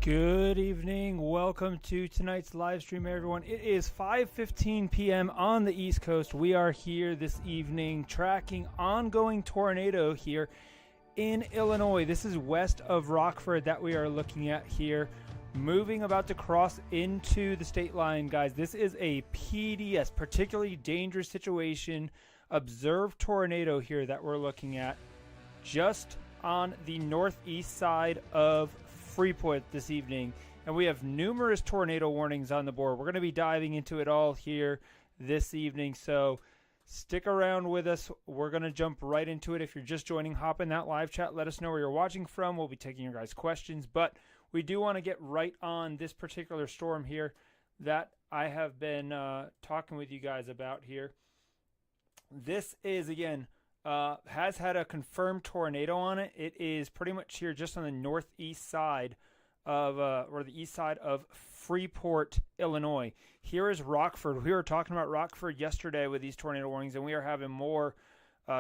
Good evening. Welcome to tonight's live stream, everyone. It is 5:15 p.m. on the East Coast. We are here this evening tracking ongoing tornado here in Illinois. This is west of Rockford that we are looking at here. Moving about to cross into the state line, guys. This is a PDS, particularly dangerous situation, observed tornado here that we're looking at just on the northeast side of Freeport this evening, and we have numerous tornado warnings on the board. We're going to be diving into it all here this evening, so stick around with us. We're going to jump right into it. If you're just joining, hop in that live chat. Let us know where you're watching from. We'll be taking your guys' questions, but we do want to get right on this particular storm here that I have been talking with you guys about here. This is, again, has had a confirmed tornado on it. It is pretty much here just on the northeast side of, or the east side of Freeport, Illinois. Here is Rockford. We were talking about Rockford yesterday with these tornado warnings, and we are having more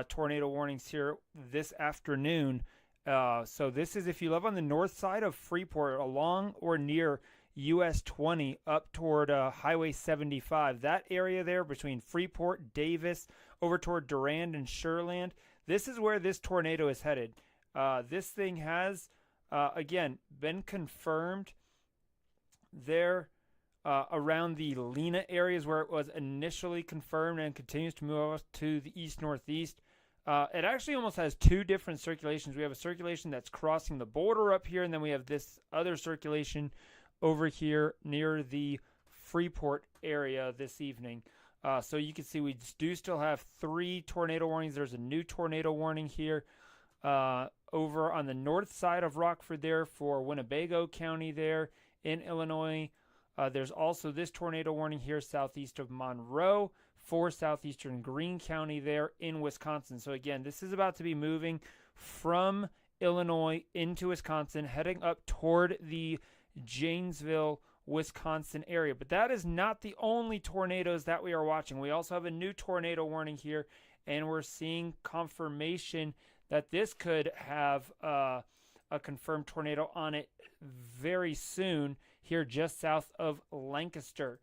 tornado warnings here this afternoon. So this is if you live on the north side of Freeport, along or near US 20 up toward Highway 75. That area there between Freeport, Davis, over toward Durand and Sherland. This is where this tornado is headed. This thing has, again, been confirmed there around the Lena areas where it was initially confirmed and continues to move to the east-northeast. It actually almost has two different circulations. We have a circulation that's crossing the border up here, and then we have this other circulation over here near the Freeport area this evening. So you can see we do still have 3 tornado warnings. There's a new tornado warning here over on the north side of Rockford there for Winnebago County there in Illinois. There's also this tornado warning here southeast of Monroe for southeastern Greene County there in Wisconsin. So again, this is about to be moving from Illinois into Wisconsin, heading up toward the Janesville, Wisconsin area. But that is not the only tornadoes that we are watching. We also have a new tornado warning here, and we're seeing confirmation that this could have a confirmed tornado on it very soon here just south of Lancaster.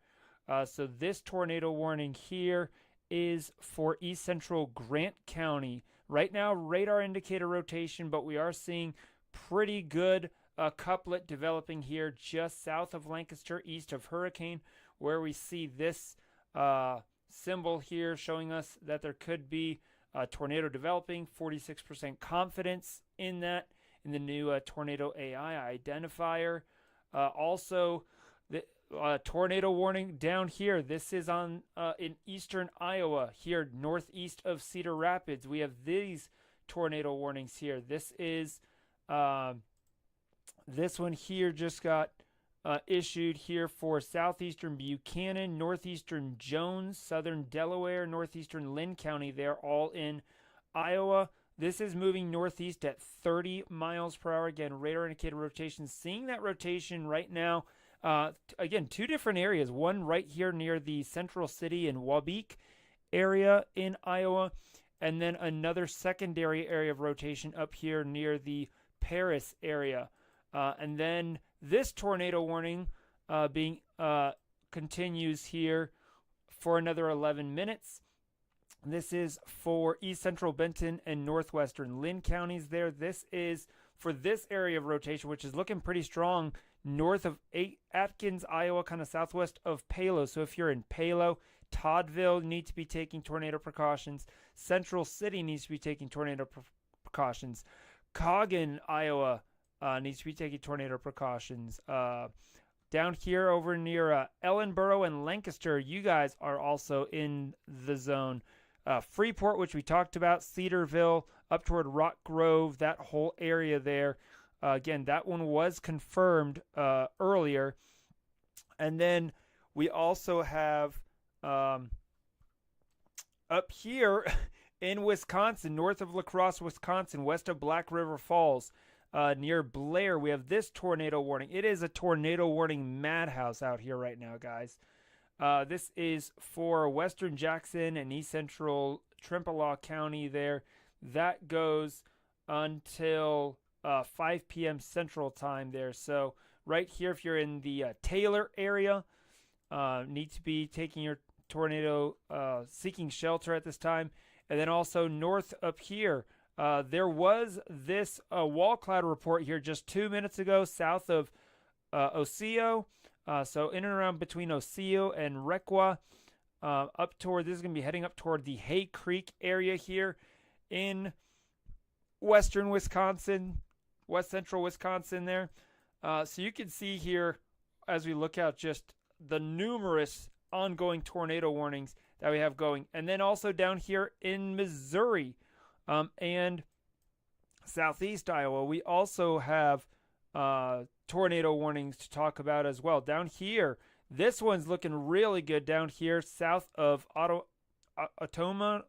So this tornado warning here is for east central Grant County. Right now, radar indicator rotation, but we are seeing pretty good couplet developing here just south of Lancaster, east of Hurricane, where we see this symbol here showing us that there could be a tornado developing. 46% confidence in that, in the new tornado AI identifier. Also, the tornado warning down here. This is on in eastern Iowa, here northeast of Cedar Rapids. We have these tornado warnings here. This is this one here just got issued here for southeastern Buchanan, northeastern Jones, southern Delaware, northeastern Lynn County. They're all in Iowa. This is moving northeast at 30 miles per hour. Again, radar indicated rotation. Seeing that rotation right now. Again, 2 different areas. One right here near the Central City and Wabeek area in Iowa. And then another secondary area of rotation up here near the Paris area. And then this tornado warning being continues here for another 11 minutes. This is for east central Benton and northwestern Lynn counties there. This is for this area of rotation, which is looking pretty strong north of Atkins, Iowa, kind of southwest of Palo. So if you're in Palo, Toddville needs to be taking tornado precautions. Central City needs to be taking tornado precautions. Coggin, Iowa, needs to be taking tornado precautions. Down here over near Ellenboro and Lancaster, you guys are also in the zone. Freeport, which we talked about, Cedarville, up toward Rock Grove, that whole area there. Again, that one was confirmed earlier. And then we also have up here in Wisconsin, north of La Crosse, Wisconsin, west of Black River Falls, near Blair, we have this tornado warning. It is a tornado warning madhouse out here right now, guys. This is for western Jackson and east central Trempealeau County there. That goes until 5 p.m. Central Time there. So right here, if you're in the Taylor area, need to be taking your tornado seeking shelter at this time. And then also north up here, there was this wall cloud report here just 2 minutes ago south of Ocio. So in and around between Ocio and Requa, up toward, this is going to be heading up toward the Hay Creek area here in western Wisconsin, west central Wisconsin there. So you can see here as we look out just the numerous ongoing tornado warnings that we have going. And then also down here in Missouri and southeast Iowa, we also have tornado warnings to talk about as well. Down here, this one's looking really good down here south of Otoma,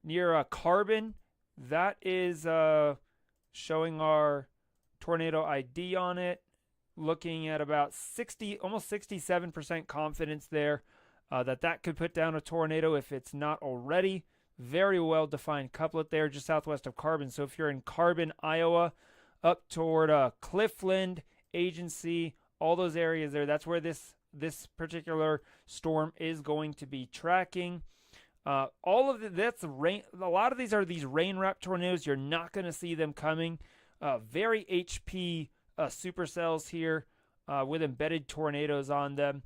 near Carbon. That is showing our tornado ID on it. Looking at about 60, almost 67% confidence there that could put down a tornado if it's not already. Very well defined couplet there just southwest of Carbon. So if you're in Carbon, Iowa, up toward Clifland, Agency, all those areas there, that's where this particular storm is going to be tracking. All of that's rain. A lot of these are these rain wrap tornadoes. You're not going to see them coming. Very HP supercells here with embedded tornadoes on them.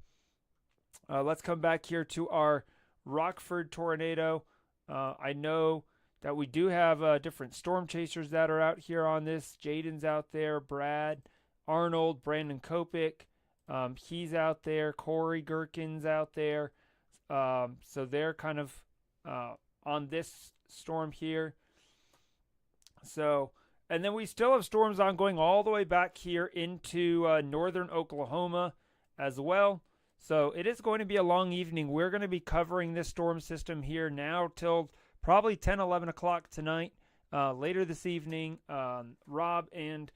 Let's come back here to our Rockford tornado. I know that we do have different storm chasers that are out here on this. Jaden's out there, Brad, Arnold, Brandon Kopik, he's out there, Corey Gherkin's out there. So they're kind of on this storm here. So, and then we still have storms ongoing all the way back here into northern Oklahoma as well. So it is going to be a long evening. We're going to be covering this storm system here now till probably 10, 11 o'clock tonight. Later this evening, Rob and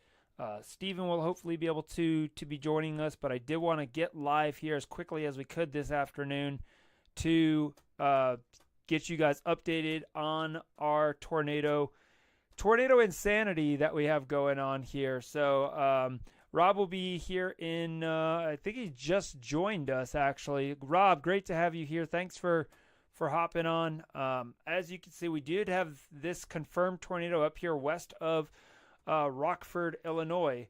Stephen will hopefully be able to be joining us, but I did want to get live here as quickly as we could this afternoon to get you guys updated on our tornado insanity that we have going on here. So Rob will be here in, I think he just joined us actually. Rob, great to have you here. Thanks for hopping on. As you can see, we did have this confirmed tornado up here west of Rockford, Illinois.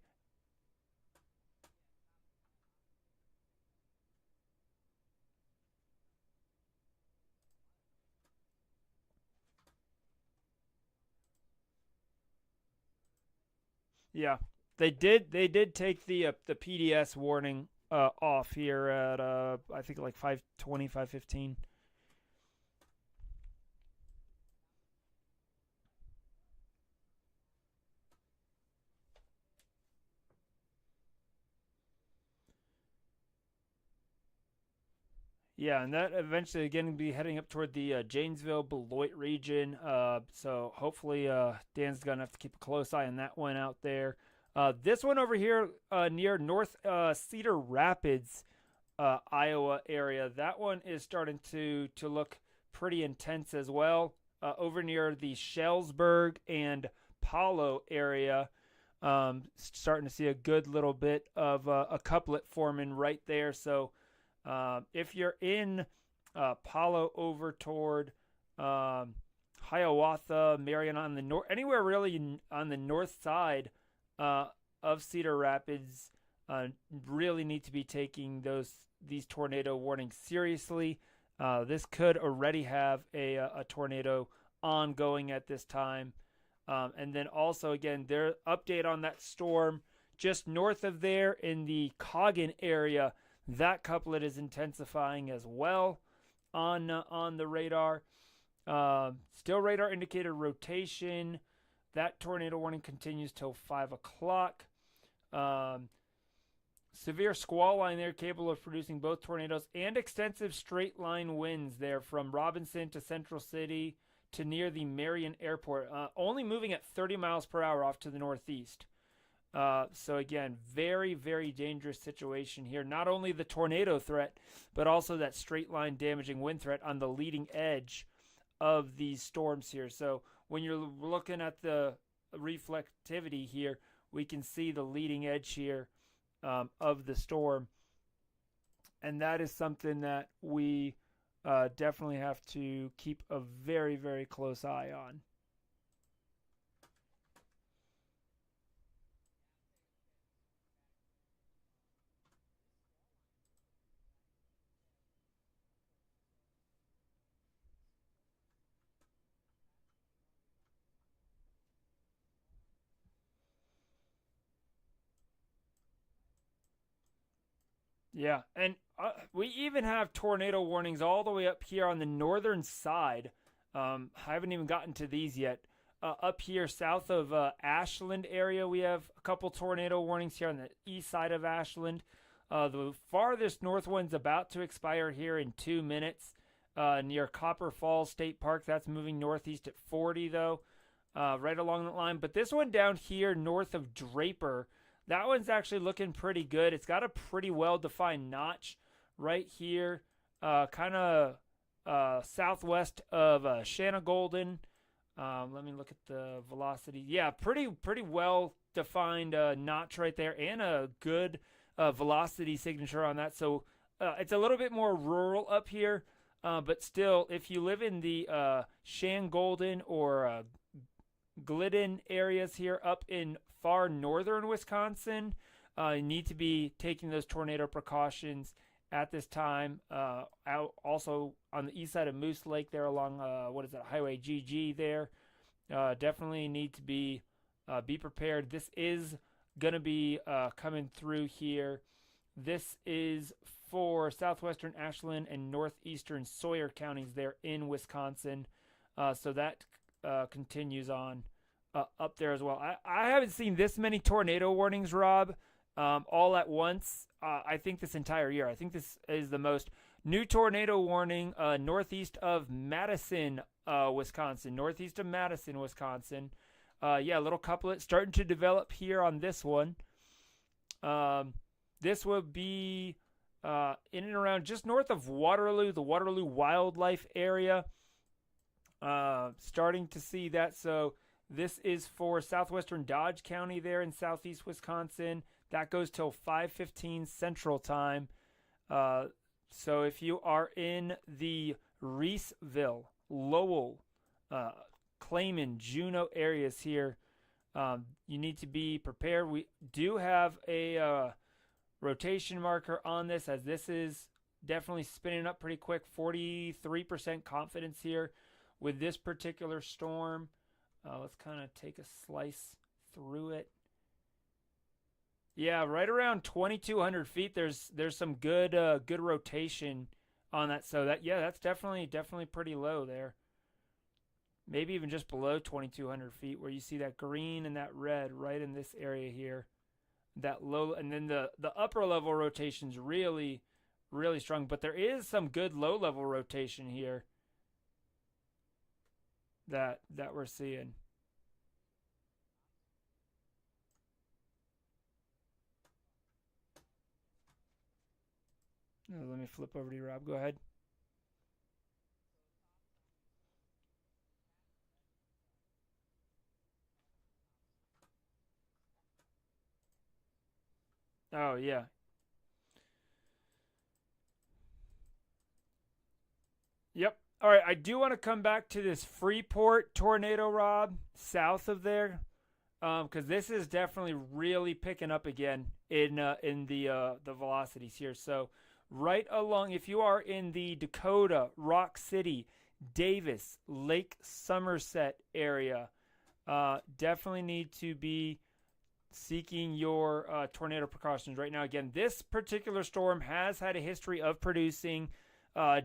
Yeah, they did take the PDS warning off here at I think like 5:20, 5:15. Yeah, and that eventually again will be heading up toward the Janesville, Beloit region. So hopefully Dan's gonna have to keep a close eye on that one out there. This one over here near North Cedar Rapids, Iowa area. That one is starting to look pretty intense as well. Over near the Shellsburg and Palo area, starting to see a good little bit of a couplet forming right there. So. If you're in Palo over toward Hiawatha, Marion on the north, anywhere really on the north side of Cedar Rapids, really need to be taking these tornado warnings seriously. This could already have a tornado ongoing at this time. And then also, again, their update on that storm just north of there in the Coggin area. That couplet is intensifying as well on the radar. Still radar indicator rotation. That tornado warning continues till 5 o'clock. Severe squall line there, capable of producing both tornadoes and extensive straight line winds there from Robinson to Central City to near the Marion Airport. Only moving at 30 miles per hour off to the northeast. So again, very, very dangerous situation here. Not only the tornado threat, but also that straight line damaging wind threat on the leading edge of these storms here. So when you're looking at the reflectivity here, we can see the leading edge here of the storm. And that is something that we definitely have to keep a very, very close eye on. Yeah, and we even have tornado warnings all the way up here on the northern side. I haven't even gotten to these yet. Up here south of Ashland area, we have a couple tornado warnings here on the east side of Ashland. The farthest north one's about to expire here in 2 minutes near Copper Falls State Park. That's moving northeast at 40, though, right along that line. But this one down here north of Draper, that one's actually looking pretty good. It's got a pretty well-defined notch right here, kind of southwest of Shanagolden. Let me look at the velocity. Yeah, pretty well-defined notch right there, and a good velocity signature on that. So it's a little bit more rural up here, but still, if you live in the Shanagolden or Glidden areas here up in far northern Wisconsin, you need to be taking those tornado precautions at this time. Out also on the east side of Moose Lake there along Highway GG there. Definitely need to be prepared. This is going to be coming through here. This is for southwestern Ashland and northeastern Sawyer counties there in Wisconsin. So that continues on up there as well. I haven't seen this many tornado warnings, Rob, all at once. I think this entire year. I think this is the most new tornado warning northeast of Madison, Wisconsin. Northeast of Madison, Wisconsin. Yeah, a little couplet starting to develop here on this one. This would be in and around just north of Waterloo, the Waterloo Wildlife Area. Starting to see that. So this is for southwestern Dodge County there in southeast Wisconsin. That goes till 5:15 Central Time. So if you are in the Reeseville, Lowell, Clayman, Juneau areas here, you need to be prepared. We do have a rotation marker on this, as this is definitely spinning up pretty quick. 43% confidence here with this particular storm. Let's kind of take a slice through it. Yeah, right around 2,200 feet. There's some good rotation on that. So that's definitely pretty low there. Maybe even just below 2,200 feet, where you see that green and that red right in this area here. That low, and then the upper level rotation's really strong. But there is some good low level rotation here that we're seeing. Let me flip over to you, Rob. Go ahead. Oh, yeah. Yep. All right, I do want to come back to this Freeport tornado, Rob, south of there, because this is definitely really picking up again in the velocities here. So right along, if you are in the Dakota, Rock City, Davis, Lake Somerset area, definitely need to be seeking your tornado precautions right now. Again, this particular storm has had a history of producing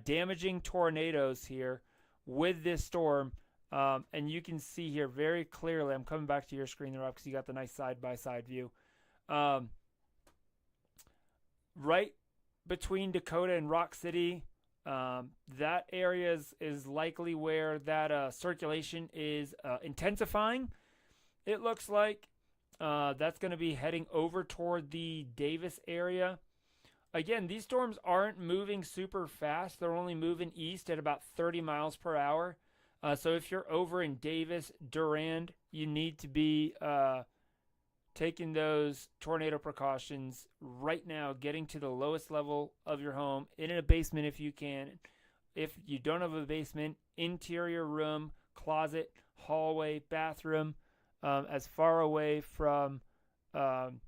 damaging tornadoes here with this storm. And you can see here very clearly, I'm coming back to your screen there, Rob, because you got the nice side-by-side view. Right between Dakota and Rock City, that area is likely where that circulation is intensifying, it looks like. That's going to be heading over toward the Davis area. Again, these storms aren't moving super fast. They're only moving east at about 30 miles per hour. So if you're over in Davis, Durand, you need to be taking those tornado precautions right now, getting to the lowest level of your home, in a basement if you can. If you don't have a basement, interior room, closet, hallway, bathroom, as far away from um,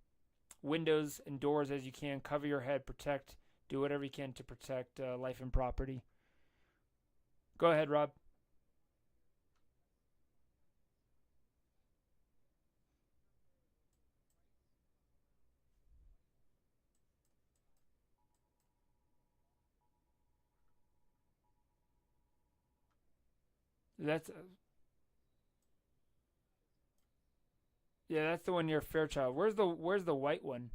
windows and doors as you can. Cover your head, protect, do whatever you can to protect life and property. Go ahead, Rob. That's Yeah, that's the one near Fairchild. Where's the white one?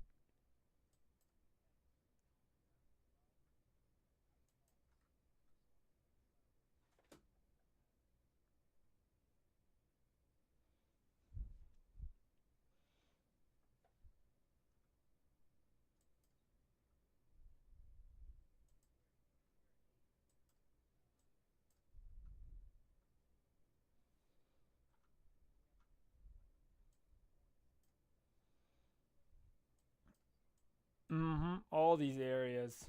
Mm-hmm. All these areas.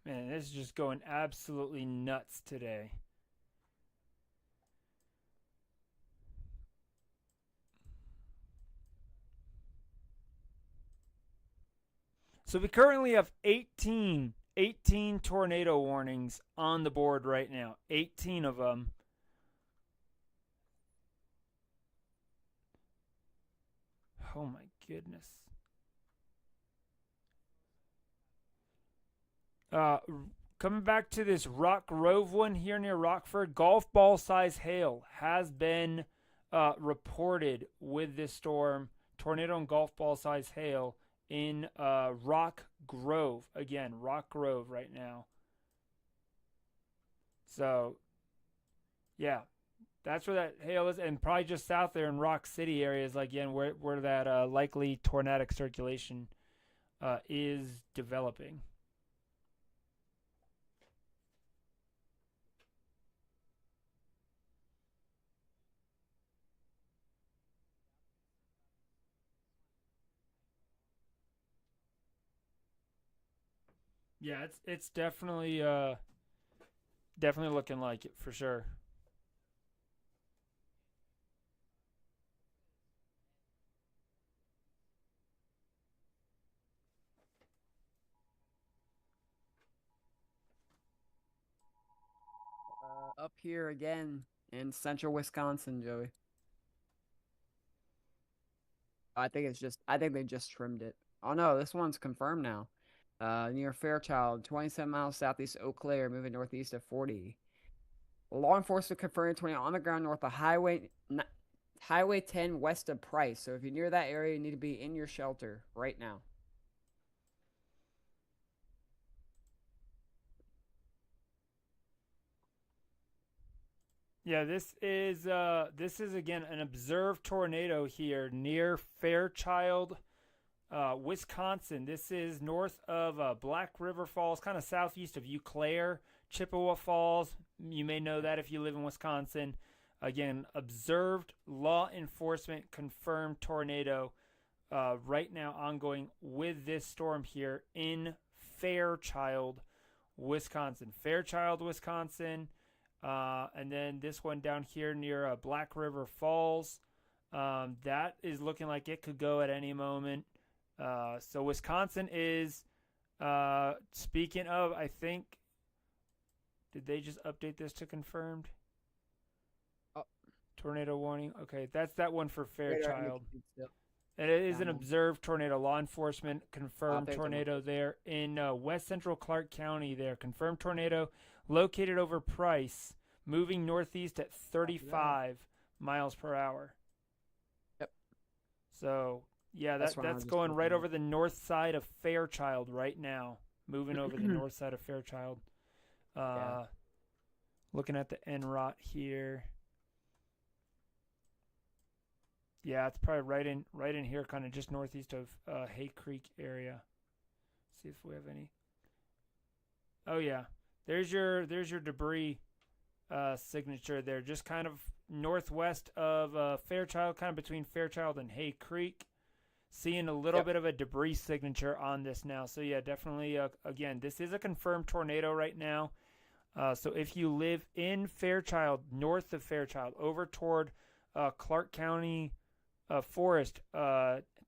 Man, this is just going absolutely nuts today. So we currently have 18 tornado warnings on the board right now. 18 of them. Oh my goodness. Uh, Coming back to this Rock Grove one here near Rockford, golf ball size hail has been reported with this storm. Tornado and golf ball size hail in Rock Grove. Again, Rock Grove right now. So, yeah, that's where that hail is, and probably just south there in Rock City areas, like again where that likely tornadic circulation is developing. Yeah, it's definitely looking like it for sure. Up here again in central Wisconsin, Joey. I think they just trimmed it. Oh no, this one's confirmed now. Near Fairchild, 27 miles southeast of Eau Claire, moving northeast of 40. Law enforcement confirmed 20 on the ground north of Highway 10 west of Price. So if you're near that area, you need to be in your shelter right now. Yeah, this is again an observed tornado here near Fairchild, Wisconsin. This is north of Black River Falls, kind of southeast of Eau Claire, Chippewa Falls. You may know that if you live in Wisconsin. Again, observed law enforcement confirmed tornado right now ongoing with this storm here in Fairchild, Wisconsin. Fairchild, Wisconsin. And then this one down here near Black River Falls. That is looking like it could go at any moment. So Wisconsin is, speaking of, I think, did they just update this to confirmed? Oh, Tornado warning. Okay, that's that one for radar Fairchild. indicates still And it is an down. observed tornado. Law enforcement I confirmed think the tornado there in west central Clark County. There, confirmed tornado located over Price, moving northeast at copy that. 35 miles per hour. Yep, So yeah, that's what I that's was just going right looking at. over the north side of Fairchild right now. Moving over the north side of Fairchild. Yeah. Uh, Looking at the NROT here. Yeah, it's probably right in here, kind of just northeast of Hay Creek area. See if we have any. Oh yeah, there's your debris signature there, just kind of northwest of Fairchild, kind of between Fairchild and Hay Creek. Seeing a little bit of a debris signature on this now. So yeah, definitely, again, this is a confirmed tornado right now. So if you live in Fairchild, north of Fairchild, over toward Clark County Forest,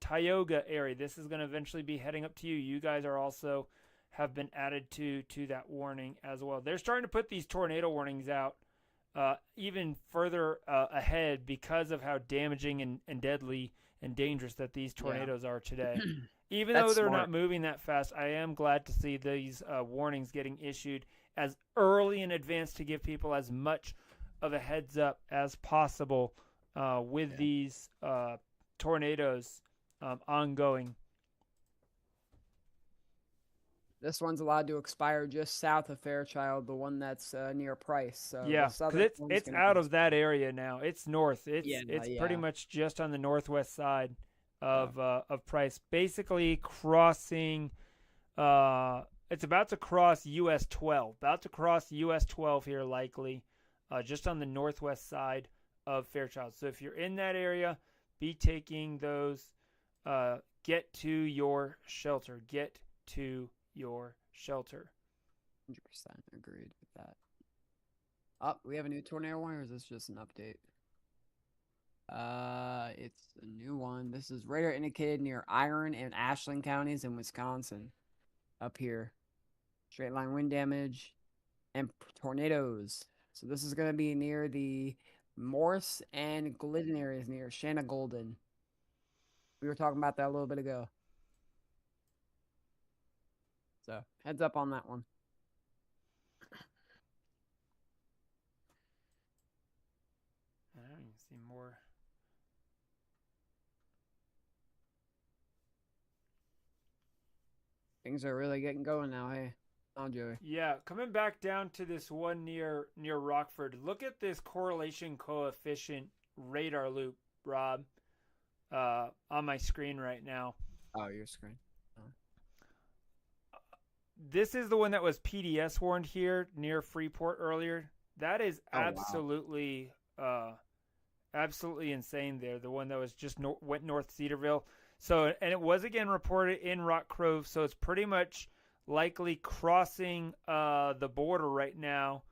Tioga area, this is going to eventually be heading up to you. You guys are also have been added to that warning as well. They're starting to put these tornado warnings out even further ahead because of how damaging and deadly and dangerous that these tornadoes are today. Even though they're not moving that fast, I am glad to see these warnings getting issued as early in advance to give people as much of a heads up as possible with these tornadoes ongoing. This one's allowed to expire just south of Fairchild, the one that's near Price. So yeah, because it's out of that area now. It's north. It's pretty much just on the northwest side of Price. Basically crossing. It's about to cross US 12. About to cross US 12 here, likely, just on the northwest side of Fairchild. So if you're in that area, be taking those. Get to your shelter. Get to your shelter. 100% agreed with that. Oh, we have a new tornado warning, or is this just an update? It's a new one. This is radar indicated near Iron and Ashland counties in Wisconsin. Up here. Straight line wind damage and tornadoes. So this is going to be near the Morse and Glidden areas near Shanna Golden. We were talking about that a little bit ago. So, heads up on that one. I don't even see more. Things are really getting going now, hey. Oh, Joey. Yeah, coming back down to this one near Rockford. Look at this correlation coefficient radar loop, Rob, on my screen right now. Oh, your screen. This is the one that was PDS warned here near Freeport earlier. That is absolutely insane there. The one that was just went north Cedarville. So, and it was again reported in Rock Grove. So it's pretty much likely crossing the border right now,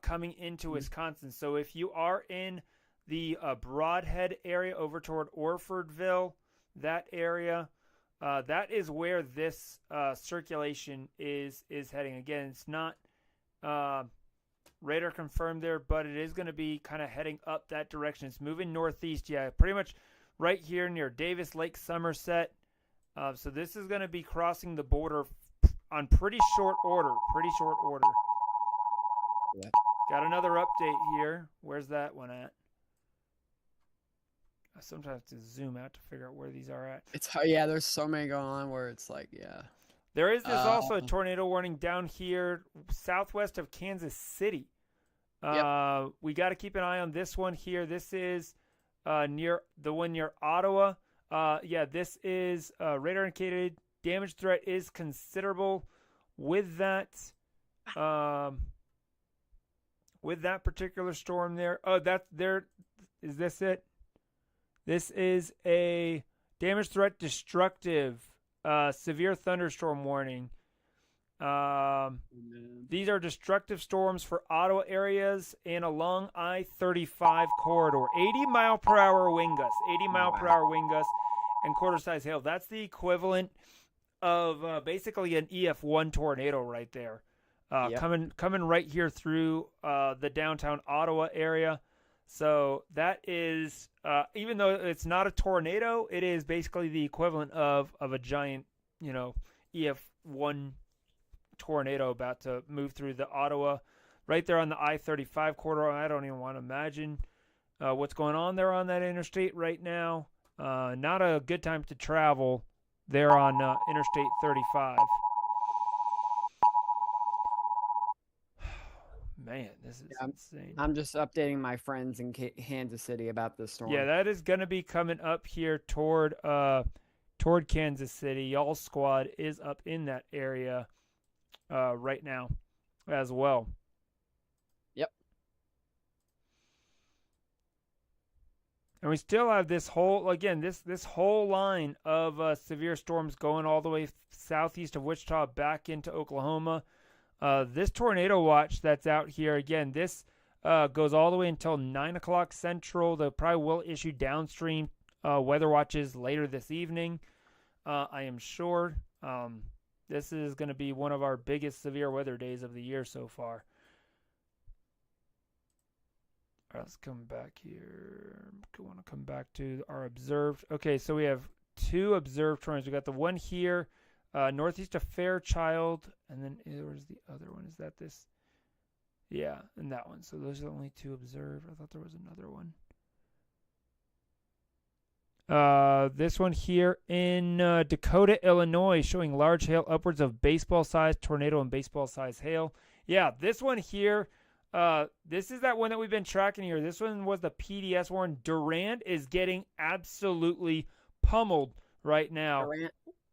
coming into Wisconsin. So if you are in the Broadhead area over toward Orfordville, that area, that is where this circulation is heading. Again, it's not radar confirmed there, but it is going to be kind of heading up that direction. It's moving northeast, pretty much right here near Davis Lake, Somerset. So this is going to be crossing the border on pretty short order. Yeah. Got another update here. Where's that one at? I sometimes have to zoom out to figure out where these are at. There's so many going on where it's like, There is also a tornado warning down here southwest of Kansas City. We got to keep an eye on this one here. This is near the one near Ottawa. This is radar indicated. Damage threat is considerable with that particular storm there. Oh, that's there. Is this it? This is a damage threat destructive severe thunderstorm warning. These are destructive storms for Ottawa areas and along I-35 corridor. 80 mile per hour wind gusts. 80 mile per hour wind gusts and quarter size hail. That's the equivalent of basically an EF1 tornado right there. Coming right here through the downtown Ottawa area. So that is, even though it's not a tornado, it is basically the equivalent of a giant, EF1 tornado about to move through the Ottawa, right there on the I-35 corridor. I don't even want to imagine what's going on there on that interstate right now. Not a good time to travel there on Interstate 35. Man, this is insane. I'm just updating my friends in Kansas City about this storm. Yeah, that is going to be coming up here toward Kansas City. Y'all squad is up in that area right now. as well. Yep. And we still have this whole, again, this whole line of severe storms going all the way southeast of Wichita back into Oklahoma. This tornado watch that's out here, again, this goes all the way until 9 o'clock Central. They probably will issue downstream weather watches later this evening, I am sure. This is going to be one of our biggest severe weather days of the year so far. All right, let's come back here. I want to come back to our observed. Okay, so we have 2 observed tornadoes. We got the one here, northeast of Fairchild, and then where's the other one? Is that this? Yeah, and that one. So those are the only 2 observed. I thought there was another one. This one here in Dakota, Illinois, showing large hail, upwards of baseball-sized tornado and baseball-sized hail. Yeah, this one here. This is that one that we've been tracking here. This one was the PDS one. Durand is getting absolutely pummeled right now.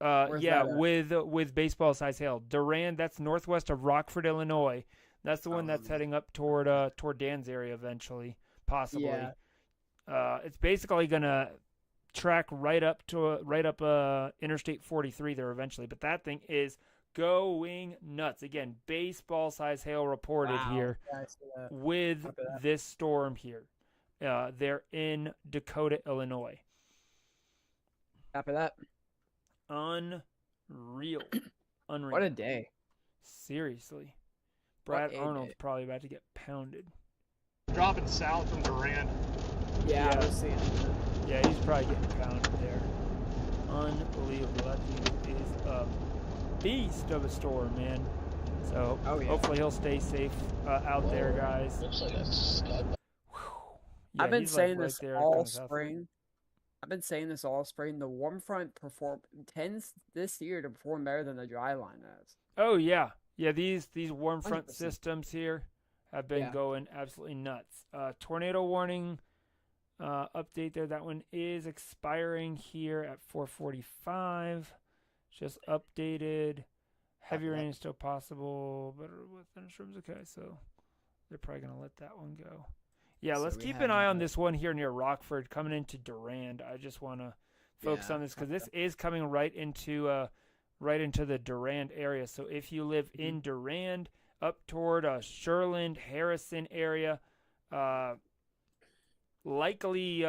Durand? Yeah, with baseball size hail. Durand, that's northwest of Rockford, Illinois. That's the one that's heading up toward Dan's area eventually, possibly. Yeah. It's basically gonna track right up Interstate 43 there eventually. But that thing is going nuts. Again, baseball size hail reported here with this storm here. They're in Dakota, Illinois. After that. Unreal. What a day. Seriously. Brad Arnold's probably about to get pounded. Dropping south from Durand. Yeah, I was seeing it. Yeah, he's probably getting pounded there. Unbelievable. That thing is a beast of a storm, man. So hopefully he'll stay safe out there, guys. Looks like a scud. Yeah, I've been saying this all spring. The warm front tends this year to perform better than the dry line has. Oh yeah, yeah. These warm front 100%. Systems here have been going absolutely nuts. Tornado warning update there. That one is expiring here at 4:45. Just updated. Heavy rain is still possible, but with thunderstorms, okay. So they're probably gonna let that one go. Yeah, so let's keep an eye on this one here near Rockford coming into Durand. I just want to focus on this because this is coming right into the Durand area. So if you live in Durand, up toward Sherland, Harrison area, likely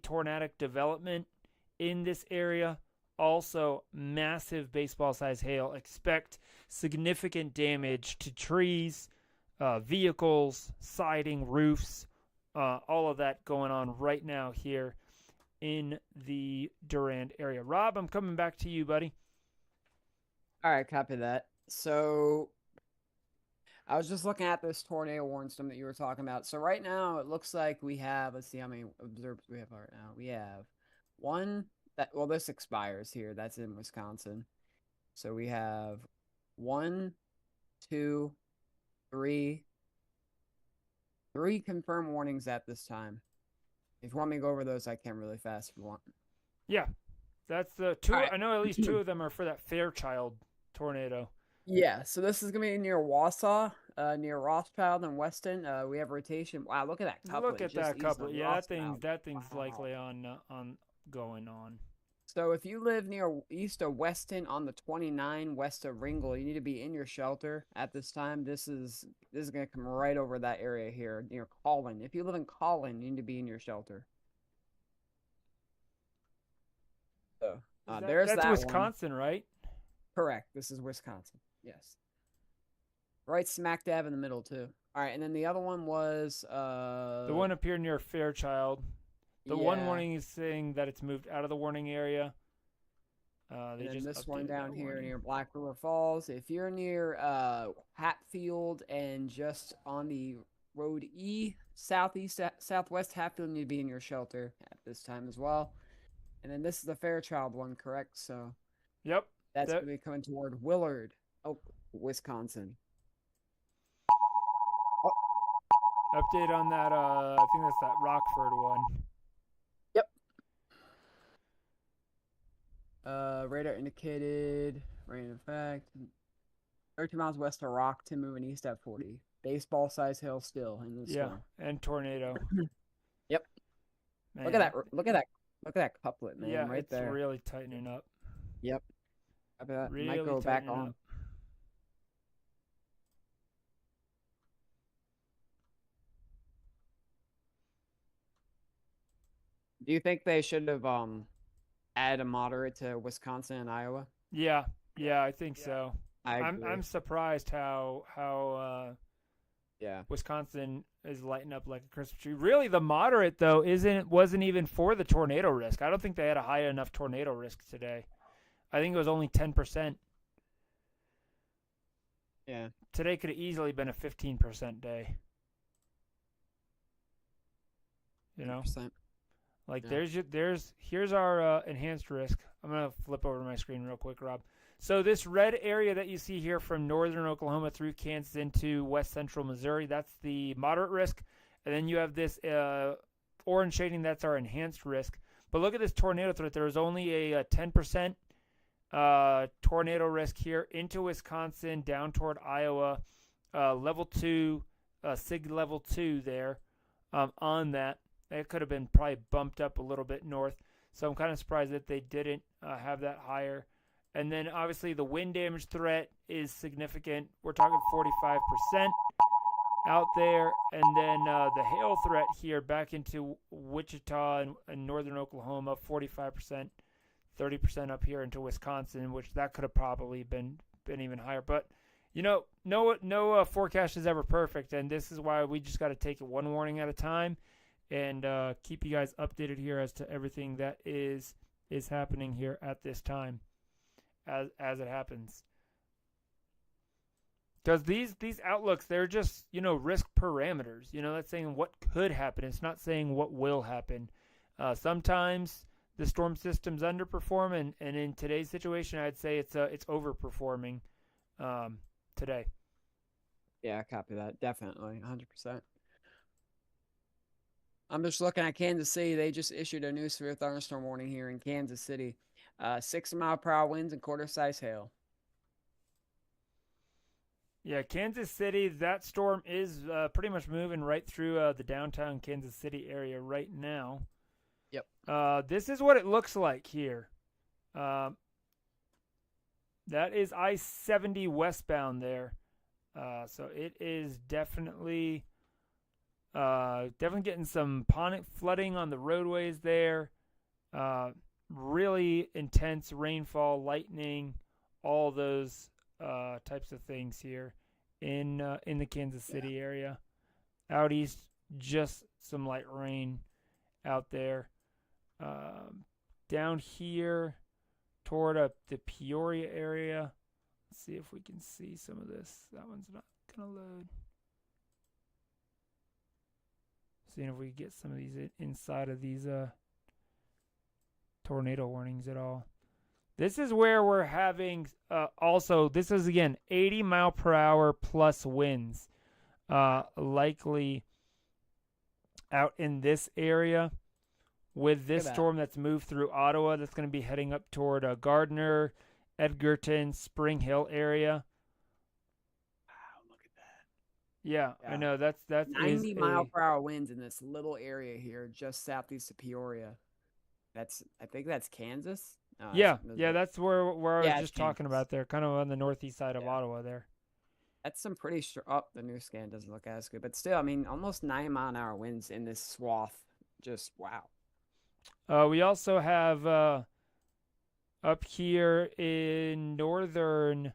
tornadic development in this area. Also, massive baseball-sized hail. Expect significant damage to trees, vehicles, siding, roofs, all of that going on right now here in the Durand area. Rob, I'm coming back to you, buddy. All right, copy that. So I was just looking at this tornado warning system that you were talking about. So right now it looks like we have, let's see how many observers we have right now. We have one that, well, this expires here. That's in Wisconsin. So we have 1, 2, 3 confirmed warnings at this time. If you want me to go over those, I can really fast if you want. Yeah, that's the 2. Right. I know at least 2 of them are for that Fairchild tornado. Yeah, so this is gonna be near Wausau, near Rothschild and Weston. We have rotation. Wow, look at that couplet. Look at that couplet. Yeah, that thing's likely on going on. So if you live east of Weston on the 29 west of Ringgold, you need to be in your shelter at this time. This is going to come right over that area here near Collin. If you live in Collin, you need to be in your shelter. So that's Wisconsin, right? Correct. This is Wisconsin. Yes. Right smack dab in the middle too. All right, and then the other one was the one up here near Fairchild. The one warning is saying that it's moved out of the warning area. And then this one down here near Black River Falls. If you're near Hatfield and just on the road southwest Hatfield, you need to be in your shelter at this time as well. And then this is the Fairchild one, correct? So, yep, that's going to be coming toward Willard, Wisconsin. Update on that. I think that's that Rockford one. Yep. Radar indicated rain effect. 32 miles west of Rockton, moving east at 40. Baseball size hail still in the storm. And tornado. Yep. Man. Look at that! Look at that! Look at that couplet, man. Yeah, right it's there. really tightening up. Yep. I bet Really might go back tightening on. up. Do you think they should have added a moderate to Wisconsin and Iowa? Yeah, I think so. agree. I'm surprised how Yeah. Wisconsin is lighting up like a Christmas tree. Really, the moderate though wasn't even for the tornado risk. I don't think they had a high enough tornado risk today. I think it was only 10%. Yeah. Today could have easily been a 15% day. You know, 10%. like Yeah. here's our enhanced risk. I'm gonna flip over to my screen real quick, Rob. So this red area that you see here from northern Oklahoma through Kansas into west central Missouri, that's the moderate risk. And then you have this orange shading, that's our enhanced risk. But look at this tornado threat. There was only a 10% tornado risk here into Wisconsin, down toward Iowa, level 2, SIG level 2 there on that. It could have been probably bumped up a little bit north. So I'm kind of surprised that they didn't have that higher. And then obviously the wind damage threat is significant. We're talking 45% out there. And then the hail threat here back into Wichita and northern Oklahoma, 45%, 30% up here into Wisconsin, which that could have probably been even higher. But, you know, no forecast is ever perfect. And this is why we just got to take it one warning at a time and keep you guys updated here as to everything that is happening here at this time. As it happens, because these outlooks, they're just risk parameters. That's saying what could happen. It's not saying what will happen. Sometimes the storm systems underperform, and in today's situation, I'd say it's overperforming today. Yeah, I copy that. Definitely, 100%. I'm just looking at Kansas City. They just issued a new severe thunderstorm warning here in Kansas City. 60-mile-per-hour winds and quarter-size hail. Yeah, Kansas City, that storm is pretty much moving right through the downtown Kansas City area right now. Yep. This is what it looks like here. That is I-70 westbound there. So it is definitely getting some flooding on the roadways there. Really intense rainfall, lightning, all those types of things here in the Kansas City area. Out east, just some light rain out there. Down here toward the Peoria area. Let's see if we can see some of this. That one's not going to load. Seeing if we can get some of these inside of these tornado warnings at all. This is where we're having also, this is again 80 mile per hour plus winds likely out in this area with this storm that's moved through Ottawa. That's going to be heading up toward Gardner, Edgerton, Spring Hill area. Wow, look at that. Yeah. I know that's 90 mile per hour winds in this little area here just southeast of Peoria. I think that's Kansas. No, yeah, that's where I was just talking Kansas. about there, kind of on the northeast side of Ottawa there. That's some pretty the new scan doesn't look as good, but still, I mean, almost 9-mile-an-hour winds in this swath. Just wow. We also have up here in northern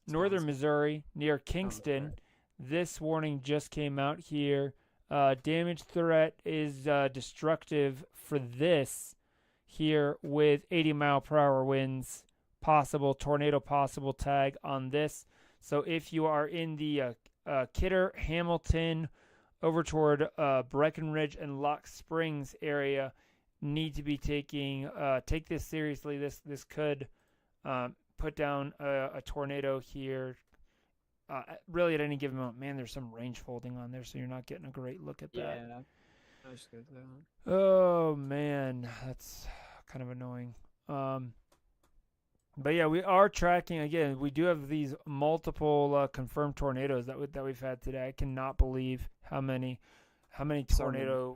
Missouri near Kingston. This warning just came out here. Damage threat is destructive for this here with 80 mile per hour winds, tornado possible tag on this. So if you are in the Kidder, Hamilton, over toward Breckenridge and Lock Springs area, need to be take this seriously. This could put down a tornado here. Really at any given moment. Man, there's some range folding on there, so you're not getting a great look at that. Yeah. That's good. Oh, man. That's kind of annoying. But yeah, we are tracking again. We do have these multiple confirmed tornadoes that we've had today. I cannot believe how many So many.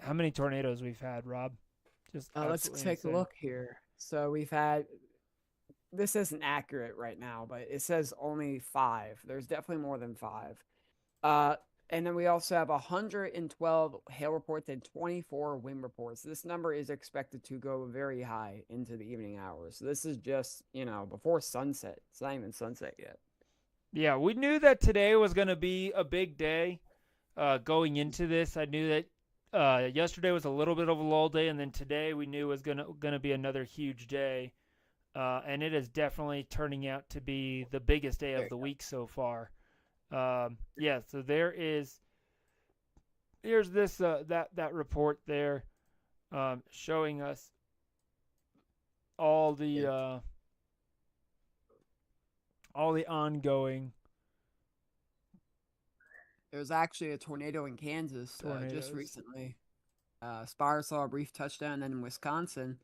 how many tornadoes we've had, Rob. Just Let's absolutely take a insane. look here. So we've had. This isn't accurate right now, but it says only 5. There's definitely more than 5. Uh, and then we also have 112 hail reports and 24 wind reports. This number is expected to go very high into the evening hours. So this is just, before sunset. It's not even sunset yet. Yeah, we knew that today was going to be a big day. Going into this, I knew that yesterday was a little bit of a lull day, and then today we knew was gonna be another huge day. And it is definitely turning out to be the biggest day of the week so far. Yeah, so here's this that report there, showing us all the ongoing There was actually a tornado in Kansas tornadoes. just recently. Spire saw a brief touchdown, and then in Wisconsin,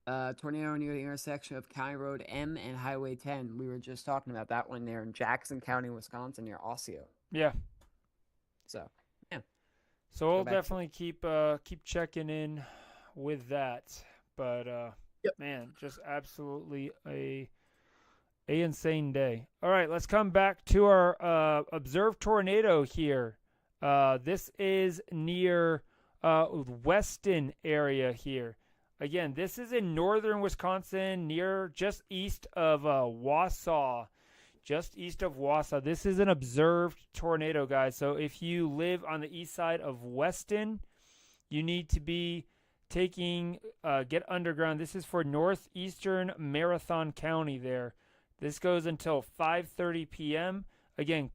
tornado near the intersection of County Road M and Highway 10. We were just talking about that one there in Jackson County, Wisconsin, near Osseo. Yeah. So, yeah. So we'll back to- definitely keep checking in with that. But Yep. man, just absolutely a insane day. All right, let's come back to our observed tornado here. This is near Weston area here. Again, this is in northern Wisconsin, just east of Wausau. Just east of Wausau. This is an observed tornado, guys. So if you live on the east side of Weston, you need to be get underground. This is for northeastern Marathon County there. This goes until 5:30 p.m. Again,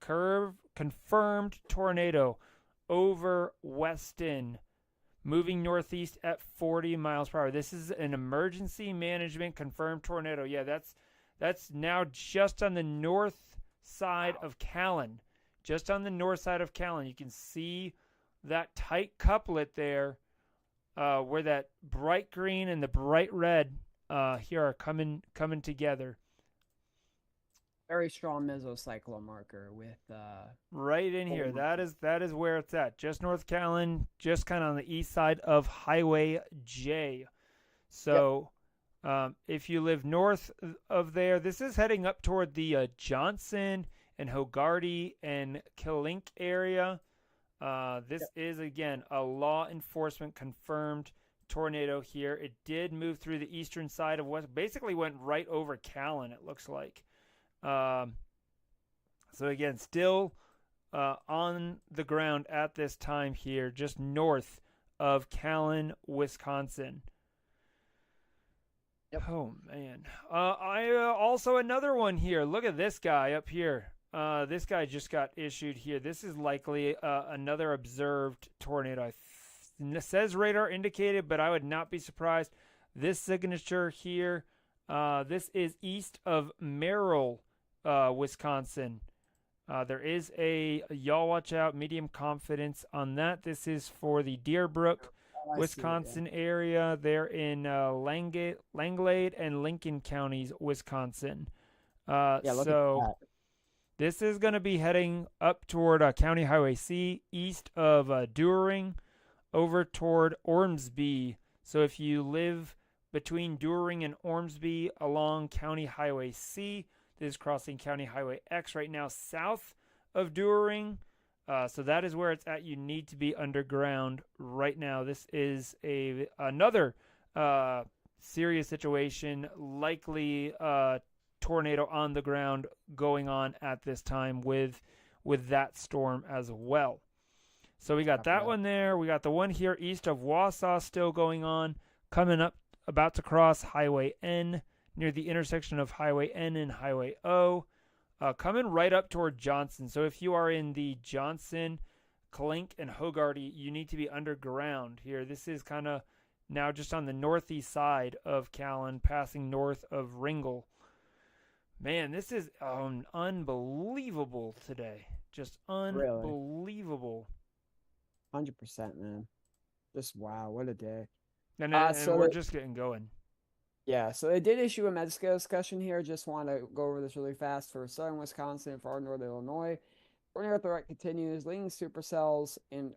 confirmed tornado over Weston, moving northeast at 40 miles per hour. This is an emergency management confirmed tornado. Yeah, that's now just on the north side of Callan. Just on the north side of Callan. You can see that tight couplet there, where that bright green and the bright red here are coming together. Very strong mesocyclone marker with right in here. That is where it's at. Just north Callan, just kind of on the east side of Highway J. So if you live north of there, this is heading up toward the Johnson and Hogarty and Killink area. This is, again, a law enforcement confirmed tornado here. It did move through the eastern side of West, basically went right over Callan, it looks like. So again, still on the ground at this time here, just north of Callan, Wisconsin. Yep. Oh man! Also another one here. Look at this guy up here. This guy just got issued here. This is likely another observed tornado. It says radar indicated, but I would not be surprised. This signature here. This is east of Merrill, Wisconsin. There is y'all watch out, medium confidence on that. This is for the Deerbrook, Wisconsin area. They're in Langlade and Lincoln counties, Wisconsin. So this is going to be heading up toward County Highway C, east of Dewering, over toward Ormsby. So if you live between Dewering and Ormsby along County Highway C, this is crossing County Highway X right now south of Dewering. So that is where it's at. You need to be underground right now. This is another serious situation, likely tornado on the ground going on at this time with that storm as well. So we got that one there. We got the one here east of Wausau still going on, coming up, about to cross Highway N near the intersection of Highway N and Highway O, coming right up toward Johnson. So if you are in the Johnson, Clink, and Hogarty, you need to be underground here. This is kind of now just on the northeast side of Callan, passing north of Ringel. Man, this is unbelievable today. Just unbelievable. 100%, man. Just wow, what a day. And So we're just getting going. Yeah, so they did issue a med-scale discussion here. Just want to go over this really fast for southern Wisconsin and far northern Illinois. Tornado threat continues. Leading supercells in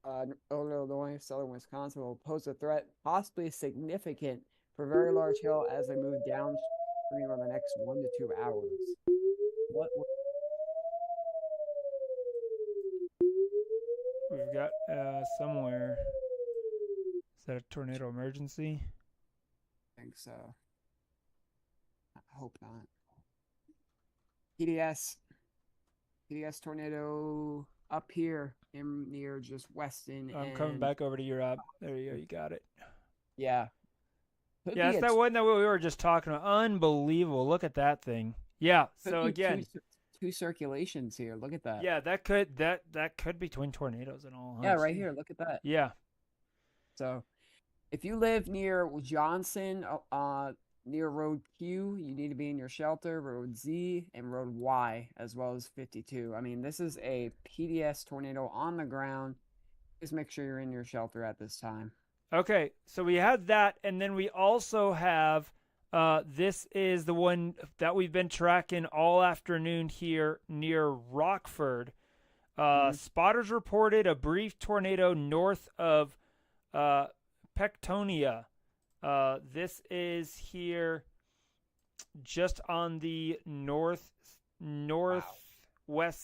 northern Illinois, southern Wisconsin will pose a threat, possibly significant for very large hail as they move downstream over the next 1 to 2 hours. What We've got somewhere. Is that a tornado emergency? I think so. I hope not. PDS tornado up here in near just Weston. I'm coming back over to your app. There you go. You got it. Yeah. Yeah, it's that one that we were just talking about. Unbelievable. Look at that thing. Yeah. So again, two circulations here. Look at that. Yeah, that could be twin tornadoes and all. Yeah, right here. Look at that. Yeah. So, if you live near Johnson, near Road Q, you need to be in your shelter. Road Z and Road Y, as well as 52. I mean, this is a PDS tornado on the ground. Just make sure you're in your shelter at this time. Okay, so we had that, and then we also have. This is the one that we've been tracking all afternoon here near Rockford. Spotters reported a brief tornado north of Pectonia. This is here just on the northwest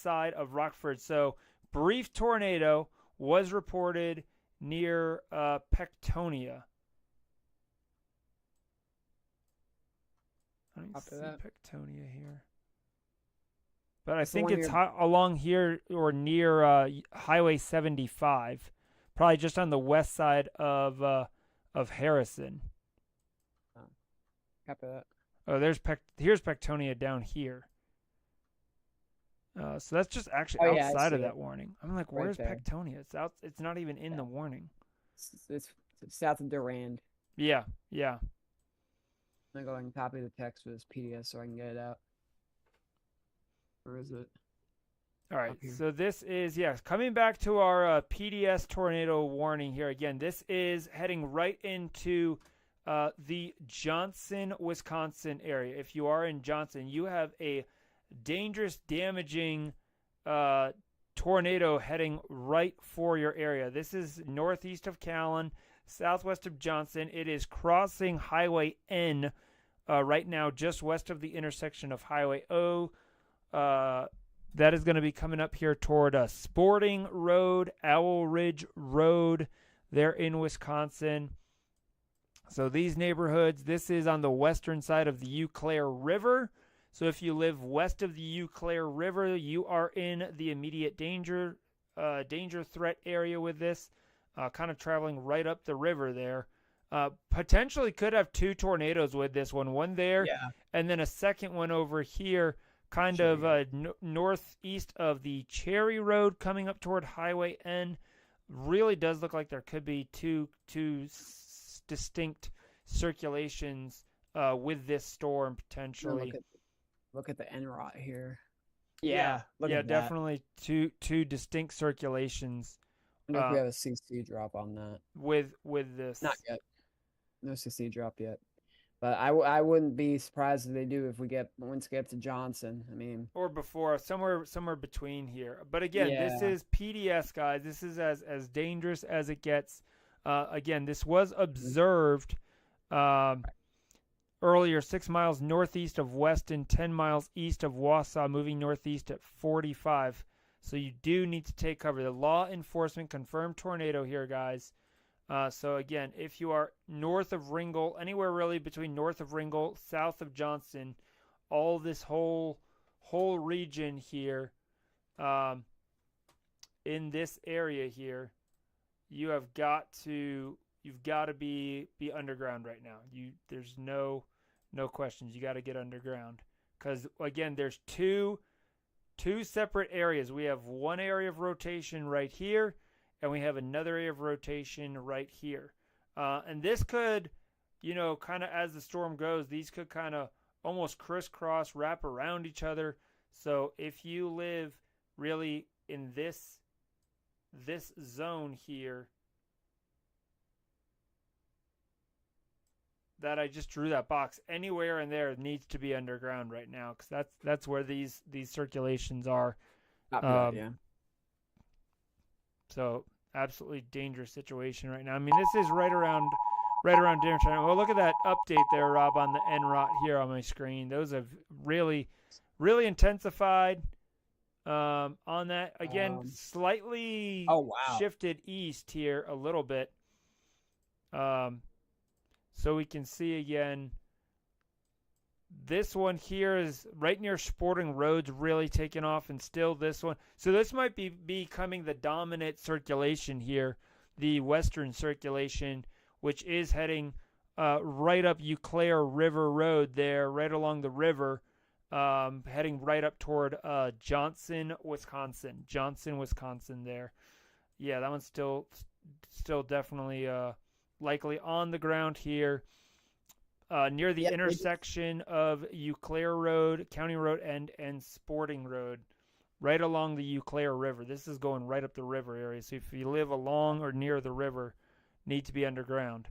side of Rockford. So brief tornado was reported near Pectonia. I don't see Pectonia here. But I think it's along here or near Highway 75. Probably just on the west side of Harrison. Copy that. Oh, here's Pectonia down here. So that's just actually outside of that warning. I'm like, where's Pectonia? It's out. It's not even in the warning. It's south of Durand. Yeah. I'm going to go and copy the text for this PDS so I can get it out. Where is it? All right, so this is, coming back to our PDS tornado warning here. Again, this is heading right into the Johnson, Wisconsin area. If you are in Johnson, you have a dangerous, damaging tornado heading right for your area. This is northeast of Callan, southwest of Johnson. It is crossing Highway N right now, just west of the intersection of Highway O. That is going to be coming up here toward Sporting Road, Owl Ridge Road there in Wisconsin. So these neighborhoods, this is on the western side of the Eau Claire River. So if you live west of the Eau Claire River, you are in the immediate danger threat area with this. Kind of traveling right up the river there. Potentially could have two tornadoes with this one. One there, and then a second one over here, kind of northeast of the Cherry Road coming up toward Highway N. Really does look like there could be two distinct circulations with this storm potentially. Look at the NROT here. Yeah, definitely two distinct circulations. I wonder if we have a CC drop on that. With this. Not yet. No CC drop yet. But I wouldn't be surprised if they do once we get to Johnson. I mean, or before, somewhere between here. But again, this is PDS, guys. This is as dangerous as it gets. Again, this was observed earlier, 6 miles northeast of Weston, 10 miles east of Wausau, moving northeast at 45. So you do need to take cover. The law enforcement confirmed tornado here, guys. So again, if you are north of Ringgold, anywhere really between north of Ringgold, south of Johnson, all this whole region here, in this area here, you've got to be underground right now. There's no questions. You got to get underground because again, there's two separate areas. We have one area of rotation right here. And we have another area of rotation right here. And this could, kind of as the storm goes, these could kind of almost crisscross, wrap around each other. So if you live really in this zone here, that I just drew that box, anywhere in there needs to be underground right now, because that's where these circulations are. Yeah. So absolutely dangerous situation right now. I mean, this is right around dinner time. Well, look at that update there, Rob, on the NROT here on my screen. Those have really, really intensified. On that again, slightly Oh, wow. shifted east here a little bit. So we can see again. This one here is right near Sporting Road's really taking off, and still this one. So this might be becoming the dominant circulation here, the western circulation, which is heading right up Eau Claire River Road there, right along the river, heading right up toward Johnson, Wisconsin there. Yeah, that one's still definitely likely on the ground here. Near the intersection of Eau Claire Road, County Road, and Sporting Road, right along the Eau Claire River. This is going right up the river area. So if you live along or near the river, need to be underground.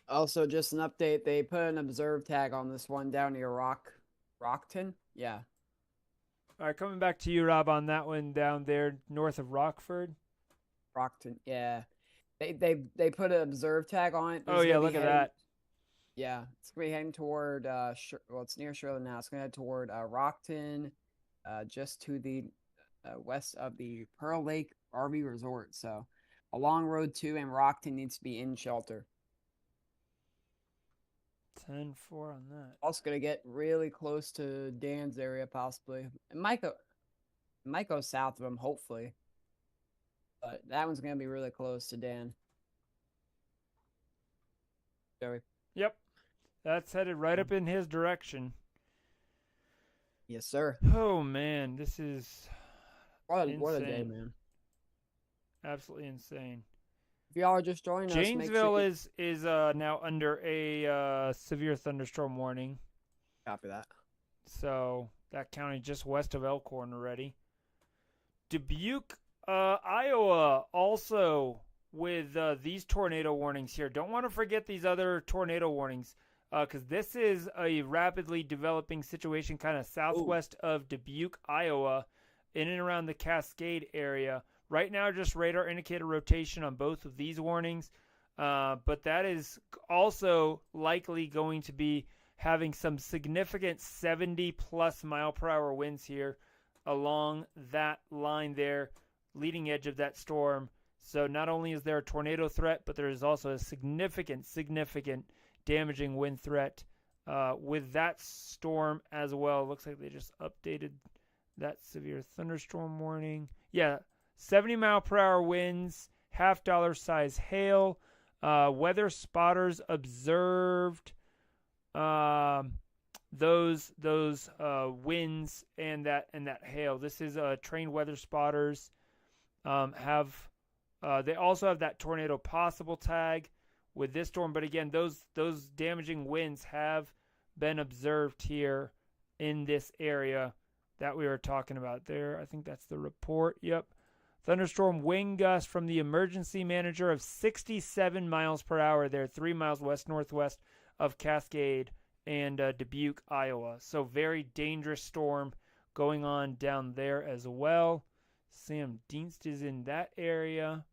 Also, just an update. They put an observe tag on this one down near Rockton. Yeah. All right, coming back to you, Rob, on that one down there north of Rockford. Rockton, yeah. They put an observe tag on it. Oh yeah, look at that. Yeah, it's gonna be heading toward it's near Shirley now. It's gonna head toward Rockton, just to the west of the Pearl Lake RV Resort. So, along Road 2 and Rockton needs to be in shelter. 10-4 on that. Also gonna get really close to Dan's area possibly. It might go south of him, hopefully. But that one's going to be really close to Dan. Joey. Yep. That's headed right up in his direction. Yes, sir. Oh, man. This is what a day, man. Absolutely insane. If y'all are just joining us, Janesville is now under a severe thunderstorm warning. Copy that. So that county just west of Elkhorn already. Dubuque, Iowa, also with these tornado warnings here. Don't want to forget these other tornado warnings, because this is a rapidly developing situation kind of southwest of Dubuque, Iowa, in and around the Cascade area. Right now, just radar indicator rotation on both of these warnings, but that is also likely going to be having some significant 70-plus mile-per-hour winds here along that line there, leading edge of that storm. So not only is there a tornado threat, but there is also a significant damaging wind threat with that storm as well. Looks like they just updated that severe thunderstorm warning. Yeah, 70-mile-per-hour winds, $half size hail. Weather spotters observed those winds and that hail. This is trained weather spotters. They also have that tornado possible tag with this storm, but again, those damaging winds have been observed here in this area that we were talking about there. I think that's the report. Yep. Thunderstorm wind gust from the emergency manager of 67 miles per hour there, 3 miles west-northwest of Cascade and Dubuque, Iowa. So very dangerous storm going on down there as well. Sam Dienst is in that area.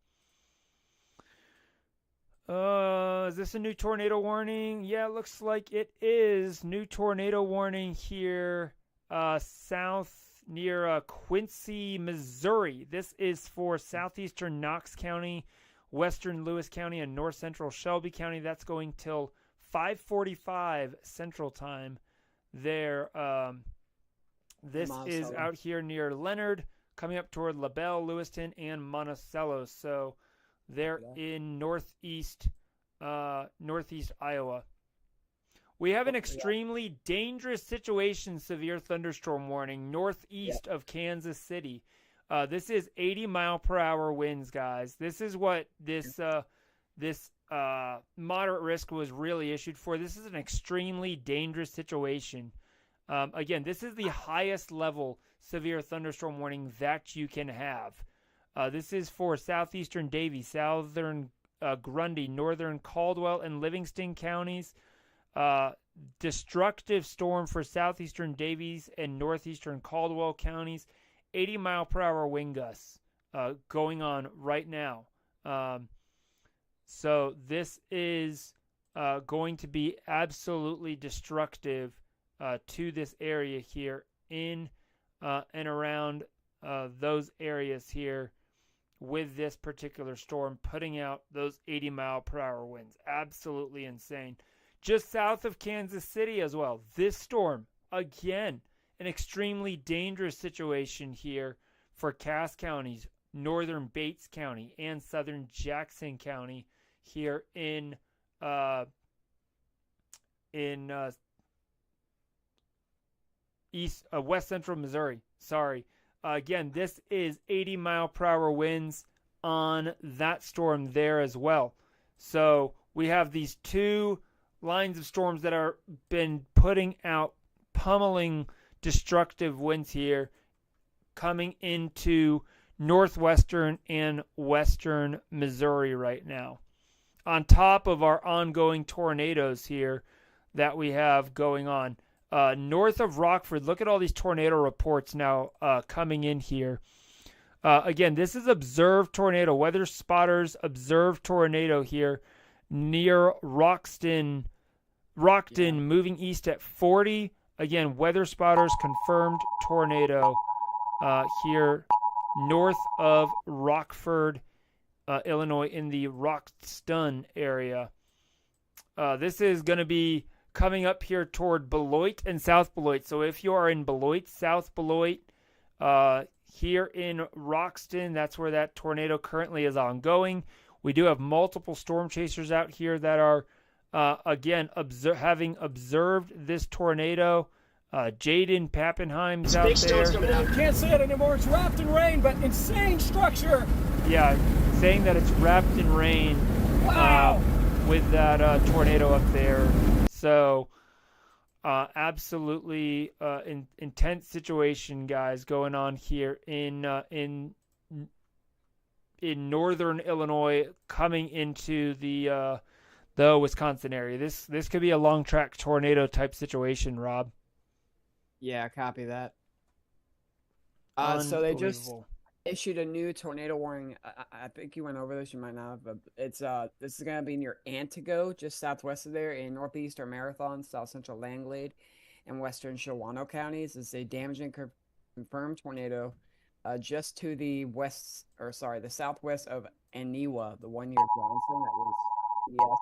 Is this a new tornado warning? Yeah, it looks like it is. New tornado warning here south near Quincy, Missouri. This is for southeastern Knox County, western Lewis County, and north central Shelby County. That's going till 5:45 Central Time there. This is out here near Leonard, coming up toward LaBelle, Lewiston, and Monticello. So they're in northeast Iowa. We have an extremely dangerous situation, severe thunderstorm warning, northeast of Kansas City. This is 80-mile-per-hour winds, guys. This is what this moderate risk was really issued for. This is an extremely dangerous situation. Again, this is the highest level severe thunderstorm warning that you can have. This is for southeastern Davie, southern Grundy, northern Caldwell, and Livingston counties. Destructive storm for southeastern Davies and northeastern Caldwell counties. 80-mile-per-hour wind gusts going on right now. So this is going to be absolutely destructive to this area here in and around those areas here with this particular storm, putting out those 80-mile-per-hour winds. Absolutely insane. Just south of Kansas City as well. This storm, again, an extremely dangerous situation here for Cass counties, northern Bates County, and southern Jackson County here in west central Missouri. Sorry. Again, this is 80-mile-per-hour winds on that storm there as well. So we have these two lines of storms that are been putting out pummeling destructive winds here coming into northwestern and western Missouri right now. On top of our ongoing tornadoes here that we have going on. North of Rockford, look at all these tornado reports now coming in here. Again, this is observed tornado. Weather spotters observed tornado here near Rockton, moving east at 40. Again, weather spotters confirmed tornado here north of Rockford, Illinois, in the Roxton area. This is going to be coming up here toward Beloit and South Beloit. So if you are in Beloit, South Beloit, here in Roxton, that's where that tornado currently is ongoing. We do have multiple storm chasers out here that are, again, having observed this tornado. Jaden Pappenheim's out there. Can't say it anymore. It's wrapped in rain, but insane structure. Yeah, saying that it's wrapped in rain. Wow. With that tornado up there. So, absolutely intense situation, guys, going on here in northern Illinois, coming into the Wisconsin area. This could be a long track tornado type situation, Rob. Yeah, copy that. So they just issued a new tornado warning. I think you went over this. You might not have, but it's this is gonna be near Antigo, just southwest of there, in northeastern Marathon, south central Langlade, and western Shawano counties. It's a damaging confirmed tornado, just to the the southwest of Aniwa, the one near Johnson. That was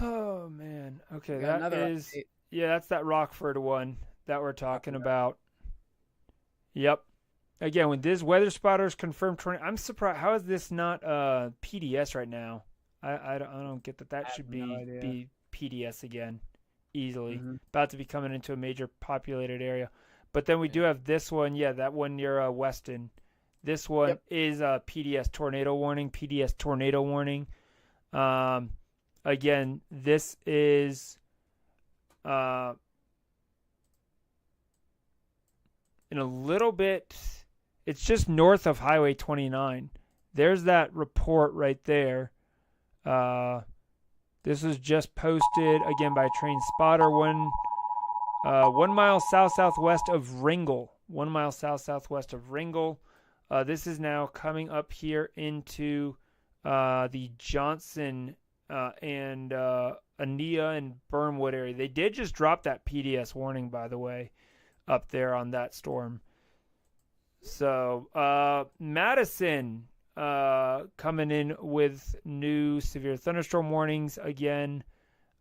Oh man. Okay, update. that's that Rockford one that we're talking about. Yep. Again, when this weather spotters confirmed tornado, I'm surprised. How is this not PDS right now? I don't get that. That should be PDS again, easily. About to be coming into a major populated area. But then we do have this one. Yeah, that one near Weston. This one is PDS tornado warning. PDS tornado warning. Again, this is in a little bit, it's just north of Highway 29. There's that report right there. This was just posted, again, by Train Spotter, 1 mile south-southwest of Ringgold. 1 mile south-southwest of Ringgold. This is now coming up here into the Johnson and Ania and Burnwood area. They did just drop that PDS warning, by the way, up there on that storm. So Madison coming in with new severe thunderstorm warnings again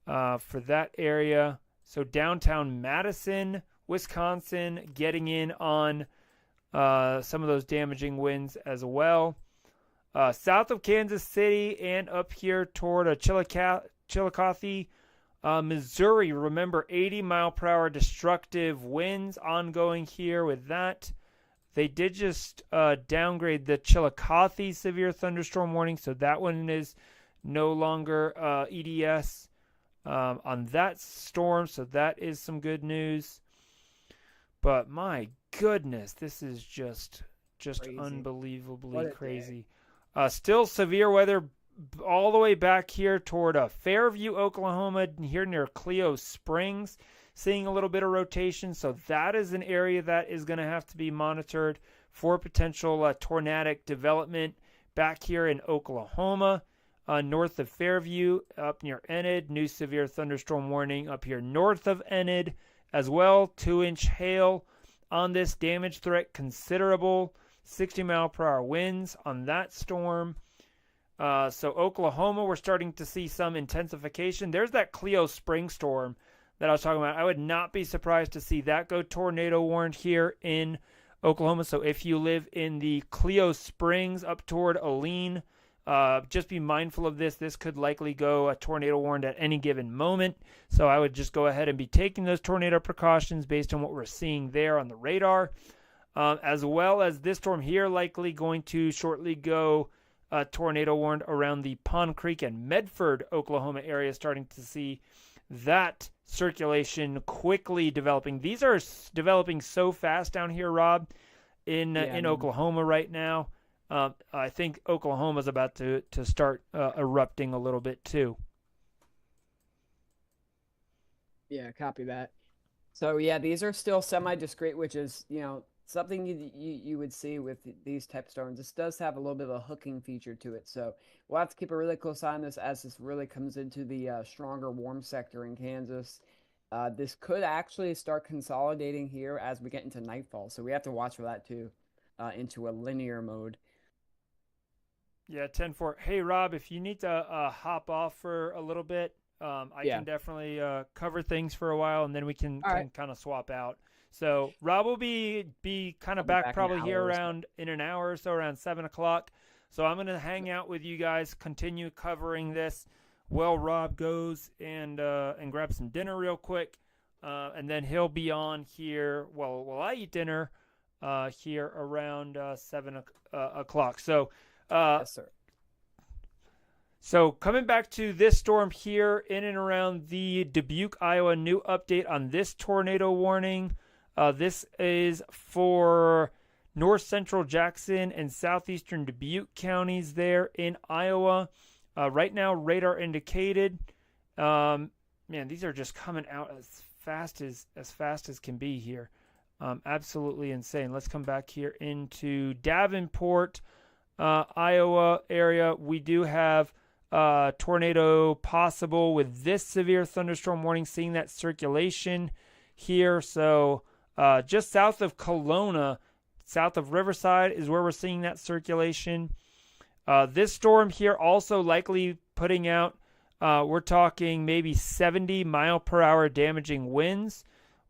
for that area. So downtown Madison, Wisconsin, getting in on some of those damaging winds as well. South of Kansas City and up here toward Chillicothe, Missouri. Remember, 80-mile-per-hour destructive winds ongoing here with that. They did just downgrade the Chillicothe severe thunderstorm warning, so that one is no longer EDS on that storm, so that is some good news. But my goodness, this is just crazy. Unbelievably crazy. Still severe weather all the way back here toward Fairview, Oklahoma, here near Clio Springs, seeing a little bit of rotation. So that is an area that is going to have to be monitored for potential tornadic development back here in Oklahoma. North of Fairview, up near Enid, new severe thunderstorm warning up here north of Enid as well. 2-inch hail on this, damage threat considerable. 60-mile-per-hour winds on that storm. So Oklahoma, we're starting to see some intensification. There's that Clio Spring storm that I was talking about. I would not be surprised to see that go tornado warned here in Oklahoma. So if you live in the Clio Springs up toward Aleen, just be mindful of this. This could likely go a tornado warned at any given moment. So I would just go ahead and be taking those tornado precautions based on what we're seeing there on the radar. As well as this storm here likely going to shortly go tornado warned around the Pond Creek and Medford, Oklahoma area, starting to see that circulation quickly developing. These are developing so fast down here, Rob, in Oklahoma right now. I think Oklahoma's about to start erupting a little bit too. Yeah, copy that. So yeah, these are still semi-discrete, which is, something you would see with these type storms. This does have a little bit of a hooking feature to it, so we'll have to keep a really close eye on this as this really comes into the stronger warm sector in Kansas. This could actually start consolidating here as we get into nightfall, so we have to watch for that too, into a linear mode. Yeah, 10-4. Hey, Rob, if you need to hop off for a little bit, I can definitely cover things for a while, and then we can kind of swap out. So Rob will be kind of back probably here around in an hour or so, around 7 o'clock. So I'm going to hang out with you guys, continue covering this while Rob goes and grab some dinner real quick. And then he'll be on here while I eat dinner here around 7 o'clock. So, yes, sir. So coming back to this storm here in and around the Dubuque, Iowa, new update on this tornado warning. This is for north central Jackson and southeastern Dubuque counties there in Iowa. Right now, radar indicated. Man, these are just coming out as fast as can be here. Absolutely insane. Let's come back here into Davenport, Iowa area. We do have tornado possible with this severe thunderstorm warning, seeing that circulation here. So just south of Kelowna, south of Riverside is where we're seeing that circulation. This storm here also likely putting out, we're talking maybe 70-mile-per-hour damaging winds.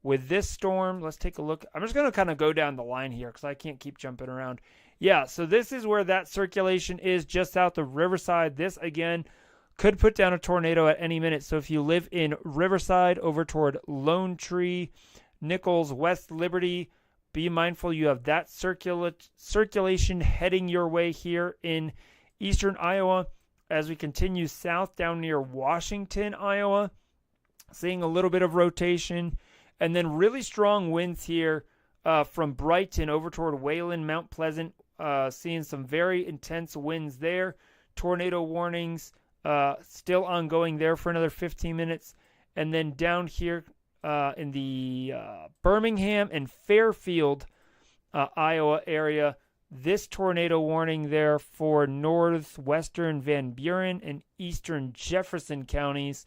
With this storm, let's take a look. I'm just going to kind of go down the line here because I can't keep jumping around. Yeah, so this is where that circulation is, just south of Riverside. This, again, could put down a tornado at any minute. So if you live in Riverside over toward Lone Tree, Nichols, West Liberty, be mindful you have that circulation heading your way here in eastern Iowa. As we continue south down near Washington, Iowa, seeing a little bit of rotation. And then really strong winds here from Brighton over toward Wayland, Mount Pleasant, seeing some very intense winds there. Tornado warnings still ongoing there for another 15 minutes. And then down here in the Birmingham and Fairfield, Iowa area, this tornado warning there for northwestern Van Buren and eastern Jefferson counties.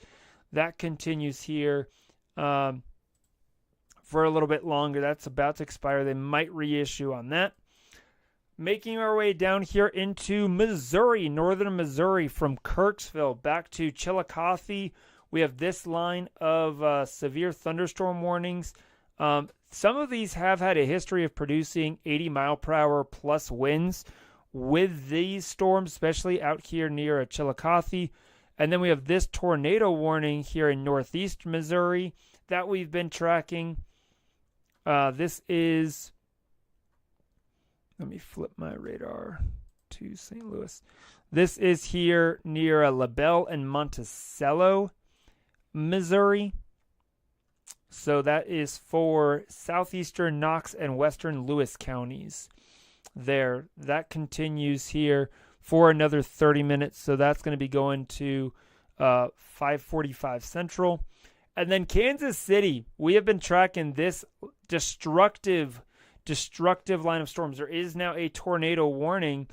That continues here for a little bit longer. That's about to expire. They might reissue on that. Making our way down here into Missouri, northern Missouri, from Kirksville back to Chillicothe. We have this line of severe thunderstorm warnings. Some of these have had a history of producing 80-mile-per-hour plus winds with these storms, especially out here near Chillicothe. And then we have this tornado warning here in northeast Missouri that we've been tracking. This is, let me flip my radar to St. Louis. This is here near LaBelle and Monticello, Missouri. So that is for southeastern Knox and western Lewis counties there. That continues here for another 30 minutes. So that's going to be going to 5:45 Central. And then Kansas City, we have been tracking this destructive line of storms. There is now a tornado warning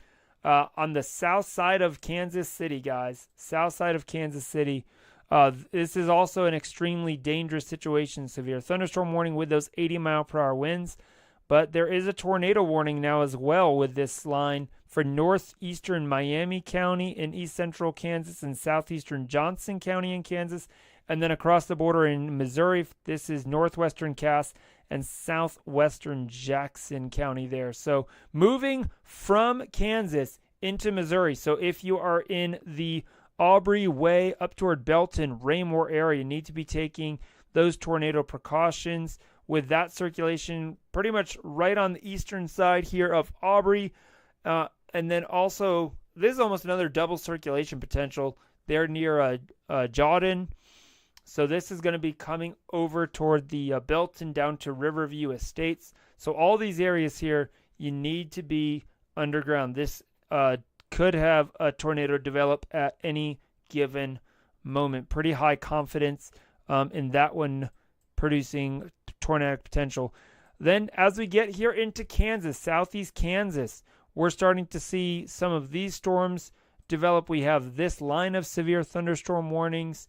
on the south side of Kansas City, guys. South side of Kansas City. This is also an extremely dangerous situation. Severe thunderstorm warning with those 80-mile-per-hour winds. But there is a tornado warning now as well with this line for northeastern Miami County in east central Kansas and southeastern Johnson County in Kansas. And then across the border in Missouri, this is northwestern Cass and southwestern Jackson County there. So moving from Kansas into Missouri. So if you are in the Aubrey Way up toward Belton, Raymore area, you need to be taking those tornado precautions with that circulation pretty much right on the eastern side here of Aubrey. And then also, this is almost another double circulation potential there near Jawden. So this is going to be coming over toward the Belton down to Riverview Estates. So all these areas here, you need to be underground. This could have a tornado develop at any given moment. Pretty high confidence in that one producing tornadic potential. Then as we get here into Kansas, southeast Kansas, we're starting to see some of these storms develop. We have this line of severe thunderstorm warnings.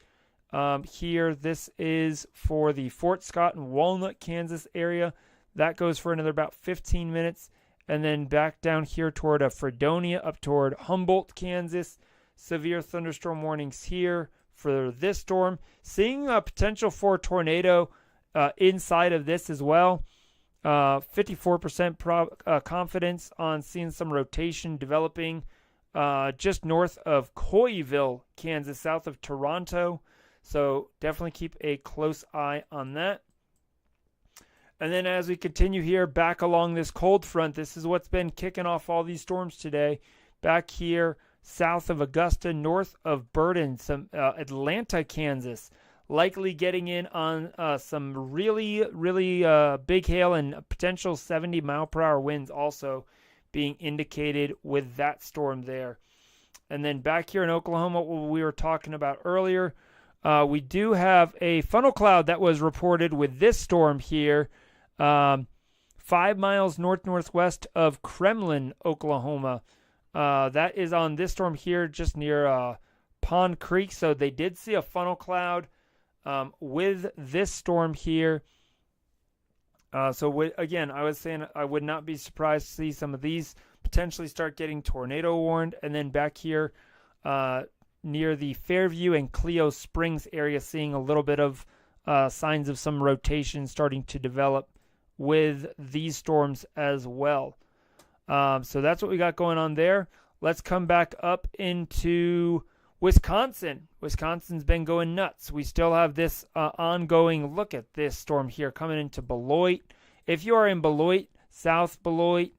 Here, this is for the Fort Scott and Walnut, Kansas area. That goes for another about 15 minutes. And then back down here toward Fredonia, up toward Humboldt, Kansas. Severe thunderstorm warnings here for this storm. Seeing a potential for tornado inside of this as well. 54% confidence on seeing some rotation developing just north of Coyville, Kansas, south of Toronto. So definitely keep a close eye on that. And then as we continue here back along this cold front, this is what's been kicking off all these storms today. Back here south of Augusta, north of Burton, some Atlanta, Kansas. Likely getting in on some really big hail and potential 70-mile-per-hour winds also being indicated with that storm there. And then back here in Oklahoma, what we were talking about earlier, we do have a funnel cloud that was reported with this storm here, 5 miles northwest of Kremlin, Oklahoma. That is on this storm here just near Pond Creek. So they did see a funnel cloud with this storm here. Again, I was saying I would not be surprised to see some of these potentially start getting tornado warned. And then back here near the Fairview and Clio Springs area, seeing a little bit of signs of some rotation starting to develop with these storms as well. So that's what we got going on there. Let's come back up into Wisconsin. Wisconsin's been going nuts. We still have this ongoing. Look at this storm here coming into Beloit. If you are in Beloit, South Beloit,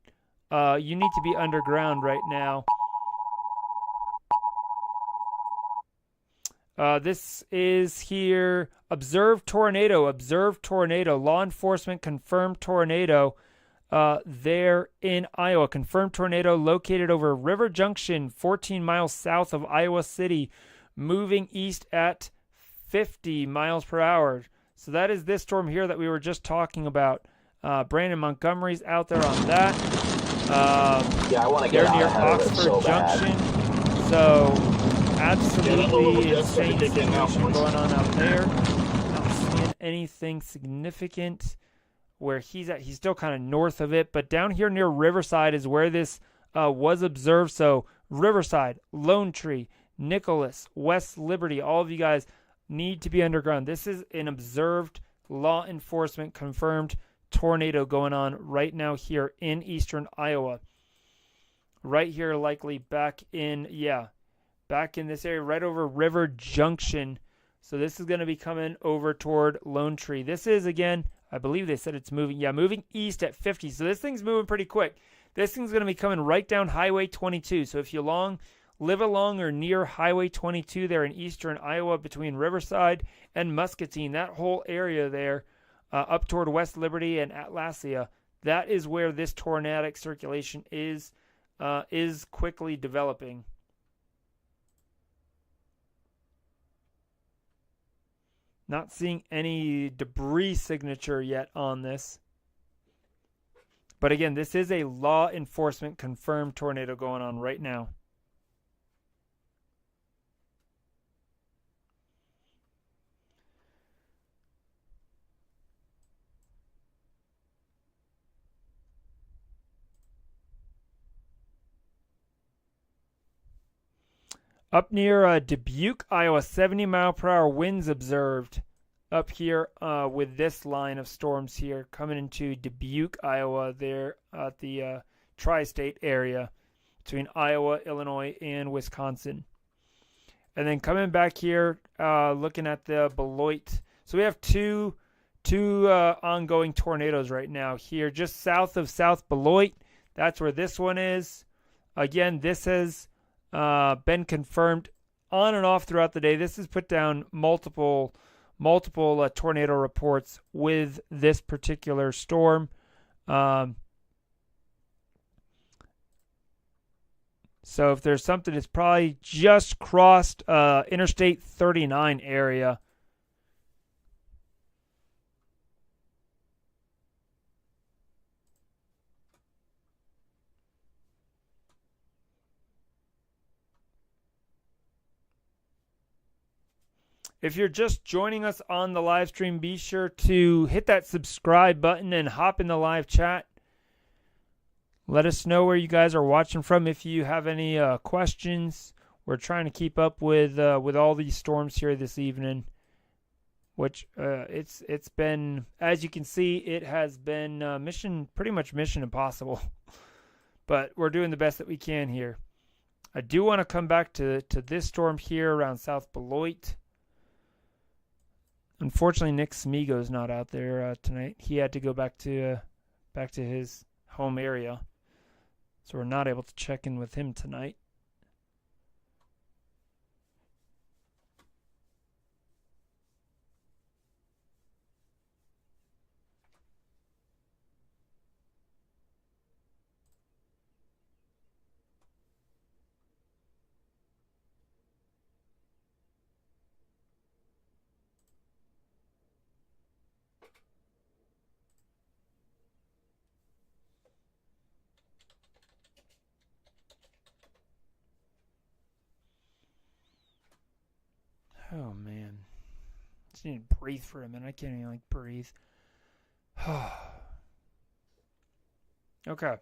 you need to be underground right now. This is here. Observed tornado. Law enforcement confirmed tornado there in Iowa. Confirmed tornado located over River Junction, 14 miles south of Iowa City, moving east at 50 miles per hour. So that is this storm here that we were just talking about. Brandon Montgomery's out there on that. I want to get near out of it Oxford so bad. Junction. So absolutely insane situation going on out there. Not seeing anything significant where he's at. He's still kind of north of it, but down here near Riverside is where this was observed. So Riverside, Lone Tree, Nicholas, West Liberty, all of you guys need to be underground. This is an observed law enforcement confirmed tornado going on right now here in eastern Iowa. Right here, likely back in this area, right over River Junction. So this is going to be coming over toward Lone Tree. This is, again, I believe they said it's moving. Yeah, moving east at 50. So this thing's moving pretty quick. This thing's going to be coming right down Highway 22. So if you live along or near Highway 22 there in eastern Iowa between Riverside and Muscatine, that whole area there up toward West Liberty and Atlasia, that is where this tornadic circulation is. is quickly developing. Not seeing any debris signature yet on this. But again, this is a law enforcement confirmed tornado going on right now. Up near Dubuque, Iowa, 70-mile-per-hour winds observed up here with this line of storms here coming into Dubuque, Iowa, there at the tri-state area between Iowa, Illinois, and Wisconsin. And then coming back here, looking at the Beloit. So we have two ongoing tornadoes right now here, just south of South Beloit. That's where this one is. Again, this has been confirmed on and off throughout the day. This has put down multiple tornado reports with this particular storm. So if there's something, it's probably just crossed Interstate 39 area. If you're just joining us on the live stream, be sure to hit that subscribe button and hop in the live chat. Let us know where you guys are watching from. If you have any questions, we're trying to keep up with all these storms here this evening. Which it's been, as you can see, it has been pretty much mission impossible. But we're doing the best that we can here. I do want to come back to this storm here around South Beloit. Unfortunately, Nick Smigo's not out there tonight. He had to go back to his home area, so we're not able to check in with him tonight. Oh, man. Just need to breathe for a minute. I can't even, breathe. Okay.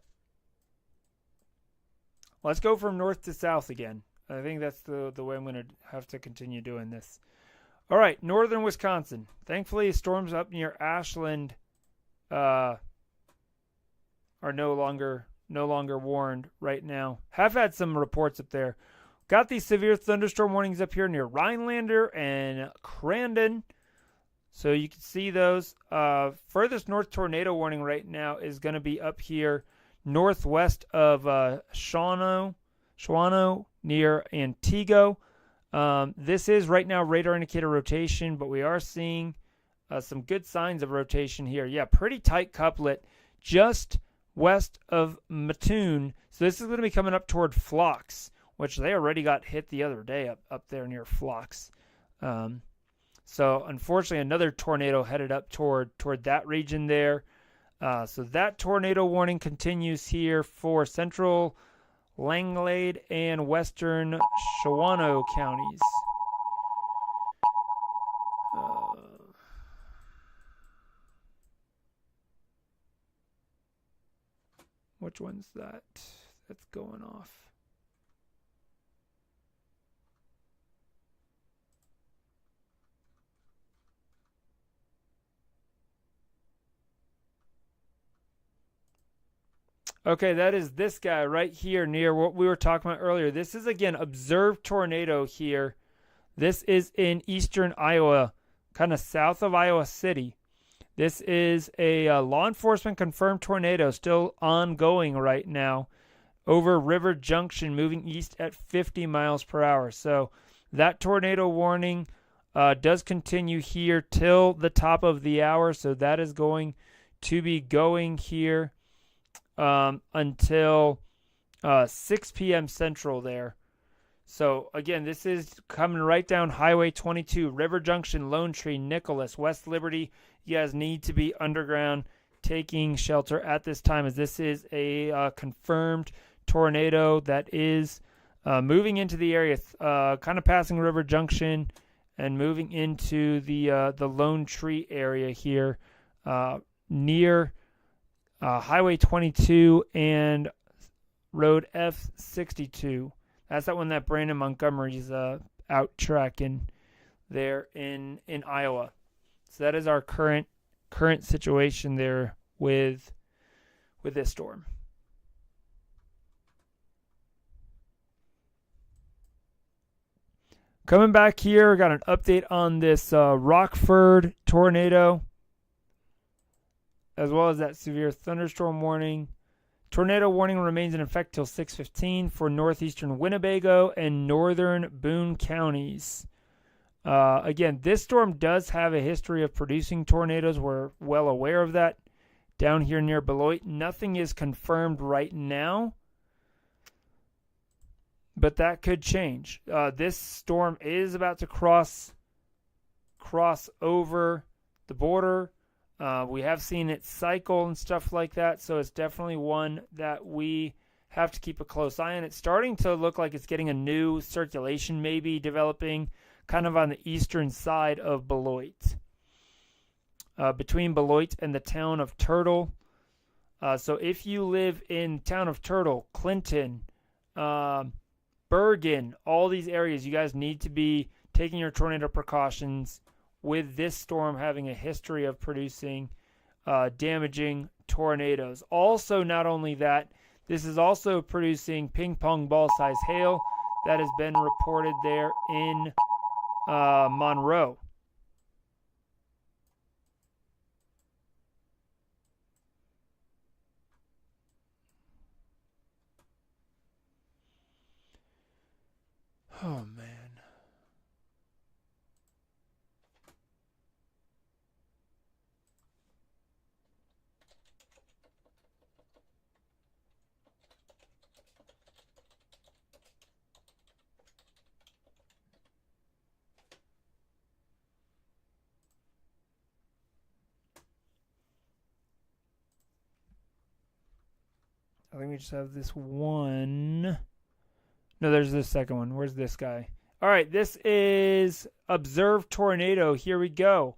Let's go from north to south again. I think that's the way I'm going to have to continue doing this. All right, northern Wisconsin. Thankfully, storms up near Ashland are no longer warned right now. Have had some reports up there. Got these severe thunderstorm warnings up here near Rhinelander and Crandon. So you can see those. Furthest north tornado warning right now is going to be up here northwest of Shawano near Antigo. This is right now radar indicator rotation, but we are seeing some good signs of rotation here. Yeah, pretty tight couplet just west of Mattoon. So this is going to be coming up toward Phlox, which they already got hit the other day up there near Phlox. So unfortunately, another tornado headed up toward that region there. So that tornado warning continues here for central Langlade and western Shawano counties. Which one's that? That's going off. Okay, that is this guy right here near what we were talking about earlier. This is, again, observed tornado here. This is in eastern Iowa, kind of south of Iowa City. This is a law enforcement confirmed tornado still ongoing right now over River Junction, moving east at 50 miles per hour. So that tornado warning does continue here till the top of the hour. So that is going to be going here until 6 p.m. Central there. So, again, this is coming right down Highway 22, River Junction, Lone Tree, Nicholas, West Liberty. You guys need to be underground taking shelter at this time, as this is a confirmed tornado that is moving into the area, kind of passing River Junction and moving into the Lone Tree area here near Highway 22 and Road F62. That's that one that Brandon Montgomery's out tracking there in Iowa. So that is our current situation there with this storm. Coming back here, got an update on this Rockford tornado, as well as that severe thunderstorm warning. Tornado warning remains in effect till 6:15 for northeastern Winnebago and northern Boone counties. Again, this storm does have a history of producing tornadoes. We're well aware of that. Down here near Beloit, nothing is confirmed right now, but that could change. This storm is about to cross over the border. We have seen it cycle and stuff like that, so it's definitely one that we have to keep a close eye on. It's starting to look like it's getting a new circulation maybe developing kind of on the eastern side of Beloit, between Beloit and the town of Turtle. So if you live in town of Turtle, Clinton, Bergen, all these areas, you guys need to be taking your tornado precautions with this storm having a history of producing damaging tornadoes. Also, not only that, this is also producing ping pong ball size hail that has been reported there in Monroe. Oh, man. I think we just have this one. No, there's this second one. Where's this guy? All right, this is observed tornado. Here we go.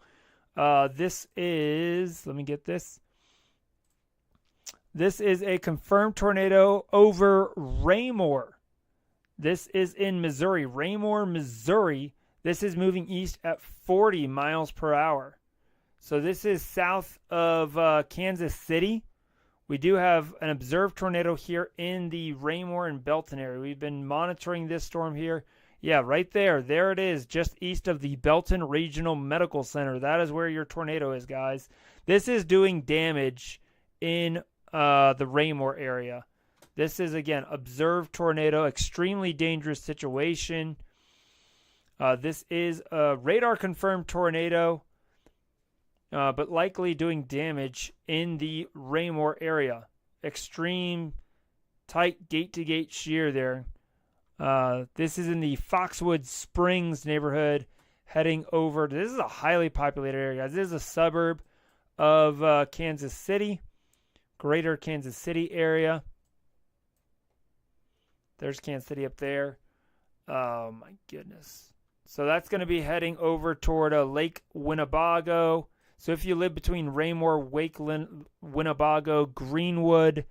This is, let me get this. This is a confirmed tornado over Raymore. This is in Missouri, Raymore, Missouri. This is moving east at 40 miles per hour. So this is south of Kansas City. We do have an observed tornado here in the Raymore and Belton area. We've been monitoring this storm here. Yeah, right there. There it is, just east of the Belton Regional Medical Center. That is where your tornado is, guys. This is doing damage in the Raymore area. This is, again, observed tornado, extremely dangerous situation. This is a radar-confirmed tornado, but likely doing damage in the Raymore area. Extreme, tight gate-to-gate shear there. This is in the Foxwood Springs neighborhood, heading over. This is a highly populated area, guys. This is a suburb of Kansas City, greater Kansas City area. There's Kansas City up there. Oh, my goodness. So that's going to be heading over toward Lake Winnebago. So if you live between Raymore, Wakeland, Winnebago, Greenwood,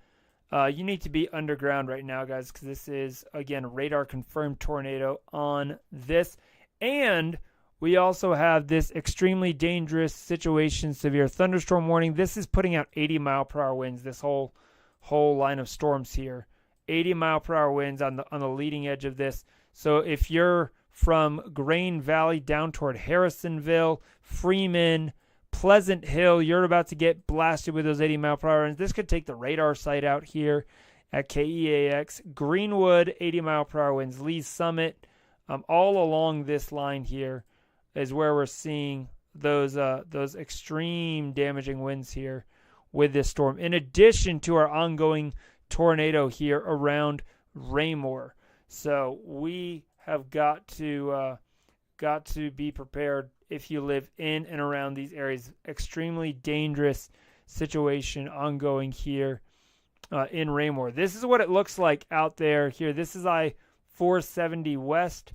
you need to be underground right now, guys, because this is, again, a radar-confirmed tornado on this. And we also have this extremely dangerous situation, severe thunderstorm warning. This is putting out 80-mile-per-hour winds, this whole line of storms here. 80-mile-per-hour winds on the leading edge of this. So if you're from Grain Valley down toward Harrisonville, Freeman, Pleasant Hill, you're about to get blasted with those 80-mile-per-hour winds. This could take the radar site out here at KEAX. Greenwood, 80-mile-per-hour winds. Lee's Summit, all along this line here is where we're seeing those extreme damaging winds here with this storm. In addition to our ongoing tornado here around Raymore. So we have got to be prepared if you live in and around these areas. Extremely dangerous situation ongoing here in Raymore. This is what it looks like out there here. This is I-470 West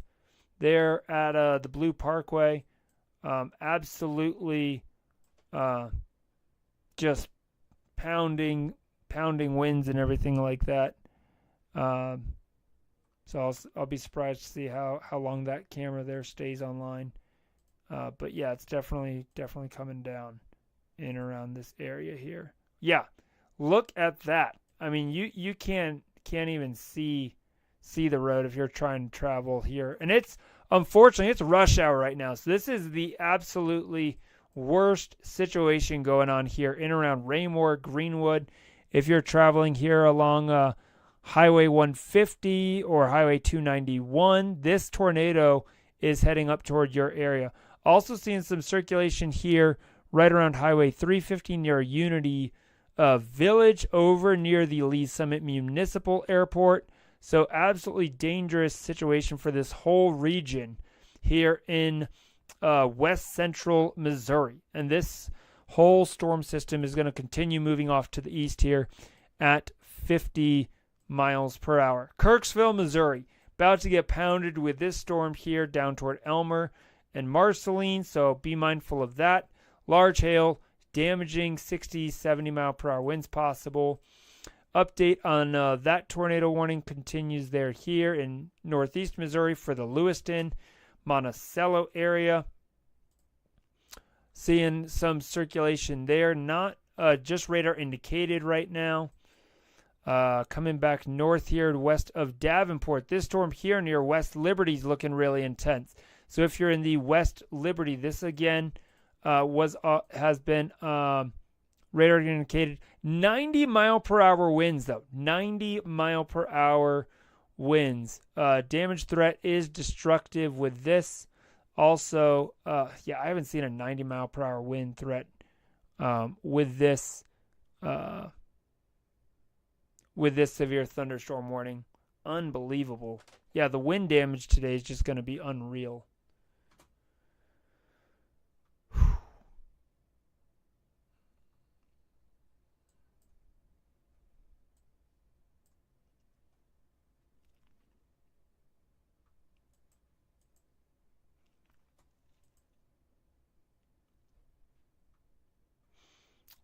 there at the Blue Parkway. Absolutely just pounding winds and everything like that. So I'll be surprised to see how long that camera there stays online. But yeah, it's definitely coming down in around this area here. Yeah, look at that. I mean, you can't even see the road if you're trying to travel here. And unfortunately it's rush hour right now. So this is the absolutely worst situation going on here in around Raymore, Greenwood. If you're traveling here along Highway 150 or Highway 291, this tornado is heading up toward your area. Also seeing some circulation here right around Highway 350 near Unity Village over near the Lee Summit Municipal Airport. So absolutely dangerous situation for this whole region here in west central Missouri. And this whole storm system is going to continue moving off to the east here at 50 miles per hour. Kirksville, Missouri, about to get pounded with this storm here down toward Elmer and Marceline, so be mindful of that. Large hail, damaging 60, 70 mile per hour winds possible. Update on that tornado warning continues there here in northeast Missouri for the Lewiston, Monticello area. Seeing some circulation there, not just radar indicated right now. Coming back north here west of Davenport. This storm here near West Liberty is looking really intense. So if you're in the West Liberty, this again has been radar indicated. 90 mile per hour winds though. 90 mile per hour winds. Damage threat is destructive with this. Also, I haven't seen a 90 mile per hour wind threat with this severe thunderstorm warning. Unbelievable. Yeah, the wind damage today is just going to be unreal.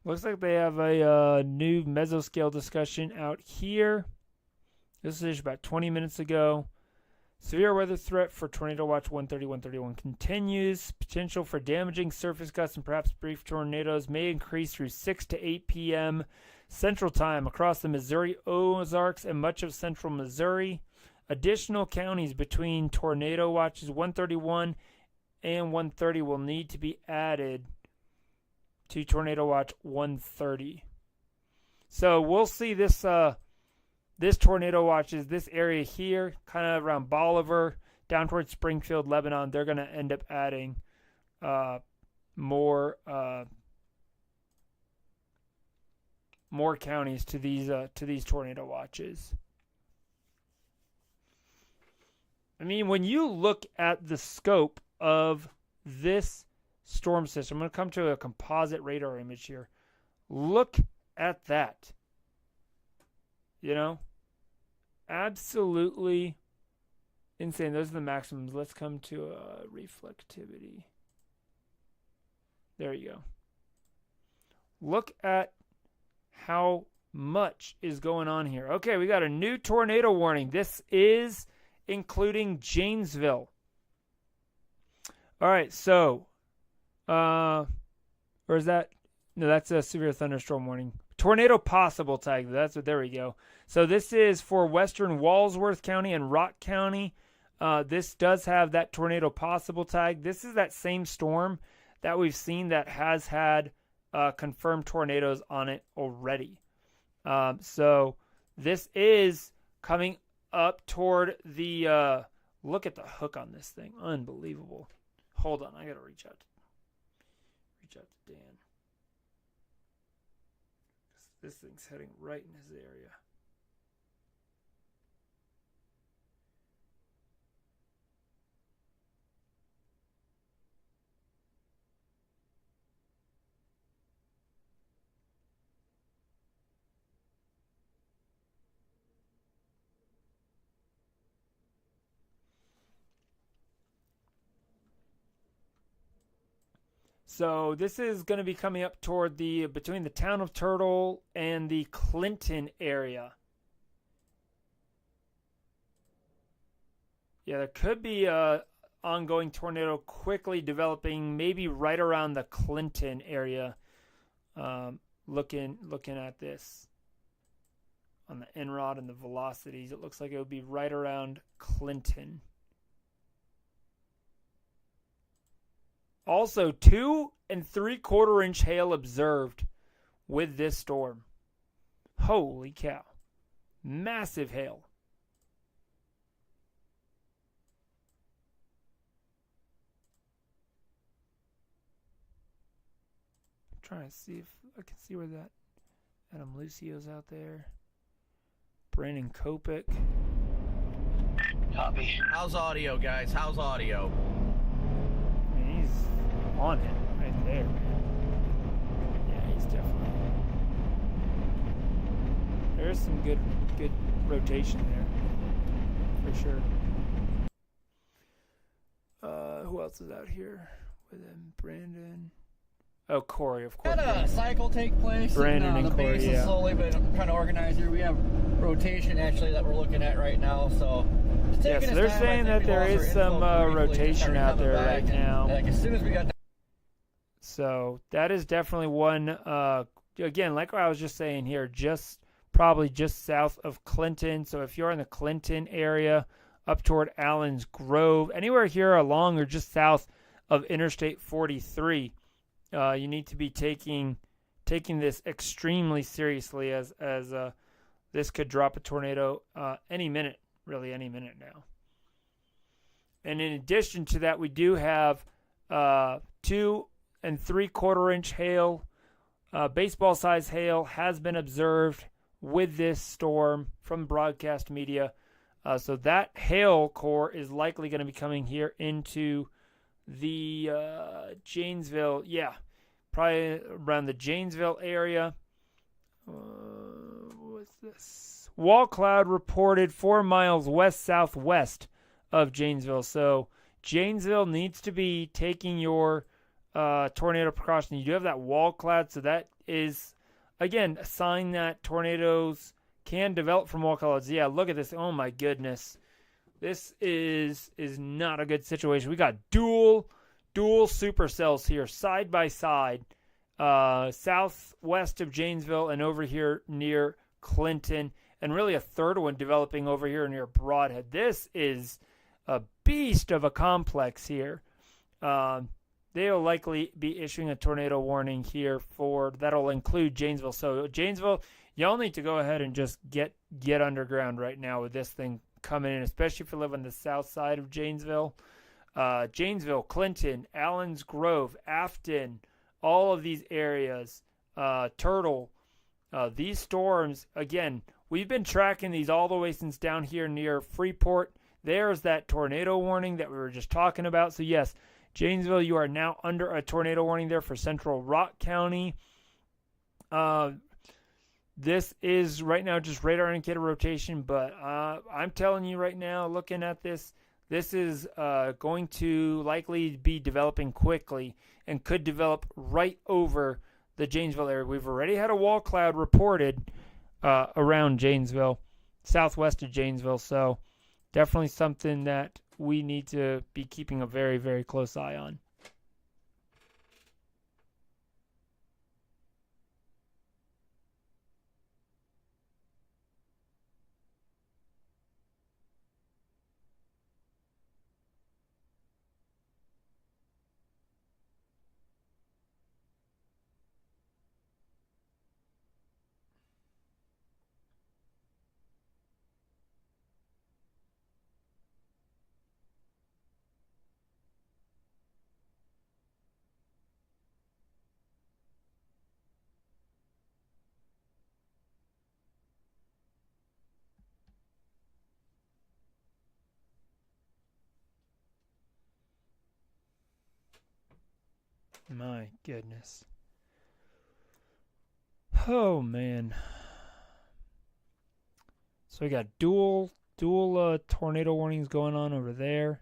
Looks like they have a new mesoscale discussion out here. This is about 20 minutes ago. Severe weather threat for Tornado Watch 130-131 continues. Potential for damaging surface gusts and perhaps brief tornadoes may increase through 6 to 8 p.m. Central Time across the Missouri Ozarks and much of central Missouri. Additional counties between Tornado Watches 131 and 130 will need to be added to Tornado Watch 130. So we'll see this tornado watches, this area here, kind of around Bolivar, down towards Springfield, Lebanon. They're going to end up adding more counties to these tornado watches. I mean, when you look at the scope of this storm system, I'm going to come to a composite radar image here. Look at that. You know, absolutely insane. Those are the maximums. Let's come to reflectivity. There you go. Look at how much is going on here. Okay, we got a new tornado warning. This is including Janesville. All right, so or is that? No, that's a severe thunderstorm warning. Tornado possible tag. There we go. So this is for western Walsworth County and Rock County. This does have that tornado possible tag. This is that same storm that we've seen that has had confirmed tornadoes on it already. So this is coming up toward the look at the hook on this thing. Unbelievable. Hold on, I gotta reach out to Dan. This thing's heading right in his area. So this is going to be coming up toward between the town of Turtle and the Clinton area. Yeah, there could be a ongoing tornado quickly developing, maybe right around the Clinton area. Looking at this on the NROD and the velocities, it looks like it would be right around Clinton. Also, 2 3/4 inch hail observed with this storm. Holy cow. Massive hail. I'm trying to see if I can see where that Adam Lucio's out there. Brandon Kopik. Copy. How's audio, guys? How's audio? I mean, he's on it right there, man. Yeah, he's definitely. There's some good rotation there, for sure. Who else is out here with him? Brandon. Oh, Corey, of course. Had a cycle take place. Brandon and the Corey, base yeah. is slowly but trying to organize here. We have rotation actually that we're looking at right now. So yeah, so they're saying that there is some rotation out there right now. Like as soon as we got. So that is definitely one. Again, like I was just saying here, probably just south of Clinton. So if you're in the Clinton area, up toward Allen's Grove, anywhere here along or just south of Interstate 43. You need to be taking this extremely seriously as this could drop a tornado any minute, really any minute now. And in addition to that, we do have 2 3/4 inch hail, baseball size hail has been observed with this storm from broadcast media. So that hail core is likely going to be coming here into the Janesville, probably around the Janesville area. What's this? Wall cloud reported 4 miles west-southwest of Janesville. So Janesville needs to be taking your tornado precaution. You do have that wall cloud, so that is, again, a sign that tornadoes can develop from wall clouds. Yeah, look at this. Oh, my goodness. This is not a good situation. We got dual supercells here, side by side, southwest of Janesville and over here near Clinton, and really a third one developing over here near Broadhead. This is a beast of a complex here. They'll likely be issuing a tornado warning here that'll include Janesville. So Janesville, y'all need to go ahead and just get underground right now with this thing coming in, especially if you live on the south side of Janesville. Janesville, Clinton, Allen's Grove, Afton, all of these areas, Turtle, these storms, again, we've been tracking these all the way since down here near Freeport. There's that tornado warning that we were just talking about. So yes, Janesville, you are now under a tornado warning there for Central Rock County. This is right now just radar indicator rotation, but I'm telling you right now, looking at this is going to likely be developing quickly and could develop right over the Janesville area. We've already had a wall cloud reported around Janesville, southwest of Janesville, so definitely something that we need to be keeping a very, very close eye on. My goodness. Oh, man. So we got dual tornado warnings going on over there.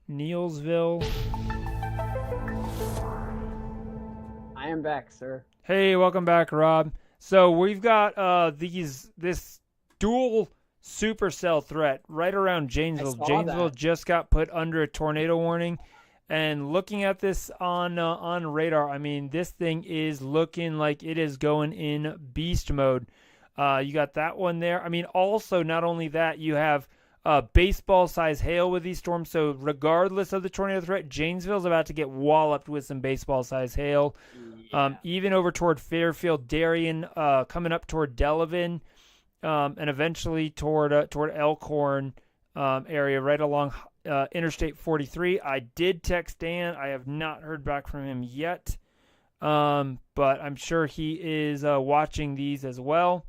Neilsville. I am back, sir. Hey, welcome back, Rob. So we've got this dual supercell threat right around Janesville. saw Janesville that. just got put under a tornado warning, and looking at this on radar, I mean, this thing is looking like it is going in beast mode. You got that one there. I mean, also not only that, you have baseball size hail with these storms. So regardless of the tornado threat, Janesville's about to get walloped with some baseball size hail. Even over toward Fairfield, Darien, coming up toward Delavan, and eventually toward Elkhorn area, right along Interstate 43. I did text Dan. I have not heard back from him yet, but I'm sure he is watching these as well.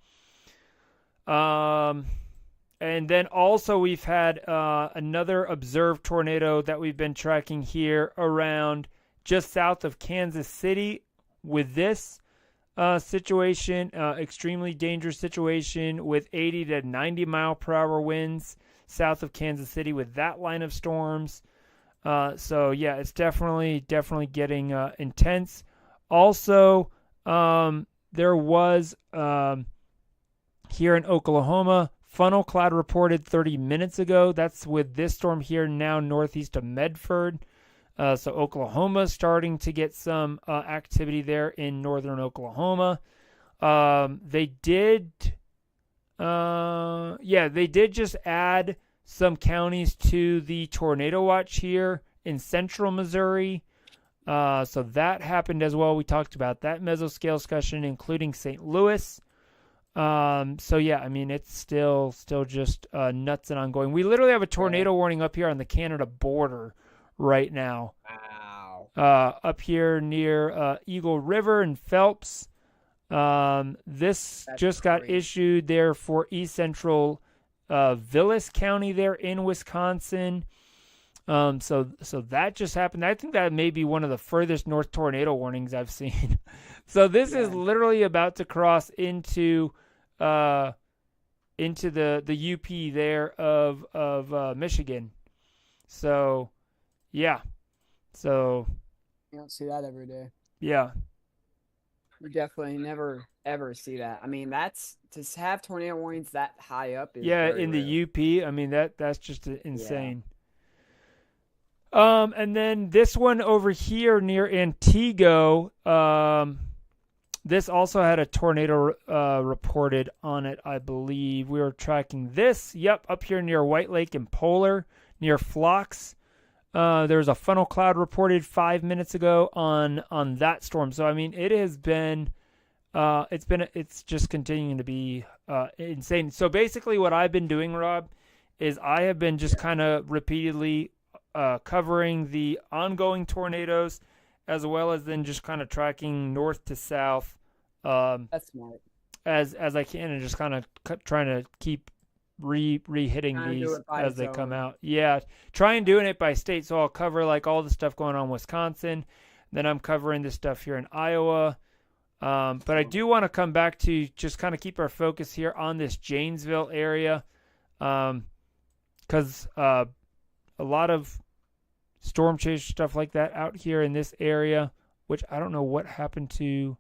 And then also we've had another observed tornado that we've been tracking here around just south of Kansas City with this situation, extremely dangerous situation with 80 to 90 mile per hour winds south of Kansas City with that line of storms. So yeah, it's definitely getting intense. Also, there was here in Oklahoma, funnel cloud reported 30 minutes ago. That's with this storm here now northeast of Medford. So Oklahoma's starting to get some activity there in northern Oklahoma. They did just add some counties to the tornado watch here in central Missouri. So that happened as well. We talked about that mesoscale discussion, including St. Louis. So yeah, I mean, it's still just nuts and ongoing. We literally have a tornado warning up here on the Canada border right now. Wow. Up here near Eagle River and Phelps. This just got issued there for East Central Vilas County there in Wisconsin. So that just happened. I think that may be one of the furthest north tornado warnings I've seen. So this is literally about to cross into the UP there of Michigan. So yeah. So You don't see that every day. yeah. You definitely never ever see that. I mean, that's to have tornado warnings that high up. Is Yeah, very in rare. the UP, I mean that's just insane. And then this one over here near Antigo, this also had a tornado reported on it, I believe. We were tracking this. Yep, up here near White Lake and Polar, near Phlox. There was a funnel cloud reported 5 minutes ago on that storm. So I mean, it has been, it's just continuing to be insane. So basically, what I've been doing, Rob, is I have been just kind of repeatedly covering the ongoing tornadoes, as well as then just kind of tracking north to south. That's smart. As I can, and just kind of trying to keep re-hitting Trying to do these it by as they zone. come out. Yeah, try and doing it by state. So I'll cover like all the stuff going on in Wisconsin. Then I'm covering the stuff here in Iowa. But I do want to come back to just kind of keep our focus here on this Janesville area, because a lot of storm chaser stuff like that out here in this area, which I don't know what happened to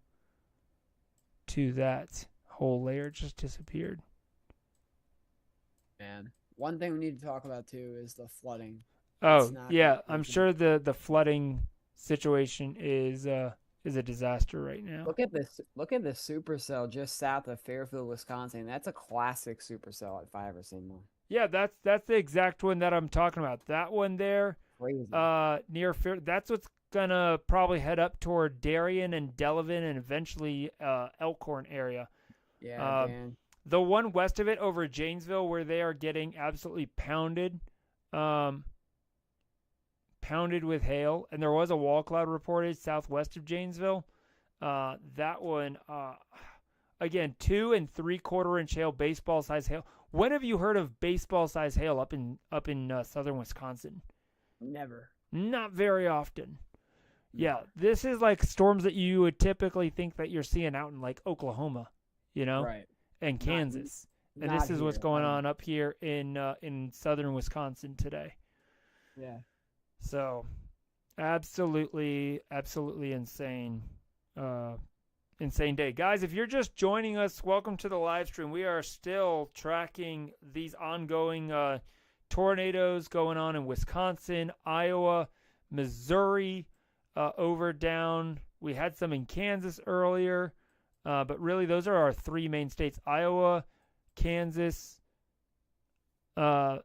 that whole layer, just disappeared. Man, one thing we need to talk about too is the flooding. Oh not yeah, good. I'm sure the flooding situation is a disaster right now. Look at this. Look at this supercell just south of Fairfield, Wisconsin. That's a classic supercell if I ever seen one. Yeah, that's the exact one that I'm talking about. That one there, Crazy. near Fair. That's what's gonna probably head up toward Darien and Delavan and eventually Elkhorn area. Yeah, man. The one west of it over Janesville, where they are getting absolutely pounded with hail, and there was a wall cloud reported southwest of Janesville. That one, again, 2 and 3/4 inch hail, baseball size hail. When have you heard of baseball size hail up in southern Wisconsin? Never. Not very often. Yeah, this is like storms that you would typically think that you're seeing out in like Oklahoma, Right. and Kansas. And Not this is what's here. going on up here in southern Wisconsin today. Yeah. So, absolutely insane. insane day. Guys, if you're just joining us, welcome to the live stream. We are still tracking these ongoing tornadoes going on in Wisconsin, Iowa, Missouri, over down. We had some in Kansas earlier, but really those are our three main states: Iowa, Kansas, and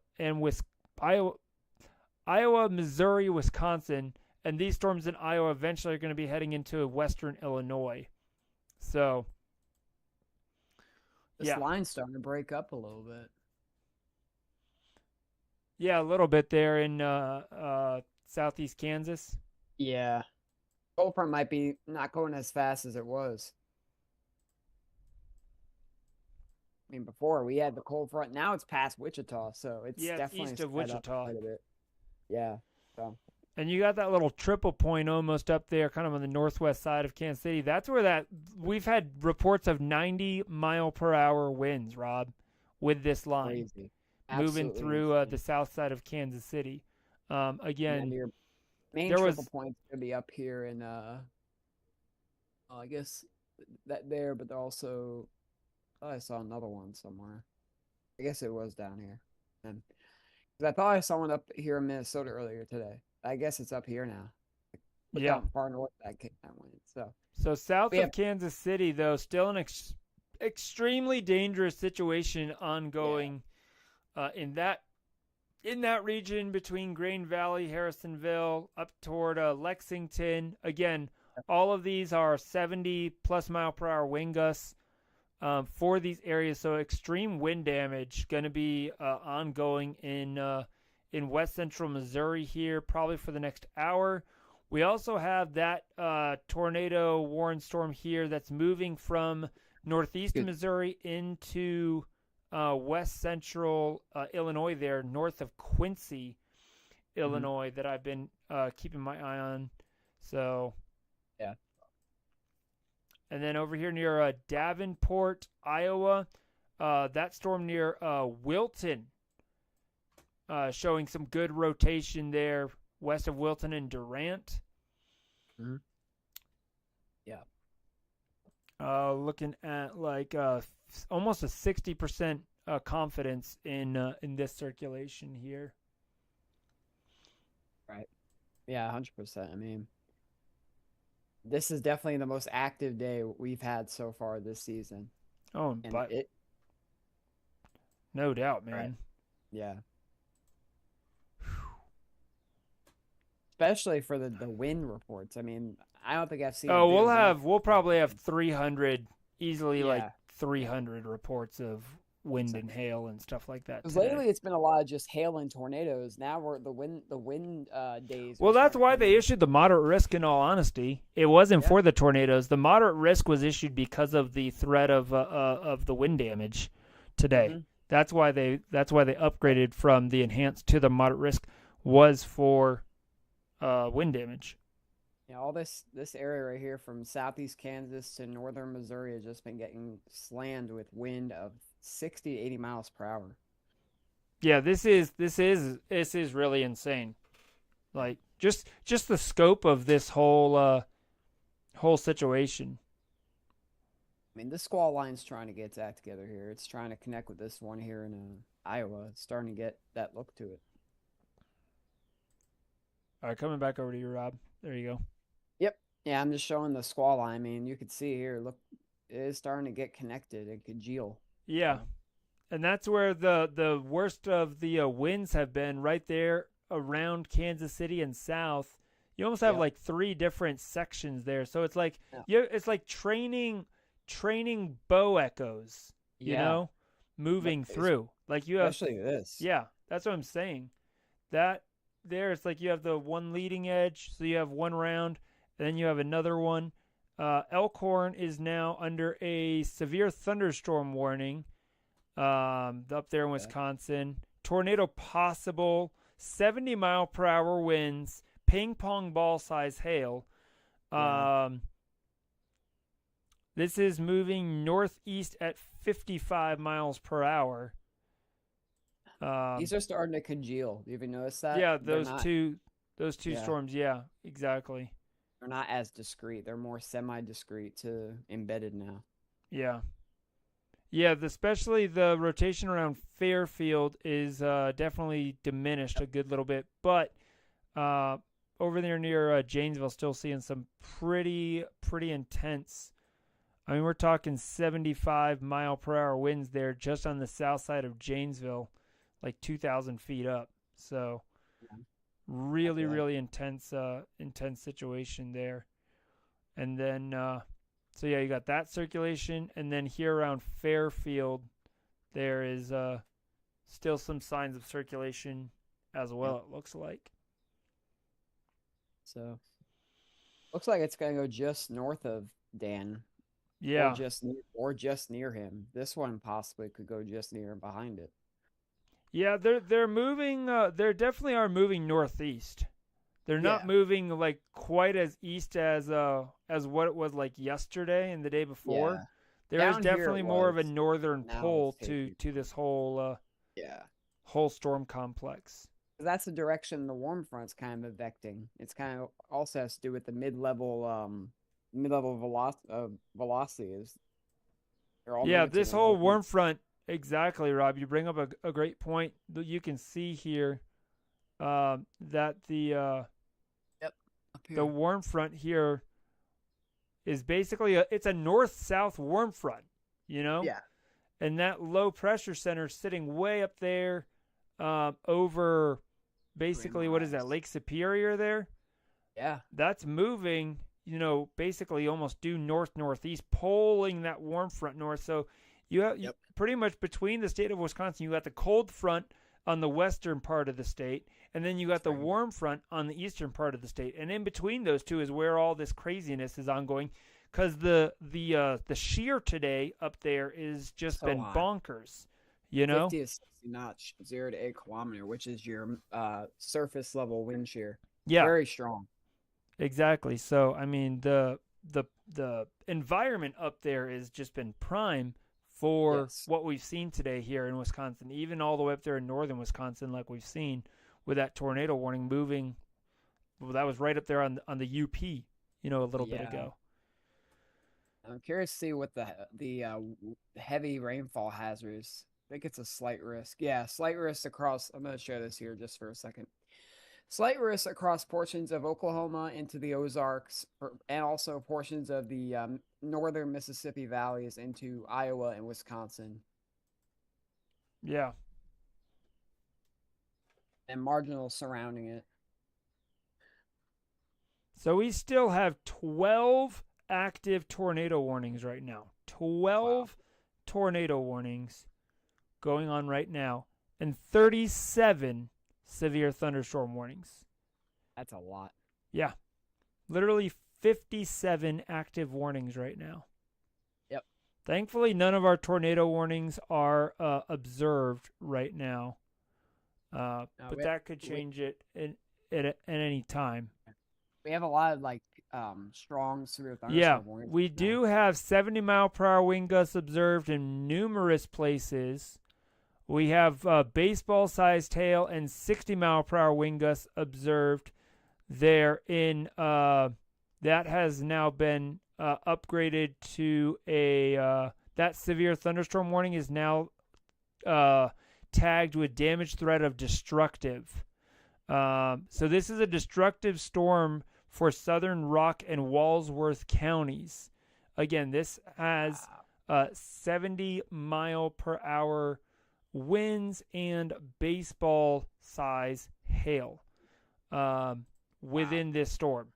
Iowa, Missouri, Wisconsin. And these storms in Iowa eventually are going to be heading into western Illinois. So, This line's starting to break up a little bit. Yeah, a little bit there in southeast Kansas. Yeah. Cold front might be not going as fast as it was. I mean, before we had the cold front. Now it's past Wichita, so it's definitely east of sped up Wichita. quite a bit. Yeah. So. And you got that little triple point almost up there, kind of on the northwest side of Kansas City. That's where we've had reports of 90-mile-per-hour winds, Rob, with this line. Crazy. Moving through insane. the south side of Kansas City. Again, your main there triple was point's gonna be up here in I guess that there, but also I saw another one somewhere. I guess it was down here. And 'cause I thought I saw one up here in Minnesota earlier today. I guess it's up here now. Look Yeah. how far north that went. So south of Kansas City, though, still an extremely dangerous situation ongoing in that region between Grain Valley, Harrisonville, up toward Lexington. Again, all of these are 70-plus mile-per-hour wind gusts for these areas. So extreme wind damage going to be ongoing in west central Missouri here, probably for the next hour. We also have that tornado warning storm here that's moving from northeast Missouri into west central Illinois there, north of Quincy, Illinois, that I've been keeping my eye on. So, yeah. And then over here near Davenport, Iowa, that storm near Wilton, showing some good rotation there west of Wilton and Durant. Yeah. Looking at like almost a 60% confidence in this circulation here. Right. Yeah, 100%. I mean, this is definitely the most active day we've had so far this season. Oh, And but no doubt, man. Right. Yeah. Especially for the wind reports. I mean, I don't think I've seen. Oh, we'll probably have 300 easily, like 300 reports of wind and hail and stuff like that. Because lately it's been a lot of just hail and tornadoes. Now we're the wind days. Well, that's why they issued the moderate risk. In all honesty, it wasn't for the tornadoes. The moderate risk was issued because of the threat of the wind damage today. That's why they upgraded from the enhanced to the moderate risk, was for wind damage. Yeah, all this area right here from southeast Kansas to northern Missouri has just been getting slammed with wind of 60 to 80 miles per hour. Yeah, this is really insane. Like just the scope of this whole situation. I mean, this squall line's trying to get its act together here. It's trying to connect with this one here in Iowa. It's starting to get that look to it. All right, coming back over to you, Rob. There you go. Yep. Yeah, I'm just showing the squall line. I mean, you can see here, look, it is starting to get connected and congeal. Yeah. And that's where the worst of the winds have been, right there around Kansas City and south. You almost have like three different sections there. So it's like it's like training bow echoes, you know, moving through. Like you have, especially this. Yeah, that's what I'm saying. That there, it's like you have the one leading edge, so you have one round, and then you have another one. Elkhorn is now under a severe thunderstorm warning up there in Wisconsin. Tornado possible, 70-mile-per-hour winds, ping pong ball size hail. This is moving northeast at 55 miles per hour. These are starting to congeal. You even notice that? Yeah, those two storms. Yeah, exactly. They're not as discrete. They're more semi-discrete to embedded now. Yeah. Yeah, especially the rotation around Fairfield is definitely diminished a good little bit. But over there near Janesville, still seeing some pretty intense. I mean, we're talking 75-mile-per-hour winds there just on the south side of Janesville, like 2,000 feet up. So really intense situation there. And then, so yeah, you got that circulation. And then here around Fairfield, there is still some signs of circulation as well, it looks like. So, looks like it's going to go just north of Dan. Yeah. Or just near him. This one possibly could go just near and behind it. Yeah, they're moving. They definitely are moving northeast. They're not moving like quite as east as what it was like yesterday and the day before. Yeah. There is Down definitely here more of a was, northern now pull it's to taking- this whole storm complex. That's the direction the warm front's kind of affecting. It's kind of also has to do with the mid-level velocity is. They're all Yeah, moving to this the whole northeast. warm front, exactly, Rob. You bring up a great point. You can see here that the warm front here is basically it's a north-south warm front, you know? Yeah. And that low pressure center sitting way up there over basically, what is that, Lake Superior there? Yeah. That's moving, basically almost due north-northeast, pulling that warm front north. So you have pretty much between the state of Wisconsin, you got the cold front on the western part of the state, and then you got the warm front on the eastern part of the state. And in between those two is where all this craziness is ongoing, because the shear today up there is just been hot. bonkers, 50 to 60 knots, 0 to 8 kilometer, which is your surface level wind shear. Yeah, Very strong. exactly. So I mean the environment up there has just been prime for what we've seen today here in Wisconsin, even all the way up there in northern Wisconsin, like we've seen with that tornado warning moving. Well, that was right up there on the UP, a little bit ago. I'm curious to see what the heavy rainfall hazards. I think it's a slight risk. Yeah, slight risk across. I'm going to show this here just for a second. Slight risk across portions of Oklahoma into the Ozarks, and also portions of the northern Mississippi valleys into Iowa and Wisconsin. Yeah. And marginal surrounding it. So we still have 12 active tornado warnings right now. 12 tornado warnings going on right now, and 37 severe thunderstorm warnings. That's a lot. Yeah. Literally 57 active warnings right now. Yep. Thankfully, none of our tornado warnings are observed right now. But that could change it at any time. We have a lot of strong severe thunderstorm warnings. We do have 70-mile-per-hour wind gusts observed in numerous places. We have baseball-sized hail and 60-mile-per-hour wind gusts observed there. That has now been upgraded to that severe thunderstorm warning is now tagged with damage threat of destructive. So this is a destructive storm for southern Rock and Walsworth counties. Again, this has 70-mile-per-hour winds and baseball size hail within this storm.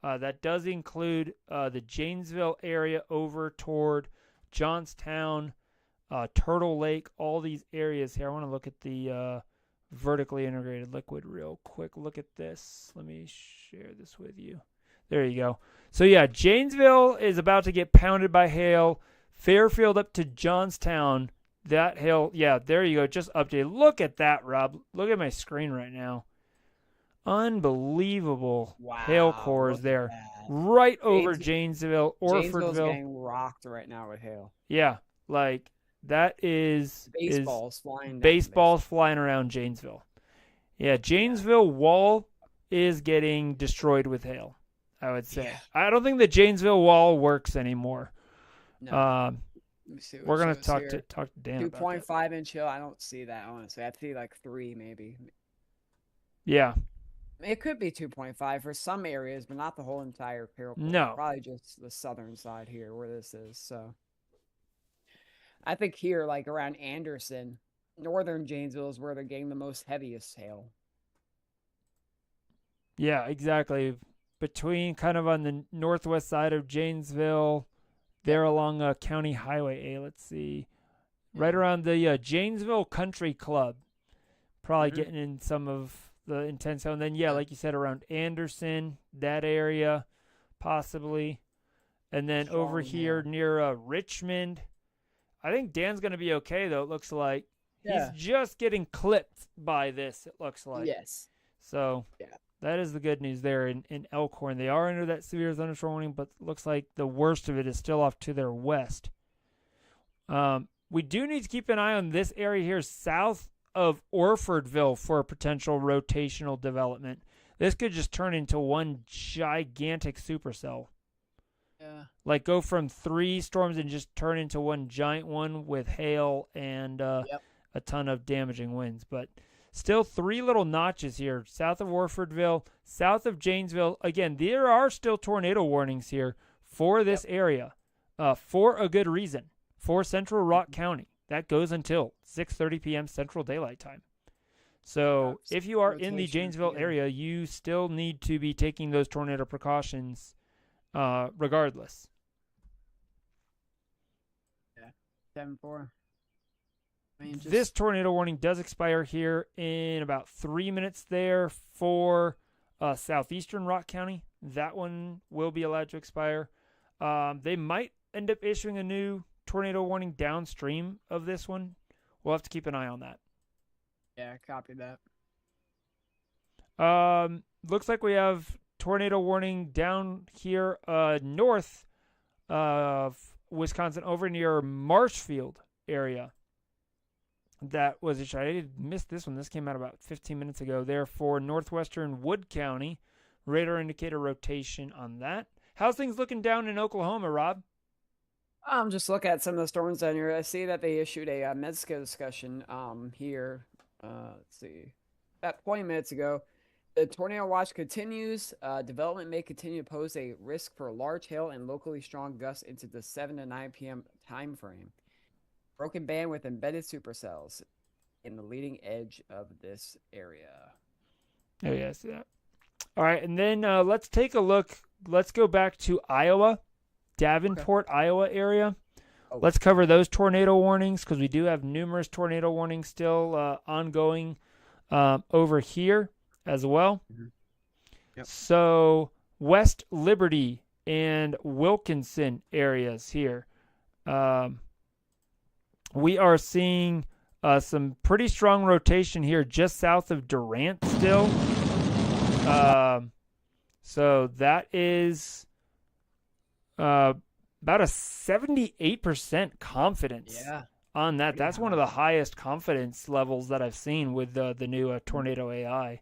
That does include the Janesville area over toward Johnstown, Turtle Lake, all these areas here. I want to look at the vertically integrated liquid real quick. Look at this. Let me share this with you. There you go. So yeah, Janesville is about to get pounded by hail. Fairfield up to Johnstown. That hail, yeah, there you go. Just updated. Look at that, Rob. Look at my screen right now. Unbelievable hail cores there. Right over Janesville, Janesville's Orfordville. getting rocked right now with hail. Yeah, like that is flying. Baseballs flying around Janesville. Yeah, Janesville wall is getting destroyed with hail. I would say. Yeah. I don't think the Janesville wall works anymore. No. Let me see what We're gonna shows talk here. to Dan about that. 2.5 inch hill. I don't see that honestly. I see like 3 maybe. Yeah. It could be 2.5 for some areas, but not the whole entire Carroll. No. Probably just the southern side here where this is. So I think here, like around Anderson, northern Janesville is where they're getting the most heaviest hail. Yeah, exactly. Between kind of on the northwest side of Janesville, there along County Highway A. Let's see. Right around the Janesville Country Club. Probably getting in some of the intense hail. And then, like you said, around Anderson, that area, possibly. And then over here near Richmond. I think Dan's going to be okay, though, it looks like. Yeah. He's just getting clipped by this, it looks like. Yes. So that is the good news there in Elkhorn. They are under that severe thunderstorm warning, but it looks like the worst of it is still off to their west. We do need to keep an eye on this area here south of Orfordville for a potential rotational development. This could just turn into one gigantic supercell. Yeah. Like go from 3 storms and just turn into one giant one with hail and a ton of damaging winds. But still 3 little notches here south of Orfordville, south of Janesville. Again, there are still tornado warnings here for this area for a good reason. For Central Rock County. That goes until 6:30 p.m. Central Daylight Time. So if you are in the Janesville area, you still need to be taking those tornado precautions regardless. Yeah, 7-4. This tornado warning does expire here in about 3 minutes there for southeastern Rock County. That one will be allowed to expire. They might end up issuing a new tornado warning downstream of this one. We'll have to keep an eye on that. Yeah, copy that. Looks like we have tornado warning down here north of Wisconsin over near Marshfield area. That was issued. I missed this one. This came out about 15 minutes ago. There for northwestern Wood County. Radar indicator rotation on that. How's things looking down in Oklahoma, Rob? I'm just looking at some of the storms down here. I see that they issued a Medsco discussion here. Let's see. About 20 minutes ago. The tornado watch continues. Development may continue to pose a risk for large hail and locally strong gusts into the 7 to 9 p.m. time frame. Broken band with embedded supercells in the leading edge of this area. Oh, yes. Yeah. All right, and then let's take a look. Let's go back to Iowa. Davenport, Iowa area. Let's cover those tornado warnings because we do have numerous tornado warnings still ongoing over here as well. Yep. So West Liberty and Wilkinson areas here. We are seeing some pretty strong rotation here just south of Durant still. So that is about a 78% confidence on that. That's one of the highest confidence levels that I've seen with the new Tornado AI.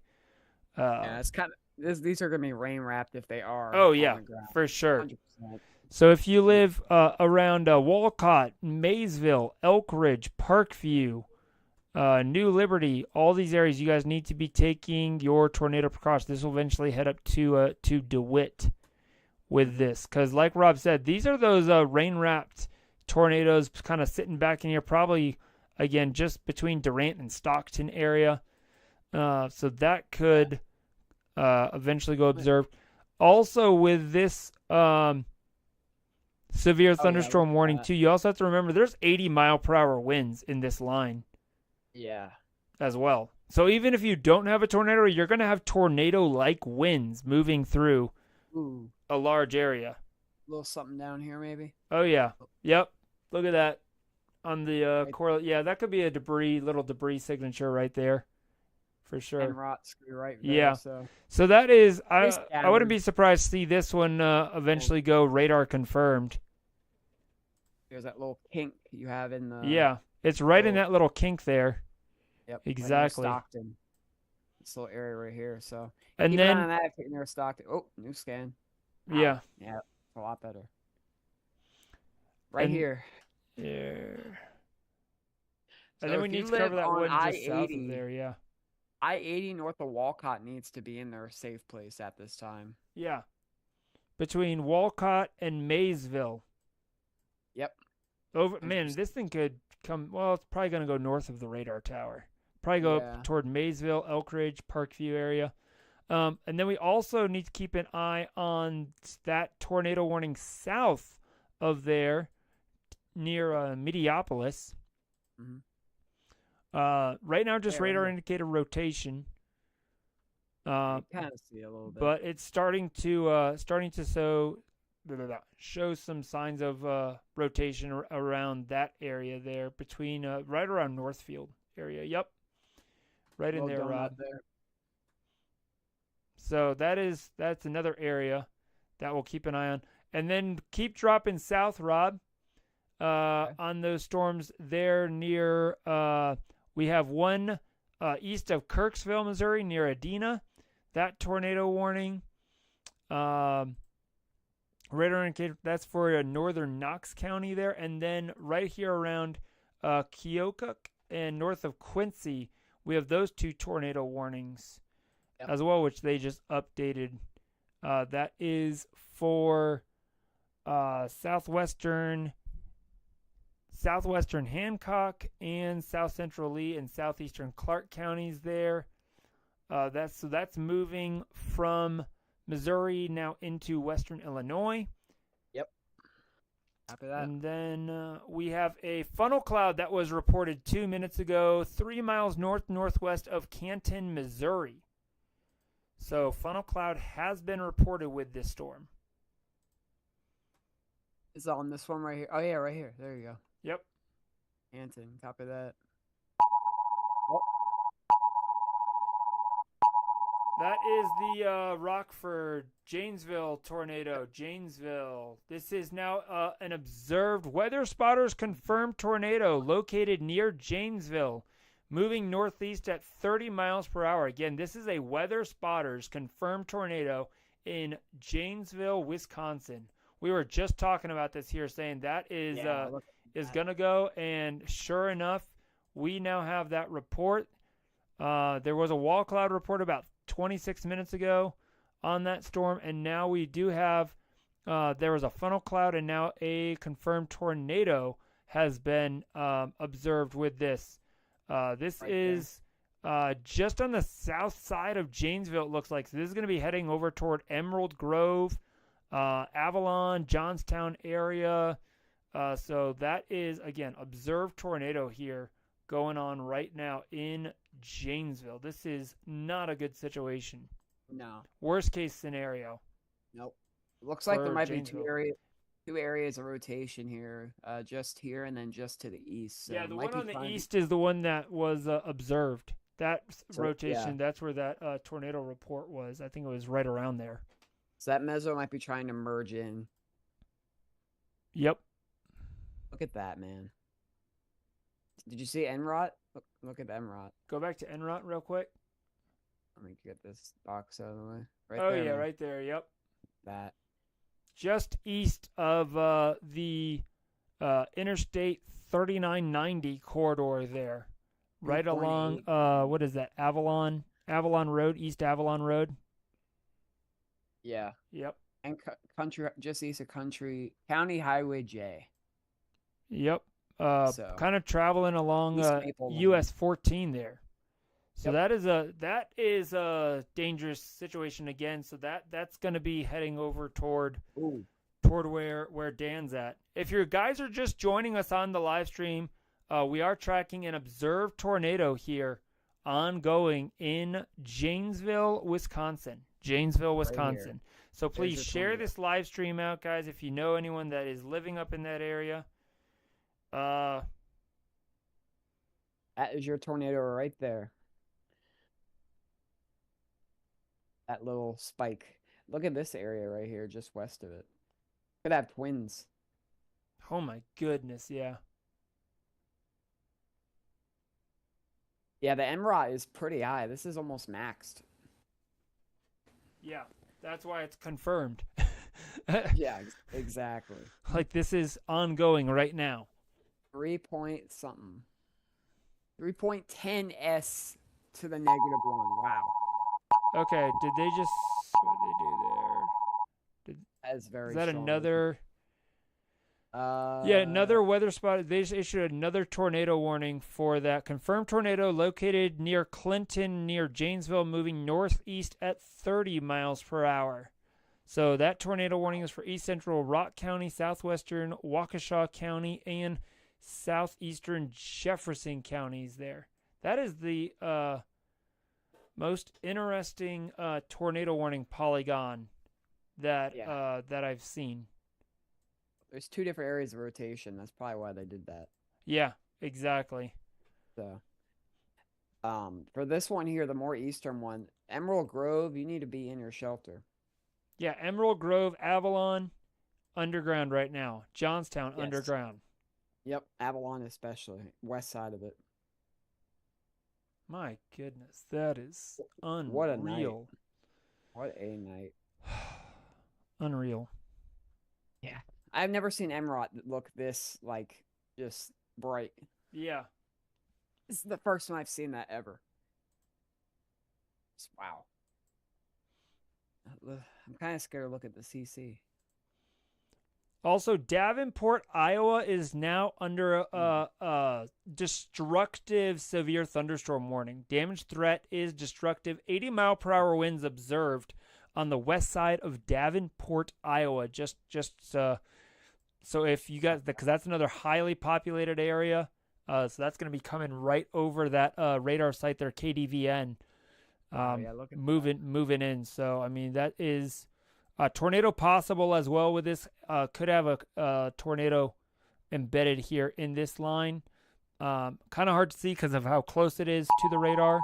Yeah, it's kind of these are going to be rain wrapped if they are. Oh yeah, for sure. 100%. So if you live around Walcott, Maysville, Elk Ridge, Parkview, New Liberty, all these areas, you guys need to be taking your tornado precautions. This will eventually head up to DeWitt with this. Because like Rob said, these are those rain-wrapped tornadoes kind of sitting back in here, probably, again, just between Durant and Stockton area. So that could eventually go observed. Also with this severe thunderstorm warning, too, you also have to remember there's 80-mile-per-hour winds in this line. Yeah. As well. So even if you don't have a tornado, you're going to have tornado-like winds moving through a large area. A little something down here, maybe. Oh, yeah. Yep. Look at that. On the correlate. Yeah, that could be a little debris signature right there. For sure. And rot screw right there. Yeah. So that is, I wouldn't be surprised to see this one eventually go radar confirmed. There's that little kink you have in the... Yeah. It's right in that little kink there. Yep. Exactly. Stockton. This little area right here. So and keep then an eye on that if you're near Stockton. Oh, new scan. Yeah. Yeah, it's a lot better. Right And- here. Yeah. So And then we if need you to cover live that on one just south of I-80, there. Yeah. I-80 north of Walcott needs to be in their safe place at this time. Yeah. Between Walcott and Maysville. Yep. Over, man, 100%. this thing could come. Well, it's probably going to go north of the radar tower. Probably go Yeah. up toward Maysville, Elk Ridge, Parkview area. And then we also need to keep an eye on that tornado warning south of there near Minneapolis. Mhm. Right now, just Yeah, right radar here. indicator rotation. You kind of see a little bit. But it's starting to show some signs of rotation around that area there between right around Northfield area. Yep, right in Little there, donut Rob. there. So that's another area that we'll keep an eye on, and then keep dropping south, Rob. On those storms there near. We have one east of Kirksville, Missouri, near Adena. That tornado warning. Radar indicator, that's for northern Knox County there. And then right here around Keokuk and north of Quincy, we have those two tornado warnings as well, which they just updated. That is for southwestern Hancock and south central Lee and southeastern Clark counties there. That's moving from Missouri now into western Illinois. Yep. After that. And then we have a funnel cloud that was reported 2 minutes ago, 3 miles northwest of Canton, Missouri. So funnel cloud has been reported with this storm. It's on this one right here. Oh, yeah, right here. There you go. Yep. Anton, copy that. That is the Rockford, Janesville tornado. Janesville. This is now an observed weather spotters confirmed tornado located near Janesville, moving northeast at 30 miles per hour. Again, this is a weather spotters confirmed tornado in Janesville, Wisconsin. We were just talking about this here, saying that is going to go, and sure enough, we now have that report. There was a wall cloud report about 26 minutes ago on that storm, and now we do have there was a funnel cloud, and now a confirmed tornado has been observed with this. This right is just on the south side of Janesville, it looks like. So this is going to be heading over toward Emerald Grove, Avalon, Johnstown area. So that is, again, observed tornado here going on right now in Janesville. This is not a good situation. No. Worst case scenario. Nope. It looks like there might Janesville. be two areas of rotation here, just here and then just to the east. So yeah, the might one be on the fine. east is the one that was observed. That rotation, yeah. that's where that tornado report was. I think it was right around there. So that meso might be trying to merge in. Yep. Look at that, man. Did you see NROT? Look at NROT. Go back to NROT real quick. Let me get this box out of the way. Right Oh, there, yeah, man. right there. Yep. That. Just east of the Interstate 3990 corridor there. Right along, what is that, Avalon Road, East Avalon Road? Yeah. Yep. And country, just east of County Highway J. Yep. So, kind of traveling along East Maple Lane. US 14 there. So Yep. that is a dangerous situation again. So that's going to be heading over toward where Dan's at. If your guys are just joining us on the live stream, we are tracking an observed tornado here ongoing in Janesville, Wisconsin. Right, so please your share tornado. this live stream out, guys, if you know anyone that is living up in that area. That is your tornado right there. That little spike. Look at this area right here, just west of it. Could have twins. Oh my goodness, yeah. Yeah, the MROT is pretty high. This is almost maxed. Yeah, that's why it's confirmed. Yeah, exactly. Like this is ongoing right now. 3 point something. 3.10 S to the -1. Wow. Okay, did they just what did they do there? That is Is very that strong. another? Yeah, another weather spot. They just issued another tornado warning for that confirmed tornado located near Clinton, near Janesville, moving northeast at 30 miles per hour. So that tornado warning is for east central Rock County, southwestern Waukesha County, and southeastern Jefferson counties there. That is the most interesting tornado warning polygon that that I've seen. There's 2 different areas of rotation. That's probably why they did that. Yeah, exactly. So, for this one here, the more eastern one, Emerald Grove, you need to be in your shelter. Yeah, Emerald Grove, Avalon, underground right now. Johnstown, Yes. underground. Yep, Avalon especially, west side of it. My goodness, that is unreal. What a night. What a night. Unreal. Yeah. I've never seen Emerald look this, like, just bright. Yeah. This is the first time I've seen that ever. Wow. I'm kind of scared to look at the CC. Also, Davenport, Iowa is now under a destructive severe thunderstorm warning. Damage threat is destructive. 80-mile-per-hour winds observed on the west side of Davenport, Iowa. So if you guys, because that's another highly populated area, so that's going to be coming right over that radar site there, KDVN. Look at moving in. So I mean that is a tornado possible as well with this. Could have a tornado embedded here in this line. Kind of hard to see because of how close it is to the radar.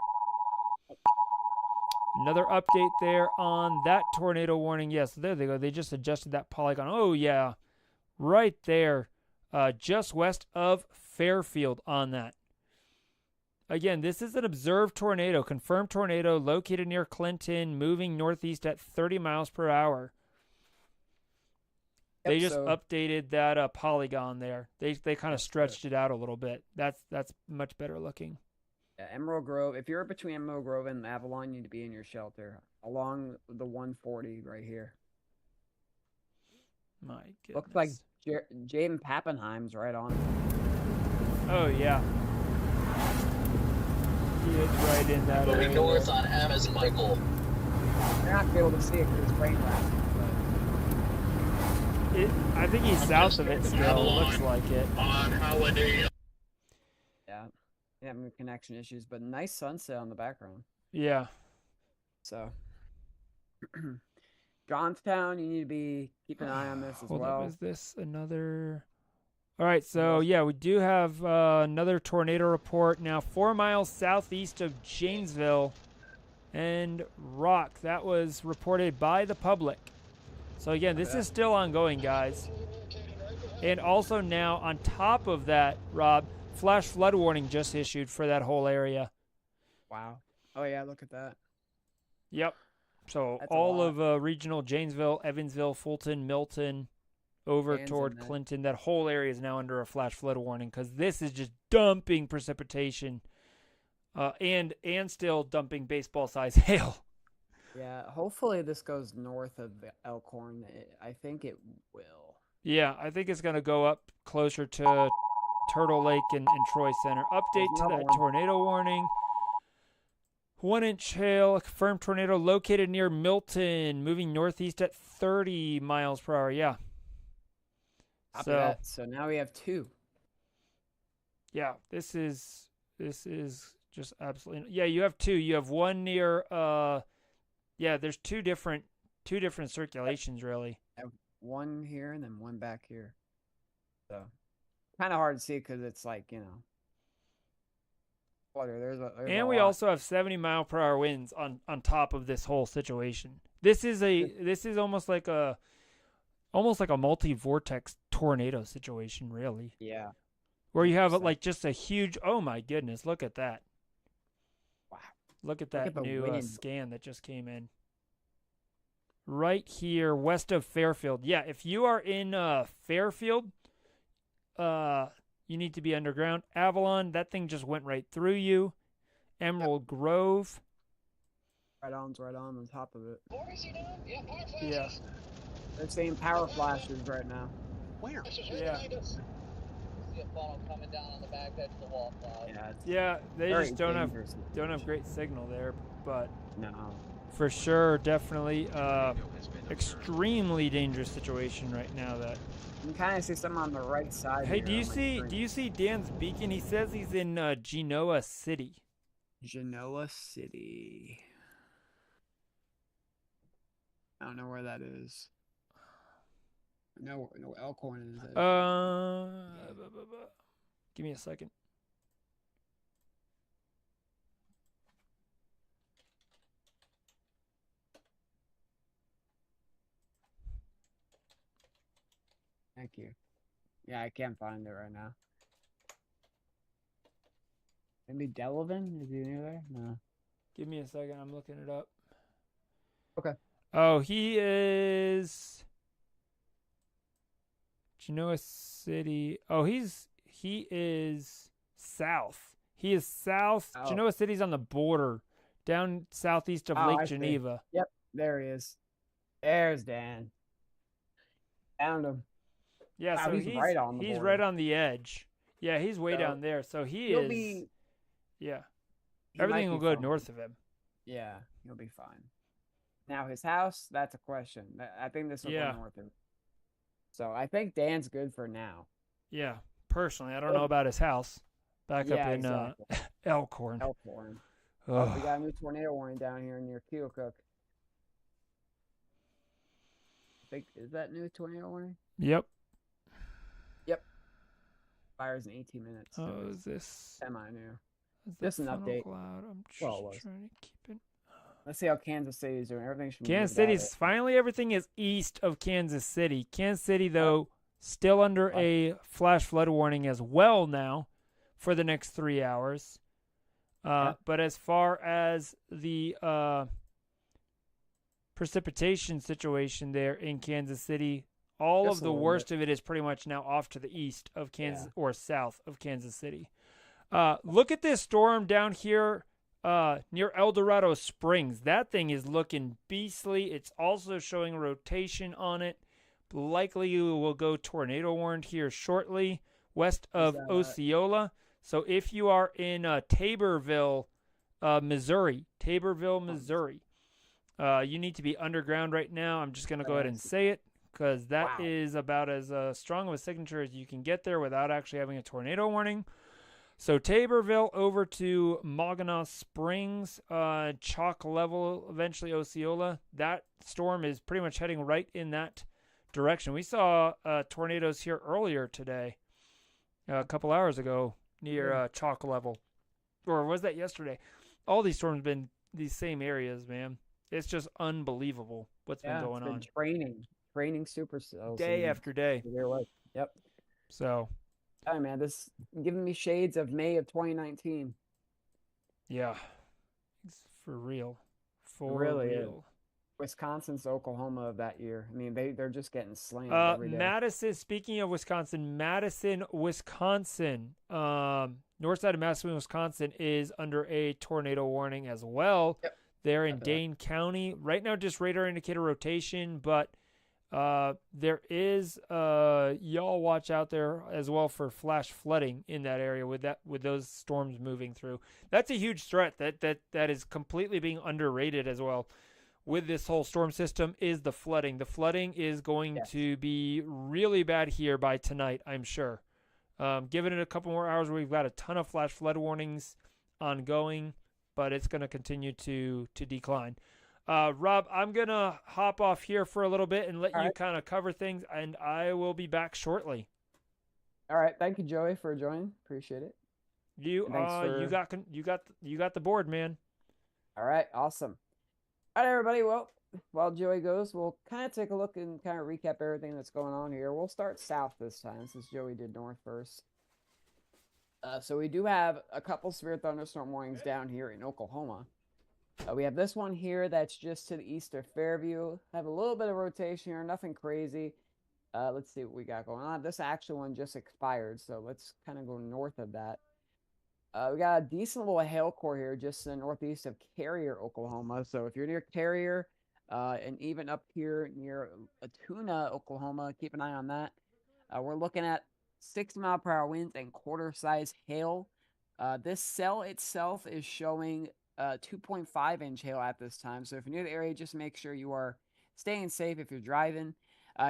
Another update there on that tornado warning. Yes, there they go. They just adjusted that polygon. Oh yeah, right there, just west of Fairfield on that. Again, this is an observed tornado, confirmed tornado located near Clinton, moving northeast at 30 miles per hour. Yep, They just updated that polygon there. They kind of stretched it out a little bit. That's much better looking. Yeah, Emerald Grove. If you're between Emerald Grove and Avalon, you need to be in your shelter along the 140 right here. My goodness. Looks like Jaden Pappenheim's right on it. Oh yeah. He is right in that area. Moving north on M is Michael. You're not gonna be able to see it because it's rain wrapped. I think he's south of it still. Looks like it. On holiday. Yeah, having connection issues, but nice sunset on the background. Yeah. So, Johnstown, you need to be keep an eye on this as Hold well. up, is this another? All right, so yeah, we do have another tornado report now 4 miles southeast of Janesville and Rock. That was reported by the public. So again, this is still ongoing, guys. And also now on top of that, Rob, flash flood warning just issued for that whole area. Wow. Oh yeah, look at that. Yep. So That's a all lot. of regional Janesville, Evansville, Fulton, Milton, over Kansas, toward man. Clinton, that whole area is now under a flash flood warning because this is just dumping precipitation and still dumping baseball-sized hail. Yeah, hopefully this goes north of Elkhorn. I think it will. Yeah, I think it's going to go up closer to Turtle Lake and Troy Center. Update to another that one. tornado warning. 1-inch hail, a confirmed tornado located near Milton, moving northeast at 30 miles per hour. Yeah. Copy that. So now we have 2. Yeah, this is just absolutely. Yeah, you have 2. You have one near there's two different circulations really. I have one here and then one back here. So kind of hard to see because it's like, water. There's and we also have 70-mile-per-hour winds on top of this whole situation. This is almost like a multi-vortex tornado situation, really. Yeah. Where you have 100%. like just a huge. Oh my goodness! Look at that. Wow. Look at that the new wind. scan that just came in. right here west of Fairfield. Yeah, if you are in Fairfield, you need to be underground. Avalon, that thing just went right through you. Emerald Grove. Right on top of it. Yeah. They're saying power flashes right now. Where? Yeah. See a funnel coming down on the back edge of the wall cloud. Yeah, it's Yeah, they very just don't have dangerous. great signal there, but No. for sure, definitely extremely dangerous situation right now. That You can kind of see something on the right side. hey, here do you on my see screen. Dan's beacon? He says he's in Genoa City. Genoa City. I don't know where that is. No Elkhorn is. Give me a second. Thank you. Yeah, I can't find it right now. Maybe Delavan? Is he near there? No. Give me a second. I'm looking it up. Okay. Oh, he is Genoa City. Oh, he is south. He is south. Oh. Genoa City's on the border, down southeast of Oh, Lake I see. Geneva. Yep, there he is. There's Dan. Found him. Yeah, Wow, so he's right on the he's border. right on the edge. Yeah, he's way So, down there. So He'll is. be. Yeah, he everything might will be go fine. north of him. Yeah, he'll be fine. Now his house, that's a question. I think this will Yeah. go north of him. So I think Dan's good for now. Yeah, personally, I don't know about his house. Back up Yeah, in exactly. Elkhorn. Elkhorn. Oh, we Ugh. got a new tornado warning down here near Keokuk. I think is that new tornado warning? Yep. Fires in 18 minutes. So Oh, it's is this? semi-new. Is that Just an funnel update. cloud? I'm just Well, it was. trying to keep it. Let's see how Kansas City is doing. Everything should be Kansas moved out City's finally everything is east of Kansas City. Kansas City though still under a flash flood warning as well now for the next 3 hours. But as far as the precipitation situation there in Kansas City, all Just of a the little worst of it is pretty much now off to the east of Kansas or south of Kansas City. Look at this storm down here near El Dorado Springs. That thing is looking beastly. It's also showing rotation on it. Likely will go tornado warned here shortly west of Osceola. So if you are in Taborville, Missouri, you need to be underground right now. I'm just going to go ahead and say it because that is about as strong of a signature as you can get there without actually having a tornado warning. So Taborville over to Maginot Springs, chalk level, eventually Osceola. That storm is pretty much heading right in that direction. We saw tornadoes here earlier today, a couple hours ago, near chalk level. Or was that yesterday? All these storms have been these same areas, man. It's just unbelievable what's been going on. Training supercells. Day after day. Yep. So. Oh, man, this giving me shades of May of 2019. Yeah. It's for real. For really real. Wisconsin's Oklahoma of that year. I mean, they're just getting slammed every day. Madison, speaking of Wisconsin, north side of Madison, Wisconsin is under a tornado warning as well. Yep. They're in Dane County. Right now, just radar indicator rotation, but there is y'all watch out there as well for flash flooding in that area with those storms moving through. That's a huge threat that is completely being underrated as well. With this whole storm system is the flooding. The flooding is going to be really bad here by tonight, I'm sure. Given it a couple more hours, we've got a ton of flash flood warnings ongoing, but it's going to continue to decline. Rob, I'm going to hop off here for a little bit and let you kind of cover things, and I will be back shortly. All right. Thank you, Joey, for joining. Appreciate it. You got the board, man. All right. Awesome. All right, everybody. Well, while Joey goes, we'll kind of take a look and kind of recap everything that's going on here. We'll start south this time since Joey did north first. So we do have a couple severe thunderstorm warnings down here in Oklahoma. We have this one here that's just to the east of Fairview. Have a little bit of rotation here, nothing crazy. Let's see what we got going on. This actual one just expired, so let's kind of go north of that. We got a decent little hail core here just in the northeast of Carrier, Oklahoma. So if you're near Carrier, and even up here near Atuna, Oklahoma, keep an eye on that. We're looking at 60-mile-per-hour winds and quarter-size hail. This cell itself is showing 2.5-inch hail at this time. So if you're near the area, just make sure you are staying safe if you're driving.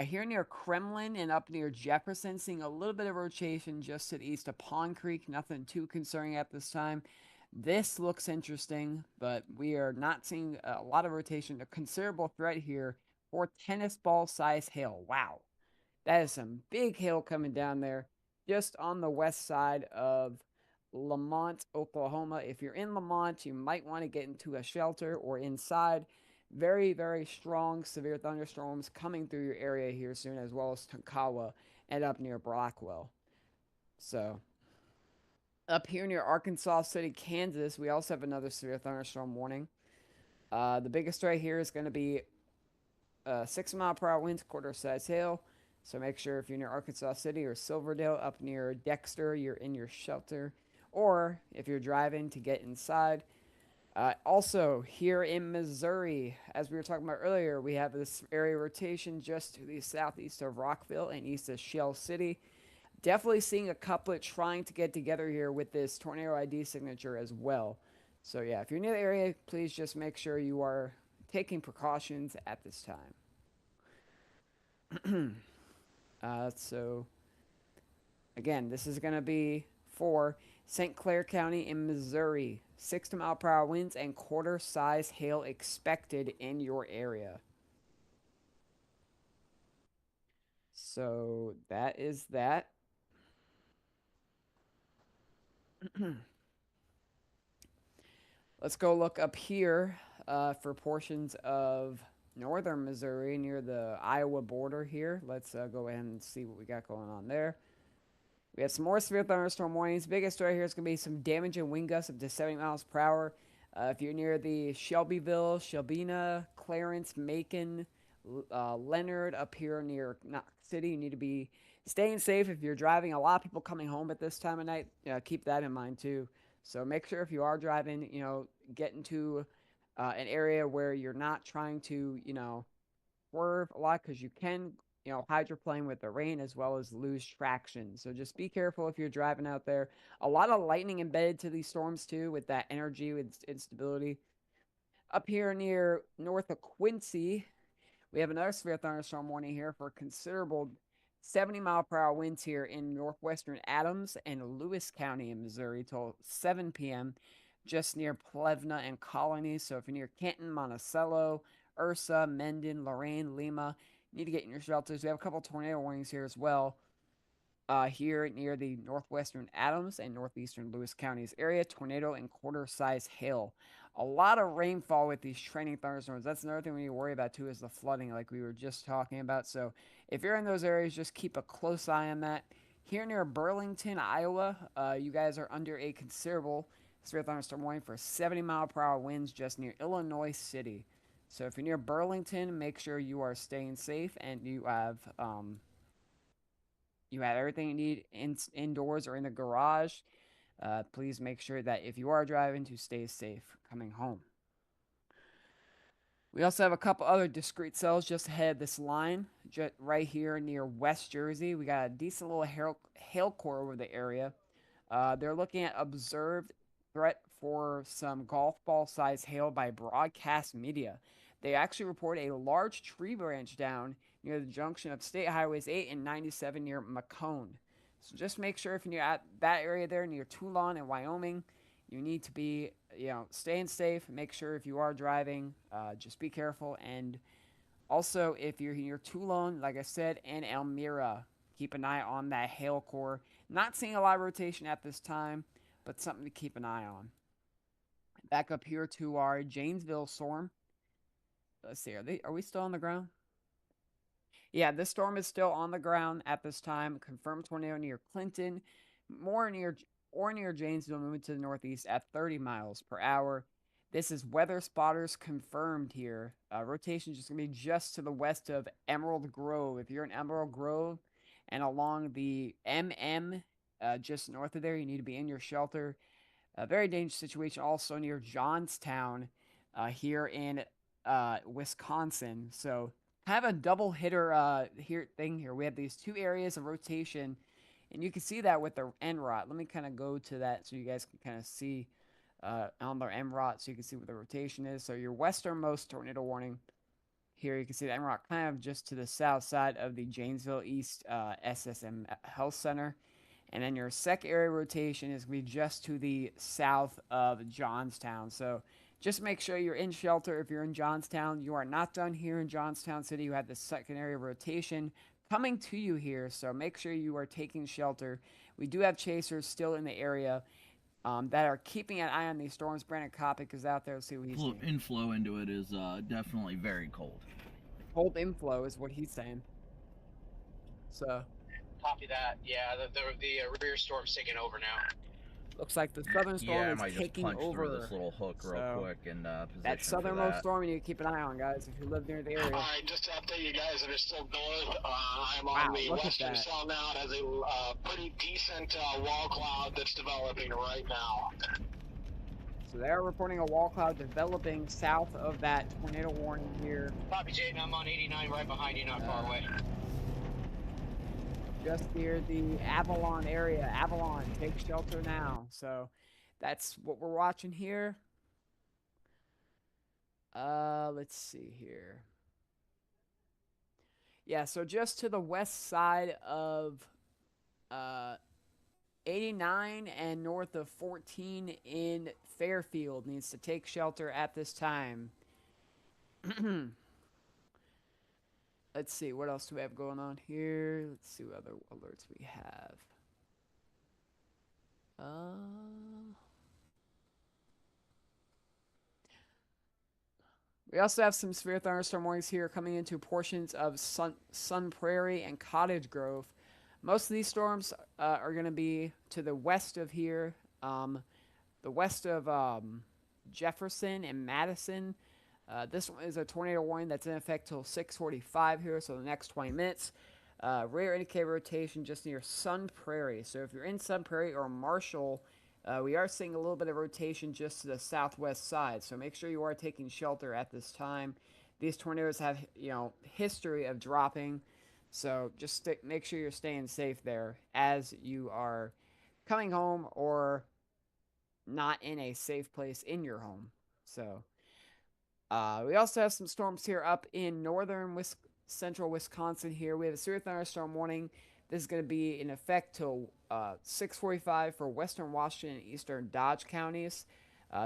Here near Kremlin and up near Jefferson, seeing a little bit of rotation just to the east of Pond Creek. Nothing too concerning at this time. This looks interesting, but we are not seeing a lot of rotation. A considerable threat here for tennis ball size hail. Wow. That is some big hail coming down there just on the west side of Lamont, Oklahoma. If you're in Lamont, you might want to get into a shelter or inside. Very, very strong, severe thunderstorms coming through your area here soon, as well as Tonkawa and up near Blackwell. So, up here near Arkansas City, Kansas, we also have another severe thunderstorm warning. The biggest right here is going to be 6-mile-per-hour winds, quarter-size hail. So make sure if you're near Arkansas City or Silverdale, up near Dexter, you're in your shelter. Or if you're driving to get inside. Also, here in Missouri, as we were talking about earlier, we have this area rotation just to the southeast of Rockville and east of Shell City. Definitely seeing a couplet trying to get together here with this tornado ID signature as well. So yeah, if you're near the area, please just make sure you are taking precautions at this time. So again, this is going to be for St. Clair County in Missouri. 60-mile-per-hour winds and quarter-size hail expected in your area. So that is that. Let's go look up here for portions of northern Missouri near the Iowa border here. Let's go ahead and see what we got going on there. We have some more severe thunderstorm warnings. Biggest right here is going to be some damage and wind gusts up to 70 miles per hour. If you're near the Shelbyville, Shelbina, Clarence, Macon, Leonard, up here near Knox City, you need to be staying safe if you're driving. A lot of people coming home at this time of night. Keep that in mind too. So make sure if you are driving, get into an area where you're not trying to, swerve a lot, because you can hydroplane with the rain as well as lose traction. So just be careful if you're driving out there. A lot of lightning embedded to these storms too, with that energy, with instability. Up here near north of Quincy, we have another severe thunderstorm warning here for considerable 70-mile-per-hour winds here in northwestern Adams and Lewis County in Missouri till 7 p.m. just near Plevna and Colony. So if you're near Canton, Monticello, Ursa, Mendon, Lorain, Lima, you need to get in your shelters. We have a couple tornado warnings here as well. Here near the northwestern Adams and northeastern Lewis counties area, tornado and quarter-size hail. A lot of rainfall with these training thunderstorms. That's another thing we need to worry about too, is the flooding like we were just talking about. So if you're in those areas, just keep a close eye on that. Here near Burlington, Iowa, you guys are under a considerable severe thunderstorm warning for 70-mile-per-hour winds just near Illinois City. So if you're near Burlington, make sure you are staying safe and you have everything you need indoors or in the garage. Please make sure that if you are driving, to stay safe coming home. We also have a couple other discrete cells just ahead of this line, just right here near West Jersey. We got a decent little hail core over the area. They're looking at observed threat for some golf ball size hail by broadcast media. They actually report a large tree branch down near the junction of State Highways 8 and 97 near Macomb. So just make sure if you're at that area there near Toulon and Wyoming, you need to be, staying safe. Make sure if you are driving, just be careful. And also, if you're near Toulon, like I said, and Elmira, keep an eye on that hail core. Not seeing a lot of rotation at this time, but something to keep an eye on. Back up here to our Janesville storm. Let's see, are we still on the ground? Yeah, this storm is still on the ground at this time. Confirmed tornado near Clinton, near Janesville, moving to the northeast at 30 miles per hour. This is weather spotters confirmed here. Rotation is just going to be just to the west of Emerald Grove. If you're in Emerald Grove and along the MM, just north of there, you need to be in your shelter. A very dangerous situation also near Johnstown here in Wisconsin. So kind of a double hitter here. We have these two areas of rotation, and you can see that with the NROT. Let me kind of go to that so you guys can kind of see on the MROT so you can see what the rotation is. So your westernmost tornado warning here, you can see the MROT kind of just to the south side of the Janesville East SSM Health Center. And then your second area rotation is going to be just to the south of Johnstown. So just make sure you're in shelter if you're in Johnstown. You are not done here in Johnstown City. You have the second area rotation coming to you here. So make sure you are taking shelter. We do have chasers still in the area that are keeping an eye on these storms. Brandon Kopic is out there. Let's see what he's saying. Inflow into it is definitely very cold. Cold inflow is what he's saying. So Copy that. Yeah, the rear storm's taking over now. looks like the southern storm is taking over. Through this little hook real quick and position that southernmost storm you need to keep an eye on, guys, if you live near the area. All right, just to update you guys that are still north, I'm on the western cell now. It has a pretty decent wall cloud that's developing right now. So they're reporting a wall cloud developing south of that tornado warning here. Copy, Jaden. I'm on 89 right behind you, not far away. Just near the Avalon area. Avalon, take shelter now. So that's what we're watching here. Let's see here. Yeah, so just to the west side of 89 and north of 14 in Fairfield needs to take shelter at this time. Let's see, what else do we have going on here? Let's see what other alerts we have. We also have some severe thunderstorm warnings here coming into portions of Sun Prairie and Cottage Grove. Most of these storms are going to be to the west of here, the west of Jefferson and Madison. This one is a tornado warning that's in effect till 6:45 here, so the next 20 minutes. Rare indicator rotation just near Sun Prairie. So if you're in Sun Prairie or Marshall, we are seeing a little bit of rotation just to the southwest side. So make sure you are taking shelter at this time. These tornadoes have, history of dropping. So just make sure you're staying safe there as you are coming home or not in a safe place in your home. So we also have some storms here up in central Wisconsin here. We have a severe thunderstorm warning. This is going to be in effect till 6:45 for western Washington and eastern Dodge counties.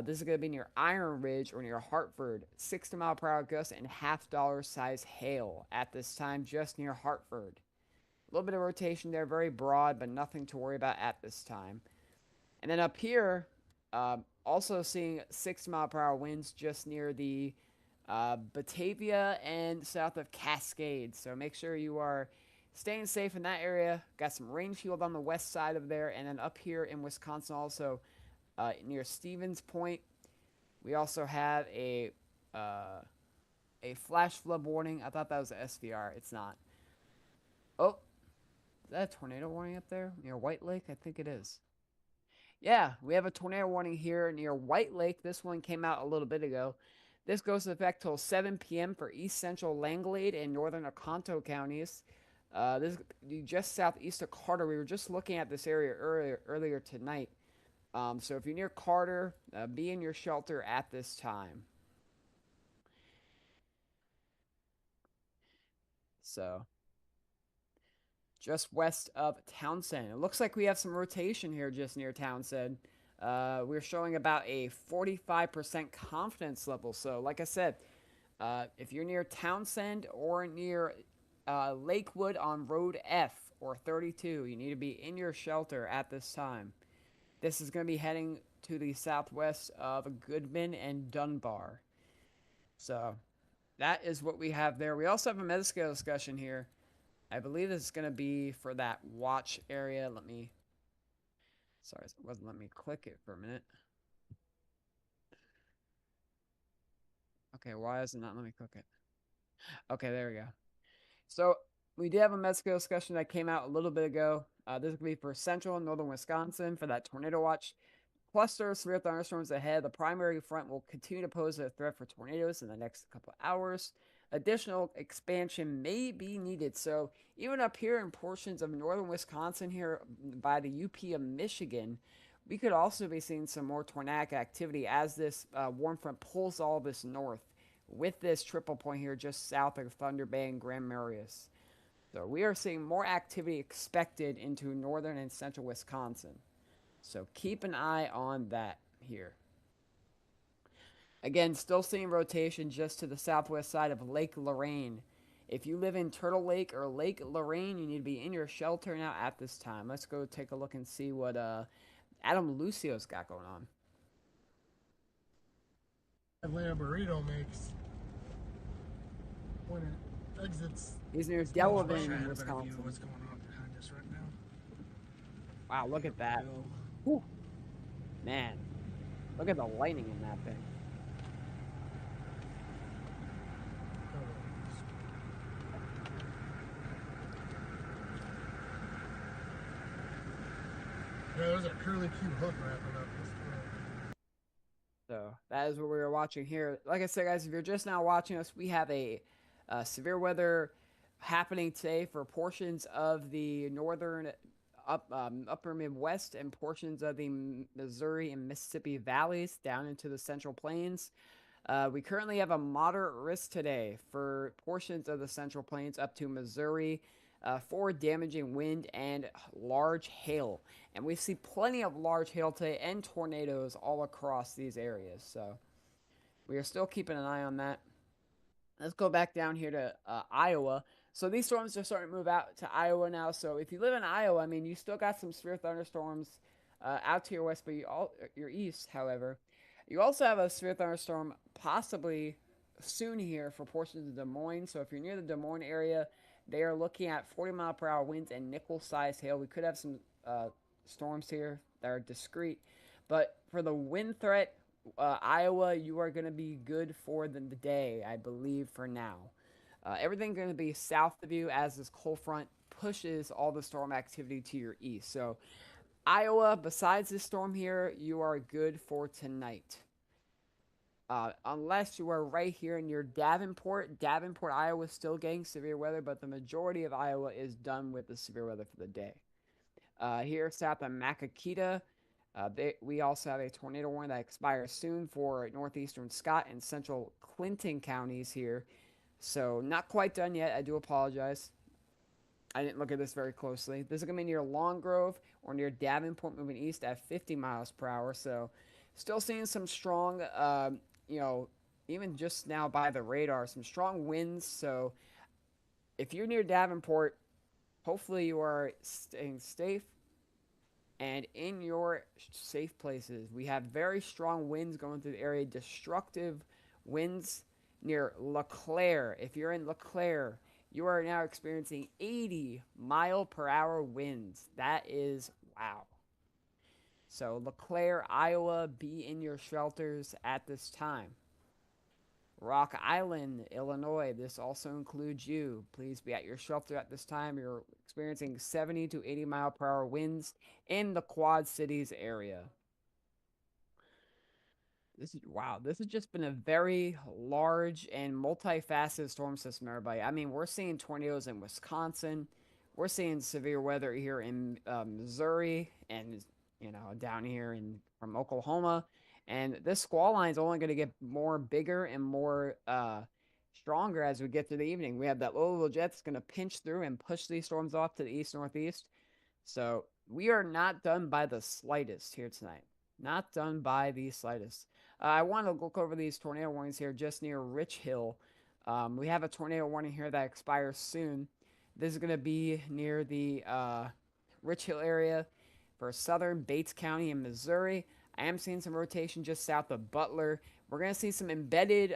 This is going to be near Iron Ridge or near Hartford. 60-mile-per-hour gusts and half-dollar size hail at this time just near Hartford. A little bit of rotation there, very broad, but nothing to worry about at this time. And then up here, also seeing 60-mile-per-hour winds just near the Batavia and south of Cascade. So make sure you are staying safe in that area. Got some rain shield on the west side of there. And then up here in Wisconsin also, near Stevens Point, we also have a flash flood warning. I thought that was an SVR. It's not. Oh, is that a tornado warning up there near White Lake? I think it is. Yeah, we have a tornado warning here near White Lake. This one came out a little bit ago. This goes into effect till 7 p.m. for east central Langlade and northern Oconto counties. This is just southeast of Carter. We were just looking at this area earlier tonight. So if you're near Carter, be in your shelter at this time. So just west of Townsend. It looks like we have some rotation here just near Townsend. We're showing about a 45% confidence level. So like I said, if you're near Townsend or near Lakewood on Road F or 32, you need to be in your shelter at this time. This is going to be heading to the southwest of Goodman and Dunbar. So that is what we have there. We also have a metascale discussion here. I believe this is going to be for that watch area. Sorry, it wasn't letting me click it for a minute. Okay, why is it not let me cook it? Okay, there we go. So we did have a Mexico discussion that came out a little bit ago. This is going to be for central and northern Wisconsin for that tornado watch. Cluster of severe thunderstorms ahead. The primary front will continue to pose a threat for tornadoes in the next couple of hours. Additional expansion may be needed. So even up here in portions of northern Wisconsin here by the UP of Michigan, we could also be seeing some more tornadic activity as this warm front pulls all this north with this triple point here just south of Thunder Bay and Grand Marius. So we are seeing more activity expected into northern and central Wisconsin. So keep an eye on that here. Again, still seeing rotation just to the southwest side of Lake Lorraine. If you live in Turtle Lake or Lake Lorraine, you need to be in your shelter now at this time. Let's go take a look and see what Adam Lucio's got going on. Atlanta burrito makes when it exits. He's near Delavan, Wisconsin. What's going on behind us right now? Wow, look at that. Whew. Man, look at the lightning in that thing. Yeah, there's a curly cute hook wrapping up this throat. So that is what we are watching here. Like I said, guys, if you're just now watching us, we have a severe weather happening today for portions of the northern upper Midwest and portions of the Missouri and Mississippi valleys down into the Central Plains. We currently have a moderate risk today for portions of the Central Plains up to Missouri for damaging wind and large hail. And we see plenty of large hail today and tornadoes all across these areas. So we are still keeping an eye on that. Let's go back down here to Iowa. So these storms are starting to move out to Iowa now. So if you live in Iowa, I mean, you still got some severe thunderstorms out to your west, but your east, however. You also have a severe thunderstorm possibly soon here for portions of Des Moines. So if you're near the Des Moines area, they are looking at 40-mile-per-hour winds and nickel-sized hail. We could have some storms here that are discrete. But for the wind threat, Iowa, you are going to be good for the day, I believe, for now. Everything's going to be south of you as this cold front pushes all the storm activity to your east. So Iowa, besides this storm here, you are good for tonight. Unless you are right here near Davenport. Davenport, Iowa is still getting severe weather, but the majority of Iowa is done with the severe weather for the day. Here south of Makakita, we also have a tornado warning that expires soon for northeastern Scott and central Clinton counties here. So not quite done yet. I do apologize. I didn't look at this very closely. This is going to be near Long Grove or near Davenport moving east at 50 miles per hour. So still seeing some strong, even just now by the radar, some strong winds. So if you're near Davenport, hopefully you are staying safe and in your safe places. We have very strong winds going through the area, destructive winds near LeClaire. If you're in LeClaire, you are now experiencing 80-mile-per-hour winds. That is wow. So LeClaire, Iowa, be in your shelters at this time. Rock Island, Illinois, this also includes you. Please be at your shelter at this time. You're experiencing 70 to 80-mile-per-hour winds in the Quad Cities area. This has just been a very large and multifaceted storm system, everybody. I mean, we're seeing tornadoes in Wisconsin. We're seeing severe weather here in Missouri and, down here from Oklahoma. And this squall line is only going to get more bigger and more stronger as we get through the evening. We have that low jet that's going to pinch through and push these storms off to the east-northeast. So we are not done by the slightest here tonight. Not done by the slightest. I want to look over these tornado warnings here just near Rich Hill. We have a tornado warning here that expires soon. This is going to be near the Rich Hill area for southern Bates County in Missouri. I am seeing some rotation just south of Butler. We're going to see some embedded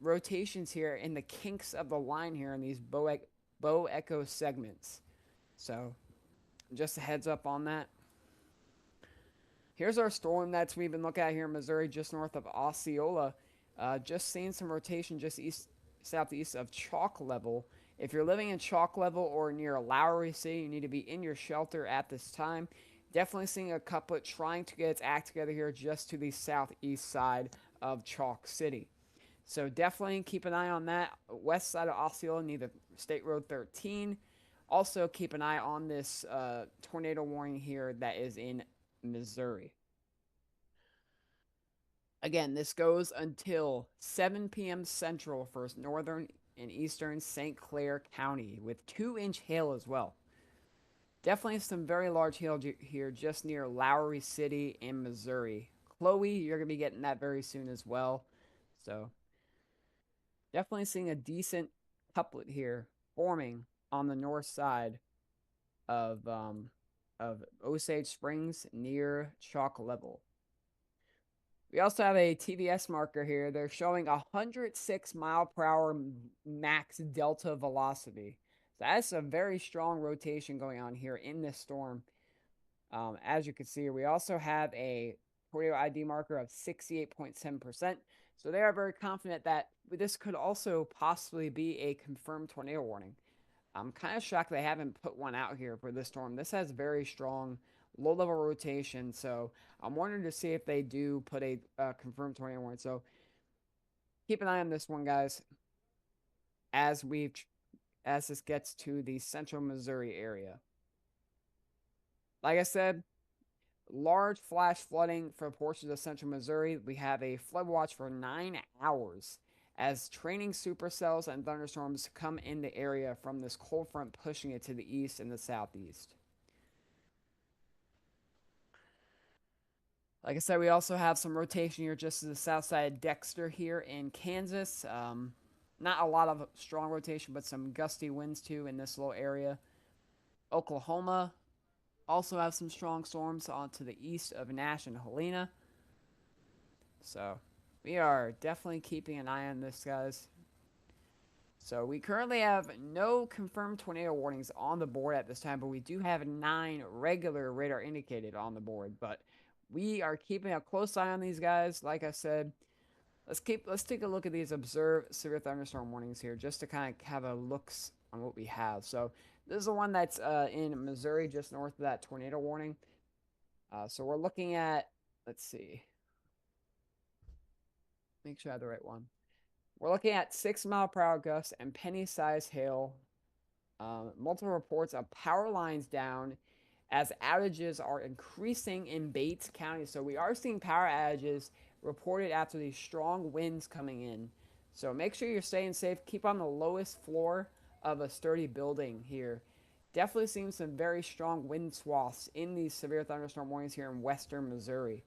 rotations here in the kinks of the line here in these bow echo segments. So just a heads up on that. Here's our storm that we've been looking at here in Missouri, just north of Osceola. Just seeing some rotation just southeast of chalk level. If you're living in chalk level or near Lowry City, you need to be in your shelter at this time. Definitely seeing a couplet trying to get its act together here just to the southeast side of Chalk City. So definitely keep an eye on that. West side of Osceola near State Road 13. Also keep an eye on this tornado warning here that is in Missouri. Again, this goes until 7 p.m. Central for northern and eastern St. Clair County with 2-inch hail as well. Definitely some very large hail here just near Lowry City in Missouri. Chloe, you're going to be getting that very soon as well. So definitely seeing a decent couplet here forming on the north side of Osage Springs near chalk level. We also have a TVS marker here. They're showing 106 mile per hour max delta velocity. So that's a very strong rotation going on here in this storm. As you can see, we also have a tornado ID marker of 68.7%. So they are very confident that this could also possibly be a confirmed tornado warning. I'm kind of shocked they haven't put one out here for this storm. This has very strong low-level rotation, so I'm wondering to see if they do put a confirmed tornado warning. So keep an eye on this one, guys, as this gets to the central Missouri area. Like I said, large flash flooding for portions of central Missouri. We have a flood watch for 9 hours as training supercells and thunderstorms come in the area from this cold front pushing it to the east and the southeast. Like I said, we also have some rotation here just to the south side of Dexter here in Kansas. Not a lot of strong rotation, but some gusty winds too in this little area. Oklahoma also have some strong storms on to the east of Nash and Helena. So we are definitely keeping an eye on this, guys. So we currently have no confirmed tornado warnings on the board at this time, but we do have 9 regular radar indicated on the board. But we are keeping a close eye on these guys. Like I said, let's take a look at these observed severe thunderstorm warnings here, just to kind of have a looks on what we have. So this is the one that's in Missouri, just north of that tornado warning. So we're looking at, let's see, make sure I have the right one. We're looking at 6 mile per hour gusts and penny-sized hail. Multiple reports of power lines down as outages are increasing in Bates County. So we are seeing power outages reported after these strong winds coming in. So make sure you're staying safe. Keep on the lowest floor of a sturdy building here. Definitely seeing some very strong wind swaths in these severe thunderstorm warnings here in western Missouri.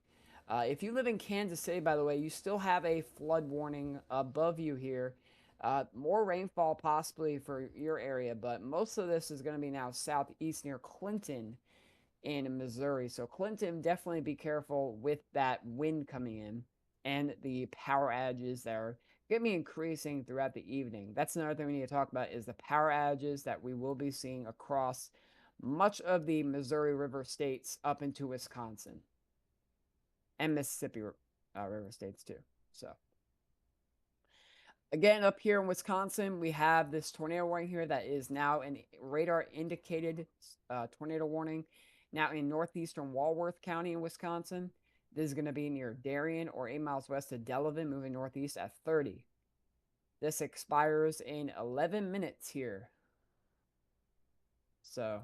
If you live in Kansas City, by the way, you still have a flood warning above you here. More rainfall possibly for your area, but most of this is going to be now southeast near Clinton in Missouri. So Clinton, definitely be careful with that wind coming in and the power outages that are going to be increasing throughout the evening. That's another thing we need to talk about is the power outages that we will be seeing across much of the Missouri River states up into Wisconsin. And Mississippi River states too. So again, up here in Wisconsin, we have this tornado warning here that is now an radar indicated tornado warning. Now in northeastern Walworth County in Wisconsin, this is going to be near Darien or 8 miles west of Delavan, moving northeast at 30. This expires in 11 minutes here. So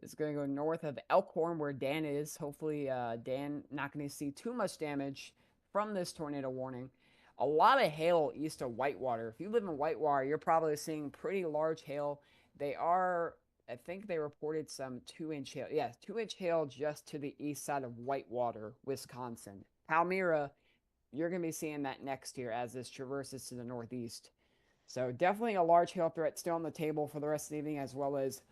it's going to go north of Elkhorn, where Dan is. Hopefully, Dan not going to see too much damage from this tornado warning. A lot of hail east of Whitewater. If you live in Whitewater, you're probably seeing pretty large hail. They are, I think they reported some 2-inch hail. Yeah, 2-inch hail just to the east side of Whitewater, Wisconsin. Palmyra, you're going to be seeing that next year as this traverses to the northeast. So definitely a large hail threat still on the table for the rest of the evening, as well as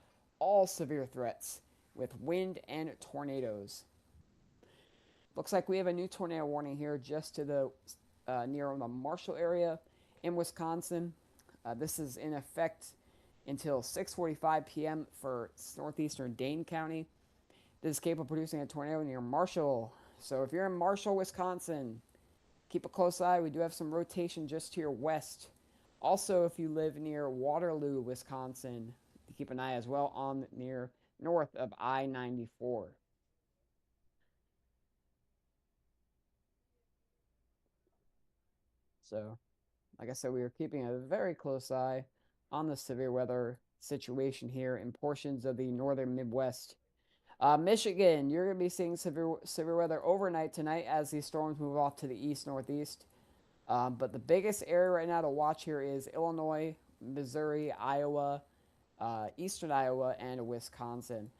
all severe threats with wind and tornadoes. Looks like we have a new tornado warning here just to the near the Marshall area in Wisconsin. This is in effect until 6:45 p.m. for northeastern Dane County. This is capable of producing a tornado near Marshall. So if you're in Marshall, Wisconsin, keep a close eye. We do have some rotation just to your west. Also, if you live near Waterloo, Wisconsin, keep an eye as well on near north of I-94. So, like I said, we are keeping a very close eye on the severe weather situation here in portions of the northern Midwest. Michigan, you're going to be seeing severe weather overnight tonight as these storms move off to the east northeast. But the biggest area right now to watch here is Illinois, Missouri, Iowa, eastern Iowa, and Wisconsin.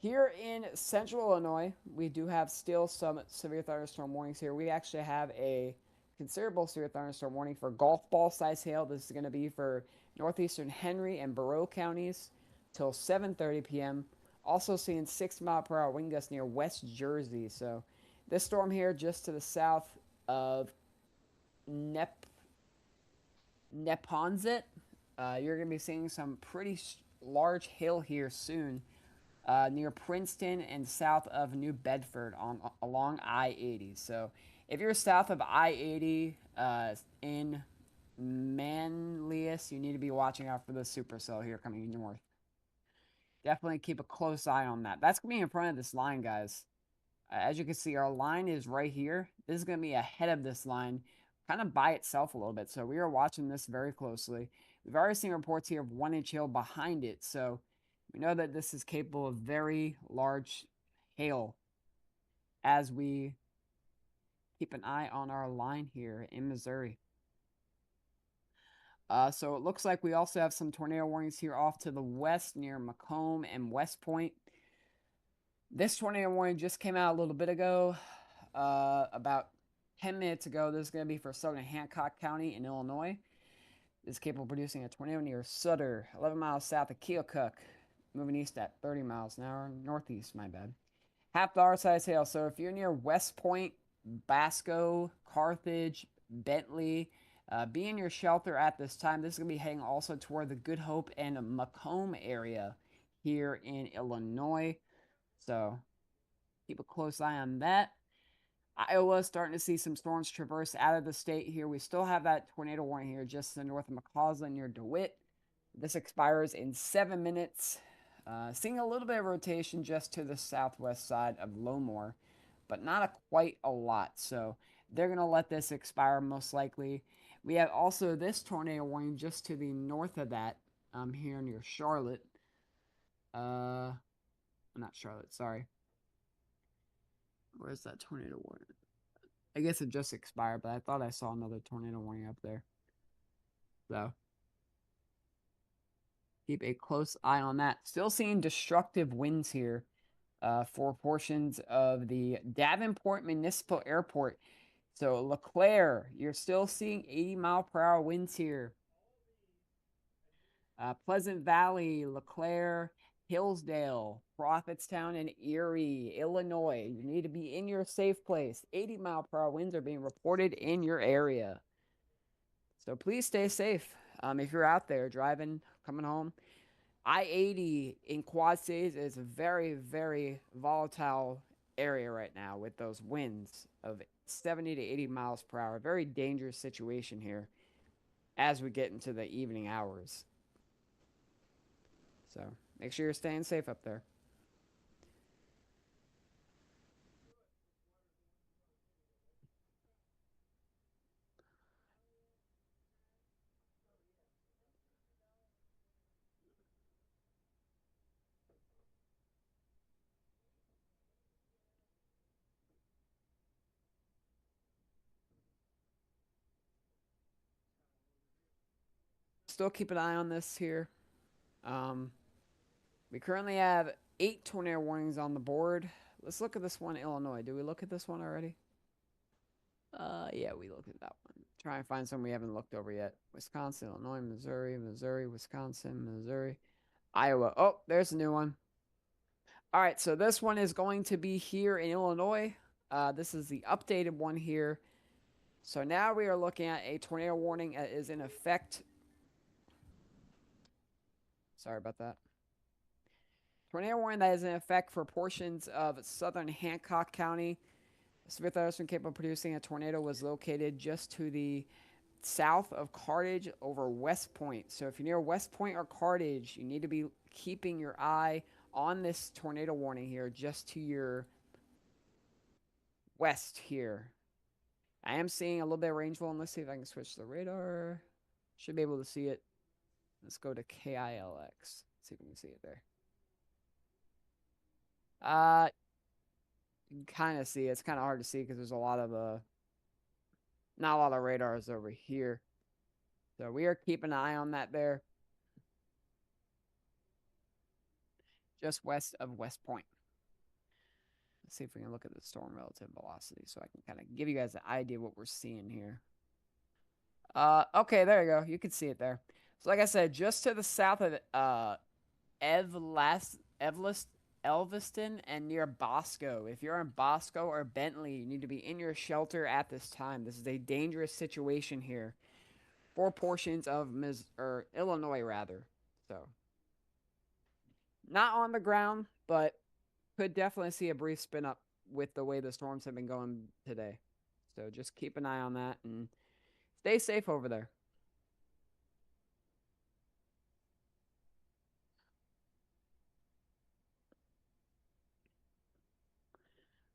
Here in central Illinois, we do have still some severe thunderstorm warnings here. We actually have a considerable severe thunderstorm warning for golf ball size hail. This is going to be for northeastern Henry and Barrow counties till 7:30 p.m. Also seeing 6-mile-per-hour wind gusts near West Jersey. So this storm here just to the south of Neponset. You're going to be seeing some pretty large hail here soon near Princeton and south of New Bedford along I-80. So if you're south of I-80 in Analyis, you need to be watching out for the supercell here coming north. Definitely keep a close eye on that. That's going to be in front of this line, guys. As you can see, our line is right here. This is going to be ahead of this line, kind of by itself a little bit. So we are watching this very closely. We've already seen reports here of 1-inch hail behind it. So we know that this is capable of very large hail as we keep an eye on our line here in Missouri. So it looks like we also have some tornado warnings here off to the west near Macomb and West Point. This tornado warning just came out a little bit ago, about 10 minutes ago. This is going to be for southern Hancock County in Illinois. This is capable of producing a tornado near Sutter, 11 miles south of Keokuk, moving east at 30 miles an hour, northeast, my bad. $half size hail. So if you're near West Point, Basco, Carthage, Bentley, be in your shelter at this time. This is going to be heading also toward the Good Hope and Macomb area here in Illinois. So keep a close eye on that. Iowa starting to see some storms traverse out of the state here. We still have that tornado warning here just to the north of McCausland near DeWitt. This expires in 7 minutes. Seeing a little bit of rotation just to the southwest side of Lowmore, but not quite a lot. So they're going to let this expire most likely. We have also this tornado warning just to the north of that here near Charlotte. Not Charlotte, sorry. Where's that tornado warning? I guess it just expired, but I thought I saw another tornado warning up there. So keep a close eye on that. Still seeing destructive winds here for portions of the Davenport Municipal Airport. So LeClaire, you're still seeing 80-mile-per-hour winds here. Pleasant Valley, LeClaire, Hillsdale, Prophetstown, and Erie, Illinois. You need to be in your safe place. 80-mile-per-hour winds are being reported in your area. So please stay safe if you're out there driving, coming home. I-80 in Quad Cities is a very, very volatile area right now with those winds of 70 to 80 miles per hour. Very dangerous situation here as we get into the evening hours. So make sure you're staying safe up there. Still keep an eye on this here. We currently have 8 tornado warnings on the board. Let's look at this one, Illinois. Did we look at this one already? Yeah, we looked at that one. Try and find some we haven't looked over yet. Wisconsin, Illinois, Missouri, Wisconsin, Missouri, Iowa. Oh, there's a new one. All right, so this one is going to be here in Illinois. This is the updated one here. So now we are looking at a tornado warning that is in effect. Sorry about that. Tornado warning that is in effect for portions of southern Hancock County. Severe thunderstorm capable of producing a tornado was located just to the south of Carthage over West Point. So if you're near West Point or Carthage, you need to be keeping your eye on this tornado warning here just to your west here. I am seeing a little bit of rainfall, and let's see if I can switch the radar. Should be able to see it. Let's go to KILX. See if we can see it there. You can kind of see it. It's kind of hard to see because there's a lot of not a lot of radars over here. So we are keeping an eye on that there. Just west of West Point. Let's see if we can look at the storm relative velocity so I can kind of give you guys an idea of what we're seeing here. Okay, there you go. You can see it there. So like I said, just to the south of Elviston and near Bosco. If you're in Bosco or Bentley, you need to be in your shelter at this time. This is a dangerous situation here for portions of Illinois, rather. So, not on the ground, but could definitely see a brief spin up with the way the storms have been going today. So just keep an eye on that and stay safe over there.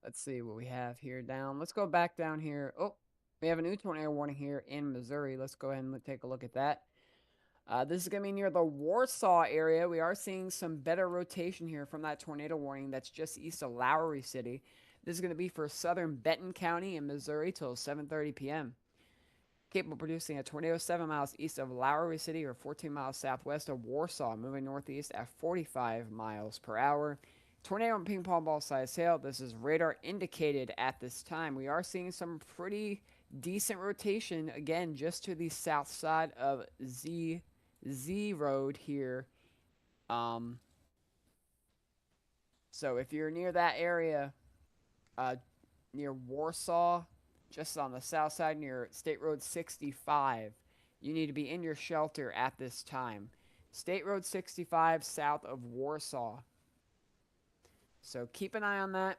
Let's see what we have here down. Let's go back down here. Oh, we have a new tornado warning here in Missouri. Let's go ahead and take a look at that. This is going to be near the Warsaw area. We are seeing some better rotation here from that tornado warning that's just east of Lowry City. This is going to be for southern Benton County in Missouri till 7:30 p.m. Capable of producing a tornado 7 miles east of Lowry City or 14 miles southwest of Warsaw, moving northeast at 45 miles per hour. Tornado and ping pong ball size hail. This is radar indicated at this time. We are seeing some pretty decent rotation, again, just to the south side of Z Road here. So if you're near that area, near Warsaw, just on the south side near State Road 65, you need to be in your shelter at this time. State Road 65 south of Warsaw. So keep an eye on that.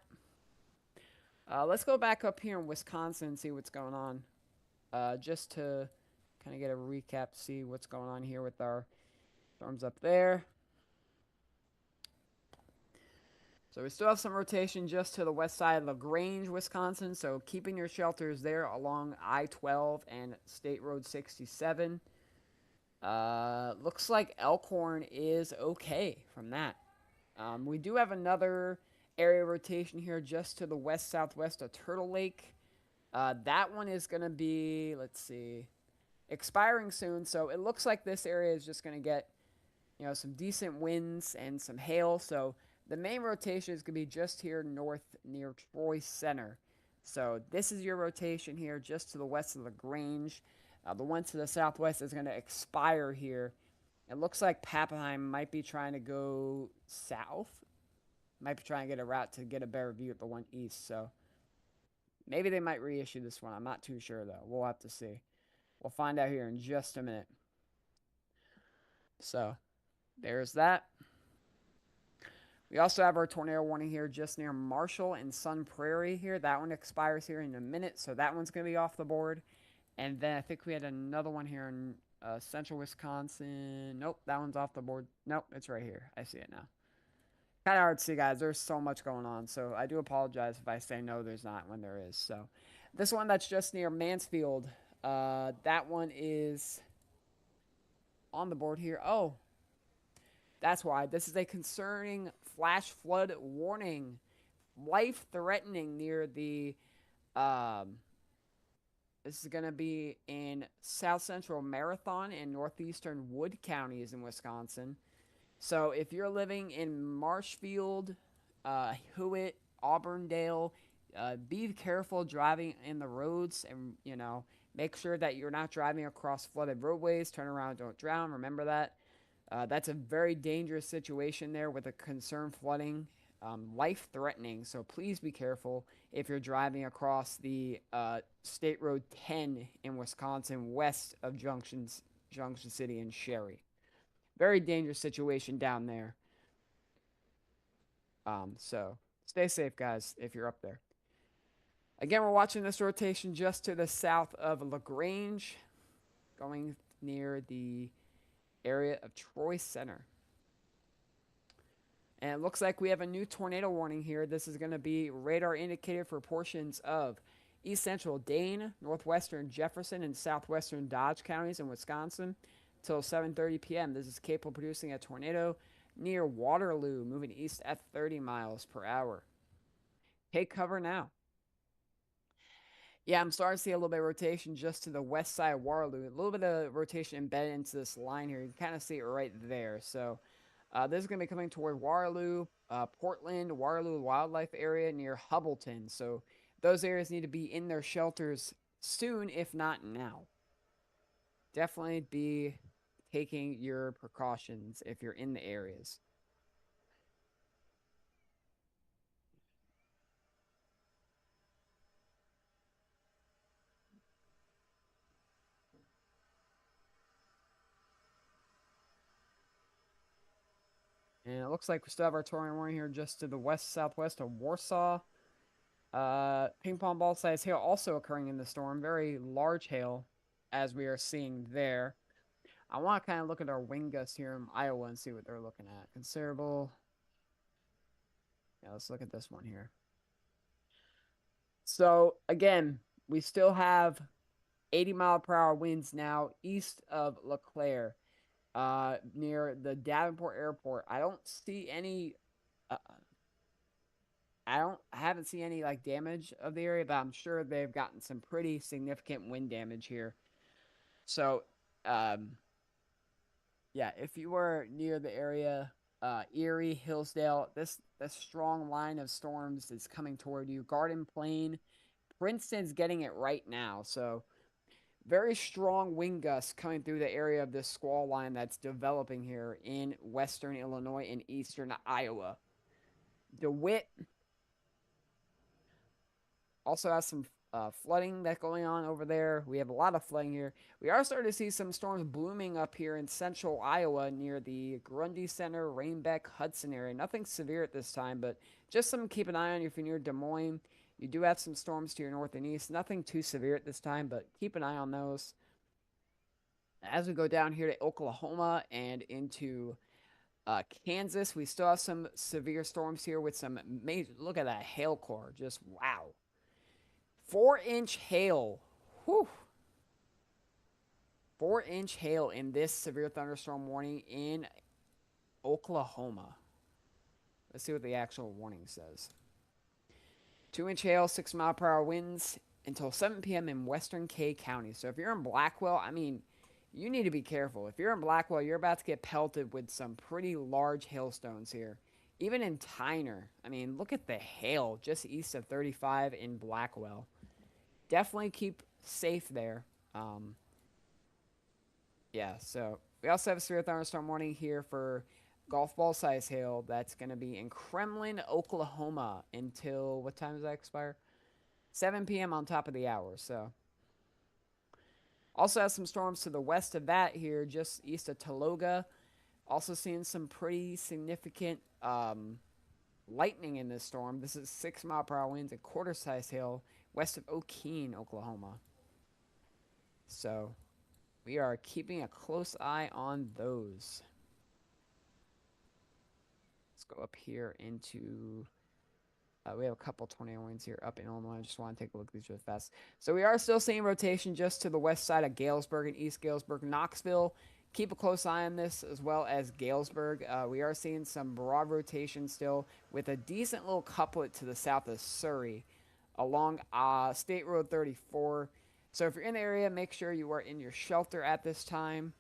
Let's go back up here in Wisconsin and see what's going on. Just to kind of get a recap, see what's going on here with our storms up there. So we still have some rotation just to the west side of LaGrange, Wisconsin. So keeping your shelters there along I-12 and State Road 67. Looks like Elkhorn is okay from that. We do have another area rotation here just to the west-southwest of Turtle Lake. That one is going to be, let's see, expiring soon. So it looks like this area is just going to get, some decent winds and some hail. So the main rotation is going to be just here north near Troy Center. So this is your rotation here just to the west of LaGrange. The one to the southwest is going to expire here. It looks like Pappenheim might be trying to go south. Might be trying to get a route to get a better view at the one east. So maybe they might reissue this one. I'm not too sure, though. We'll have to see. We'll find out here in just a minute. So there's that. We also have our tornado warning here just near Marshall and Sun Prairie here. That one expires here in a minute, so that one's going to be off the board. And then I think we had another one here in central Wisconsin. Nope, that one's off the board. Nope, it's right here. I see it now. Kind of hard to see, guys. There's so much going on, so I do apologize if I say no, there's not when there is. So this one that's just near Mansfield, that one is on the board here. Oh, that's why. This is a concerning flash flood warning. Life-threatening near the... this is going to be in south central Marathon and northeastern Wood counties in Wisconsin. So if you're living in Marshfield, Hewitt, Auburndale, be careful driving in the roads and, make sure that you're not driving across flooded roadways. Turn around, don't drown. Remember that. That's a very dangerous situation there with a concerned flooding, life-threatening. So please be careful if you're driving across the State Road 10 in Wisconsin, west of Junction City and Sherry. Very dangerous situation down there. So stay safe, guys, if you're up there. Again, we're watching this rotation just to the south of LaGrange, going near the area of Troy Center. And it looks like we have a new tornado warning here. This is going to be radar indicated for portions of east central Dane, northwestern Jefferson, and southwestern Dodge counties in Wisconsin till 7:30 p.m. This is capable of producing a tornado near Waterloo, moving east at 30 miles per hour. Take cover now. Yeah, I'm starting to see a little bit of rotation just to the west side of Waterloo. A little bit of rotation embedded into this line here. You can kind of see it right there. So this is going to be coming toward Waterloo, Portland, Waterloo Wildlife Area near Hubbleton. So those areas need to be in their shelters soon, if not now. Definitely be taking your precautions if you're in the areas. And it looks like we still have our tornado warning here just to the west-southwest of Warsaw. Ping pong ball size hail also occurring in the storm. Very large hail, as we are seeing there. I want to kind of look at our wind gusts here in Iowa and see what they're looking at. Considerable. Yeah, let's look at this one here. So, again, we still have 80-mile-per-hour winds now east of LeClaire, near the Davenport Airport. I don't see any... I haven't seen any like damage of the area, but I'm sure they've gotten some pretty significant wind damage here. So, yeah, if you were near the area, Erie, Hillsdale, this strong line of storms is coming toward you. Garden Plain, Princeton's getting it right now. So, very strong wind gusts coming through the area of this squall line that's developing here in western Illinois and eastern Iowa. DeWitt also has some flooding that's going on over there. We have a lot of flooding here. We are starting to see some storms blooming up here in central Iowa near the Grundy Center, Rainbeck, Hudson area. Nothing severe at this time, but just something to keep an eye on if you're near Des Moines. You do have some storms to your north and east. Nothing too severe at this time, but keep an eye on those. As we go down here to Oklahoma and into Kansas, we still have some severe storms here with some major... Look at that hail core. Just wow. 4-inch hail. Whew. 4-inch hail in this severe thunderstorm warning in Oklahoma. Let's see what the actual warning says. 2-inch hail, 6-mile-per-hour winds until 7 p.m. in western K County. So if you're in Blackwell, I mean, you need to be careful. If you're in Blackwell, you're about to get pelted with some pretty large hailstones here. Even in Tyner, I mean, look at the hail just east of 35 in Blackwell. Definitely keep safe there. Yeah, so we also have a severe thunderstorm warning here for golf ball size hail. That's going to be in Kremlin, Oklahoma until, what time does that expire? 7 p.m. on top of the hour, so. Also has some storms to the west of that here, just east of Tologa. Also seeing some pretty significant lightning in this storm. This is 6-mile-per-hour winds and quarter-size hail west of O'Keene, Oklahoma. So, we are keeping a close eye on those. Let's go up here into... we have a couple tornado winds here up in Illinois. I just want to take a look at these really fast. So, we are still seeing rotation just to the west side of Galesburg and East Galesburg, Knoxville. Keep a close eye on this as well as Galesburg. We are seeing some broad rotation still with a decent little couplet to the south of Surrey along State Road 34. So if you're in the area, make sure you are in your shelter at this time.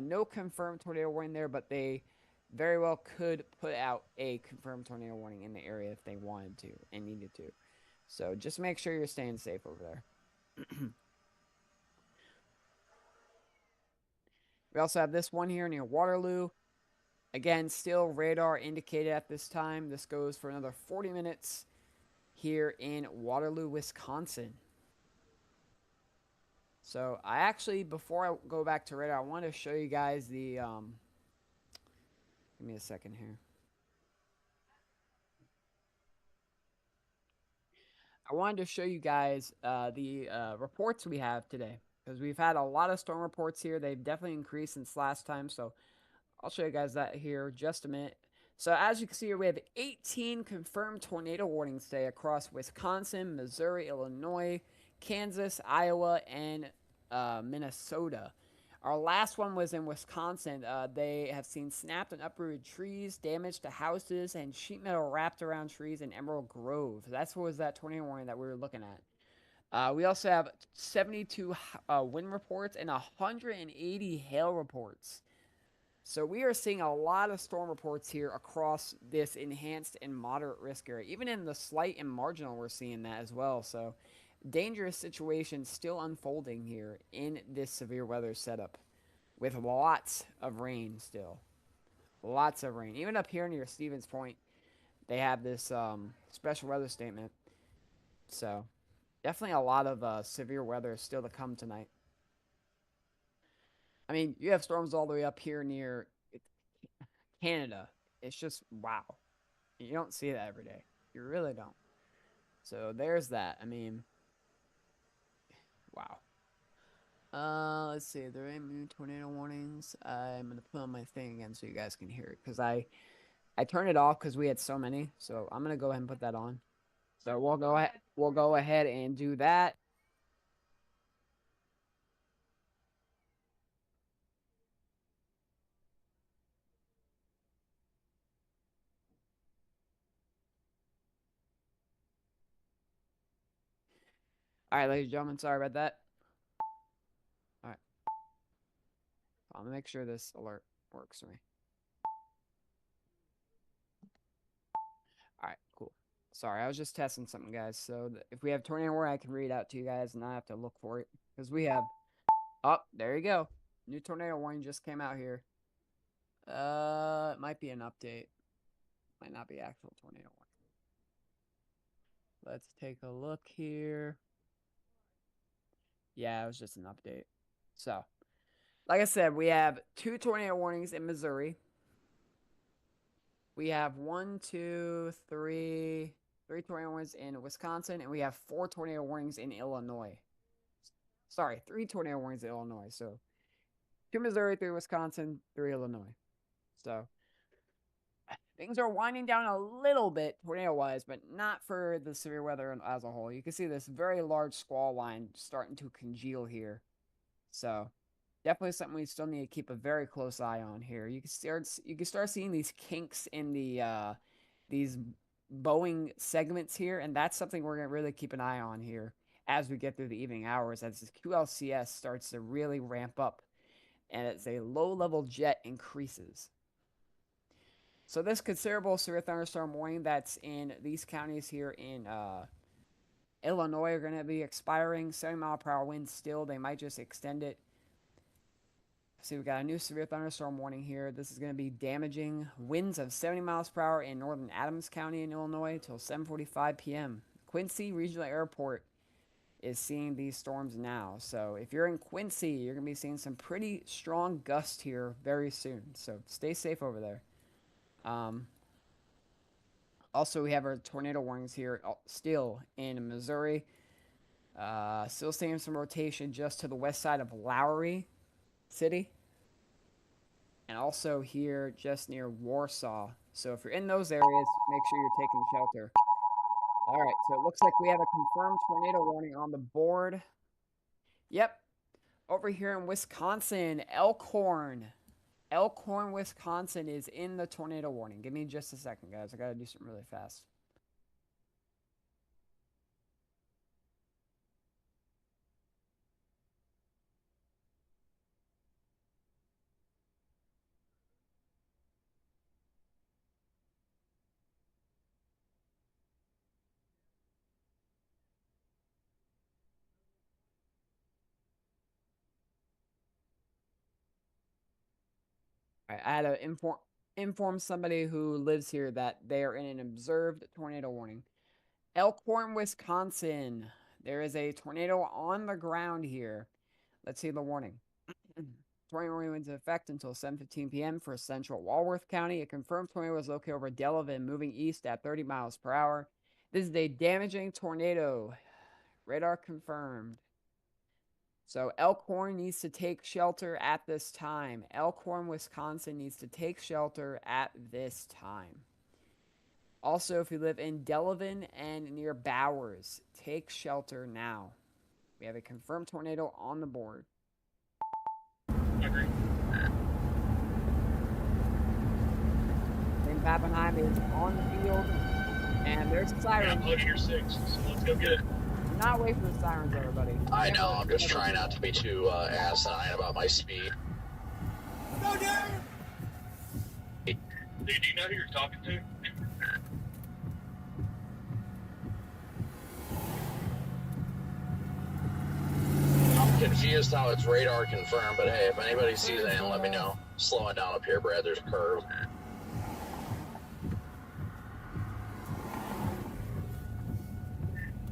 No confirmed tornado warning there, but they very well could put out a confirmed tornado warning in the area if they wanted to and needed to. So just make sure you're staying safe over there. We also have this one here near Waterloo. Again, still radar indicated at this time. This goes for another 40 minutes here in Waterloo, Wisconsin. So I actually, before I go back to radar, I want to show you guys the, give me a second here. I wanted to show you guys the reports we have today because we've had a lot of storm reports here. They've definitely increased since last time, so I'll show you guys that here just a minute. So as you can see here, we have 18 confirmed tornado warnings today across Wisconsin, Missouri, Illinois, Kansas, Iowa, and Minnesota. Our last one was in Wisconsin. They have seen snapped and uprooted trees, damage to houses, and sheet metal wrapped around trees in Emerald Grove. That's what was that tornado warning that we were looking at. We also have 72 wind reports and 180 hail reports. So we are seeing a lot of storm reports here across this enhanced and moderate risk area. Even in the slight and marginal, we're seeing that as well. So dangerous situation still unfolding here in this severe weather setup with lots of rain still. Lots of rain. Even up here near Stevens Point, they have this special weather statement. So definitely a lot of severe weather still to come tonight. I mean, you have storms all the way up here near Canada. It's just wow. You don't see that every day. You really don't. So there's that. I mean, wow. Let's see. There ain't any tornado warnings. I'm gonna put on my thing again so you guys can hear it because I turned it off because we had so many. So I'm gonna go ahead and put that on. So we'll go ahead. We'll go ahead and do that. All right, ladies and gentlemen. Sorry about that. All right. I'm gonna make sure this alert works for me. All right, cool. Sorry, I was just testing something, guys. So if we have tornado warning, I can read it out to you guys, and I have to look for it because we have. Oh, there you go. New tornado warning just came out here. It might be an update. Might not be actual tornado warning. Let's take a look here. Yeah, it was just an update. So, like I said, we have 2 tornado warnings in Missouri. We have 3 tornado warnings in Wisconsin, and we have 4 tornado warnings in Illinois. Sorry, 3 tornado warnings in Illinois. So 2 Missouri, 3 Wisconsin, 3 Illinois. So things are winding down a little bit tornado-wise, but not for the severe weather as a whole. You can see this very large squall line starting to congeal here. So definitely something we still need to keep a very close eye on here. You can start seeing these kinks in the these bowing segments here, and that's something we're gonna really keep an eye on here as we get through the evening hours as this QLCS starts to really ramp up and as a low-level jet increases. So this considerable severe thunderstorm warning that's in these counties here in Illinois are going to be expiring. 70-mile-per-hour winds still. They might just extend it. See, we got a new severe thunderstorm warning here. This is going to be damaging winds of 70 miles per hour in northern Adams County in Illinois till 7:45 p.m. Quincy Regional Airport is seeing these storms now. So if you're in Quincy, you're going to be seeing some pretty strong gusts here very soon. So stay safe over there. Also, we have our tornado warnings here still in Missouri. Still seeing some rotation just to the west side of Lowry City. And also here just near Warsaw. So if you're in those areas, make sure you're taking shelter. All right, so it looks like we have a confirmed tornado warning on the board. Yep, over here in Wisconsin, Elkhorn, Wisconsin is in the tornado warning. Give me just a second, guys. I got to do something really fast. I had to inform somebody who lives here that they are in an observed tornado warning. Elkhorn, Wisconsin. There is a tornado on the ground here. Let's see the warning. Tornado warning went into effect until 7:15 p.m. for central Walworth County. A confirmed tornado was located over Delavan, moving east at 30 miles per hour. This is a damaging tornado. Radar confirmed. So Elkhorn needs to take shelter at this time. Elkhorn, Wisconsin needs to take shelter at this time. Also, if you live in Delavan and near Bowers, take shelter now. We have a confirmed tornado on the board. Agree. Then Pappenheim is on the field, and there's a siren. Yeah, load your 6, so let's go get it. Do not wait for the sirens, everybody. I know, I'm just trying not to be too asinine about my speed. Dude, do you know who you're talking to? I'm confused how it's radar confirmed, but hey, if anybody sees anything, let me know. Slowing down up here, Brad, there's a curve.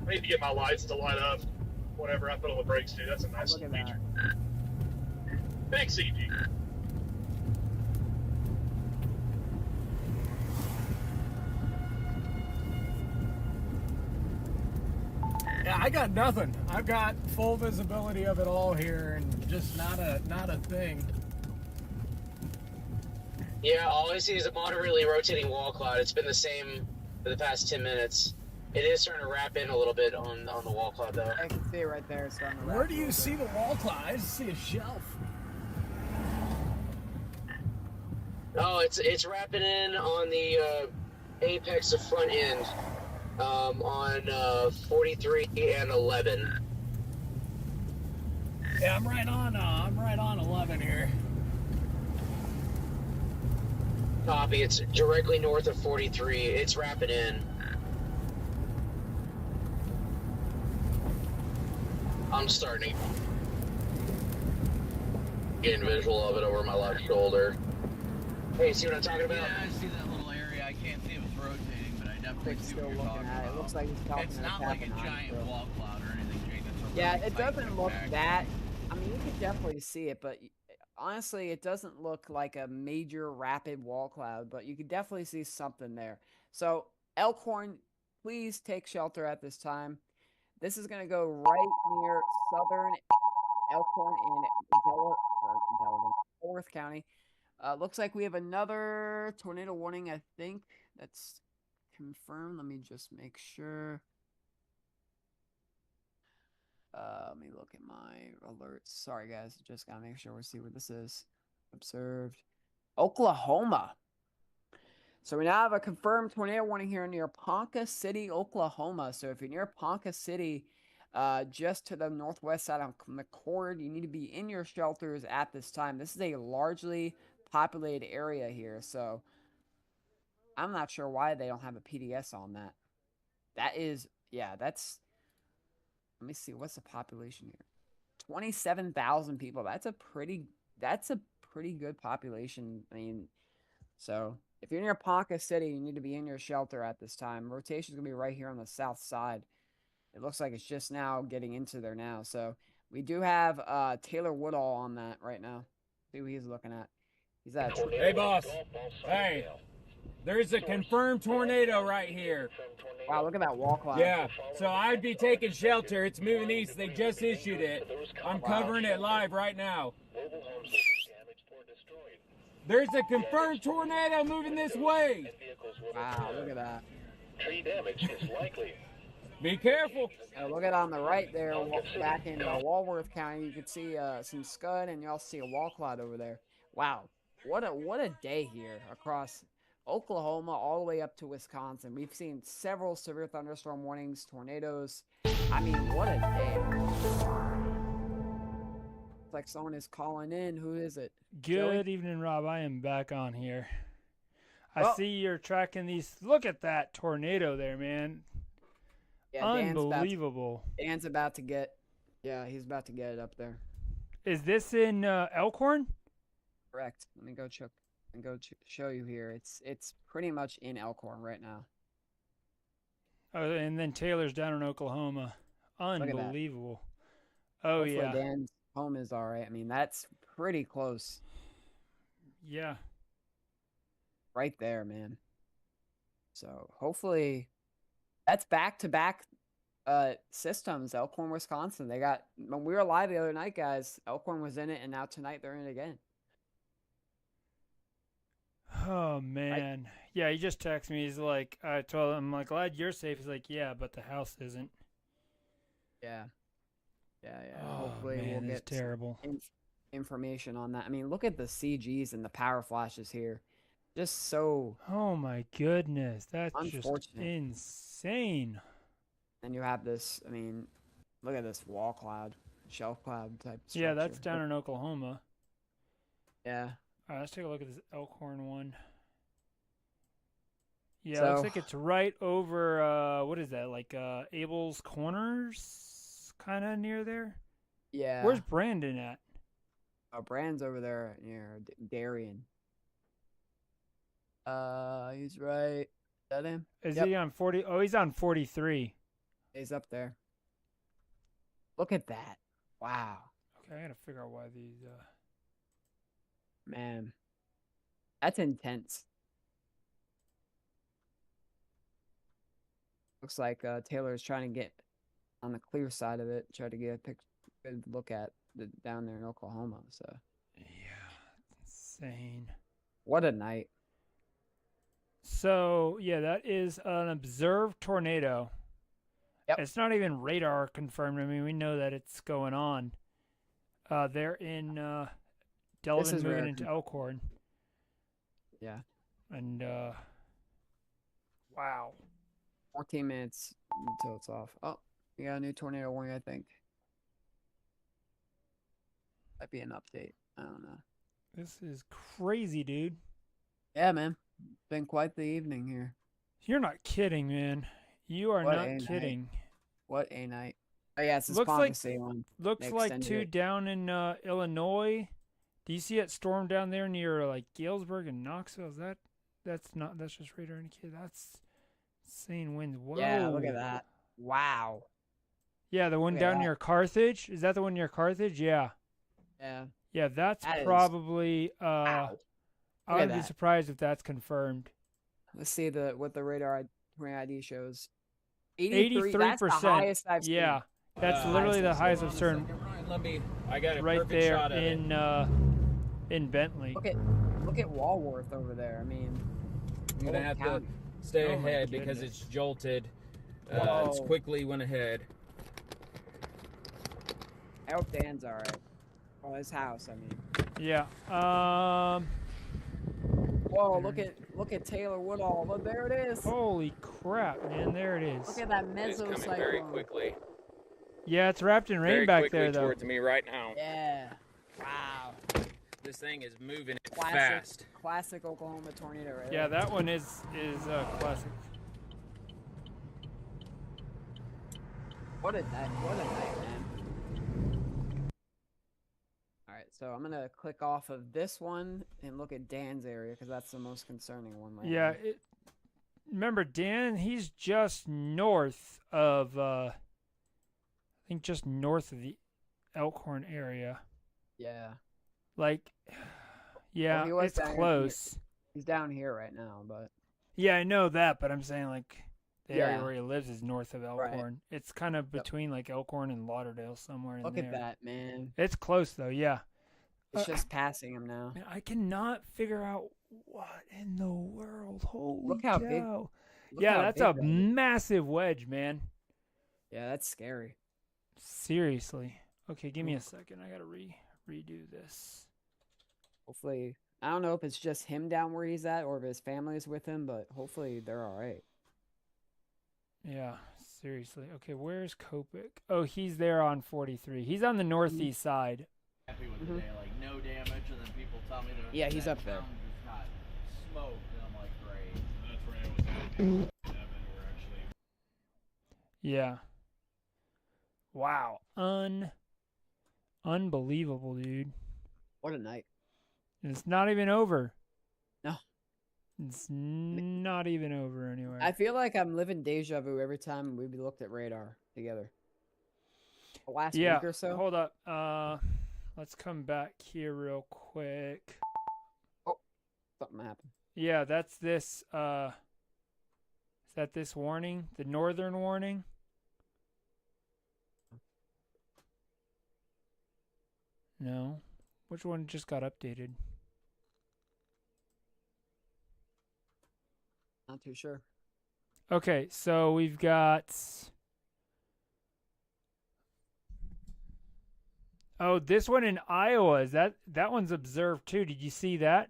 I need to get my lights to light up whenever I put on the brakes, too. That's a nice Look at feature. that. Big CG. Yeah, I got nothing. I've got full visibility of it all here, and just not a thing. Yeah, all I see is a moderately rotating wall cloud. It's been the same for the past 10 minutes. It is starting to wrap in a little bit on the wall cloud, though. I can see it right there. It's starting to Where wrap do a you little see bit. the wall cloud? I just see a shelf. Oh, it's wrapping in on the apex of front end on 43 and 11. Yeah, I'm right on 11 here. Copy. It's directly north of 43. It's wrapping in. I'm starting to get a visual of it over my left shoulder. Hey, see what I'm talking about? Yeah, I see that little area. I can't see if it's rotating, but I definitely It's see still what you're looking talking at it. about. It looks like he's talking It's to not like a Pappenheim, giant so. wall cloud or anything, Jake. It's a Yeah, really it tight doesn't look compact. that. I mean, you can definitely see it, but honestly, it doesn't look like a major rapid wall cloud, but you can definitely see something there. So, Elkhorn, please take shelter at this time. This is going to go right near southern Elkhorn in Delaware County. Looks like we have another tornado warning, I think. That's confirmed. Let me just make sure. Let me look at my alerts. Sorry, guys. Just gotta make sure we see where this is. Observed. Oklahoma. So we now have a confirmed tornado warning here near Ponca City, Oklahoma. So if you're near Ponca City, just to the northwest side of McCord, you need to be in your shelters at this time. This is a largely populated area here, so I'm not sure why they don't have a PDS on that. That is, yeah, that's. Let me see, what's the population here? 27,000 people. That's a pretty good population. I mean, so if you're near Ponca City, you need to be in your shelter at this time. Rotation's gonna be right here on the south side. It looks like it's just now getting into there now. So we do have Taylor Woodall on that right now. See what he's looking at. He's at. Hey, boss. Hey, there's a confirmed tornado right here. Wow, look at that wall cloud. Yeah, so I'd be taking shelter. It's moving east. They just issued it. I'm covering it live right now. There's a confirmed tornado moving this way. Wow, look at that. Tree damage is likely. Be careful. Look at on the right there, back in Walworth County, you can see some scud, and you also see a wall cloud over there. Wow, what a day here across Oklahoma all the way up to Wisconsin. We've seen several severe thunderstorm warnings, tornadoes. I mean, what a day. It's like someone is calling in. Who is it? Good Joey? evening, Rob. I am back on here. I Oh. see you're tracking these. Look at that tornado there, man. Yeah, Unbelievable. Dan's about to get. Yeah, he's about to get it up there. Is this in Elkhorn? Correct. Let me go check and show you here. It's pretty much in Elkhorn right now. Oh, and then Taylor's down in Oklahoma. at that. Unbelievable. Oh, Hopefully yeah. Dan's home is all right. I mean, that's pretty close. Yeah. Right there, man. So hopefully That's back-to-back systems. Elkhorn, Wisconsin. They got when we were live the other night, guys. Elkhorn was in it, and now tonight they're in it again. Oh man, yeah. He just texted me. He's like, I told him, I'm like, glad you're safe. He's like, yeah, but the house isn't. Yeah. Oh Hopefully man, we'll it's get terrible. information on that. I mean, look at the CGs and the power flashes here. Just so Oh my goodness, that's just unfortunate. insane. And you have this. I mean, look at this wall cloud, shelf cloud type structure. Yeah, that's down in Oklahoma. Yeah. All right, let's take a look at this Elkhorn one. Yeah, So- looks like it's right over, what is that, like Abel's Corners, kind of near there? Yeah. Where's Brandon at? Brand's over there near Darien. He's right. Is that him? Is Yep. he on 40? Oh, he's on 43. He's up there. Look at that. Wow. Okay, I gotta figure out why these, Man. That's intense. Looks like Taylor's trying to get on the clear side of it, try to get a good look at down there in Oklahoma. So yeah, insane. what a night. So, yeah, that is an observed tornado. Yep. It's not even radar confirmed. I mean, we know that it's going on. They're in Delavan is moving rare. into Elkhorn. Yeah. And, wow. 14 minutes until it's off. Oh, we got a new tornado warning, I think. Might be an update. I don't know. This is crazy, dude. Yeah, man. Been quite the evening here. You're not kidding, man. You are What not a night. kidding. What a night. Oh, yeah, it's this Looks like- Ponce one. Looks They like extended two it. down in Illinois. Do you see it storm down there near like Galesburg and Knoxville? Is that's just radar indicated. That's insane winds. Whoa. Yeah, look at that. Wow. Yeah, the one Look at down that. near Carthage. Is that the one near Carthage? Yeah. Yeah. Yeah, that's That is- probably Wow. I Look at would be that. surprised if that's confirmed. Let's see what the radar ID shows. 83. That's the 83%. highest I've seen. Yeah. That's literally the highest of certain I got a right perfect there shot of it. in Bentley. Look at Walworth over there. I mean, I'm gonna have to stay Oh my ahead because goodness. it's jolted. Whoa. It's quickly went ahead. I hope Dan's all right. Oh, his house. I mean. Yeah. Whoa! Look at Taylor Woodall. Look, there it is. Holy crap, man! There it is. Look at that It's coming mesocyclone. very quickly. Yeah, it's wrapped in rain Very back quickly there, though. towards me right now. Yeah. Wow. This thing is moving Classic. fast. Classic Oklahoma tornado, right? Yeah, there. that one is classic. What a night, man. Alright, so I'm gonna click off of this one and look at Dan's area because that's the most concerning one right Yeah, now. remember Dan? He's just north of, I think just north of the Elkhorn area. Yeah. Like, yeah, he was it's down here. close. He's down here right now, but Yeah, I know that, but I'm saying like the area Yeah. where he lives is north of Elkhorn. It's kind of between like Elkhorn and Lauderdale, somewhere in look there. at that, man. It's close though. Yeah. It's just passing him now. Man, I cannot figure out what in the world. Holy Look how big- cow. Look Yeah, how that's big a that is. massive wedge, man. Yeah, that's scary. Seriously. Okay, give me a second. I gotta redo this. Hopefully, I don't know if it's just him down where he's at or if his family is with him, but hopefully they're all right. Yeah, seriously. Okay, where's Copic? Oh, he's there on 43. He's on the northeast side. Happy with Mhm. the day, like no damage, and then people tell me they're Yeah, he's up there. just got smoked, and I'm like, great. That's where I was at. We're actually Yeah. Wow. Unbelievable, dude. What a night. And it's not even over. No. It's not even over anywhere. I feel like I'm living deja vu every time we looked at radar together. The last yeah. week or so. Hold up. Let's come back here real quick. Something happened. Yeah, that's this. Is that this warning? The northern warning? No. Which one just got updated? Not too sure. Okay, so we've got... Oh, this one in Iowa. Is that one's observed too? Did you see that?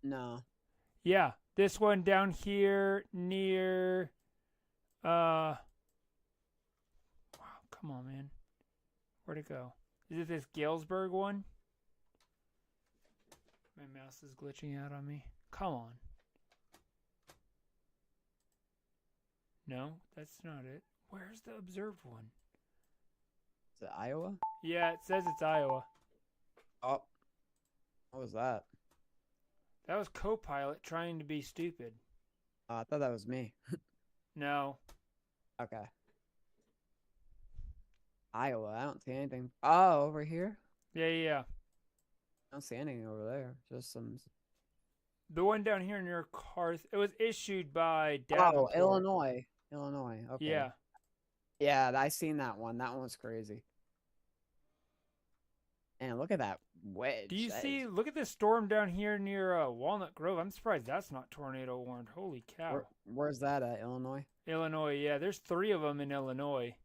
No. Yeah, this one down here near wow, come on, man. Where'd it go? Is it this Galesburg one? My mouse is glitching out on me. Come on. No, that's not it. Where's the observed one? Is it Iowa? Yeah, it says it's Iowa. Oh. What was that? That was Copilot trying to be stupid. I thought that was me. No. Okay. Iowa, I don't see anything. Oh, over here? Yeah. I don't see anything over there. Just some... The one down here near Carth. It was issued by Oh, Davenport. Illinois. Illinois. Okay. Yeah. Yeah, I seen that one. That one was crazy. And look at that wedge. Do you see? Look at this storm down here near Walnut Grove. I'm surprised that's not tornado warned. Holy cow. Where's that at? Illinois? Illinois, yeah. There's 3 of them in Illinois.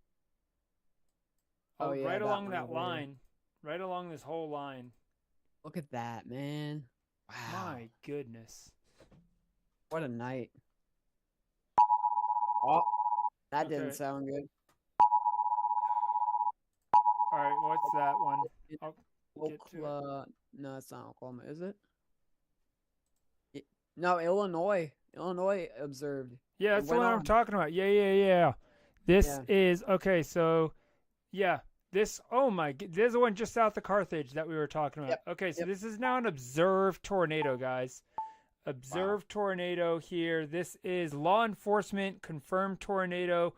Oh, yeah. Right along one that over line. Right along this whole line. Look at that, man. Wow. My goodness. What a night. Oh, that didn't Okay. sound good. All right, what's that one? I'll get to it. No, it's not Oklahoma, is it? No, Illinois. Illinois observed. Yeah, It that's the went one I'm on. talking about. Yeah. This Yeah. is, okay, so, yeah. This, oh my, there's the one just south of Carthage that we were talking about. Yep, Okay, so yep. this is now an observed tornado, guys. Observed tornado here. This is law enforcement confirmed tornado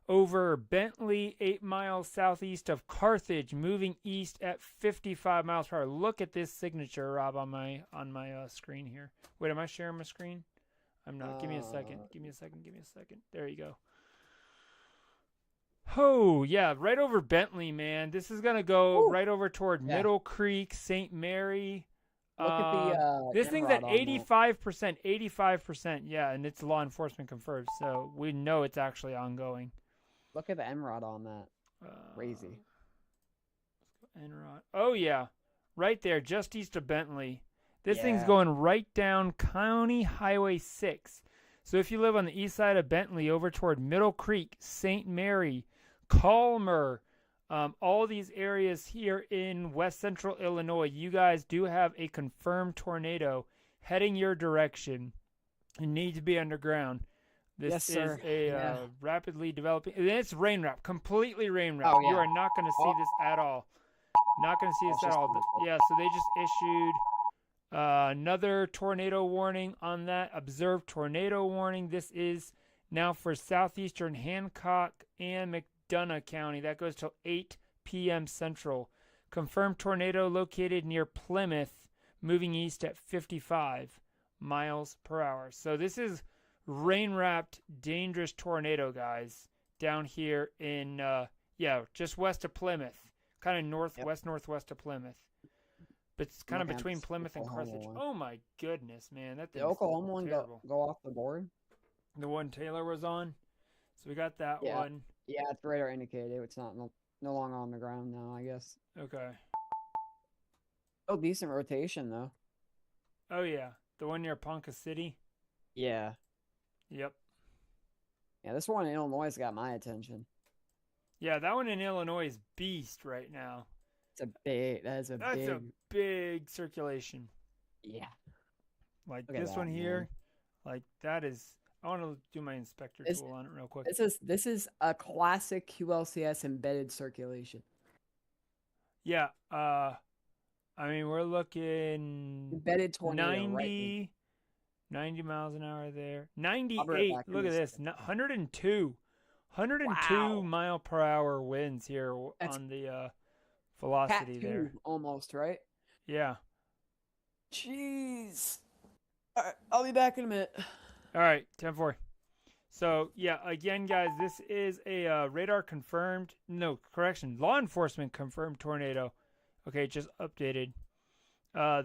over Bentley, 8 miles southeast of Carthage, moving east at 55 miles per hour. Look at this signature, Rob, on my screen here. Wait, am I sharing my screen? I'm not. Give me a second. Give me a second. There you go. Oh, yeah, right over Bentley, man. This is going to go right over toward Middle Creek, St. Mary. Look at the this thing's at Emerald on that. 85%. 85%, yeah, and it's law enforcement confirmed, so we know it's actually ongoing. Look at the Emerald on that. Crazy. Enrod. Oh, yeah, right there, just east of Bentley. This thing's Yeah. going right down County Highway 6. So if you live on the east side of Bentley over toward Middle Creek, St. Mary, Calmer, all these areas here in west central Illinois, you guys do have a confirmed tornado heading your direction. You need to be underground. This Yes, is sir. a rapidly developing, and it's rain wrap, completely rain wrap. Oh, You yeah. are not going to see this at all. Not going to see this That's at just all. beautiful. Yeah, so they just issued another tornado warning on that. Observed tornado warning. This is now for southeastern Hancock and McDonough County. That goes till 8 p.m. Central. Confirmed tornado located near Plymouth, moving east at 55 miles per hour. So this is rain-wrapped, dangerous tornado, guys, down here in, just west of Plymouth. Kind of northwest of Plymouth. But it's kind of Looking at between this Plymouth and Oklahoma Carthage. one. Oh my goodness, man. That The thing's Oklahoma one terrible. go off the board? The one Taylor was on. So we got that Yeah. one. Yeah, it's radar indicated. It's not no longer on the ground now, I guess. Okay. Oh, decent rotation though. Oh yeah. The one near Ponca City. Yeah. Yep. Yeah, this one in Illinois has got my attention. Yeah, that one in Illinois is beast right now. That's a big circulation. Yeah. Like Look at this that, one here. man. Like that is, I want to do my inspector This- tool on it real quick. This is a classic QLCS embedded circulation. Yeah, I mean, we're looking Embedded tornado. 90, 90 miles an hour there. I'll be right 98. back in Look a at this. 102. 102 Wow. mile per hour winds here That's on the Cat velocity 2 there. almost, right? Yeah. Jeez. All right, I'll be back in a minute. All right, 10-4. So, yeah, again, guys, this is a radar confirmed, no, correction, law enforcement confirmed tornado. Okay, just updated.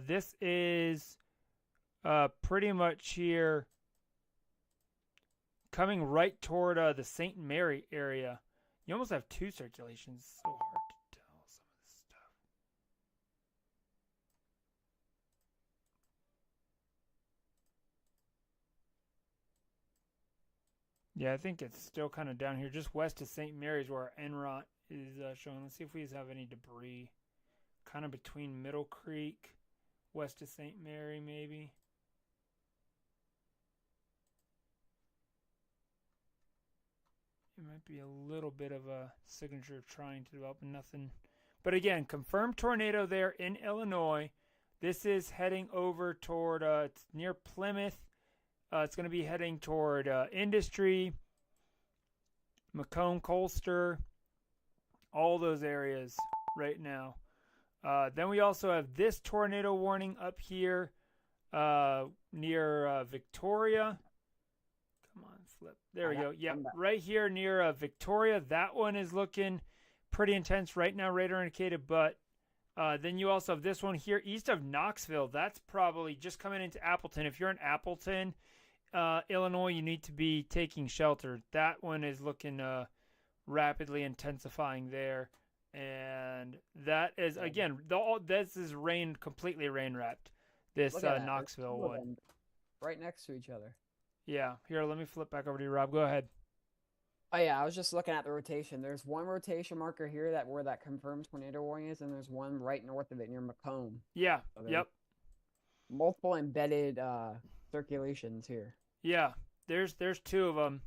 This is pretty much here coming right toward the St. Mary area. You almost have two circulations. It's so hard to tell some of this stuff. Yeah, I think it's still kind of down here, just west of St. Mary's where our NROT is showing. Let's see if we have any debris. Kind of between Middle Creek, west of St. Mary, maybe. It might be a little bit of a signature trying to develop nothing. But again, confirmed tornado there in Illinois. This is heading over toward, it's near Plymouth. It's going to be heading toward Industry, Macomb, Colster, all those areas right now. Then we also have this tornado warning up here near Victoria. Come on, flip. There we go. Yeah, right here near Victoria. That one is looking pretty intense right now, radar indicated. But then you also have this one here east of Knoxville. That's probably just coming into Appleton. If you're in Appleton, Illinois, you need to be taking shelter. That one is looking rapidly intensifying there. And that is, again, this is completely rain wrapped. This Knoxville one. Right next to each other. Yeah. Here, let me flip back over to you, Rob. Go ahead. Oh yeah, I was just looking at the rotation. There's one rotation marker here where that confirmed tornado warning is, and there's one right north of it near Macomb. Yeah. So yep. Multiple embedded circulations here. Yeah. There's two of them.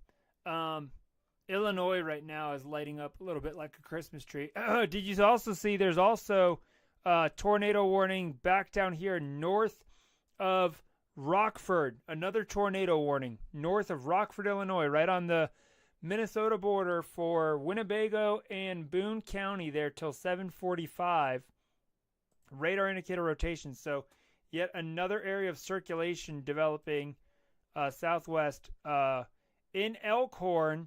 Illinois right now is lighting up a little bit like a Christmas tree. Did you also see there's also tornado warning back down here north of Rockford? Another tornado warning north of Rockford, Illinois, right on the Minnesota border for Winnebago and Boone County there till 7:45. Radar indicator rotation. So yet another area of circulation developing southwest in Elkhorn.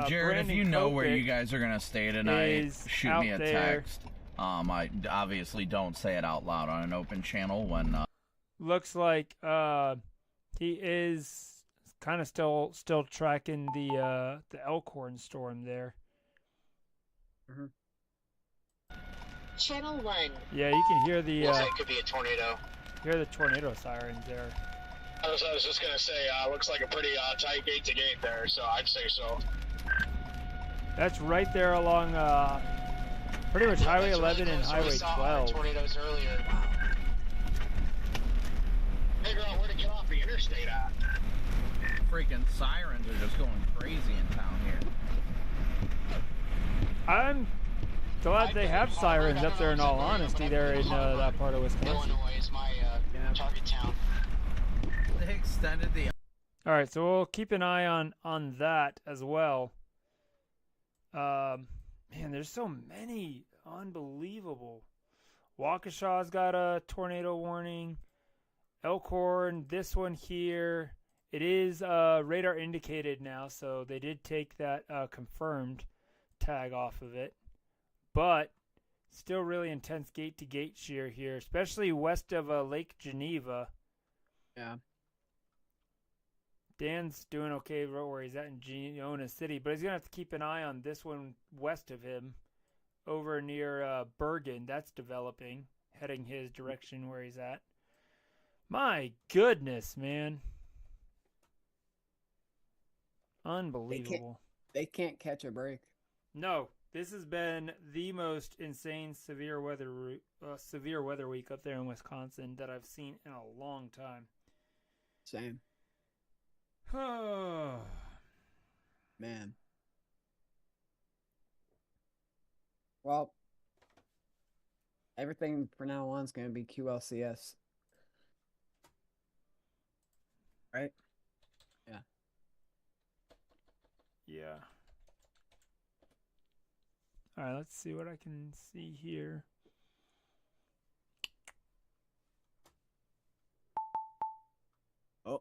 Jared, Brandon if you know Kopic where you guys are going to stay tonight, shoot me a text. I obviously don't say it out loud on an open channel when... Looks like he is kind of still tracking the Elkhorn storm there. Mm-hmm. Channel 1. Yeah, you can hear the... Looks like it could be a tornado. Hear the tornado sirens there. I was just going to say, looks like a pretty tight gate-to-gate there, so I'd say so. That's right there along pretty much Highway 11 and Highway 12. Tornadoes earlier. Figure out where to get off the interstate at. Freaking sirens are just going crazy in town here. I'm glad they have sirens up there, in all honesty, there in that part of Wisconsin. Illinois is my target town. They extended the... All right, so we'll keep an eye on that as well. Man, there's so many. Unbelievable. Waukesha's got a tornado warning. Elkhorn, this one here. It is radar indicated now, so they did take that confirmed tag off of it. But still really intense gate-to-gate shear here, especially west of Lake Geneva. Yeah. Dan's doing okay where he's at in Genoa City, but he's going to have to keep an eye on this one west of him over near Bergen. That's developing, heading his direction where he's at. My goodness, man. Unbelievable. They can't catch a break. No, this has been the most insane severe weather week up there in Wisconsin that I've seen in a long time. Same. Oh. Man. Well, everything from now on is going to be QLCS. Right? Yeah. Yeah. All right, let's see what I can see here. Oh.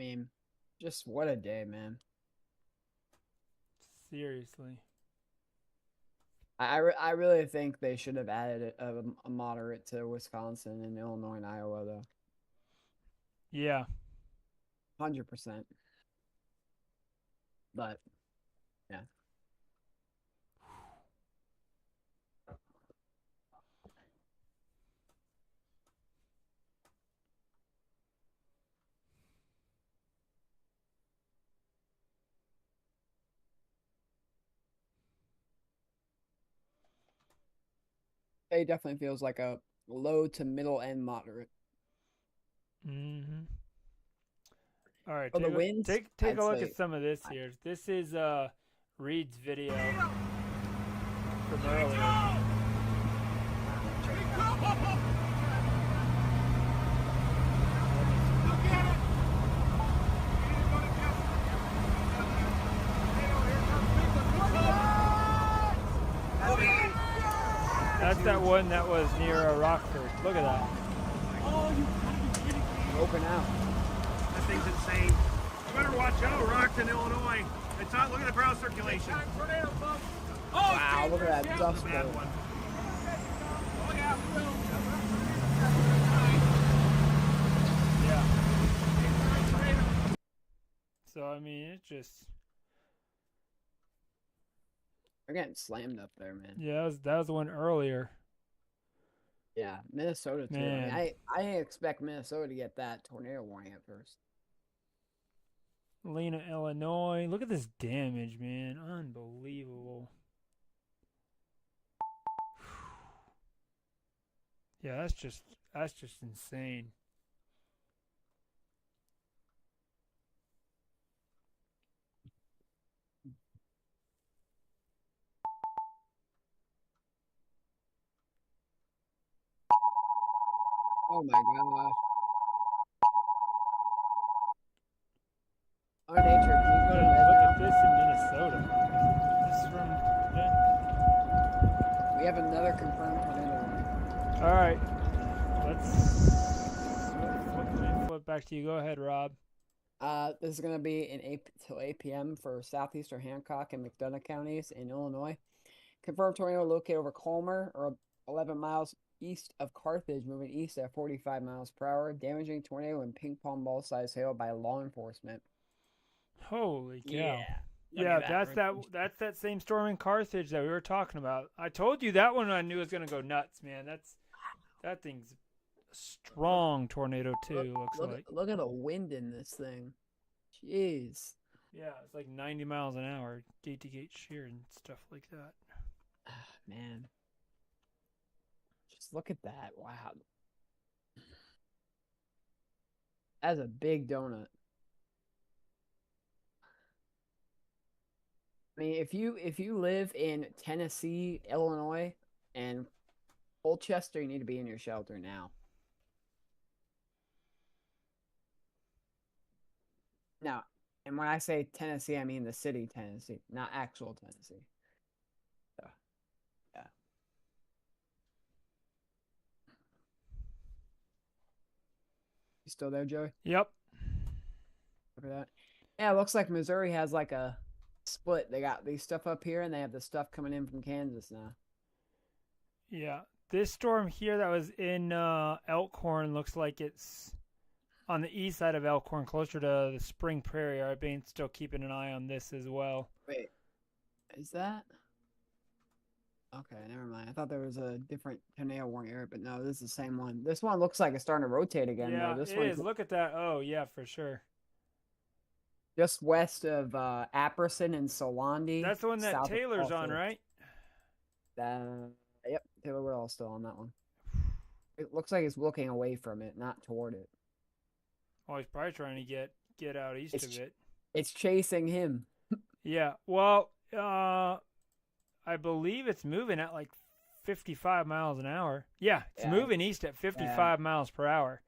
mean, just what a day, man. Seriously. I really think they should have added a moderate to Wisconsin and Illinois and Iowa, though. Yeah. 100%. But, yeah. It definitely feels like a low to middle end moderate. Mm-hmm. All right. For the wins, take I'd a look say- at some of this here. This is Reed's video from earlier. That's that one that was near Rockford. Look at that. Open out. That thing's insane. You better watch out, Rockton, Illinois. It's not. Look at the ground circulation. Wow, look at that dust Bad bowl. one. Yeah. So I mean, it just. They're getting slammed up there, man. Yeah, that was the one earlier. Yeah, Minnesota too. Man. I mean, I didn't expect Minnesota to get that tornado warning at first. Lena, Illinois. Look at this damage, man. Unbelievable. Yeah, that's just insane. Oh my gosh. Oh, nature, can you go to bed Look now? at this in Minnesota. This is from today. We have another confirmed tornado warning. All right, let's flip back to you. Go ahead, Rob. This is gonna be in 8 till 8 p.m. for southeastern Hancock and McDonough counties in Illinois. Confirmed tornado located over Colmer, or 11 miles east of Carthage, moving east at 45 miles per hour, damaging tornado and ping pong ball size hail by law enforcement. Holy cow! Yeah, Yeah, look at that's that same storm in Carthage that we were talking about. I told you that one I knew was gonna go nuts, man. That thing's a strong tornado too. Look at the wind in this thing. Jeez. Yeah, it's like 90 miles an hour, gate to gate shear and stuff like that. Man. Just look at that. Wow. That's a big donut. I mean, if you live in Tennessee, Illinois, and Colchester, you need to be in your shelter now. Now, and when I say Tennessee, I mean the city Tennessee, not actual Tennessee. So, yeah. You still there, Joey? Yep. Look at that. Yeah, it looks like Missouri has like a split. They got these stuff up here, and they have the stuff coming in from Kansas now. Yeah. This storm here that was in Elkhorn looks like it's on the east side of Elkhorn, closer to the Spring Prairie. I've been still keeping an eye on this as well. Wait, is that? Okay, never mind. I thought there was a different tornado warning area, but no, this is the same one. This one looks like it's starting to rotate again, Yeah, though. This it one is. Look at that. Oh, yeah, for sure. just west of Apperson and Solandi. That's the one that south of Taylor's on, Falford. right? Yep, Taylor Woodall's still on that one. It looks like it's looking away from it, not toward it. Oh, he's probably trying to get out east of it. It's chasing him. Yeah. Well, I believe it's moving at like 55 miles an hour. Yeah, it's moving east at 55 miles per hour.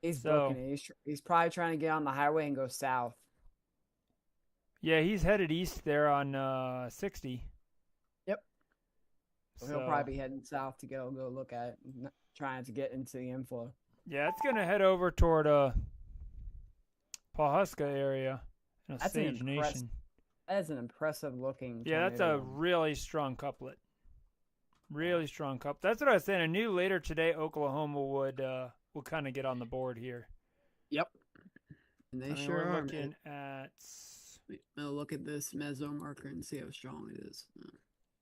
He's booking it. He's probably trying to get on the highway and go south. Yeah, he's headed east there on 60. Yep. So He'll probably be heading south to go look at it, trying to get into the inflow. Yeah, it's gonna head over toward Pawhuska area in That's an Osage Nation. That is an impressive looking. Yeah, that's a really strong couplet. Really strong couplet. That's what I was saying. I knew later today Oklahoma would kind of get on the board here. Yep. And they sure we're are. Looking at. Now look at this meso marker and see how strong it is.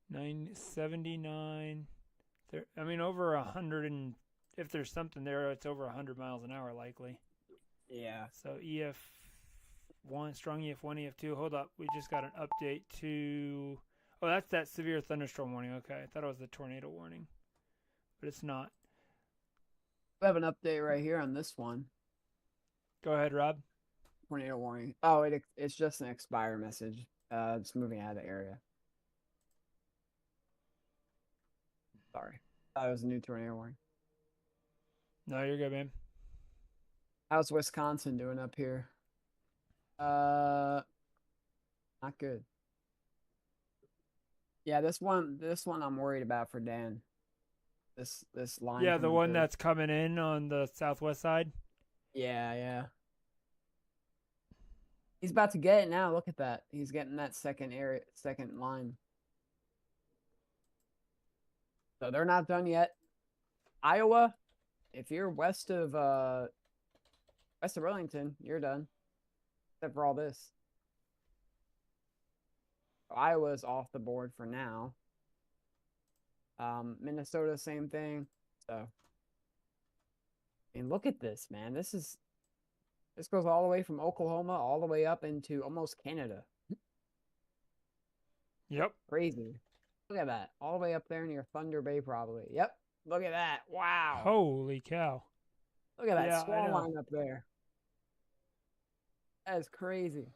979. Over 100, and if there's something there, it's over 100 miles an hour likely. Yeah. So EF1, strong EF1, EF2. Hold up, we just got an update to. Oh, that's that severe thunderstorm warning. Okay, I thought it was the tornado warning, but it's not. We have an update right here on this one. Go ahead, Rob. Tornado warning. Oh, it's just an expire message. It's moving out of the area. Sorry. That was a new tornado warning. No, you're good, man. How's Wisconsin doing up here? Not good. Yeah, this one I'm worried about for Dan. This line. Yeah, the one that's coming in on the southwest side. Yeah. He's about to get it now. Look at that. He's getting that second line. So they're not done yet. Iowa, if you're west of Burlington, you're done. Except for all this. Iowa's off the board for now. Minnesota, same thing. So, look at this, man. This goes all the way from Oklahoma all the way up into almost Canada. Yep. Crazy. Look at that. All the way up there near Thunder Bay, probably. Yep. Look at that. Wow. Holy cow. Look at that squall line up there. That is crazy.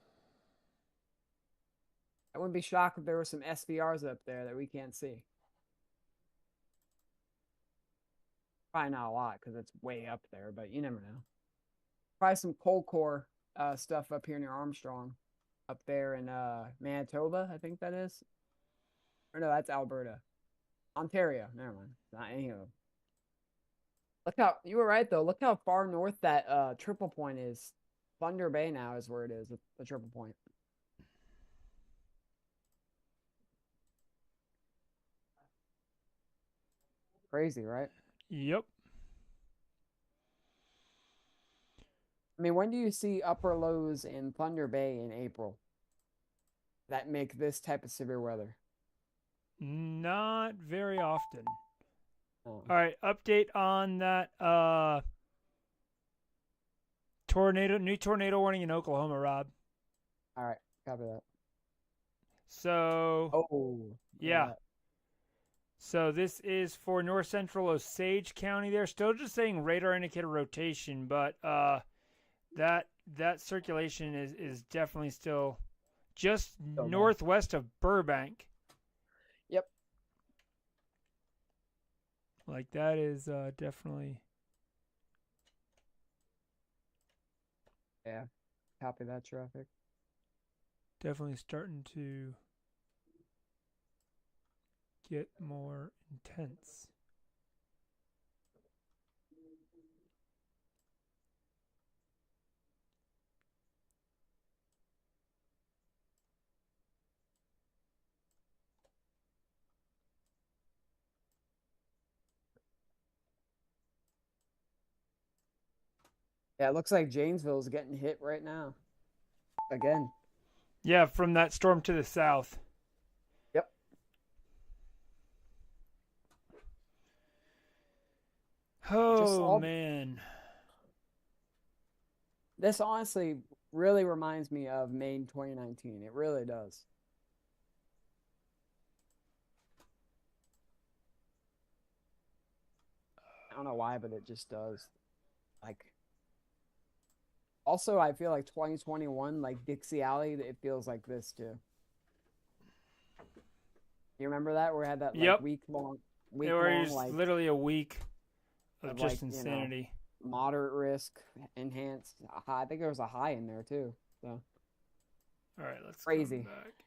I wouldn't be shocked if there were some SVRs up there that we can't see. Probably not a lot because it's way up there, but you never know. Probably some cold core stuff up here near Armstrong. Up there in Manitoba, I think that is. Or no, that's Alberta. Ontario. Never mind. Not any of them. Look how, you were right though. Look how far north that triple point is. Thunder Bay now is where it is, the triple point. Crazy, right? Yep. When do you see upper lows in Thunder Bay in April that make this type of severe weather? Not very often. Oh. All right, update on that new tornado warning in Oklahoma, Rob. All right, copy that. So, yeah. So this is for north central Osage County. They're still just saying radar indicator rotation, but that circulation is definitely still just northwest of Burbank. Yep. Like that is definitely. Yeah, copy that traffic. Definitely starting to get more intense. Yeah, it looks like Janesville is getting hit right now. Again. Yeah, from that storm to the south. Yep. Oh, man. This honestly really reminds me of Maine 2019. It really does. I don't know why, but it just does. Also, I feel like 2021, like Dixie Alley, it feels like this too. You remember that? Where we had that week-long, literally a week of just insanity. Moderate risk, enhanced, high. I think there was a high in there too. So. All right, let's crazy. Come back.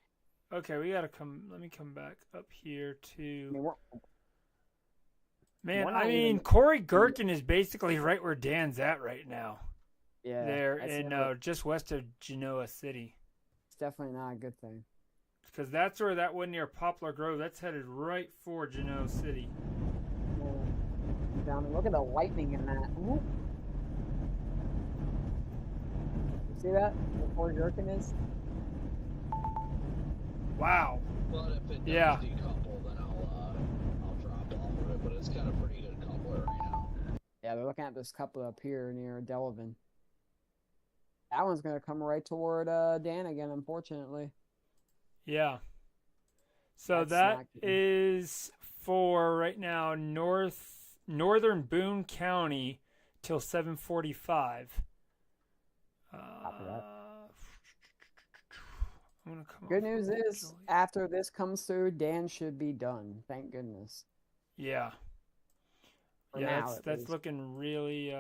Okay, we gotta come. Let me come back up here to. Man, Corey Gherkin is basically right where Dan's at right now. Yeah. there in just west of Genoa City. It's definitely not a good thing. Because that's where that one near Poplar Grove, that's headed right for Genoa City. Down there. Look at the lightning in that. Ooh. You see that? Where Gherkin is? Wow. But if it does decouple, then I'll drop off of it. But it's got a pretty good coupler right now. Yeah, they're looking at this couple up here near Delavan. That one's gonna come right toward Dan again, unfortunately. Yeah. So that is for right now northern Boone County till 7:45. I'm gonna come Good news is, after this comes through, Dan should be done. Thank goodness. Yeah. For yeah, now, that's looking really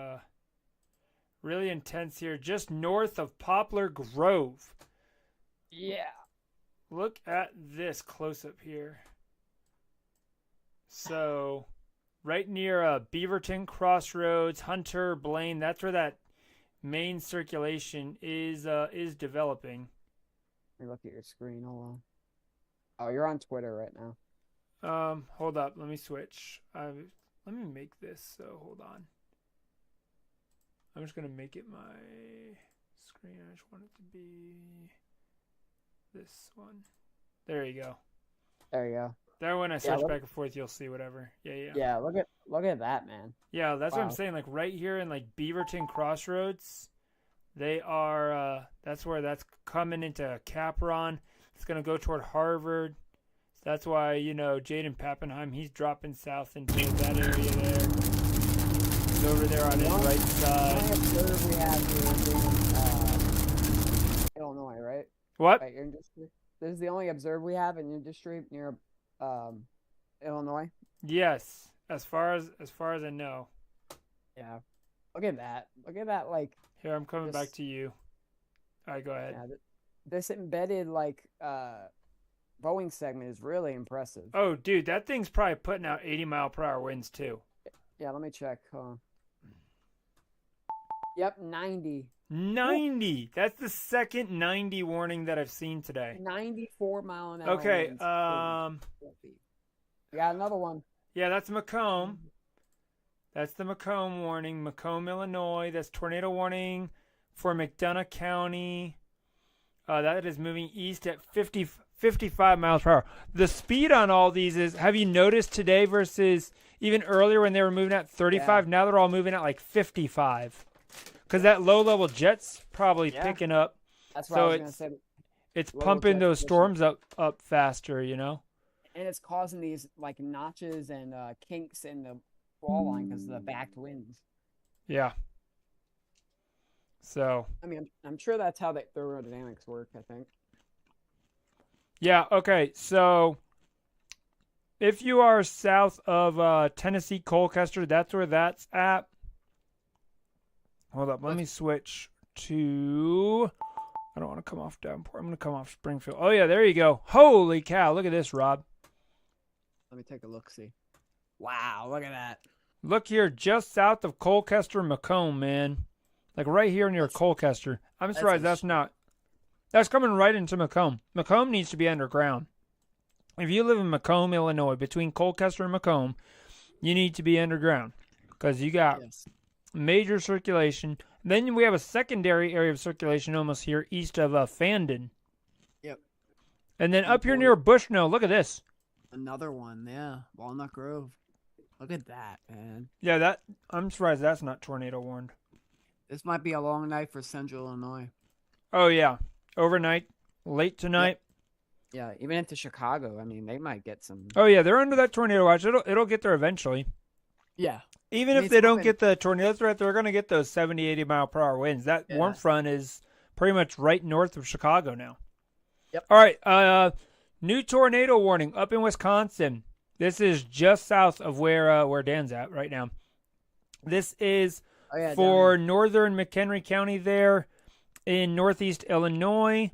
really intense here, just north of Poplar Grove. Yeah. Look at this close up here. So, right near Beaverton Crossroads, Hunter, Blaine, that's where that main circulation is developing. Let me look at your screen. Hold on. Oh, you're on Twitter right now. Hold up. Let me switch. Let me make this. So, hold on. I'm just going to make it my screen. I just want it to be this one. There you go. There you go. There, when I switch back and forth, you'll see whatever. Yeah. Yeah, look at that, man. Yeah, that's what I'm saying. Like right here in like Beaverton Crossroads, they are. That's where that's coming into Capron. It's gonna go toward Harvard. So that's why Jaden Pappenheim, he's dropping south into that area there. He's over there on his right side. The only observer we have here in Illinois, right? What? Right, your industry. This is the only observer we have in your industry near Illinois. Yes, as far as I know. Yeah. Look at that. Look at that. Like here, I'm coming back to you. All right, go ahead. Yeah, this embedded Boeing segment is really impressive. Oh, dude, that thing's probably putting out 80-mile-per-hour winds too. Yeah, let me check. Yep, 90. 90. Ooh. That's the second 90 warning that I've seen today. 94 mile an hour. Okay. Winds. We got another one. Yeah, that's Macomb. That's the Macomb warning. Macomb, Illinois. That's tornado warning for McDonough County. That is moving east at 55 miles per hour. The speed on all these is, have you noticed today versus even earlier when they were moving at 35? Yeah. Now they're all moving at like 55. Because that low-level jet's probably picking up. That's what I was going to say. It's pumping those storms up faster, And it's causing these notches and kinks in the wall line because of the backed winds. Yeah. So. I mean, I'm sure that's how the thermodynamics work, I think. Yeah, okay. So, if you are south of Tennessee Colchester, that's where that's at. Hold up, let me switch to... I don't want to come off Davenport. I'm going to come off Springfield. Oh, yeah, there you go. Holy cow, look at this, Rob. Let me take a look-see. Wow, look at that. Look here, just south of Colchester, Macomb, man. Like right here near Colchester. I'm surprised that's not... That's coming right into Macomb. Macomb needs to be underground. If you live in Macomb, Illinois, between Colchester and Macomb, you need to be underground. Because you got... Yes. Major circulation. Then we have a secondary area of circulation almost here east of Fandon. Yep. And then up here near Bushnell, look at this. Another one, yeah. Walnut Grove. Look at that, man. Yeah, I'm surprised that's not tornado warned. This might be a long night for Central Illinois. Oh, yeah. Overnight, late tonight. Yeah, even into Chicago. I mean, they might get some... Oh, yeah, they're under that tornado watch. It'll get there eventually. Yeah. Even if they don't get the tornado threat, they're going to get those 70, 80 mile per hour winds. That warm front is pretty much right north of Chicago now. Yep. All right. New tornado warning up in Wisconsin. This is just south of where Dan's at right now. This is for northern McHenry County there in northeast Illinois.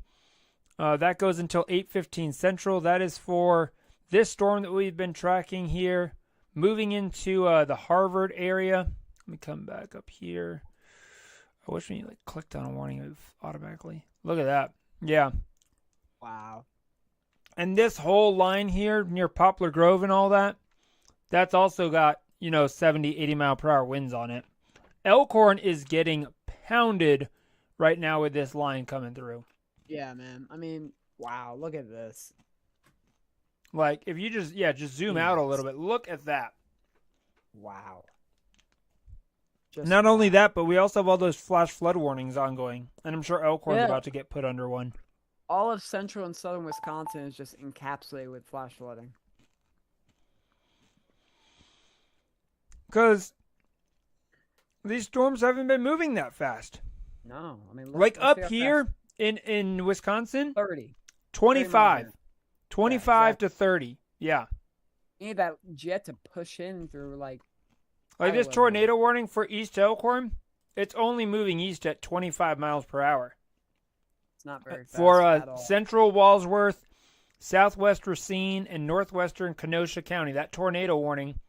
That goes until 8:15 Central. That is for this storm that we've been tracking here. Moving into the Harvard area. Let me come back up here. I wish when you like clicked on a warning, it would automatically. Look at that. Yeah. Wow. And this whole line here near Poplar Grove and all that, that's also got, 70, 80 mile per hour winds on it. Elkhorn is getting pounded right now with this line coming through. Yeah, man. I mean, wow, look at this. Like, if you just zoom out a little bit, look at that. Wow. Not only that, but we also have all those flash flood warnings ongoing. And I'm sure Elkhorn's about to get put under one. All of central and southern Wisconsin is just encapsulated with flash flooding. Because these storms haven't been moving that fast. No, I mean, like up here in Wisconsin, 30. 25. 25 exactly. to 30. Yeah. You need that jet to push in through Like this tornado warning for East Elkhorn, it's only moving east at 25 miles per hour. It's not very fast for at all. central Walsworth, southwest Racine, and northwestern Kenosha County. That tornado warning,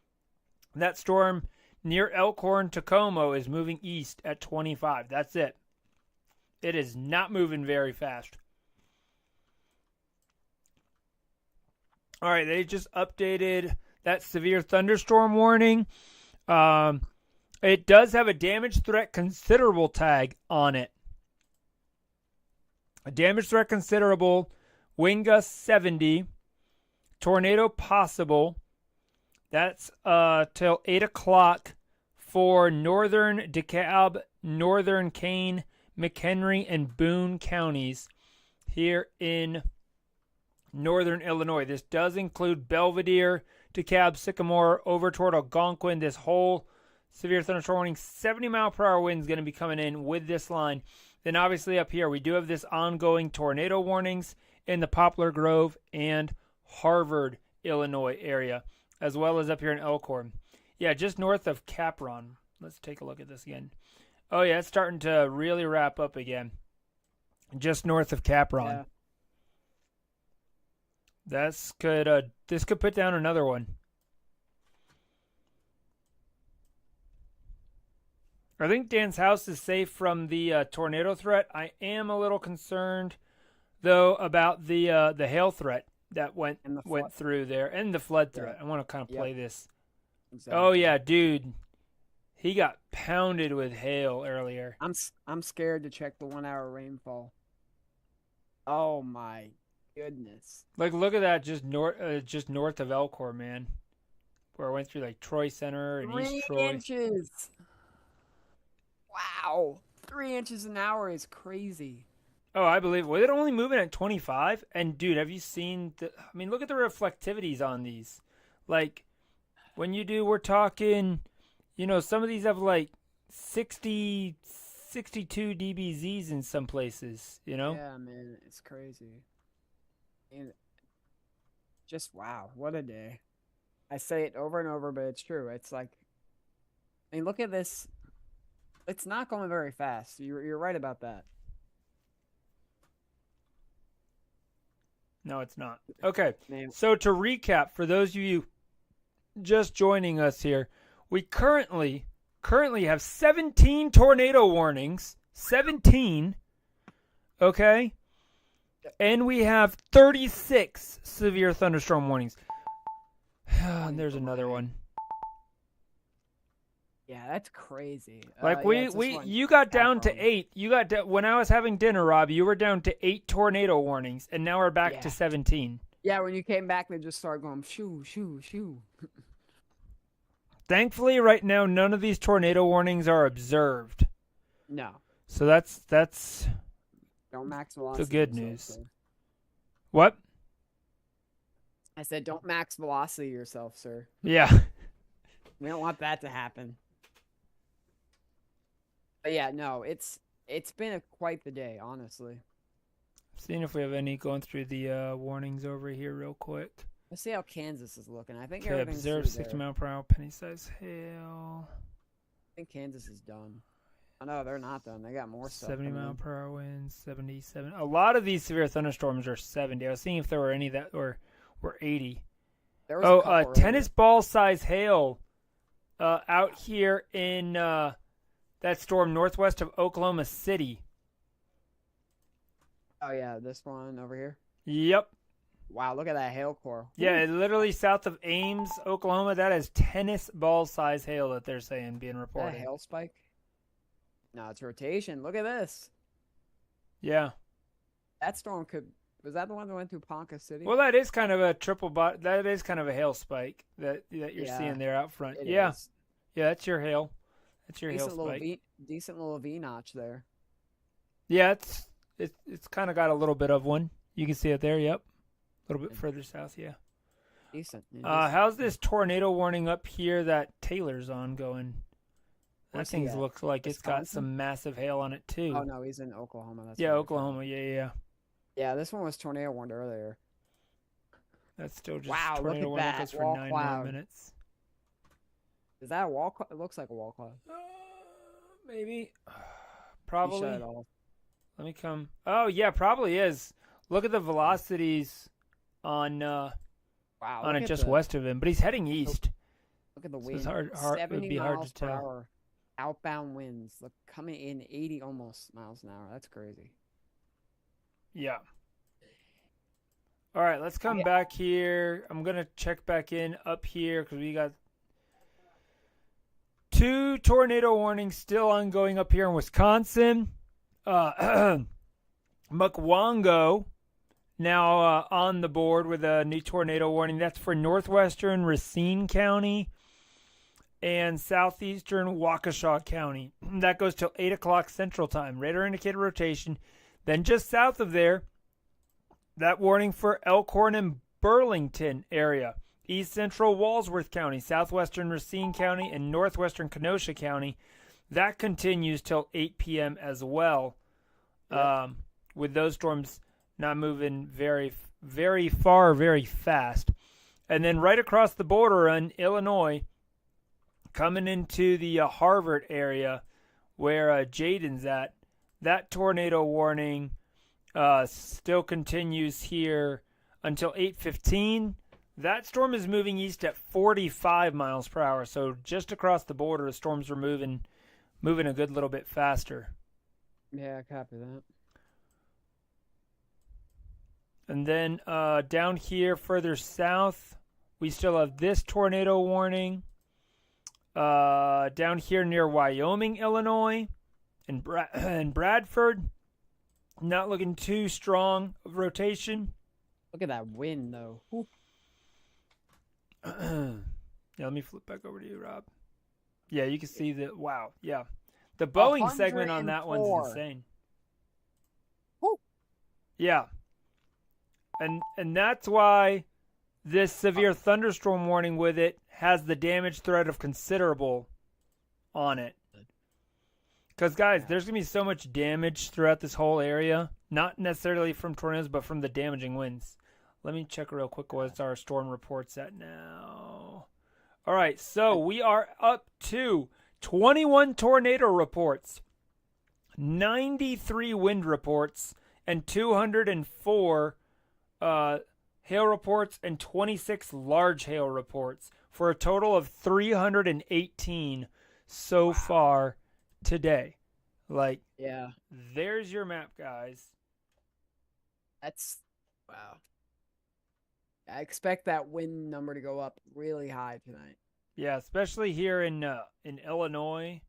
that storm near Elkhorn, Tacoma is moving east at 25. That's it. It is not moving very fast. All right, they just updated that severe thunderstorm warning. It does have a damage threat considerable tag on it. A damage threat considerable, wind gust 70, tornado possible. That's till 8 o'clock for northern DeKalb, northern Kane, McHenry, and Boone counties here in northern Illinois. This does include Belvedere, DeKalb, Sycamore, over toward Algonquin. This whole severe thunderstorm warning, 70 mile per hour wind is going to be coming in with this line. Then obviously up here we do have this ongoing tornado warnings in the Poplar Grove and Harvard, Illinois area, as well as up here in Elkhorn. Yeah, just north of Capron. Let's take a look at this again. Oh yeah, it's starting to really wrap up again. Just north of Capron. Yeah. This could put down another one. I think Dan's house is safe from the tornado threat. I am a little concerned, though, about the hail threat that went through there and the flood threat. Yeah. I want to kind of play this. Exactly. Oh yeah, dude, he got pounded with hail earlier. I'm scared to check the 1 hour rainfall. Oh my goodness! Like, look at that, just north of Elkhorn, man, where I went through like Troy Center and East Troy. 3 inches. Wow, 3 inches an hour is crazy. Oh, I believe. Was it only moving at 25? And dude, have you seen look at the reflectivities on these. Like, when we're talking, some of these have like 60, 62 dBZs in some places, Yeah, man, it's crazy. And just wow, what a day. I say it over and over, but it's true. It's like, look at this. It's not going very fast. You're right about that. No, it's not. Okay, so to recap, for those of you just joining us here, we currently have 17 tornado warnings. 17. Okay? And we have 36 severe thunderstorm warnings. And there's another one. Yeah, that's crazy. Like you got down to 8. When I was having dinner, Rob, you were down to 8 tornado warnings, and now we're back to 17. Yeah, when you came back, they just started going shoo, shoo, shoo. Thankfully, right now, none of these tornado warnings are observed. No. So that's don't max velocity. The good news. Sir. What? I said, don't max velocity yourself, sir. Yeah. We don't want that to happen. But yeah, no, it's been quite the day, honestly. Seeing if we have any going through the warnings over here real quick. Let's see how Kansas is looking. I think okay, everything's observe 60 mile per hour penny size hail. I think Kansas is done. Oh no, they're not done. They got more stuff. 70 mile per hour winds, 77. A lot of these severe thunderstorms are 70. I was seeing if there were any that were 80. There was tennis ball size hail out here in That storm northwest of Oklahoma City. Oh yeah, this one over here. Yep. Wow, look at that hail core. Yeah, literally south of Ames, Oklahoma. That is tennis ball size hail that they're saying being reported. That hail spike? No, it's rotation. Look at this. Yeah. That storm was that the one that went through Ponca City? Well, that is kind of a that is kind of a hail spike that you're seeing there out front. Yeah. Is. Yeah, that's your hail. That's your hail spike. Decent little V notch there. Yeah, it's kind of got a little bit of one. You can see it there. Yep. A little bit further south, yeah. Decent. How's this tornado warning up here that Taylor's on going? That thing looks like it's got some massive hail on it too. Oh no, he's in Oklahoma. That's Oklahoma. Yeah. Yeah, this one was tornado warned earlier. That's still just wow. Look at that goes for 9 more minutes. Is that a wall cloud? It looks like a wall cloud. Maybe. Probably. Let me come. Oh yeah, probably is. Look at the velocities on on it just west of him, but he's heading east. Look at the wind. So it's 70 it would be hard miles to per tell. hour. Outbound winds. Look, coming in 80 almost miles an hour. That's crazy. Yeah. All right, let's come back here. I'm going to check back in up here because we got 2 tornado warnings still ongoing up here in Wisconsin. Mukwonago now on the board with a new tornado warning. That's for northwestern Racine County and southeastern Waukesha County. That goes till 8 o'clock Central Time. Radar indicated rotation. Then just south of there, that warning for Elkhorn and Burlington area. East central Walsworth County, southwestern Racine County, and northwestern Kenosha County. That continues till 8 p.m. as well. Yep. With those storms not moving very, very far, very fast. And then right across the border in Illinois, coming into the Harvard area where Jaden's at, that tornado warning still continues here until 8:15. That storm is moving east at 45 miles per hour. So just across the border, the storms are moving a good little bit faster. Yeah, I copy that. And then down here further south, we still have this tornado warning. Down here near Wyoming, Illinois, and Bradford, not looking too strong of rotation. Look at that wind, though. Yeah, let me flip back over to you, Rob. Yeah, you can see that. Wow, yeah. The Boeing segment on that one's insane. Woo. Yeah. And that's why this severe thunderstorm warning with it has the damage threat of considerable on it. Because, guys, there's going to be so much damage throughout this whole area. Not necessarily from tornadoes, but from the damaging winds. Let me check real quick what's our storm reports at now. All right, so we are up to 21 tornado reports, 93 wind reports, and 204 hail reports, and 26 large hail reports, for a total of 318 so far today. Like, yeah, there's your map, guys. That's wow. I expect that wind number to go up really high tonight. Yeah, especially here in Illinois,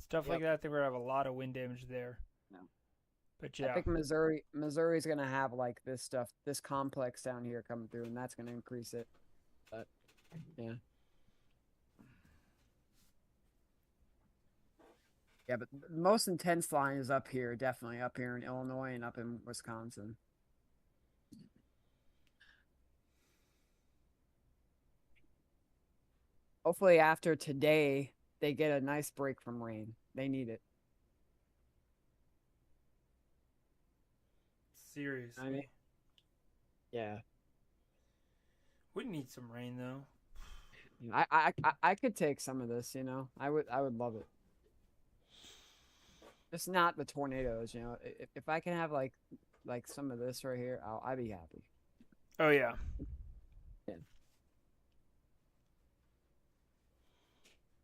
stuff like that. I think we're gonna have a lot of wind damage there. Yeah. But yeah, I think Missouri's gonna have like this stuff, this complex down here coming through, and that's gonna increase it. But yeah. Yeah, but the most intense line is up here, definitely up here in Illinois and up in Wisconsin. Hopefully after today, they get a nice break from rain. They need it. Seriously. I mean, yeah. We need some rain though. I could take some of this, you know. I would love it. Just not the tornadoes, you know. If I can have like some of this right here, I'd be happy. Oh yeah. Yeah.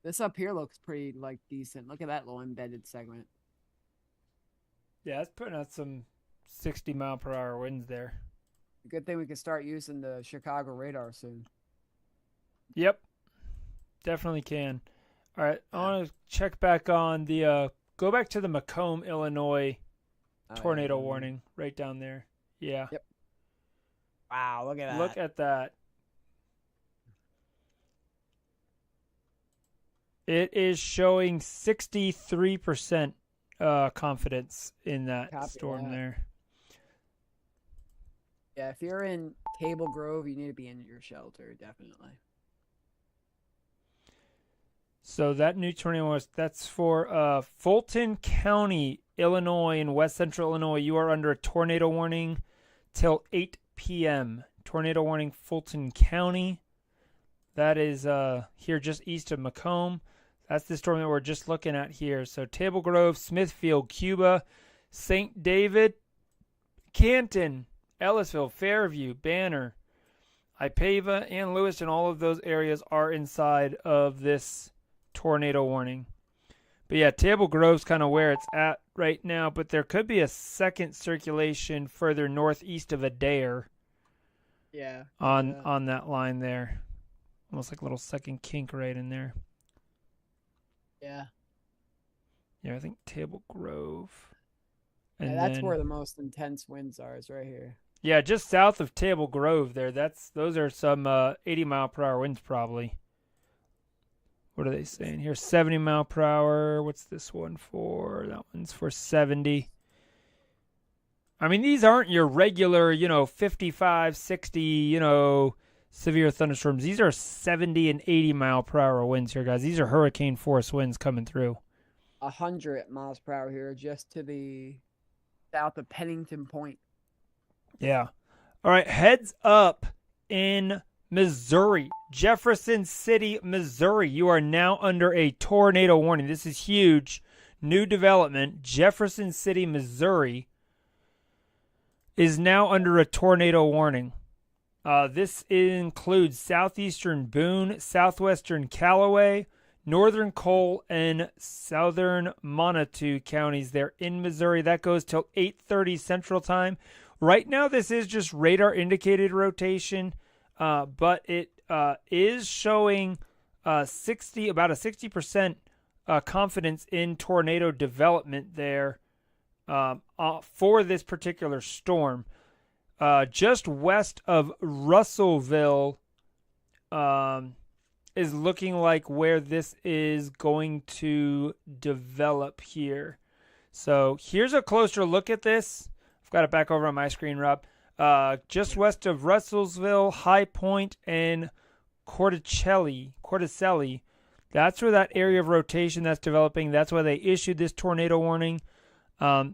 This up here looks pretty like decent. Look at that little embedded segment. Yeah, it's putting out some 60-mile-per-hour winds there. Good thing we can start using the Chicago radar soon. Yep, definitely can. All right, I want to check back on the go back to the Macomb, Illinois tornado warning right down there. Yeah. Yep. Wow, look at that. Look at that. It is showing 63% confidence in that storm there. Yeah, if you're in Table Grove, you need to be in your shelter, definitely. So that new tornado that's for Fulton County, Illinois, and West Central Illinois. You are under a tornado warning till 8 p.m. Tornado warning, Fulton County. That is here just east of Macomb. That's the storm that we're just looking at here. So Table Grove, Smithfield, Cuba, St. David, Canton, Ellisville, Fairview, Banner, Ipava, and Lewiston. All of those areas are inside of this tornado warning. But yeah, Table Grove's kind of where it's at right now, but there could be a second circulation further northeast of Adair. Yeah. On that line there. Almost like a little second kink right in there. Yeah. Yeah, I think Table Grove. And that's where the most intense winds are, is right here. Yeah, just south of Table Grove there. Those are some 80-mile-per-hour winds probably. What are they saying here? 70 mile per hour. What's this one for? That one's for 70. I mean, these aren't your regular, 55, 60, severe thunderstorms. These are 70 and 80 mile per hour winds here, guys. These are hurricane force winds coming through. 100 miles per hour here, just to the south of Pennington Point. Yeah. All right, heads up in Missouri, Jefferson City, Missouri. You are now under a tornado warning. This is huge. New development. Jefferson City, Missouri is now under a tornado warning. This includes southeastern Boone, southwestern Callaway, northern Cole, and southern Manitou counties there in Missouri. That goes till 8:30 Central Time. Right now, this is just radar indicated rotation. But it is showing about a 60% confidence in tornado development there for this particular storm. Just west of Russellville is looking like where this is going to develop here. So here's a closer look at this. I've got it back over on my screen, Rob. Just west of Russellville, High Point, and Corticelli. That's where that area of rotation that's developing. That's why they issued this tornado warning.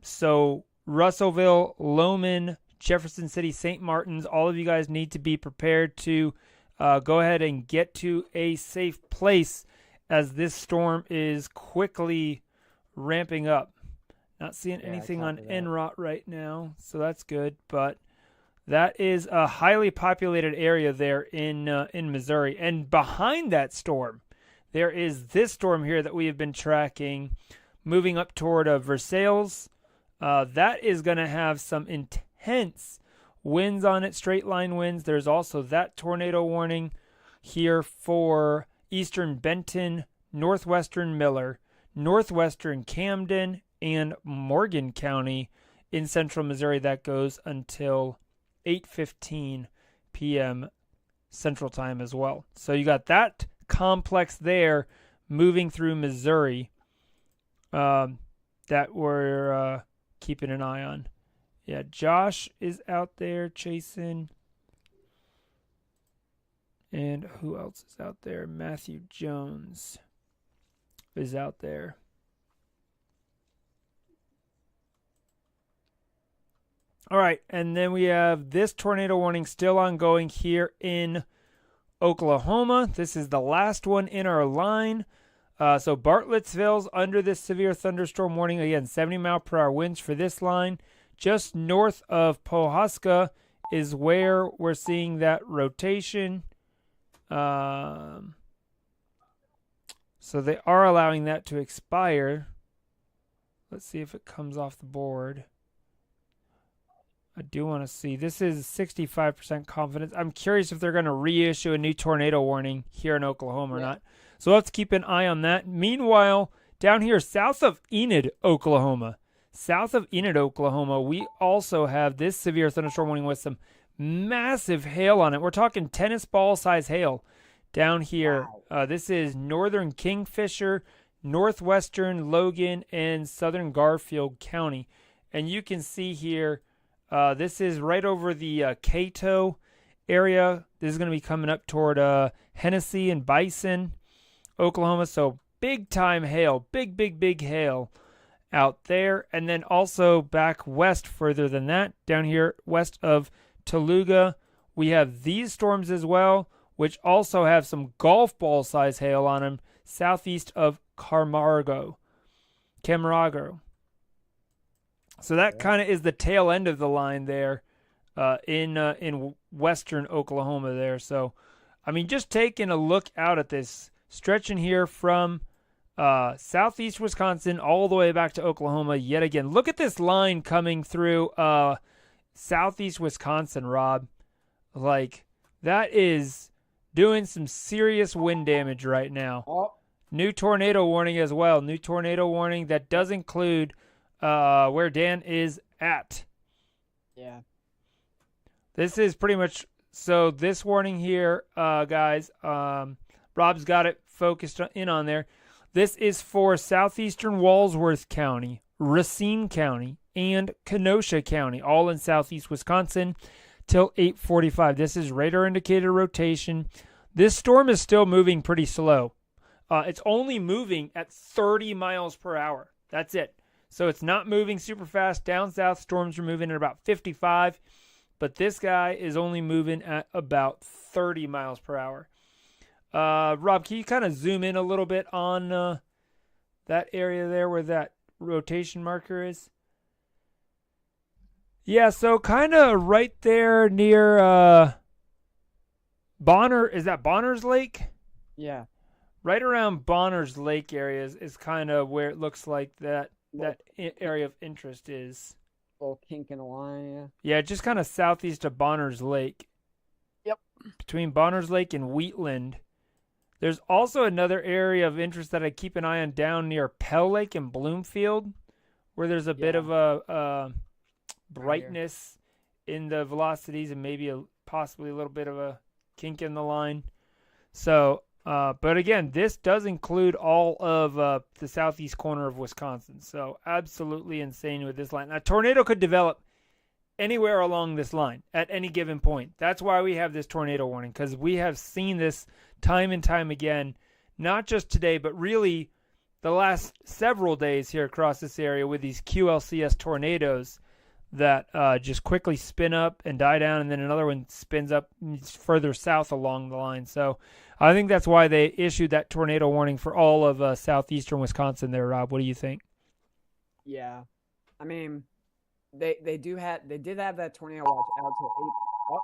So Russellville, Loman, Jefferson City, St. Martin's, all of you guys need to be prepared to go ahead and get to a safe place as this storm is quickly ramping up. Not seeing anything on NROT right now, so that's good, but that is a highly populated area there in Missouri. And behind that storm, there is this storm here that we have been tracking, moving up toward Versailles. That is going to have some intense winds on it, straight line winds. There's also that tornado warning here for eastern Benton, northwestern Miller, northwestern Camden, and Morgan County in central Missouri. That goes until 8:15 p.m. Central Time as well. So you got that complex there moving through Missouri that we're keeping an eye on. Yeah, Josh is out there chasing. And who else is out there? Matthew Jones is out there. All right, and then we have this tornado warning still ongoing here in Oklahoma. This is the last one in our line. So Bartlesville's under this severe thunderstorm warning. Again, 70 mile per hour winds for this line. Just north of Pawhuska is where we're seeing that rotation. So they are allowing that to expire. Let's see if it comes off the board. I do want to see. This is 65% confidence. I'm curious if they're going to reissue a new tornado warning here in Oklahoma or not. So we'll have to keep an eye on that. Meanwhile, down here south of Enid, Oklahoma, we also have this severe thunderstorm warning with some massive hail on it. We're talking tennis ball size hail down here. Wow. This is northern Kingfisher, northwestern Logan, and southern Garfield County. And you can see here, this is right over the Cato area. This is going to be coming up toward Hennessy and Bison, Oklahoma. So big time hail, big hail out there. And then also back west further than that, down here west of Toluga, we have these storms as well, which also have some golf ball size hail on them, southeast of Camargo. So that kind of is the tail end of the line there in western Oklahoma there. So, I mean, just taking a look out at this, stretching here from southeast Wisconsin all the way back to Oklahoma yet again. Look at this line coming through southeast Wisconsin, Rob. Like, that is doing some serious wind damage right now. Oh. New tornado warning as well. New tornado warning that does include where Dan is at. Yeah. This is pretty much, so this warning here, guys, Rob's got it focused in on there. This is for southeastern Walsworth County, Racine County, and Kenosha County, all in southeast Wisconsin, till 8:45. This is radar indicated rotation. This storm is still moving pretty slow. It's only moving at 30 miles per hour. That's it. So it's not moving super fast. Down south, storms are moving at about 55. But this guy is only moving at about 30 miles per hour. Rob, can you kind of zoom in a little bit on that area there where that rotation marker is? Yeah, so kind of right there near Bonner. Is that Bonner's Lake? Yeah. Right around Bonner's Lake area is kind of where it looks like that area of interest is. Little kink in the line, yeah. Yeah, just kind of southeast of Bonner's Lake. Yep. Between Bonner's Lake and Wheatland. There's also another area of interest that I keep an eye on down near Pell Lake and Bloomfield, where there's a bit of a brightness in the velocities and maybe possibly a little bit of a kink in the line. So, but again, this does include all of the southeast corner of Wisconsin. So absolutely insane with this line. A tornado could develop anywhere along this line at any given point. That's why we have this tornado warning, because we have seen this time and time again, not just today, but really the last several days here across this area with these QLCS tornadoes that just quickly spin up and die down, and then another one spins up further south along the line. So I think that's why they issued that tornado warning for all of southeastern Wisconsin there, Rob. What do you think? Yeah. I mean, they did have that tornado watch out till 8. Oh.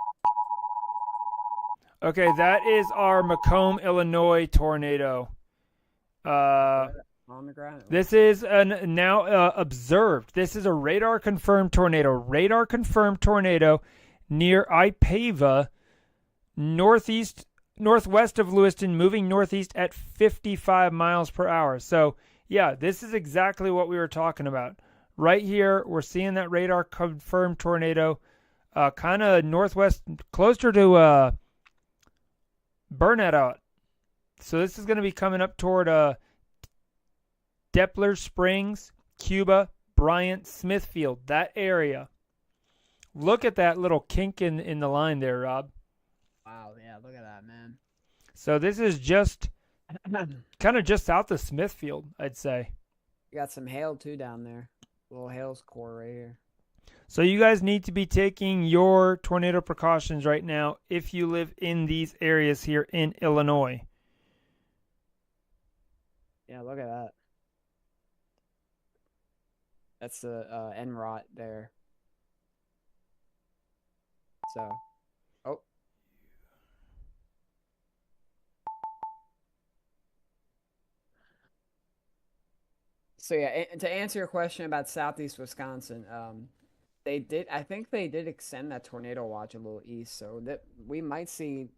Okay, that is our Macomb, Illinois tornado. On the ground. This is now observed. This is a radar-confirmed tornado. Radar-confirmed tornado near Ipava, northwest of Lewiston, moving northeast at 55 miles per hour. So, yeah, this is exactly what we were talking about. Right here, we're seeing that radar-confirmed tornado kind of northwest, closer to Burnett. So this is going to be coming up toward Depler Springs, Cuba, Bryant, Smithfield, that area. Look at that little kink in the line there, Rob. Wow, yeah, look at that, man. So this is just kind of just south of Smithfield, I'd say. You got some hail, too, down there. Little hail's core right here. So you guys need to be taking your tornado precautions right now if you live in these areas here in Illinois. Yeah, look at that. That's the NROT there. So, oh. So yeah, to answer your question about southeast Wisconsin, I think they did extend that tornado watch a little east, so that we might see,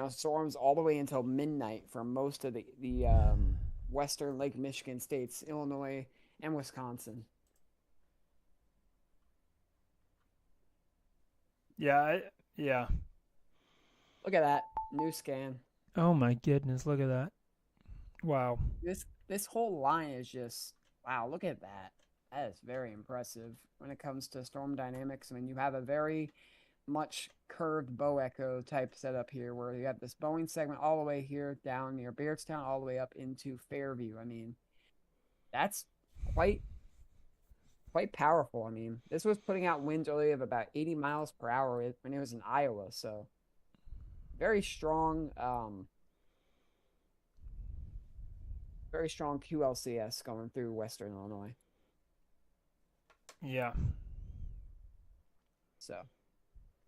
storms all the way until midnight for most of the western Lake Michigan states, Illinois and Wisconsin. Yeah. Look at that new scan. Oh my goodness, look at that. Wow. This whole line is just wow, look at that. That is very impressive when it comes to storm dynamics. I mean, you have a very much curved bow echo type setup here where you have this bowing segment all the way here down near Beardstown all the way up into Fairview. I mean, that's quite powerful. I mean, this was putting out winds earlier of about 80 miles per hour when it was in Iowa, so very strong QLCS going through Western Illinois. Yeah. So.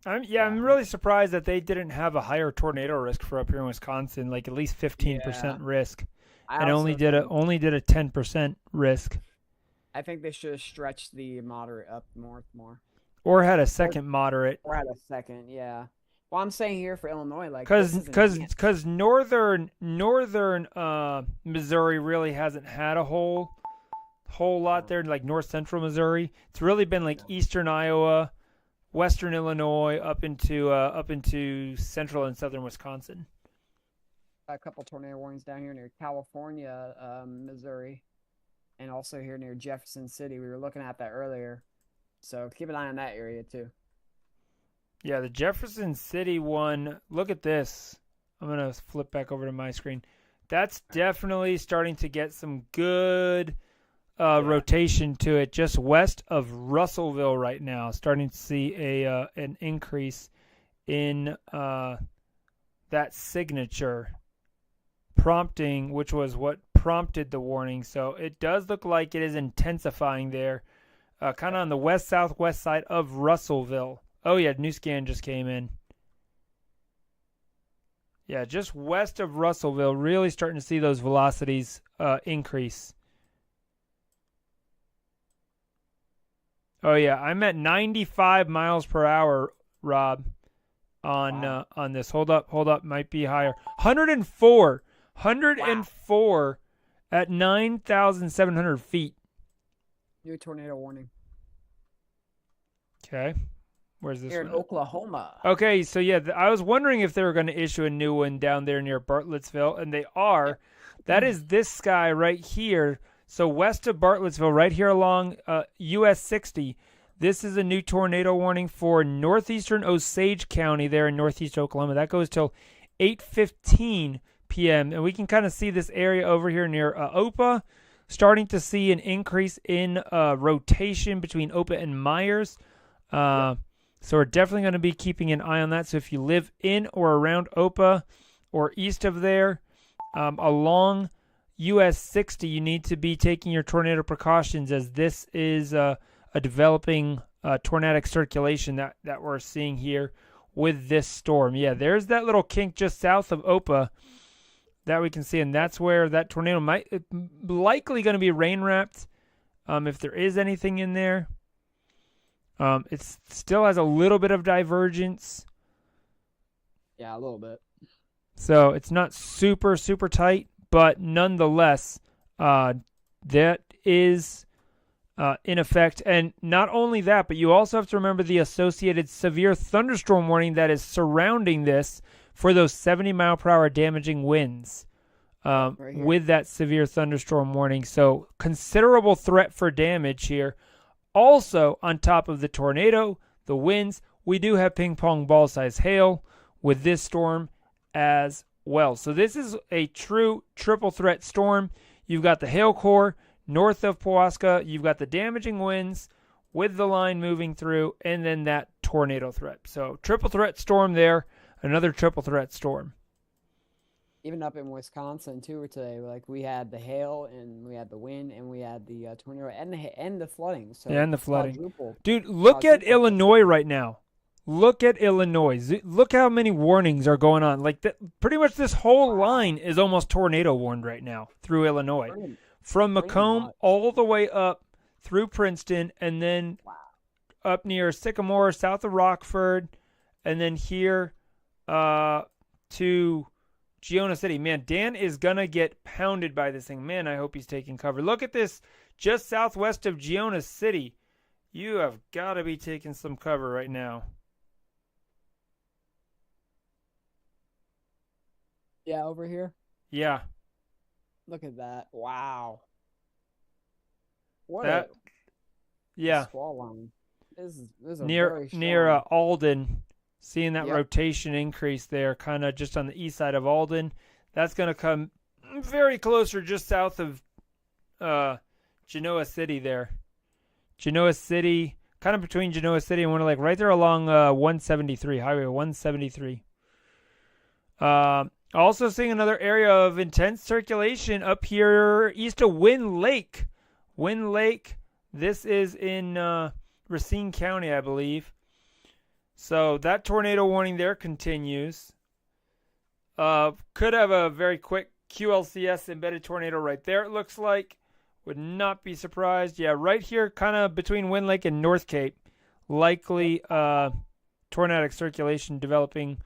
I'm really surprised that they didn't have a higher tornado risk for up here in Wisconsin, like at least 15% risk, and only did a 10% risk. I think they should have stretched the moderate up north more, or had a second moderate, yeah. Well, I'm saying here for Illinois, like because northern Missouri really hasn't had a whole lot there, like north central Missouri. It's really been like eastern Iowa, western Illinois, up into central and southern Wisconsin. A couple tornado warnings down here near California, Missouri, and also here near Jefferson City. We were looking at that earlier, so keep an eye on that area too. Yeah, the Jefferson City one, look at this. I'm going to flip back over to my screen. That's definitely starting to get some good rotation to it just west of Russellville right now. Starting to see an increase in that signature prompting, which was what prompted the warning. So it does look like it is intensifying there, kind of on the west-southwest side of Russellville. Oh, yeah, new scan just came in. Yeah, just west of Russellville, really starting to see those velocities increase. Oh, yeah, I'm at 95 miles per hour, Rob, on this. Hold up, might be higher. 104 at 9,700 feet. New tornado warning. Okay. Where's this here in Oklahoma? Okay, so yeah, I was wondering if they were going to issue a new one down there near Bartlesville, and they are. That is this sky right here. So west of Bartlesville, right here along US 60, this is a new tornado warning for northeastern Osage County there in northeast Oklahoma. That goes till 8:15 p.m., and we can kind of see this area over here near Opa, starting to see an increase in rotation between Opa and Myers. So we're definitely going to be keeping an eye on that. So if you live in or around Opa or east of there, along US 60, you need to be taking your tornado precautions, as this is a developing tornadic circulation that we're seeing here with this storm. Yeah, there's that little kink just south of Opa that we can see, and that's where that tornado likely going to be rain wrapped, if there is anything in there. It still has a little bit of divergence. Yeah, a little bit. So it's not super, super tight, but nonetheless, that is in effect. And not only that, but you also have to remember the associated severe thunderstorm warning that is surrounding this for those 70-mile-per-hour damaging winds with that severe thunderstorm warning. So considerable threat for damage here. Also, on top of the tornado, the winds, we do have ping-pong ball-size hail with this storm as well. So this is a true triple-threat storm. You've got the hail core north of Powasco. You've got the damaging winds with the line moving through, and then that tornado threat. So triple-threat storm there, another triple-threat storm. Even up in Wisconsin too today, like we had the hail and we had the wind and we had the tornado and the flooding. So yeah, and the flooding. Dude, look at Illinois right now. Look at Illinois. Look how many warnings are going on. Like pretty much this whole line is almost tornado warned right now through Illinois from Pretty Macomb much. all the way up through Princeton, and then up near Sycamore, south of Rockford, and then here to Giona City. Man, Dan is going to get pounded by this thing. Man, I hope he's taking cover. Look at this, just southwest of Giona City. You have got to be taking some cover right now. Yeah, over here. Yeah. Look at that. Wow. What That, yeah. squall line. This is a near very strong... near Alden, seeing that Yep. rotation increase there, kind of just on the east side of Alden. That's going to come very closer, just south of Genoa City there. Genoa City, kind of between Genoa City and Winter Lake, right there along 173, Highway 173. Also seeing another area of intense circulation up here east of Wind Lake. Wind Lake, this is in Racine County, I believe. So that tornado warning there continues. Could have a very quick QLCS embedded tornado right there, it looks like. Would not be surprised. Yeah, right here, kind of between Wind Lake and North Cape. Likely tornadic circulation developing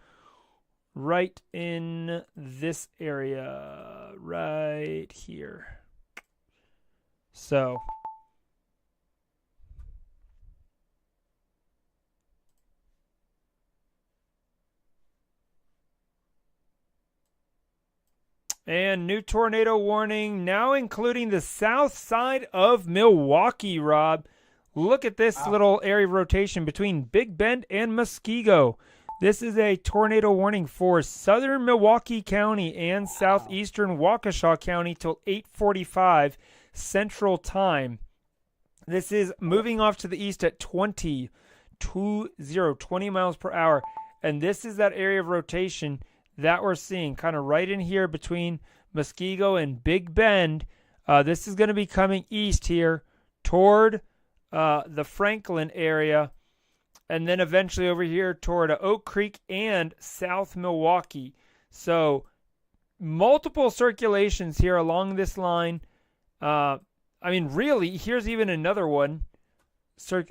right in this area right here. So and new tornado warning now including the south side of Milwaukee, Rob. Look at this little area of rotation between Big Bend and Muskego. This is a tornado warning for southern Milwaukee County and southeastern Waukesha County till 8:45 Central Time. This is moving off to the east at 20 miles per hour. And this is that area of rotation that we're seeing kind of right in here between Muskego and Big Bend. This is going to be coming east here toward the Franklin area, and then eventually over here toward Oak Creek and South Milwaukee. So multiple circulations here along this line. I mean, really, here's even another one.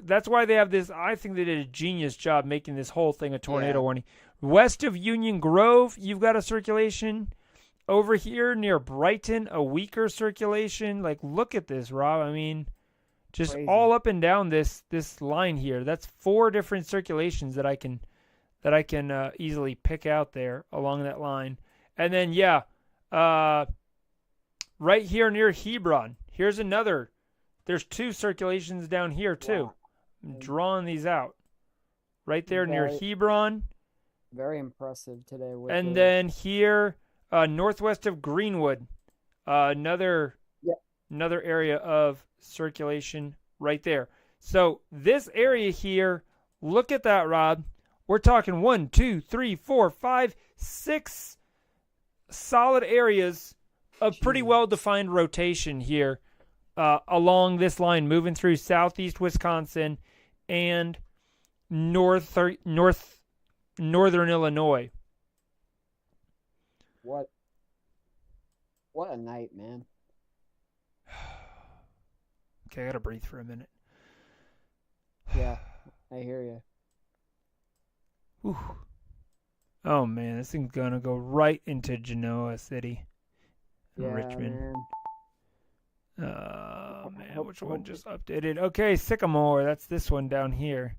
That's why they have this. I think they did a genius job making this whole thing a tornado warning. West of Union Grove, you've got a circulation. Over here near Brighton, a weaker circulation. Like, look at this, Rob. I mean, just Crazy. all up and down this line here. That's 4 different circulations that I can easily pick out there along that line. And then right here near Hebron, here's another. There's 2 circulations down here too. Wow. I'm drawing these out. Right there near Hebron. Very impressive today. And then here, northwest of Greenwood, another area of circulation right there. So this area here, look at that, Rob. We're talking 1, 2, 3, 4, 5, 6 solid areas of pretty well-defined rotation here along this line, moving through southeast Wisconsin and northern Illinois. What a night, man. Okay, I gotta breathe for a minute. Yeah, I hear you. Whew. Oh man, this thing's gonna go right into Genoa City, Richmond. Man. Oh man, which one just updated? Okay, Sycamore. That's this one down here.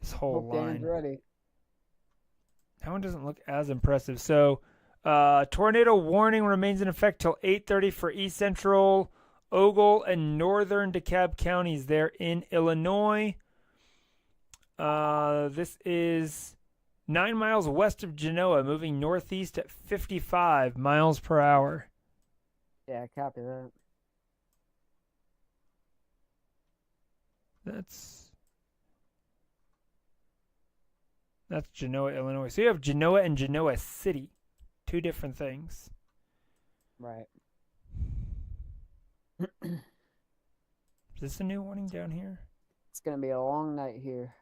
This whole Hope line. Dan's ready. That one doesn't look as impressive. So, tornado warning remains in effect till 8:30 for East Central, Ogle, and Northern DeKalb counties there in Illinois. This is 9 miles west of Genoa, moving northeast at 55 miles per hour. Yeah, copy that. That's Genoa, Illinois. So you have Genoa and Genoa City. 2 different things. Right. Is this a new warning down here? It's going to be a long night here.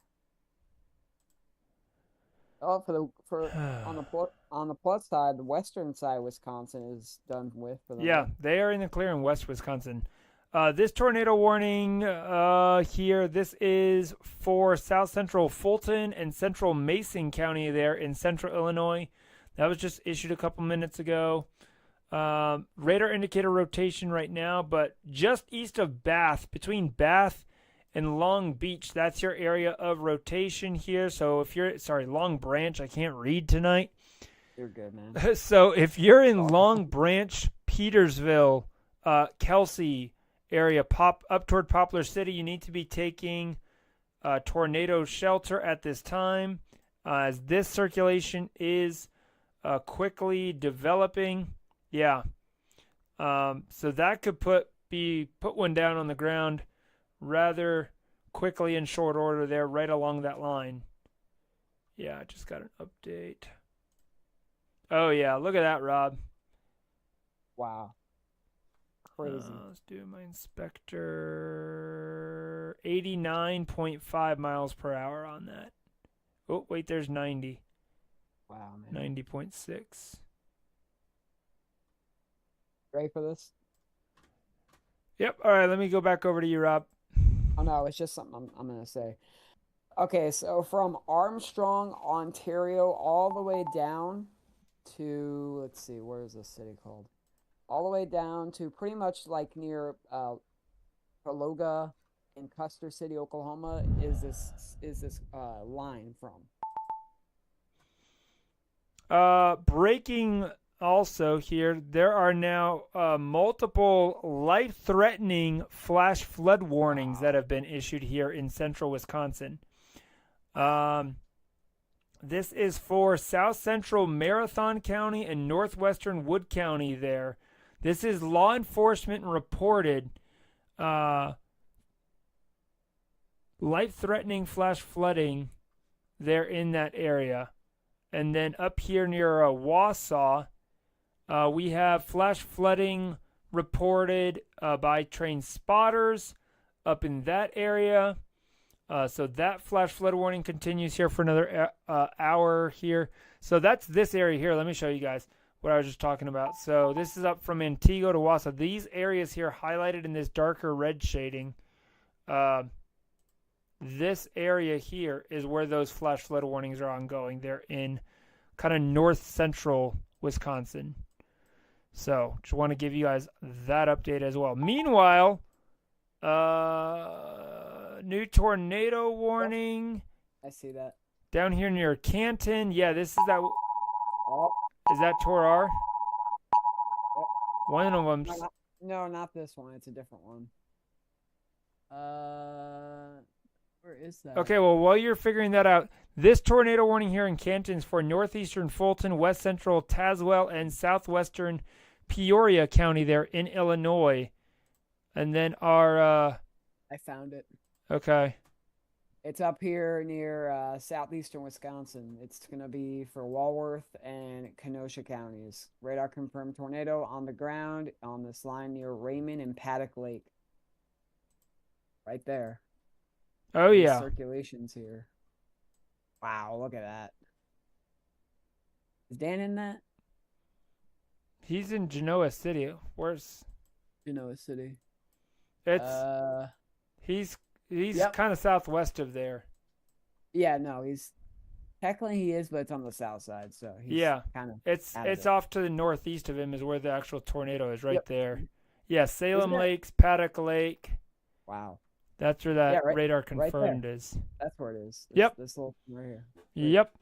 Oh, on the plus side, the western side of Wisconsin is done with for the Yeah, night. they are in the clear in West Wisconsin. This tornado warning here, this is for south central Fulton and central Mason County there in central Illinois. That was just issued a couple minutes ago. Radar indicator rotation right now, but just east of Bath, between Bath and Long Beach, that's your area of rotation here. So if you're, Long Branch, I can't read tonight. You're good, man. So if you're in Long Branch, Petersville, Kelsey area, up toward Poplar City, you need to be taking tornado shelter at this time, as this circulation is quickly developing. Yeah. So that could put one down on the ground rather quickly in short order there, right along that line. Yeah, I just got an update. Oh, yeah. Look at that, Rob. Wow. Crazy. Let's do my inspector. 89.5 miles per hour on that. Oh, wait, there's 90. Wow, man. 90.6. Ready for this? Yep. All right, let me go back over to you, Rob. Oh, no, it's just something I'm going to say. Okay, so from Armstrong, Ontario, all the way down to, let's see, where is this city called? All the way down to pretty much like near Caloga in Custer City, Oklahoma, is this line from. Breaking also here, there are now multiple life-threatening flash flood warnings that have been issued here in central Wisconsin. This is for south central Marathon County and northwestern Wood County there. This is law enforcement reported life-threatening flash flooding there in that area. And then up here near Wausau, we have flash flooding reported by train spotters up in that area. So that flash flood warning continues here for another hour here. So that's this area here. Let me show you guys what I was just talking about. So this is up from Antigo to Wausau. These areas here highlighted in this darker red shading. This area here is where those flash flood warnings are ongoing. They're in kind of north central Wisconsin. So just want to give you guys that update as well. Meanwhile, new tornado warning. I see that. Down here near Canton. Yeah, this is that. Oh. Is that Tor R? Yep. One of them. No, not this one. It's a different one. Where is that? Okay, well, while you're figuring that out, this tornado warning here in Canton is for northeastern Fulton, west central Tazewell, and southwestern Peoria County there in Illinois. And then our... I found it. Okay. It's up here near southeastern Wisconsin. It's going to be for Walworth and Kenosha counties. Radar confirmed tornado on the ground on this line near Raymond and Paddock Lake. Right there. Oh, yeah. Circulations here. Wow, look at that. Is Dan in that? He's in Genoa City. Where's Genoa City? It's he's kind of southwest of there. Yeah, no, he's technically he is, but it's on the south side, so he's kind of it's off to the northeast of him is where the actual tornado is, right there. Yeah, Salem Isn't it? Lakes, Paddock Lake. Wow. That's where that right, radar confirmed right is. That's where it is. Yep. This little thing right here. Yep.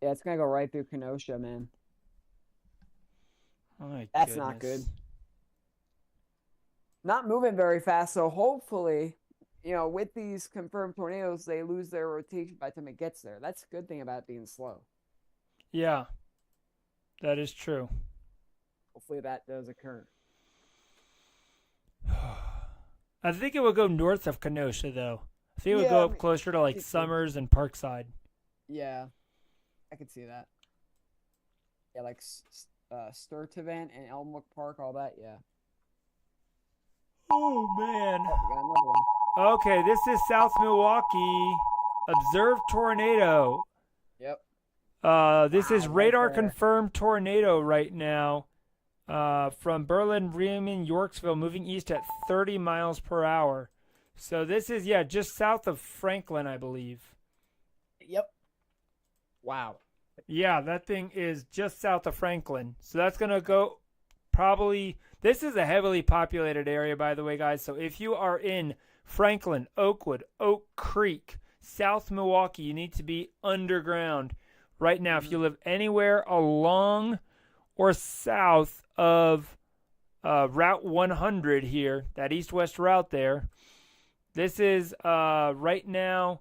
Yeah, it's gonna go right through Kenosha, man. That's not good. Not moving very fast, so hopefully, with these confirmed tornadoes, they lose their rotation by the time it gets there. That's a good thing about being slow. Yeah, that is true. Hopefully that does occur. I think it would go north of Kenosha, though. I think it would go up closer to, like, Summers and Parkside. Yeah, I could see that. Yeah, like Sturtevant and Elmwood Park, all that, yeah. Oh, man. Oh, we got another one. Okay, this is South Milwaukee. Observed tornado. Yep. This is Wow, radar right there. confirmed tornado right now. From Berlin, Bremen, Yorksville, moving east at 30 miles per hour. So this is, yeah, just south of Franklin, I believe. Yep. Wow. Yeah, that thing is just south of Franklin. So that's going to go probably. This is a heavily populated area, by the way, guys. So if you are in Franklin, Oakwood, Oak Creek, South Milwaukee, you need to be underground right now. If you live anywhere along or south of Route 100 here, that east-west route there, this is right now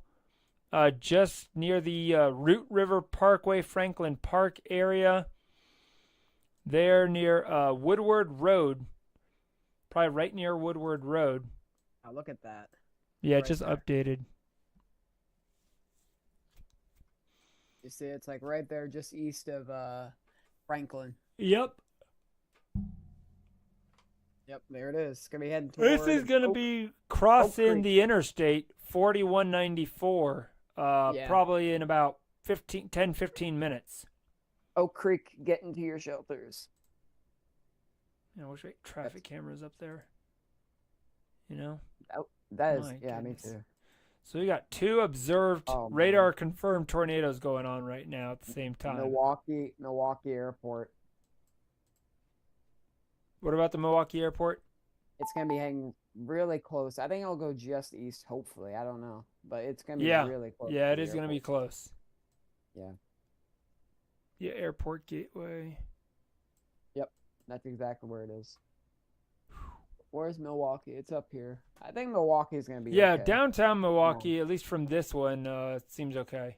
just near the Root River Parkway, Franklin Park area. There near Woodward Road, probably right near Woodward Road. Oh, look at that. Yeah, Right just there. updated. You see, it's like right there, just east of Franklin. Yep. Yep, there it is. It's gonna be heading This toward is going to Oak- be crossing Creek. the interstate 4194 Yeah. probably in about 10-15 minutes. Oak Creek. Getting to your shelters. I wish we had traffic cameras up there. You know? That is, My yeah, goodness. me too. So we got two observed Oh, man. radar confirmed tornadoes going on right now at the same time. Milwaukee Airport. What about the Milwaukee airport? It's gonna be heading really close. I think it'll go just east. Hopefully, I don't know, but it's gonna be Yeah. really close. Yeah, it the is going to be airport. close. Yeah. Yeah, airport gateway. That's exactly where it is. Where's Milwaukee? It's up here. I think Milwaukee is gonna be Yeah, okay. downtown Milwaukee, at least from this one, seems okay.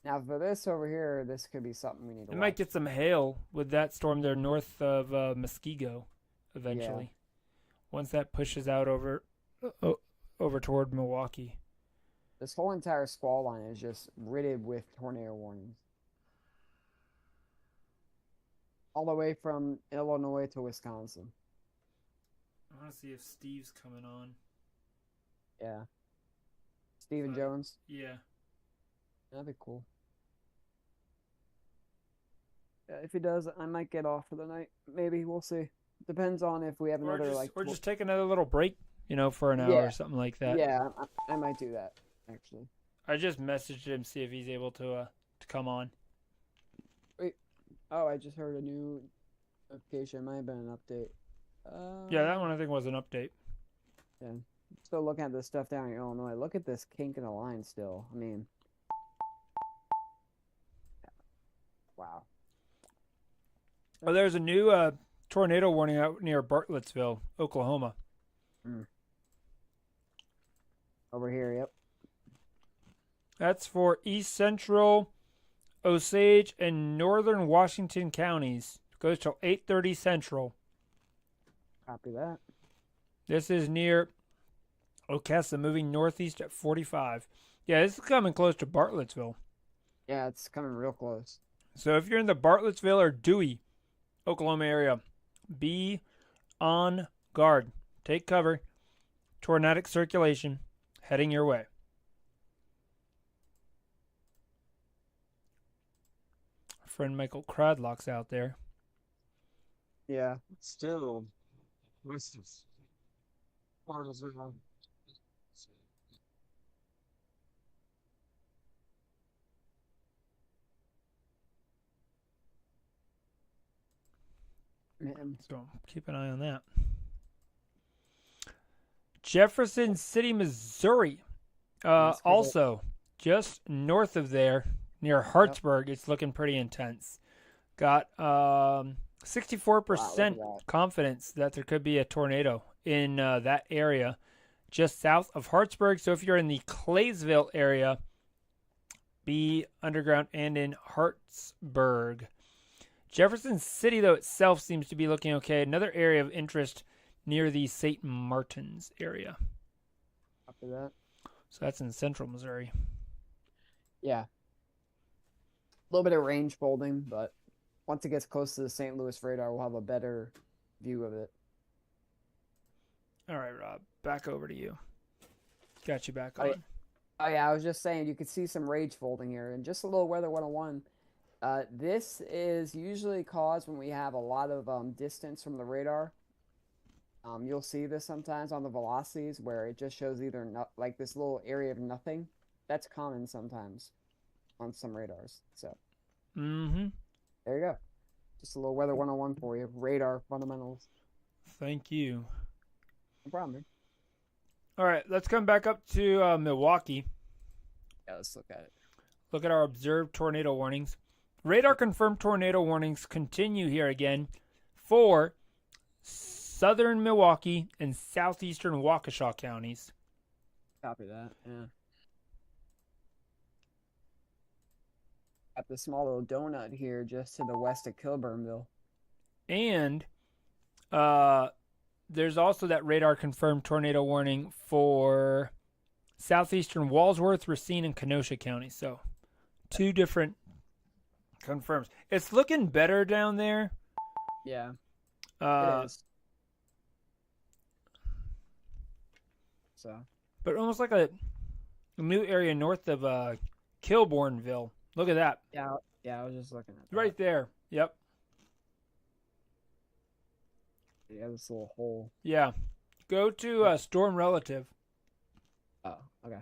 Now for this over here, this could be something we need to It watch. might get some hail with that storm there north of Muskego eventually. Once that pushes out over toward Milwaukee. This whole entire squall line is just riddled with tornado warnings. All the way from Illinois to Wisconsin. I want to see if Steve's coming on. Yeah. Stephen So- Jones. Yeah. That'd be cool. Yeah, if he does, I might get off for the night. Maybe we'll see. Depends on if we have Or another just, like. or just take another little break, for an hour Yeah. or something like that. Yeah, I might do that actually. I just messaged him, see if he's able to come on. Oh, I just heard a new notification. It might have been an update. Yeah, that one I think was an update. Yeah. Still looking at this stuff down in Illinois. Look at this kink in the line still. I mean, wow. Oh, there's a new tornado warning out near Bartlettsville, Oklahoma. Over here, yep. That's for east central, Osage, and northern Washington counties. Goes till 8:30 Central. Copy that. This is near Okessa, moving northeast at 45. Yeah, this is coming close to Bartlettsville. Yeah, it's coming real close. So if you're in the Bartlettsville or Dewey, Oklahoma area, be on guard. Take cover. Tornadic circulation heading your way. Our friend Michael Cradlock's out there. Yeah. Still, this is hard as well. Man. So keep an eye on that. Jefferson City, Missouri. Also, just north of there, near Hartsburg, it's looking pretty intense. Got 64% confidence that there could be a tornado in that area, just south of Hartsburg. So if you're in the Claysville area, be underground and in Hartsburg. Jefferson City, though, itself seems to be looking okay. Another area of interest near the St. Martin's area. After that. So that's in central Missouri. Yeah. A little bit of range folding, but once it gets close to the St. Louis radar, we'll have a better view of it. All right, Rob, back over to you. Got you back All on. right. Oh yeah, I was just saying you could see some rage folding here, and just a little weather 101. This is usually caused when we have a lot of distance from the radar. You'll see this sometimes on the velocities where it just shows either like this little area of nothing. That's common sometimes on some radars. So there you go. Just a little weather 101 for you. Radar fundamentals. Thank you. No problem, man. All right, let's come back up to Milwaukee. Yeah, let's look at it. Look at our observed tornado warnings. Radar confirmed tornado warnings continue here again for southern Milwaukee and southeastern Waukesha counties. Copy that, yeah. Got the small little donut here just to the west of Kilburnville. And there's also that radar confirmed tornado warning for southeastern Walsworth, Racine, and Kenosha counties. So 2 different confirms. It's looking better down there. Yeah, it is. So, but almost like a new area north of Kilbourneville. Look at that. Yeah, I was just looking at that. Right there. Yep. Yeah, this little hole. Yeah. Go to Storm Relative. Oh, okay.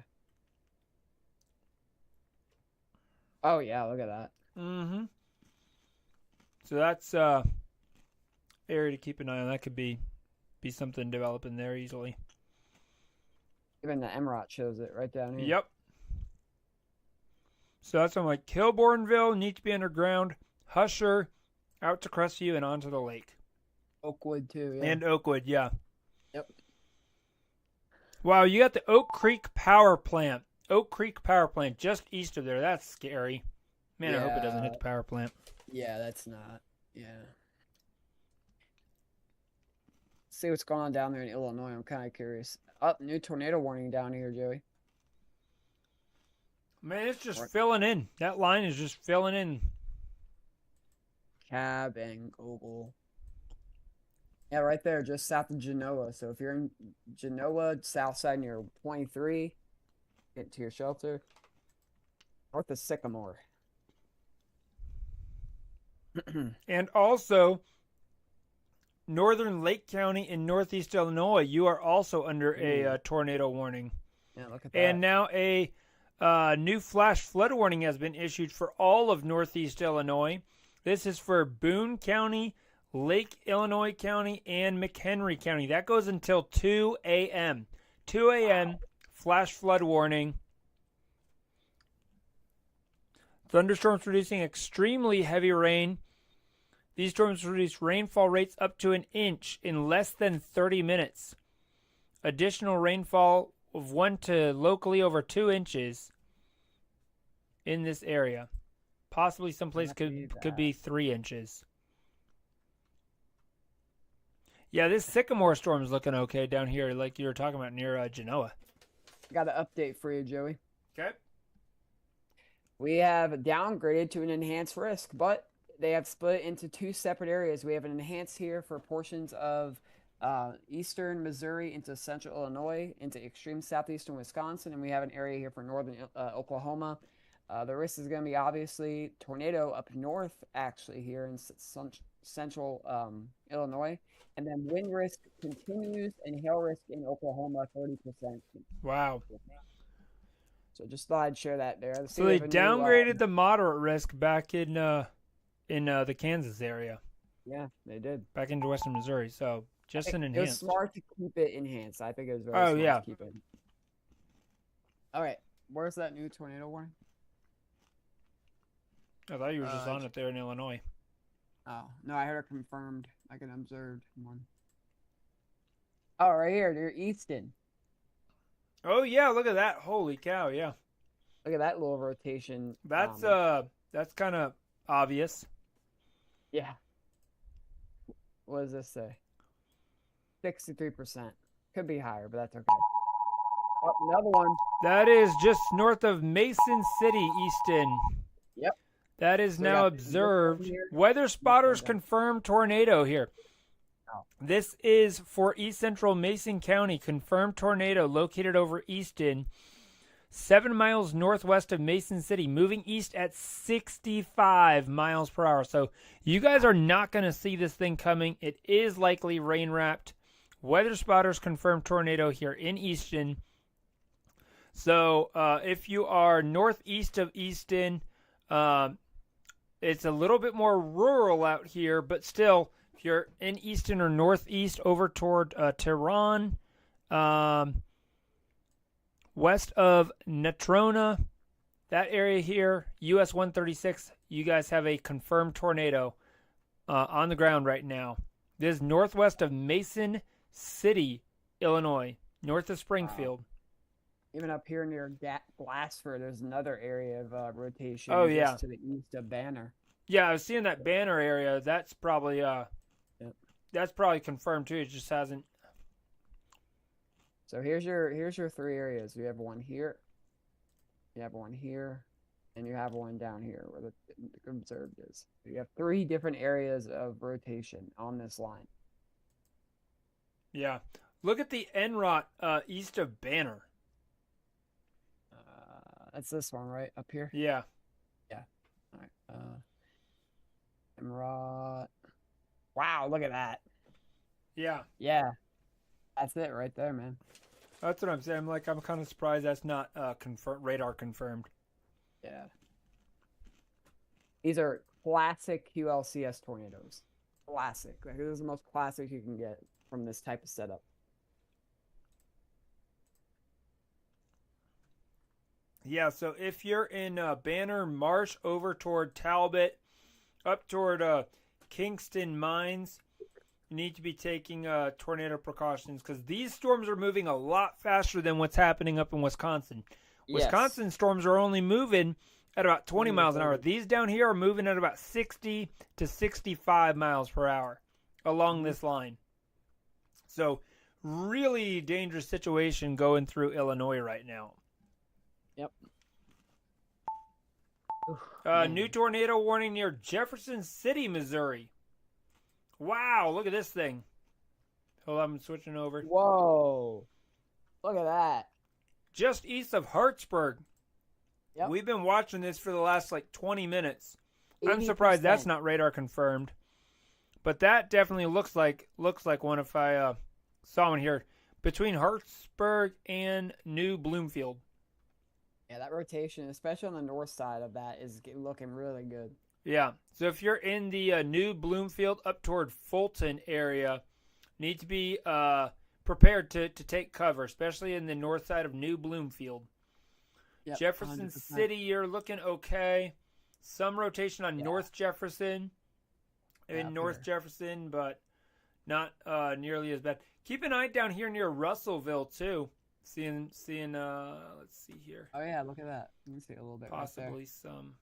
Oh, yeah, look at that. Mm-hmm. So that's area to keep an eye on. That could be something developing there easily. Even the MROT shows it right down here. Yep. So that's on like Kilbourneville, need to be underground, Husher, out to Crestview, and onto the lake. Oakwood, too, yeah. And Oakwood, yeah. Yep. Wow, you got the Oak Creek Power Plant. Oak Creek Power Plant just east of there. That's scary. Man, I hope it doesn't hit the power plant. Yeah, that's not. Yeah. See what's going on down there in Illinois. I'm kind of curious. New tornado warning down here, Joey. Man, it's just filling in. That line is just filling in. Cab and Google. Yeah, right there, just south of Genoa. So if you're in Genoa, south side near 23, get to your shelter. North of Sycamore. And also, northern Lake County in northeast Illinois, you are also under a tornado warning. Yeah, look at that. And now a new flash flood warning has been issued for all of northeast Illinois. This is for Boone County, Lake Illinois County, and McHenry County. That goes until 2 a.m. 2 a.m. Flash flood warning. Thunderstorms producing extremely heavy rain. These storms produce rainfall rates up to an inch in less than 30 minutes. Additional rainfall of 1 to locally over 2 inches in this area. Possibly someplace could be 3 inches. Yeah, this Sycamore storm is looking okay down here, like you were talking about near Genoa. Got an update for you, Joey. Okay. We have downgraded to an enhanced risk, but they have split into 2 separate areas. We have an enhanced here for portions of eastern Missouri into central Illinois, into extreme southeastern Wisconsin, and we have an area here for northern Oklahoma. The risk is going to be obviously tornado up north, actually, here in central Illinois. And then wind risk continues, and hail risk in Oklahoma, 30%. Wow. So just thought I'd share that there. So they downgraded the moderate risk back in the Kansas area. Yeah, they did. Back into western Missouri. So just an enhanced. It was smart to keep it enhanced. I think it was very smart to keep it. All right. Where's that new tornado warning? I thought you were just on it there in Illinois. Oh, no, I heard it confirmed. I can observe one. Oh, right here, near Easton. Oh, yeah, look at that. Holy cow, yeah. Look at that little rotation. That's kind of obvious. Yeah. What does this say? 63%. Could be higher, but that's okay. Oh, another one. That is just north of Mason City, Easton. Yep. That is now observed. Weather spotters confirm tornado here. Oh. This is for east central Mason County. Confirmed tornado located over Easton. 7 miles northwest of Mason City, moving east at 65 miles per hour. So you guys are not going to see this thing coming. It is likely rain-wrapped. Weather spotters confirmed tornado here in Easton. So if you are northeast of Easton, it's a little bit more rural out here, but still, if you're in Easton or northeast over toward Tehran, west of Natrona, that area here, US 136, you guys have a confirmed tornado on the ground right now. This is northwest of Mason City, Illinois, north of Springfield. Wow. Even up here near Glassford, there's another area of rotation. Oh, just yeah. to the east of Banner. Yeah, I was seeing that Banner area. That's probably that's probably confirmed too. It just hasn't. So here's your 3 areas. You have one here, you have one here, and you have one down here where the observed is. You have 3 different areas of rotation on this line. Yeah. Look at the NROT east of Banner. That's this one, right? Up here? Yeah. Yeah. All right. NROT. Wow, look at that. Yeah. Yeah. That's it right there, man. That's what I'm saying. I'm kind of surprised that's not radar confirmed. Yeah. These are classic QLCS tornadoes. Classic. Like, this is the most classic you can get from this type of setup. Yeah, so if you're in Banner, Marsh, over toward Talbot, up toward Kingston Mines, you need to be taking tornado precautions because these storms are moving a lot faster than what's happening up in Wisconsin. Yes. Wisconsin storms are only moving at about 20 miles an hour. These down here are moving at about 60 to 65 miles per hour along this line. So really dangerous situation going through Illinois right now. Yep. New tornado warning near Jefferson City, Missouri. Wow, look at this thing. Hold on, I'm switching over. Whoa. Look at that. Just east of Hartsburg. Yep. We've been watching this for the last 20 minutes. 80%. I'm surprised that's not radar confirmed. But that definitely looks like one if I saw one here. Between Hartsburg and New Bloomfield. Yeah, that rotation, especially on the north side of that, is looking really good. Yeah, so if you're in the New Bloomfield up toward Fulton area, need to be prepared to take cover, especially in the north side of New Bloomfield. Yep, Jefferson 100%. City, you're looking okay. Some rotation on North Jefferson, North Jefferson, but not nearly as bad. Keep an eye down here near Russellville too. Seeing let's see here. Oh yeah, look at that. Let me see a little bit. Possibly right there. some.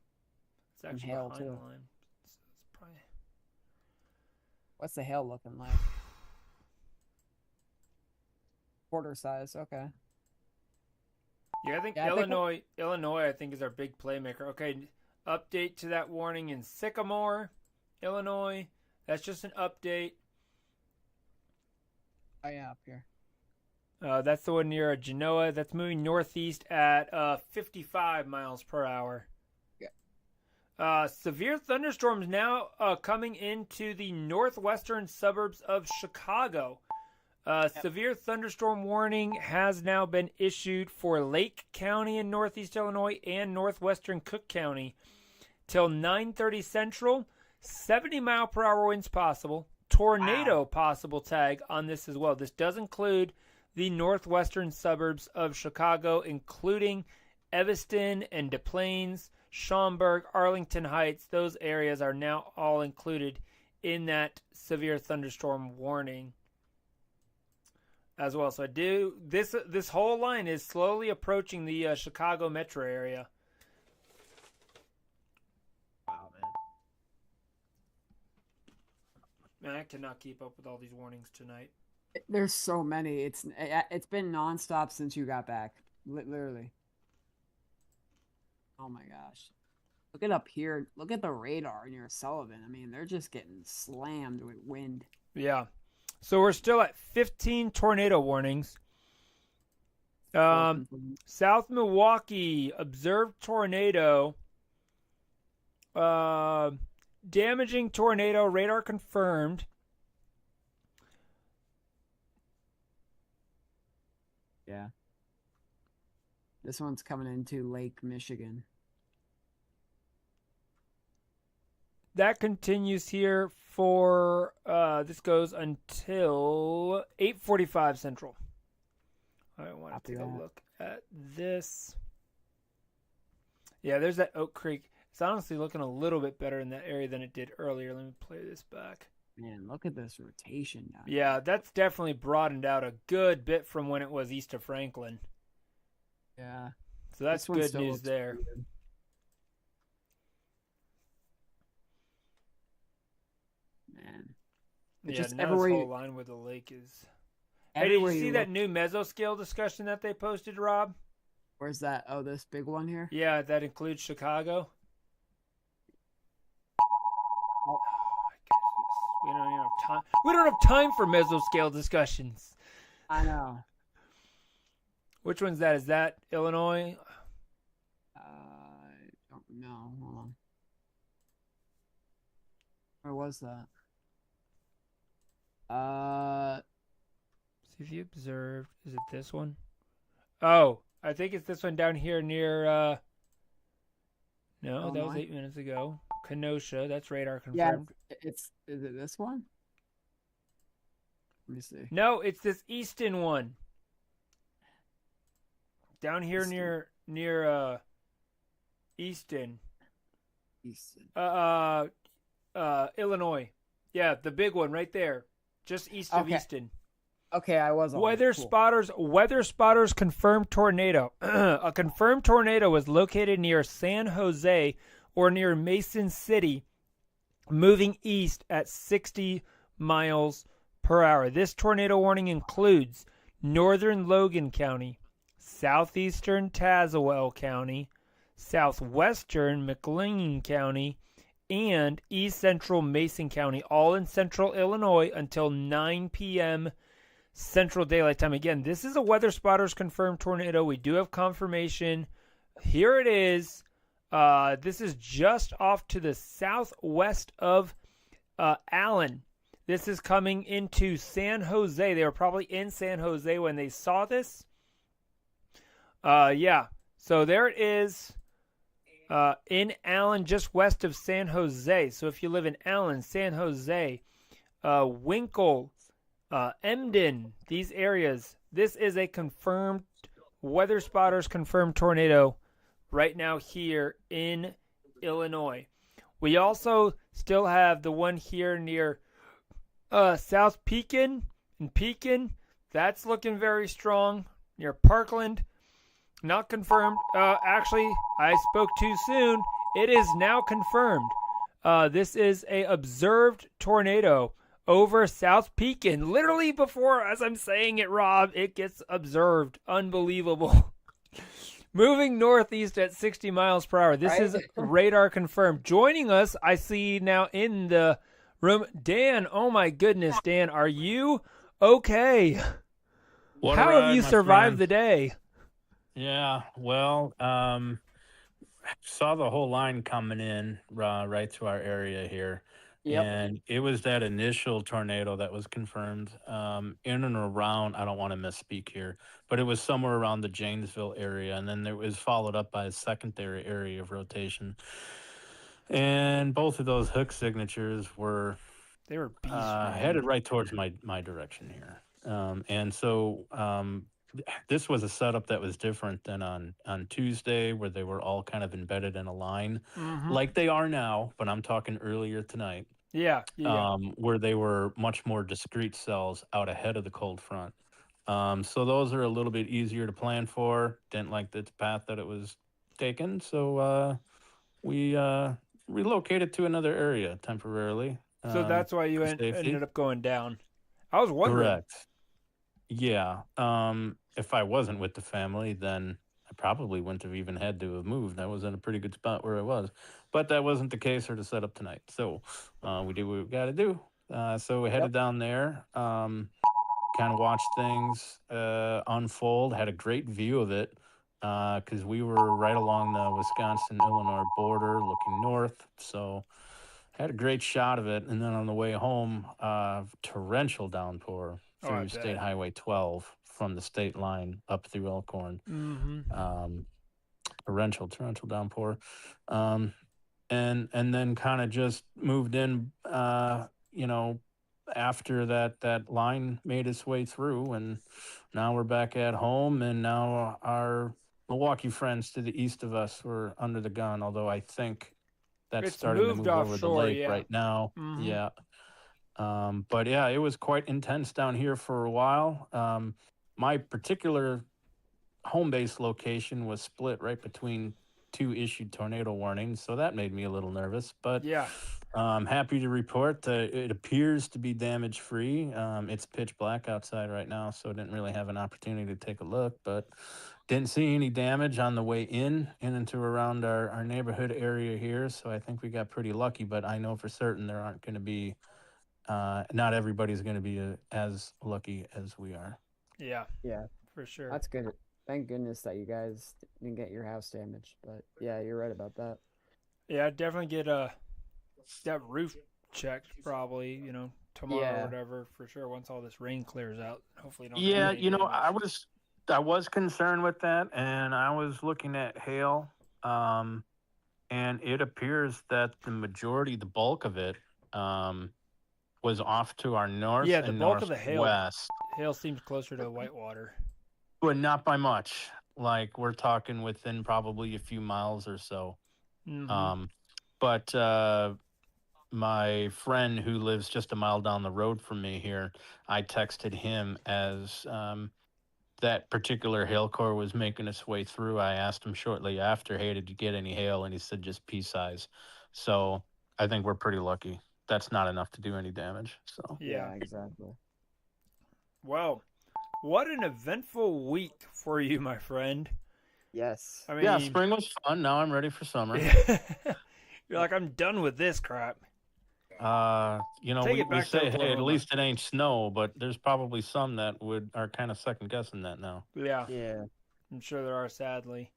It's actually hail, behind too. the line. It's probably... What's the hail looking like? Quarter size. Okay. Yeah, I think Yeah, Illinois, I think, is our big playmaker. Okay, update to that warning in Sycamore, Illinois. That's just an update. Oh yeah, up here. That's the one near Genoa. That's moving northeast at 55 miles per hour. Yeah. Severe thunderstorms now coming into the northwestern suburbs of Chicago. Severe thunderstorm warning has now been issued for Lake County in northeast Illinois and northwestern Cook County till 9:30 Central. 70 mile per hour winds possible. Tornado possible tag on this as well. This does include the northwestern suburbs of Chicago, including Evanston and Des Plaines, Schaumburg, Arlington Heights. Those areas are now all included in that severe thunderstorm warning as well. So this whole line is slowly approaching the Chicago metro area. Wow, Man, I cannot keep up with all these warnings tonight. There's so many. It's been nonstop since you got back. Literally. Oh my gosh. Look at up here. Look at the radar near Sullivan. I mean, they're just getting slammed with wind. Yeah. So we're still at 15 tornado warnings. South Milwaukee, observed tornado. Damaging tornado, radar confirmed. Yeah. This one's coming into Lake Michigan. That continues here for, this goes until 8:45 Central. I want to take a look at this. Yeah, there's that Oak Creek. It's honestly looking a little bit better in that area than it did earlier. Let me play this back. Man, look at this rotation now. Yeah, that's definitely broadened out a good bit from when it was east of Franklin. Yeah. So that's good news there. Weird. Man. Yeah, just now everywhere this whole you, line where the lake is. Hey, did you see that look, new mesoscale discussion that they posted, Rob? Where's that? Oh, this big one here? Yeah, that includes Chicago. Oh. We don't even have time. We don't have time for mesoscale discussions. I know. Which one's that? Is that Illinois? I don't know. Hold on. Where was that? See if you observed. Is it this one? Oh, I think it's this one down here near. No, Illinois? That was 8 minutes ago. Kenosha. That's radar confirmed. Yeah, is it this one? Let me see. No, it's this Easton one. Down here Easton. near Easton. Easton. Illinois. Yeah, the big one right there. Just east of Easton. Okay, I was on Weather spotters confirmed tornado. A confirmed tornado was located near San Jose or near Mason City, moving east at 60 miles per hour. This tornado warning includes northern Logan County, southeastern Tazewell County, southwestern McLean County, and east central Mason County, all in central Illinois until 9 p.m. Central Daylight Time. Again, this is a Weather Spotters confirmed tornado. We do have confirmation. Here it is. This is just off to the southwest of Allen. This is coming into San Jose. They were probably in San Jose when they saw this. Yeah. So there it is. In Allen, just west of San Jose. So if you live in Allen, San Jose, Winkle, Emden, these areas, this is a confirmed Weather Spotters confirmed tornado right now here in Illinois. We also still have the one here near South Pekin and Pekin. That's looking very strong. Near Parkland. Not confirmed. Actually, I spoke too soon. It is now confirmed. This is a observed tornado over South Pekin. Literally before, as I'm saying it, Rob, it gets observed. Unbelievable. Moving northeast at 60 miles per hour. This is radar confirmed. Joining us, I see now in the room, Dan. Oh my goodness, Dan, are you okay? How have you survived the day? Yeah, well, saw the whole line coming in right to our area here. Yep. And it was that initial tornado that was confirmed in and around, I don't want to misspeak here, but it was somewhere around the Janesville area. And then it was followed up by a secondary area of rotation. And both of those hook signatures were headed right towards my direction here. And so this was a setup that was different than on Tuesday, where they were all kind of embedded in a line like they are now, but I'm talking earlier tonight. Yeah. Where they were much more discrete cells out ahead of the cold front. So those are a little bit easier to plan for. Didn't like the path that it was taken. So we relocated to another area temporarily. So that's why you ended up going down. I was wondering. Correct. Yeah. If I wasn't with the family, then I probably wouldn't have even had to have moved. I was in a pretty good spot where I was. But that wasn't the case or the setup tonight. So we did what we got to do. So we headed down there. kind of watched things unfold. Had a great view of it because we were right along the Wisconsin-Illinois border looking north. So had a great shot of it. And then on the way home, torrential downpour through State Highway 12 from the state line up through Elkhorn. Torrential downpour. And then kind of just moved in, after that line made its way through, and now we're back at home, and now our Milwaukee friends to the east of us were under the gun, although I think that's starting to move over the lake right now. Yeah. But yeah, it was quite intense down here for a while. My particular home base location was split right between 2 issued tornado warnings, so that made me a little nervous. But I'm happy to report that it appears to be damage free. It's pitch black outside right now, so I didn't really have an opportunity to take a look, but didn't see any damage on the way in and into around our neighborhood area here. So I think we got pretty lucky, but I know for certain there aren't going to be, not everybody's going to be as lucky as we are. Yeah, for sure. That's good. Thank goodness that you guys didn't get your house damaged. But yeah, you're right about that. Yeah, I'd definitely get that roof checked probably, tomorrow or whatever, for sure, once all this rain clears out. Hopefully don't have any damage. I was concerned with that, and I was looking at hail, and it appears that the bulk of it was off to our north. Yeah, the and bulk of the hail seems closer to Whitewater. But not by much. Like, we're talking within probably a few miles or so. But my friend who lives just a mile down the road from me here, I texted him as that particular hail core was making its way through. I asked him shortly after, hey, did you get any hail? And he said just pea size. So I think we're pretty lucky. That's not enough to do any damage. So yeah, exactly. Wow. What an eventful week for you, my friend. Yes. I mean, yeah, spring was fun. Now I'm ready for summer. You're like, I'm done with this crap. We say, hey, at least it ain't snow, but there's probably some that are kind of second guessing that now. Yeah. I'm sure there are, sadly.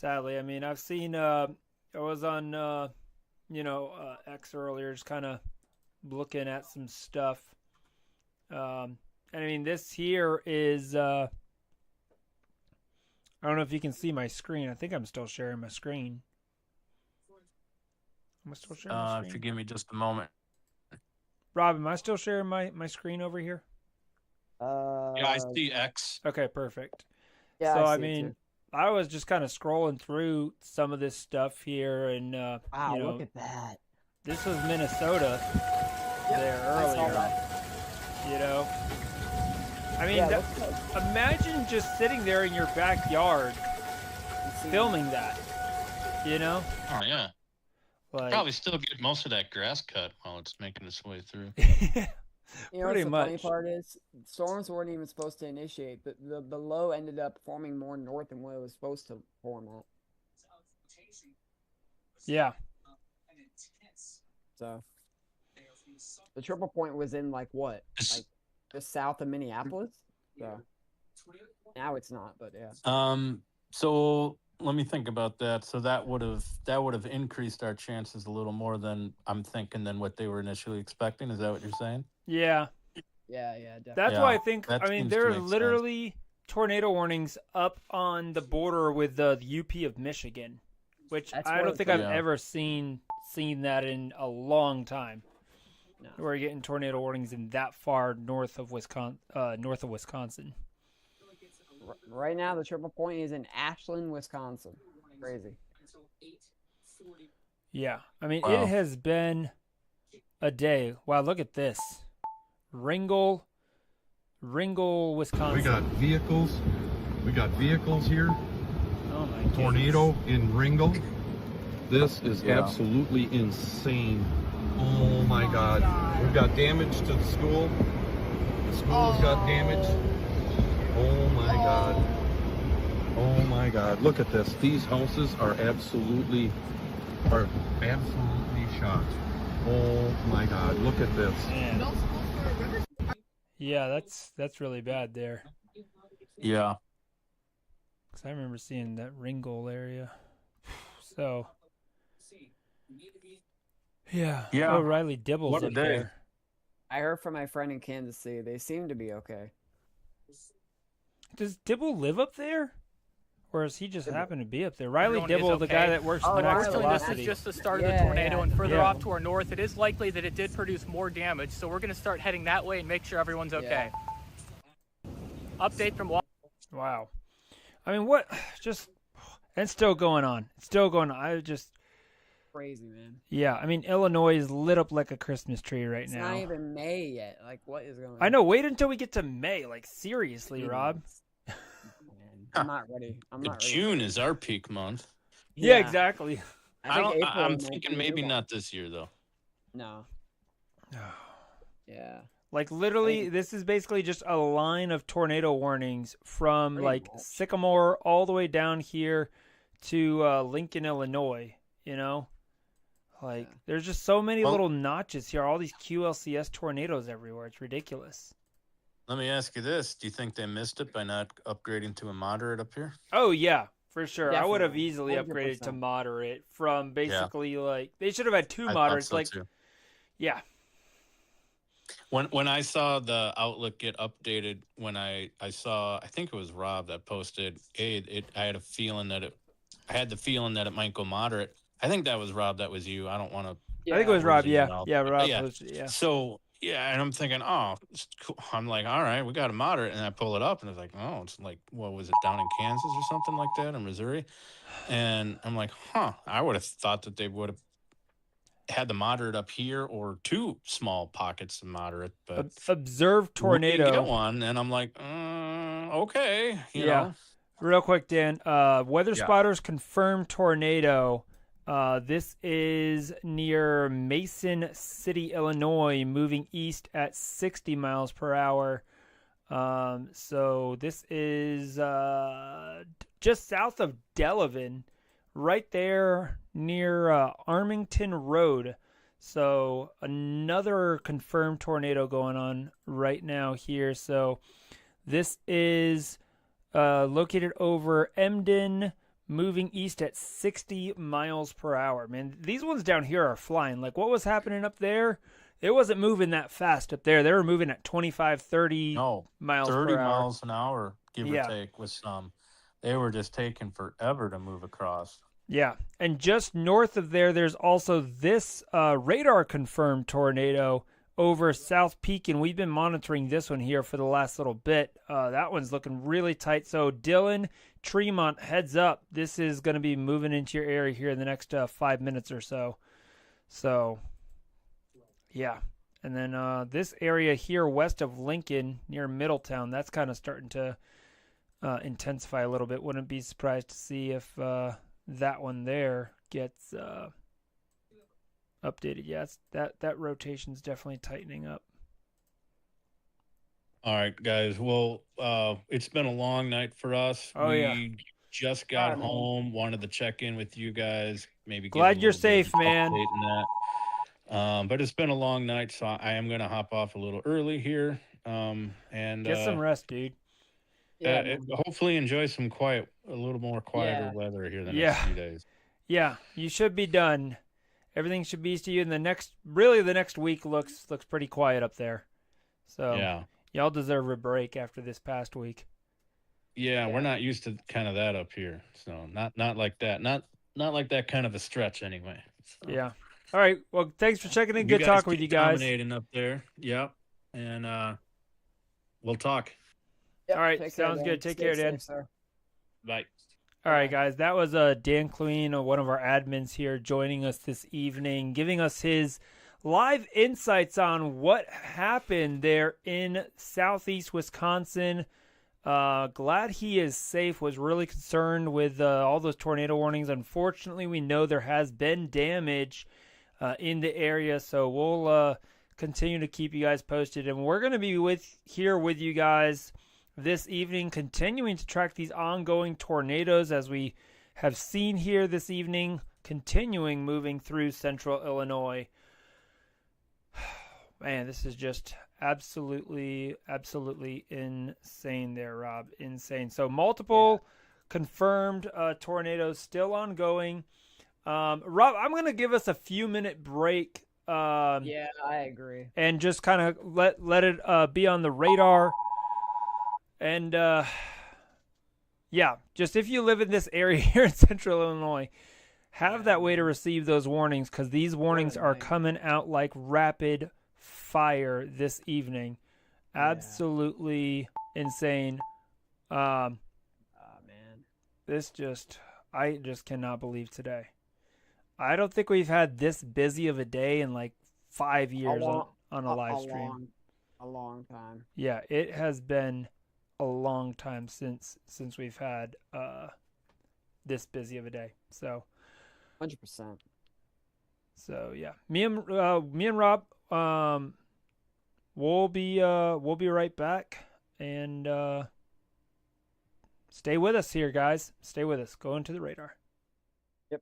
I mean, I've seen, I was on, X earlier, just kind of looking at some stuff. And I mean, this here is, I don't know if you can see my screen. I think I'm still sharing my screen. Am I still sharing my screen? If you give me just a moment. Rob, am I still sharing my screen over here? Yeah, I see X. Okay, perfect. Yeah, so, I mean, I was just kind of scrolling through some of this stuff here, and, wow, look at that. This was Minnesota there earlier. I mean, imagine just sitting there in your backyard filming that, Oh, yeah. Like, probably still get most of that grass cut while it's making its way through. Pretty much. The funny part is, storms weren't even supposed to initiate, but the low ended up forming more north than what it was supposed to form at. Yeah. So, the triple point was in like what? Like just south of Minneapolis? So, now it's not, but yeah. So let me think about that. So that would have increased our chances a little more than than what they were initially expecting. Is that what you're saying? Yeah. Yeah, definitely. That's why I think, there are literally tornado warnings up on the border with the UP of Michigan, which I don't think I've ever seen that in a long time. No. We're getting tornado warnings in that far north of Wisconsin. Right now, the triple point is in Ashland, Wisconsin. Crazy. Yeah, I mean, It has been a day. Wow, look at this. Ringgold, Wisconsin. We got vehicles here. Oh my goodness. Tornado in Ringgold. This is absolutely insane. Oh my God. We've got damage to the school. The school's got damage. Oh my God. Oh my God. Look at this. These houses are absolutely shot. Oh my God. Look at this. Man. Yeah, that's really bad there. Yeah. 'Cause I remember seeing that Ringgold area. So. Yeah. Yeah. Oh, Riley Dibble's What a up day. there. I heard from my friend in Kansas City. They seem to be okay. Does Dibble live up there? Or does he just happen to be up there? Riley Everyone Dibble, is the okay. guy that works Oh, next to Riley, Unfortunately, this Velocity. is just the start of the Yeah, tornado, yeah, and further yeah. off to our north, it is likely that it did produce more damage, so we're going to start heading that way and make sure everyone's okay. Update from Wow. I mean, what? Just, and it's still going on. It's still going on. I just, Crazy, man. yeah. I mean, Illinois is lit up like a Christmas tree right It's now. not even May yet. Like, what is going on? I know. Wait until we get to May. Like, seriously, Jeez. Rob. Man, I'm not ready. I'm not ready. June is our peak month. Yeah, exactly. I'm thinking maybe not this year though. No. Yeah. Like, literally, this is basically just a line of tornado warnings from, Pretty like, much. Sycamore all the way down here to Lincoln, Illinois, you know? Like, there's just so many little notches here, all these QLCS tornadoes everywhere. It's ridiculous. Let me ask you this. Do you think they missed it by not upgrading to a moderate up here? Oh, yeah, for sure. I would have Definitely. easily upgraded to 100%. moderate from basically, like, they should have had two I thought moderates. so, Like, too. yeah. When I saw the Outlook get updated, when I saw, I think it was Rob that posted, hey, I had the feeling that it might go moderate. I think that was Rob. That was you. I don't want to. I think it was Rob, yeah. Out. Yeah, Rob Yeah. was, yeah. So, yeah, and I'm thinking, oh, it's cool. I'm like, all right, we got a moderate. And I pull it up, and it's like, oh, it's like, what was it, down in Kansas or something like that, in Missouri? And I'm like, I would have thought that they would have had the moderate up here or two small pockets of moderate. But Observed tornado. we get one, and I'm like, okay. You know? Real quick, Dan. Weather spotters confirmed tornado. This is near Mason City, Illinois, moving east at 60 miles per hour. So this is just south of Delavan, right there near Armington Road. So another confirmed tornado going on right now here. So this is located over Emden, moving east at 60 miles per hour. Man, these ones down here are flying. Like, what was happening up there? It wasn't moving that fast up there. They were moving at 25, 30 miles 30 per hour. miles an hour, give or take, with some. They were just taking forever to move across. Yeah, and just north of there, there's also this radar-confirmed tornado over South Peak, and we've been monitoring this one here for the last little bit. That one's looking really tight. So, Dylan, Tremont, heads up. This is going to be moving into your area here in the next 5 minutes or so. So, yeah. And then this area here west of Lincoln, near Middletown, that's kind of starting to intensify a little bit. Wouldn't be surprised to see if that one there gets updated. Yeah, that rotation's definitely tightening up. All right, guys. Well, it's been a long night for us. We just got home. Wanted to check in with you guys. Maybe glad you're safe, man. But it's been a long night, so I am going to hop off a little early here. And get some rest, dude. Hopefully enjoy a little more quieter weather here the next few days. Yeah, you should be done. Everything should be to you in the next week looks pretty quiet up there. So y'all deserve a break after this past week. Yeah, we're not used to kind of that up here. So not like that. Not like that kind of a stretch anyway. So. Yeah. All right. Well, thanks for checking in. Good talking with you guys. Dominating up there. Yep. And we'll talk. Yep, all right. Sounds good. Take care, Dan. Bye. All right, guys. That was Dan Queen, one of our admins here, joining us this evening, giving us his live insights on what happened there in southeast Wisconsin. Glad he is safe. Was really concerned with all those tornado warnings. Unfortunately, we know there has been damage in the area, so we'll continue to keep you guys posted. And we're going to be here with you guys this evening, continuing to track these ongoing tornadoes as we have seen here this evening, continuing moving through central Illinois. Man, this is just Absolutely insane there, Rob. Insane. So multiple confirmed tornadoes still ongoing. Rob, I'm going to give us a few-minute break. Yeah, I agree. And just kind of let it be on the radar. And, yeah, just if you live in this area here in Central Illinois, have that way to receive those warnings, because these warnings are coming out like rapid fire this evening. Absolutely insane. Man. I just cannot believe today. I don't think we've had this busy of a day in like 5 years on a live stream. A long time. Yeah, it has been a long time since we've had this busy of a day. So 100%. So yeah, me and Rob, we'll be right back, and stay with us here, guys. Stay with us. Go into the radar. Yep.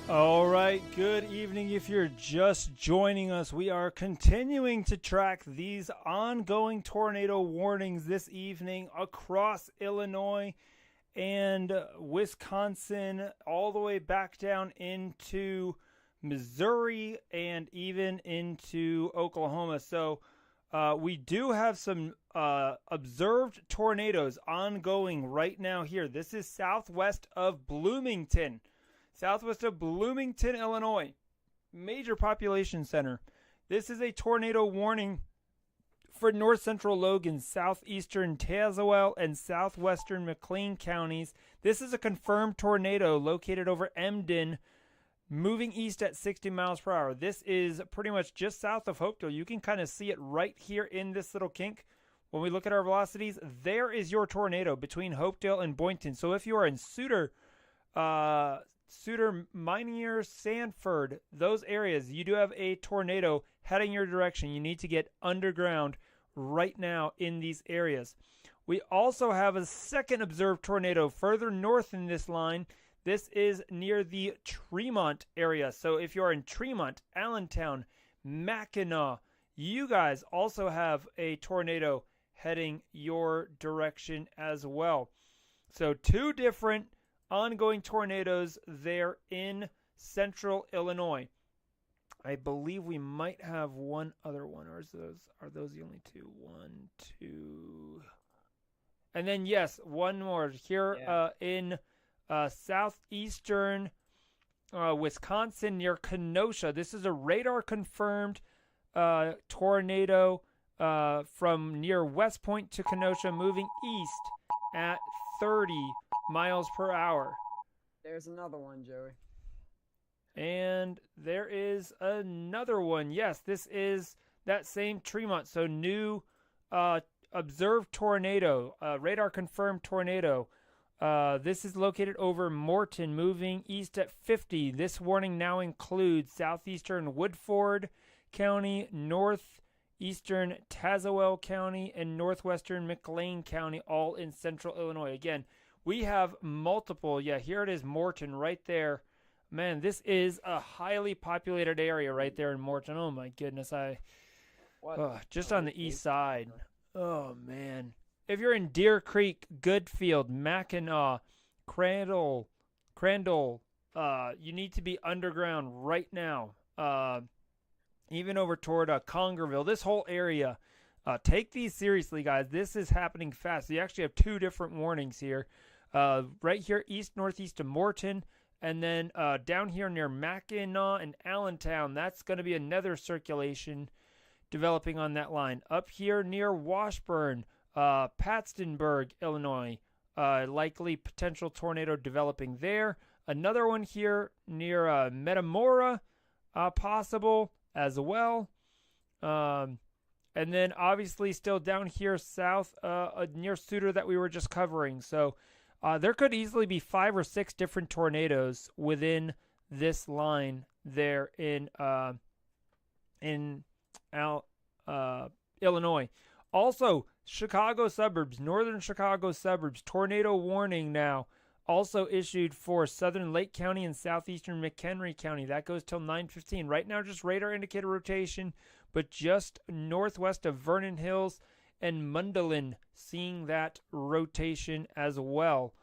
All right, good evening. If you're just joining us, we are continuing to track these ongoing tornado warnings this evening across Illinois and Wisconsin, all the way back down into Missouri and even into Oklahoma. So we do have some observed tornadoes ongoing right now here. This is southwest of Bloomington. Southwest of Bloomington, Illinois, major population center. This is a tornado warning for north central Logan, southeastern Tazewell, and southwestern McLean counties. This is a confirmed tornado located over Emden, moving east at 60 miles per hour. This is pretty much just south of Hopedale. You can kind of see it right here in this little kink. When we look at our velocities, there is your tornado between Hopedale and Boynton. So if you are in Suter, Minear, Sanford, those areas, you do have a tornado heading your direction. You need to get underground right now in these areas. We also have a second observed tornado further north in this line. This is near the Tremont area. So if you're in Tremont, Allentown, Mackinac, you guys also have a tornado heading your direction as well. So two different ongoing tornadoes there in central Illinois. I believe we might have one other one, or are those the only two? 1, 2. And then, yes, one more here in southeastern Wisconsin near Kenosha. This is a radar-confirmed tornado from near West Point to Kenosha, moving east at 30 miles per hour. There's another one, Joey. And there is another one. Yes, this is that same Tremont. So new observed tornado, radar-confirmed tornado. This is located over Morton, moving east at 50. This warning now includes southeastern Woodford County, northeastern Tazewell County, and northwestern McLean County, all in central Illinois. Again, we have multiple. Yeah, here it is, Morton, right there. Man, this is a highly populated area right there in Morton. Oh, my goodness. Just on the east side. Oh, man. If you're in Deer Creek, Goodfield, Mackinac, Crandall, you need to be underground right now. Even over toward Congerville, this whole area. Take these seriously, guys. This is happening fast. You actually have two different warnings here. Right here, east-northeast of Morton, and then down here near Mackinac and Allentown, that's going to be another circulation developing on that line. Up here near Washburn, Pattstonburg, Illinois, likely potential tornado developing there. Another one here near Metamora, possible as well. And then obviously still down here south near Suter that we were just covering. So there could easily be 5 or 6 different tornadoes within this line there in Illinois. Also, Chicago suburbs, northern Chicago suburbs, tornado warning now also issued for southern Lake County and southeastern McHenry County. That goes till 9:15. Right now, just radar indicator rotation, but just northwest of Vernon Hills and Mundelein, seeing that rotation as well.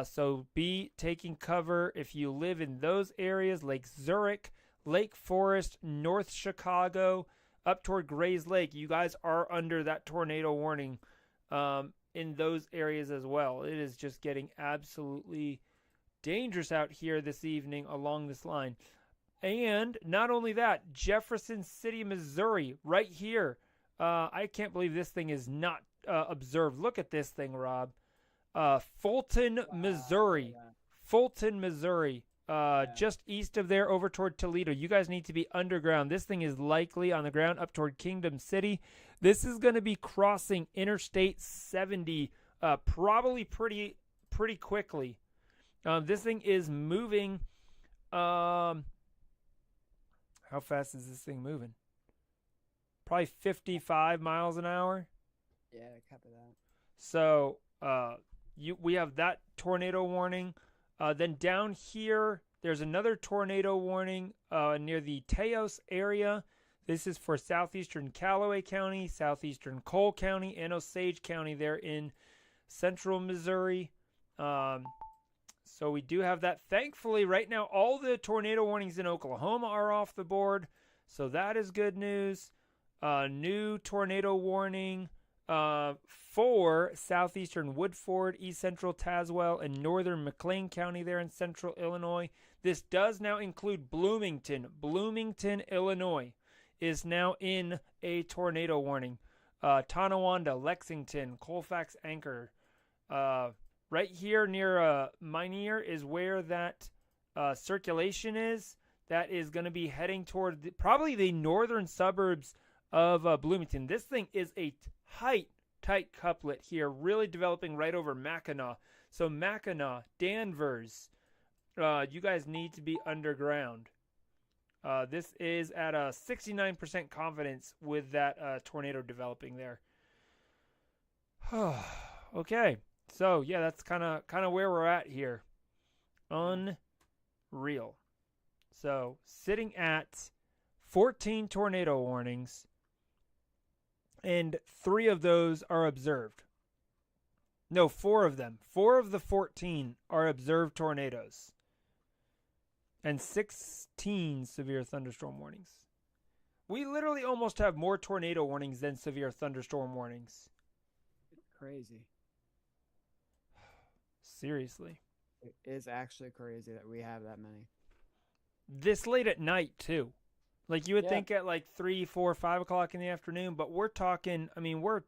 So be taking cover if you live in those areas, Lake Zurich, Lake Forest, North Chicago, up toward Grays Lake. You guys are under that tornado warning in those areas as well. It is just getting absolutely dangerous out here this evening along this line. And not only that, Jefferson City, Missouri, right here. I can't believe this thing is not observed. Look at this thing, Rob. Fulton, Missouri. Fulton, Missouri. Just east of there over toward Toledo. You guys need to be underground. This thing is likely on the ground up toward Kingdom City. This is going to be crossing Interstate 70 probably pretty quickly. This thing is moving. How fast is this thing moving? Probably 55 miles an hour. Yeah, copy that. So we have that tornado warning. Then down here, there's another tornado warning near the Teos area. This is for southeastern Callaway County, southeastern Cole County, and Osage County there in central Missouri. So we do have that. Thankfully, right now, all the tornado warnings in Oklahoma are off the board. So that is good news. New tornado warning for southeastern Woodford, east central Tazewell, and northern McLean County there in central Illinois. This does now include Bloomington. Bloomington, Illinois is now in a tornado warning. Tonawanda, Lexington, Colfax, Anchor. Right here near Minear is where that circulation is. That is going to be heading toward probably the northern suburbs of Bloomington. This thing is a tight couplet here, really developing right over Mackinac. So Mackinac, Danvers, you guys need to be underground. This is at a 69% confidence with that tornado developing there. Okay, so yeah, that's kind of where we're at here. Unreal. So sitting at 14 tornado warnings, and 3 of those are observed. No, 4 of them. 4 of the 14 are observed tornadoes. And 16 severe thunderstorm warnings. We literally almost have more tornado warnings than severe thunderstorm warnings. It's crazy. Seriously. It is actually crazy that we have that many. This late at night, too. Like, you would think at like 3, 4, 5 o'clock in the afternoon, but we're talking, I mean, we're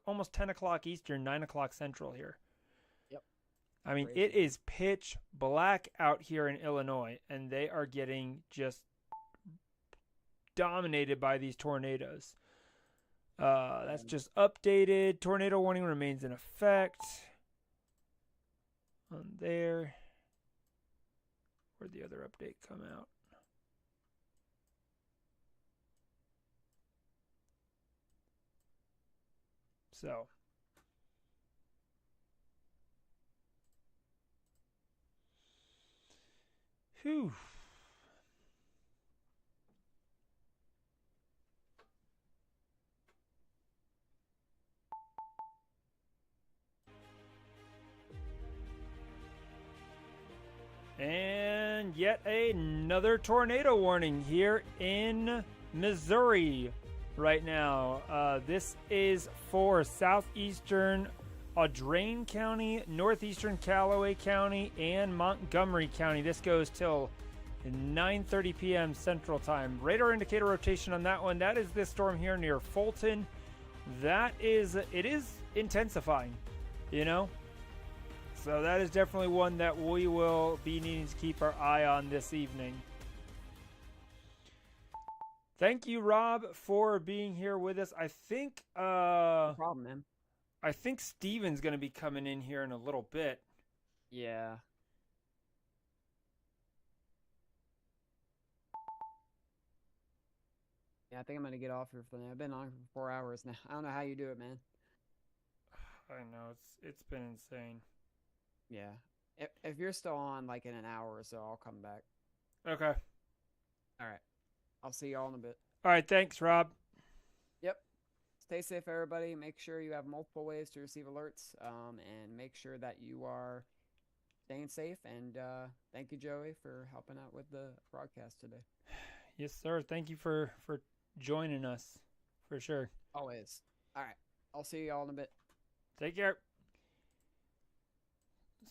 almost 10 o'clock Eastern, 9 o'clock Central here. Yep. I mean, Crazy. it is pitch black out here in Illinois, and they are getting just dominated by these tornadoes. That's just updated. Tornado warning remains in effect. On there. Where'd the other update come out? So. Whew. And yet another tornado warning here in Missouri right now. This is for southeastern Audrain County, northeastern Callaway County, and Montgomery County. This goes till 9:30 p.m. Central Time. Radar indicator rotation on that one. That is this storm here near Fulton. It is intensifying, you know? So that is definitely one that we will be needing to keep our eye on this evening. Thank you, Rob, for being here with us. I think No problem, man. I think Steven's going to be coming in here in a little bit. Yeah. Yeah, I think I'm going to get off here for now. I've been on for 4 hours now. I don't know how you do it, man. I know, it's been insane. Yeah. If you're still on like in an hour or so, I'll come back. Okay. All right. I'll see y'all in a bit. All right, thanks, Rob. Yep. Stay safe, everybody. Make sure you have multiple ways to receive alerts, and make sure that you are staying safe. And thank you, Joey, for helping out with the broadcast today. Yes, sir. Thank you for joining us, for sure. Always. All right. I'll see y'all in a bit. Take care.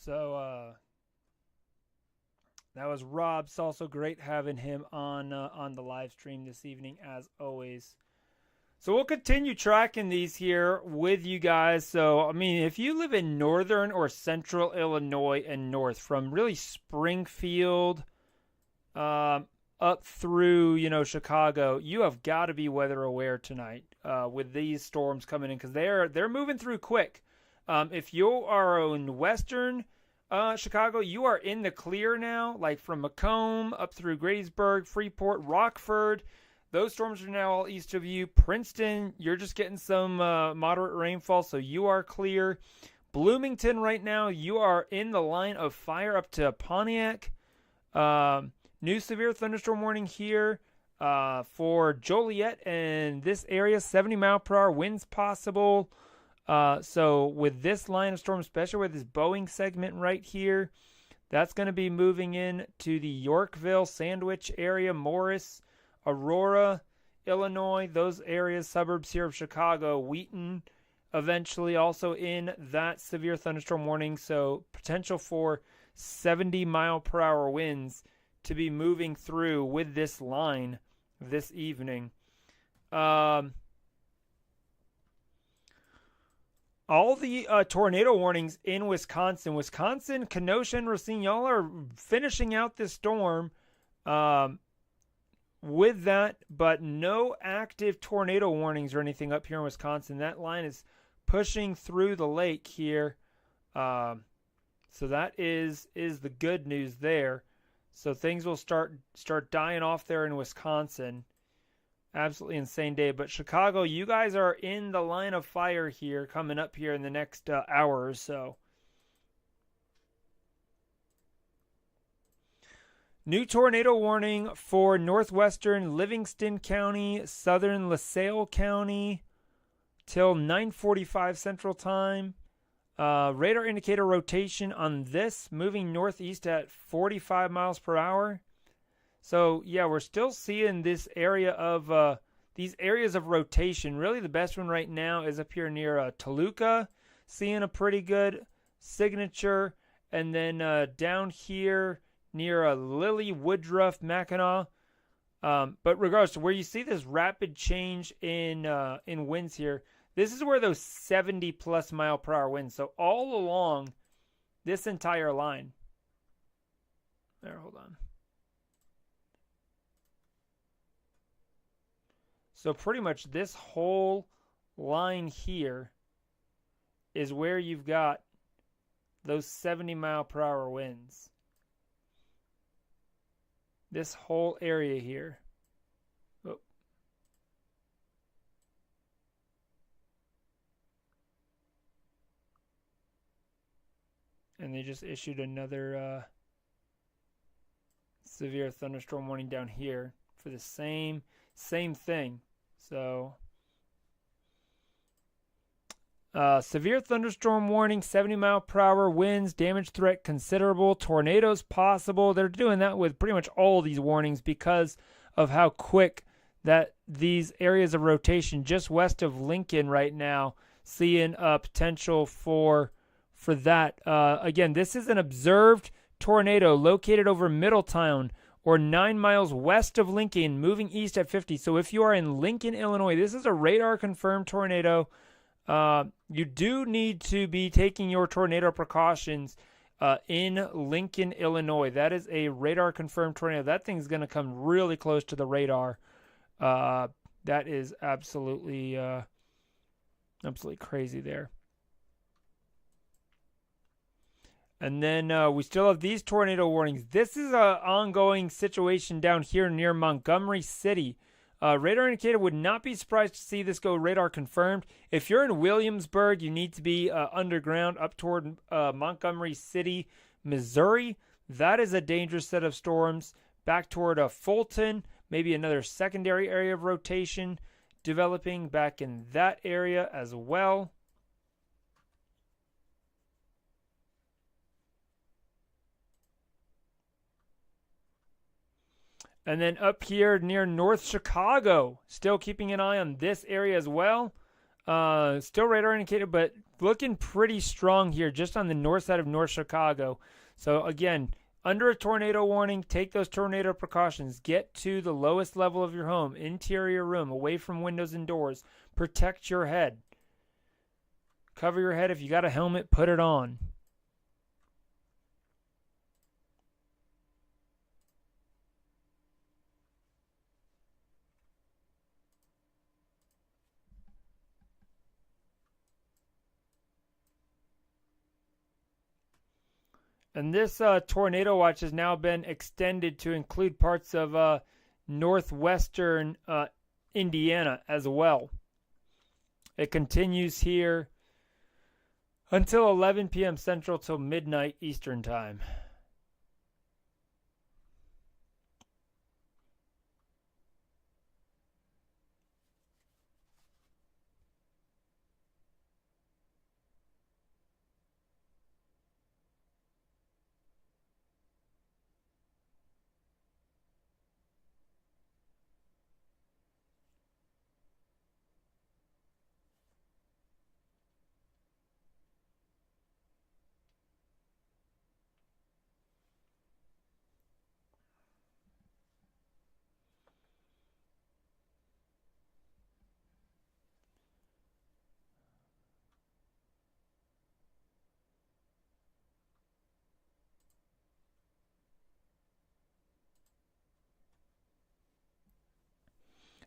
So that was Rob. It's also great having him on the live stream this evening, as always. So we'll continue tracking these here with you guys. So, I mean, if you live in northern or central Illinois and north, from really Springfield up through, Chicago, you have got to be weather aware tonight with these storms coming in, because they're moving through quick. If you are in western Chicago, you are in the clear now, like from Macomb up through Gettysburg, Freeport, Rockford. Those storms are now all east of you. Princeton, you're just getting some moderate rainfall, so you are clear. Bloomington right now, you are in the line of fire up to Pontiac. New severe thunderstorm warning here for Joliet and this area, 70-mile-per-hour winds possible. So with this line of storm, especially with this Boeing segment right here, that's going to be moving in to the Yorkville, Sandwich area, Morris, Aurora, Illinois, those areas, suburbs here of Chicago, Wheaton, eventually also in that severe thunderstorm warning. So potential for 70-mile-per-hour winds to be moving through with this line this evening. All the tornado warnings in Wisconsin, Kenosha, and Racine, y'all are finishing out this storm with that, but no active tornado warnings or anything up here in Wisconsin. That line is pushing through the lake here. So that is the good news there. So things will start dying off there in Wisconsin. Absolutely insane day. But Chicago, you guys are in the line of fire here coming up here in the next hour or so. New tornado warning for northwestern Livingston County, southern LaSalle County till 9:45 Central Time. Radar indicator rotation on this moving northeast at 45 miles per hour. So, yeah, we're still seeing this area of these areas of rotation. Really, the best one right now is up here near Toluca, seeing a pretty good signature. and then down here near Lily, Woodruff, Mackinac. But regardless to where you see this rapid change in winds here, this is where those 70+ mile per hour winds. So all along this entire line. There, hold on. So pretty much this whole line here is where you've got those 70 mile per hour winds. This whole area here. Oh. And they just issued another severe thunderstorm warning down here for the same thing. So severe thunderstorm warning, 70 mile per hour winds, damage threat considerable, tornadoes possible. They're doing that with pretty much all these warnings because of how quick that these areas of rotation just west of Lincoln right now, seeing a potential for that. Again, this is an observed tornado located over Middletown or 9 miles west of Lincoln, moving east at 50. So if you are in Lincoln, Illinois, this is a radar-confirmed tornado. You do need to be taking your tornado precautions in Lincoln, Illinois. That is a radar-confirmed tornado. That thing's going to come really close to the radar. That is absolutely crazy there. And then we still have these tornado warnings. This is an ongoing situation down here near Montgomery City. Radar indicator, would not be surprised to see this go radar confirmed. If you're in Williamsburg, you need to be underground up toward Montgomery City, Missouri. That is a dangerous set of storms. Back toward Fulton, maybe another secondary area of rotation developing back in that area as well. And then up here near North Chicago, still keeping an eye on this area as well. Still radar indicated, but looking pretty strong here just on the north side of North Chicago. So again, under a tornado warning, take those tornado precautions. Get to the lowest level of your home, interior room, away from windows and doors. Protect your head. Cover your head. If you got a helmet, put it on. And this tornado watch has now been extended to include parts of northwestern Indiana as well. It continues here until 11 p.m. Central till midnight Eastern Time.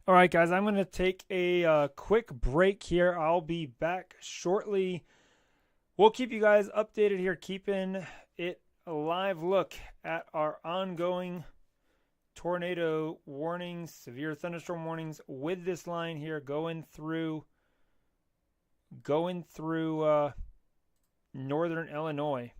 All right, guys, I'm going to take a quick break here. I'll be back shortly. We'll keep you guys updated here, keeping it a live look at our ongoing tornado warnings, severe thunderstorm warnings with this line here going through northern Illinois.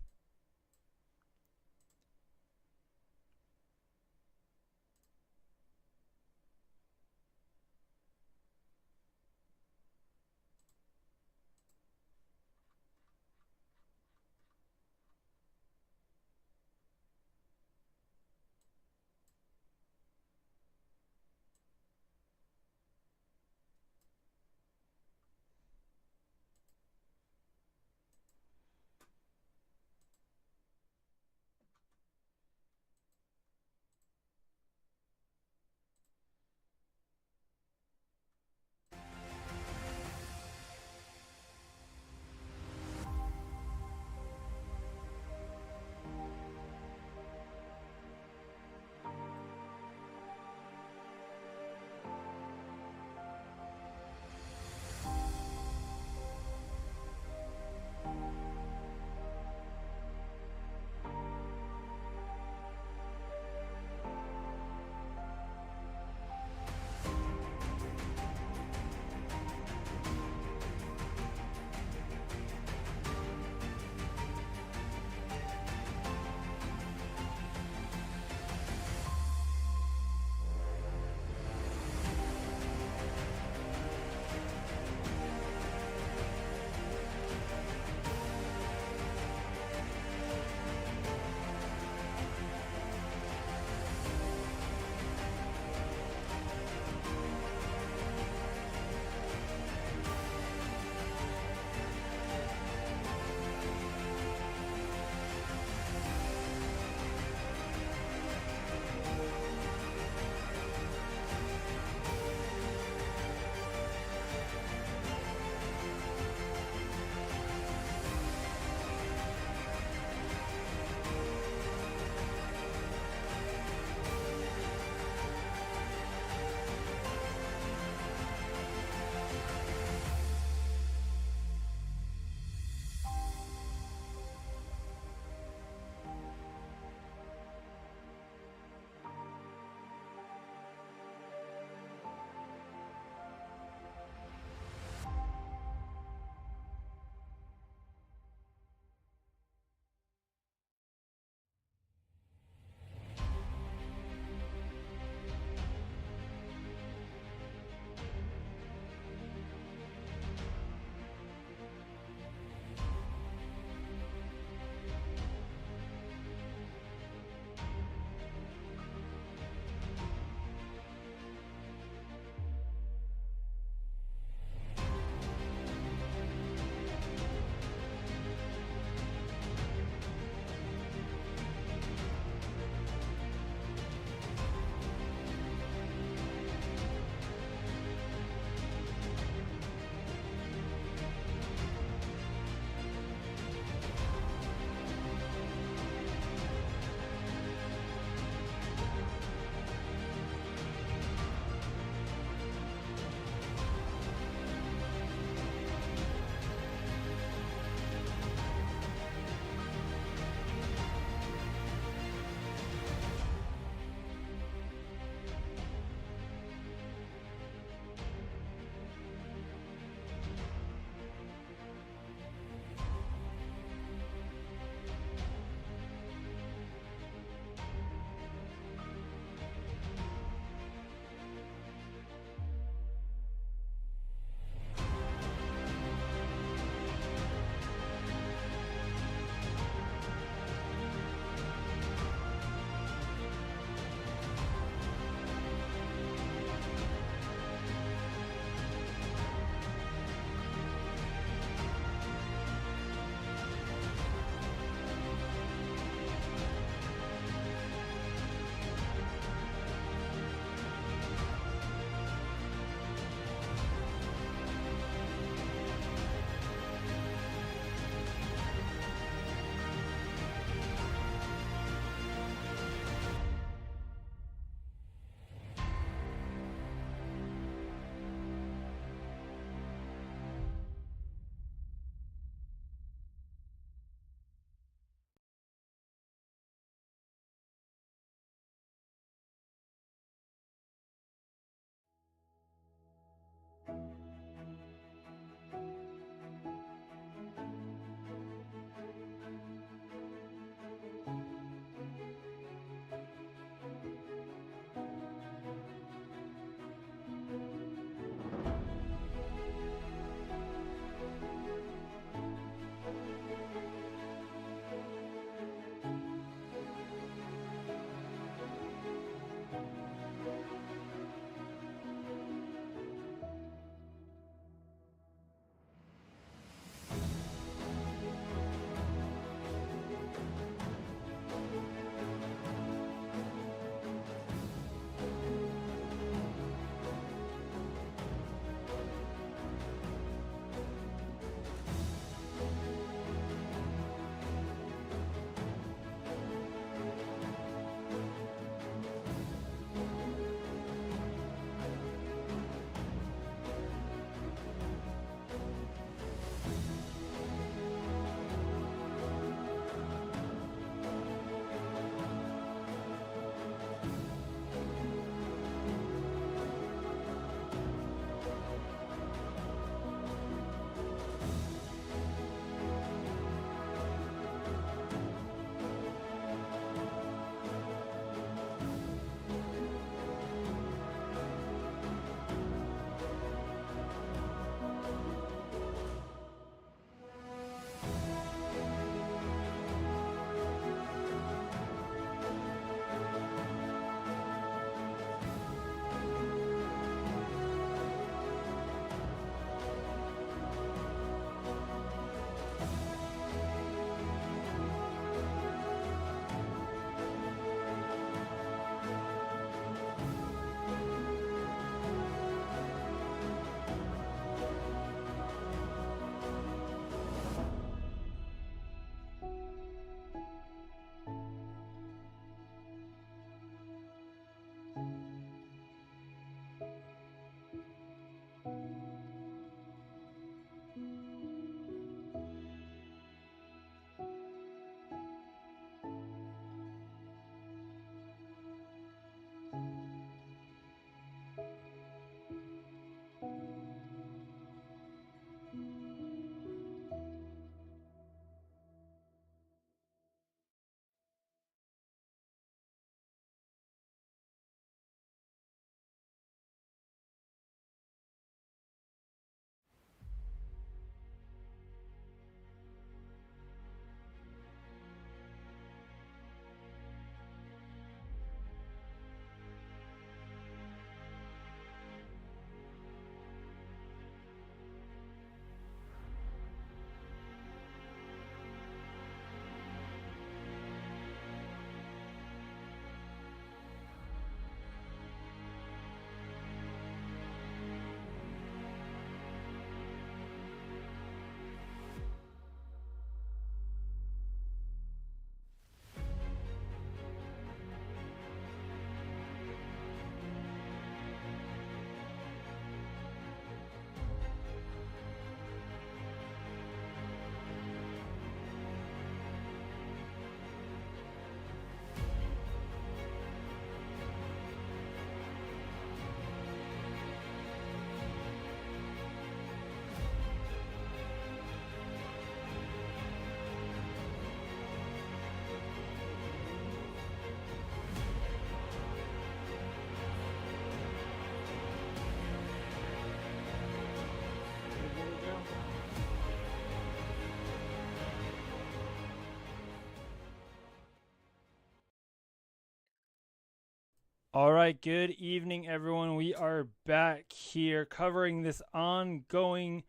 All right, good evening, everyone. We are back here covering this ongoing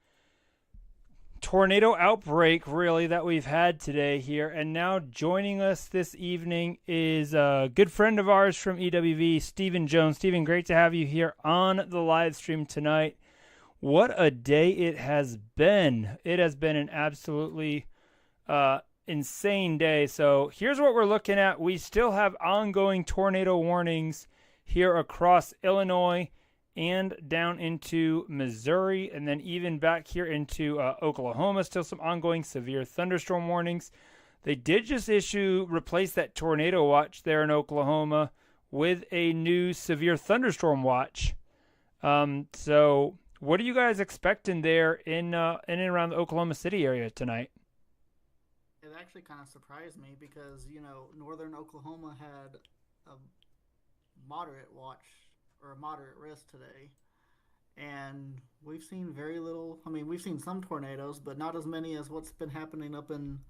tornado outbreak, really, that we've had today here. And now joining us this evening is a good friend of ours from EWV, Stephen Jones. Stephen, great to have you here on the live stream tonight. What a day it has been. It has been an absolutely insane day. So here's what we're looking at. We still have ongoing tornado warnings here across Illinois and down into Missouri, and then even back here into Oklahoma, still some ongoing severe thunderstorm warnings. They did just replace that tornado watch there in Oklahoma with a new severe thunderstorm watch. So what are you guys expecting there in and around the Oklahoma City area tonight? It actually kind of surprised me because, northern Oklahoma had a moderate watch or a moderate risk today, and we've seen very little. I mean, we've seen some tornadoes, but not as many as what's been happening up in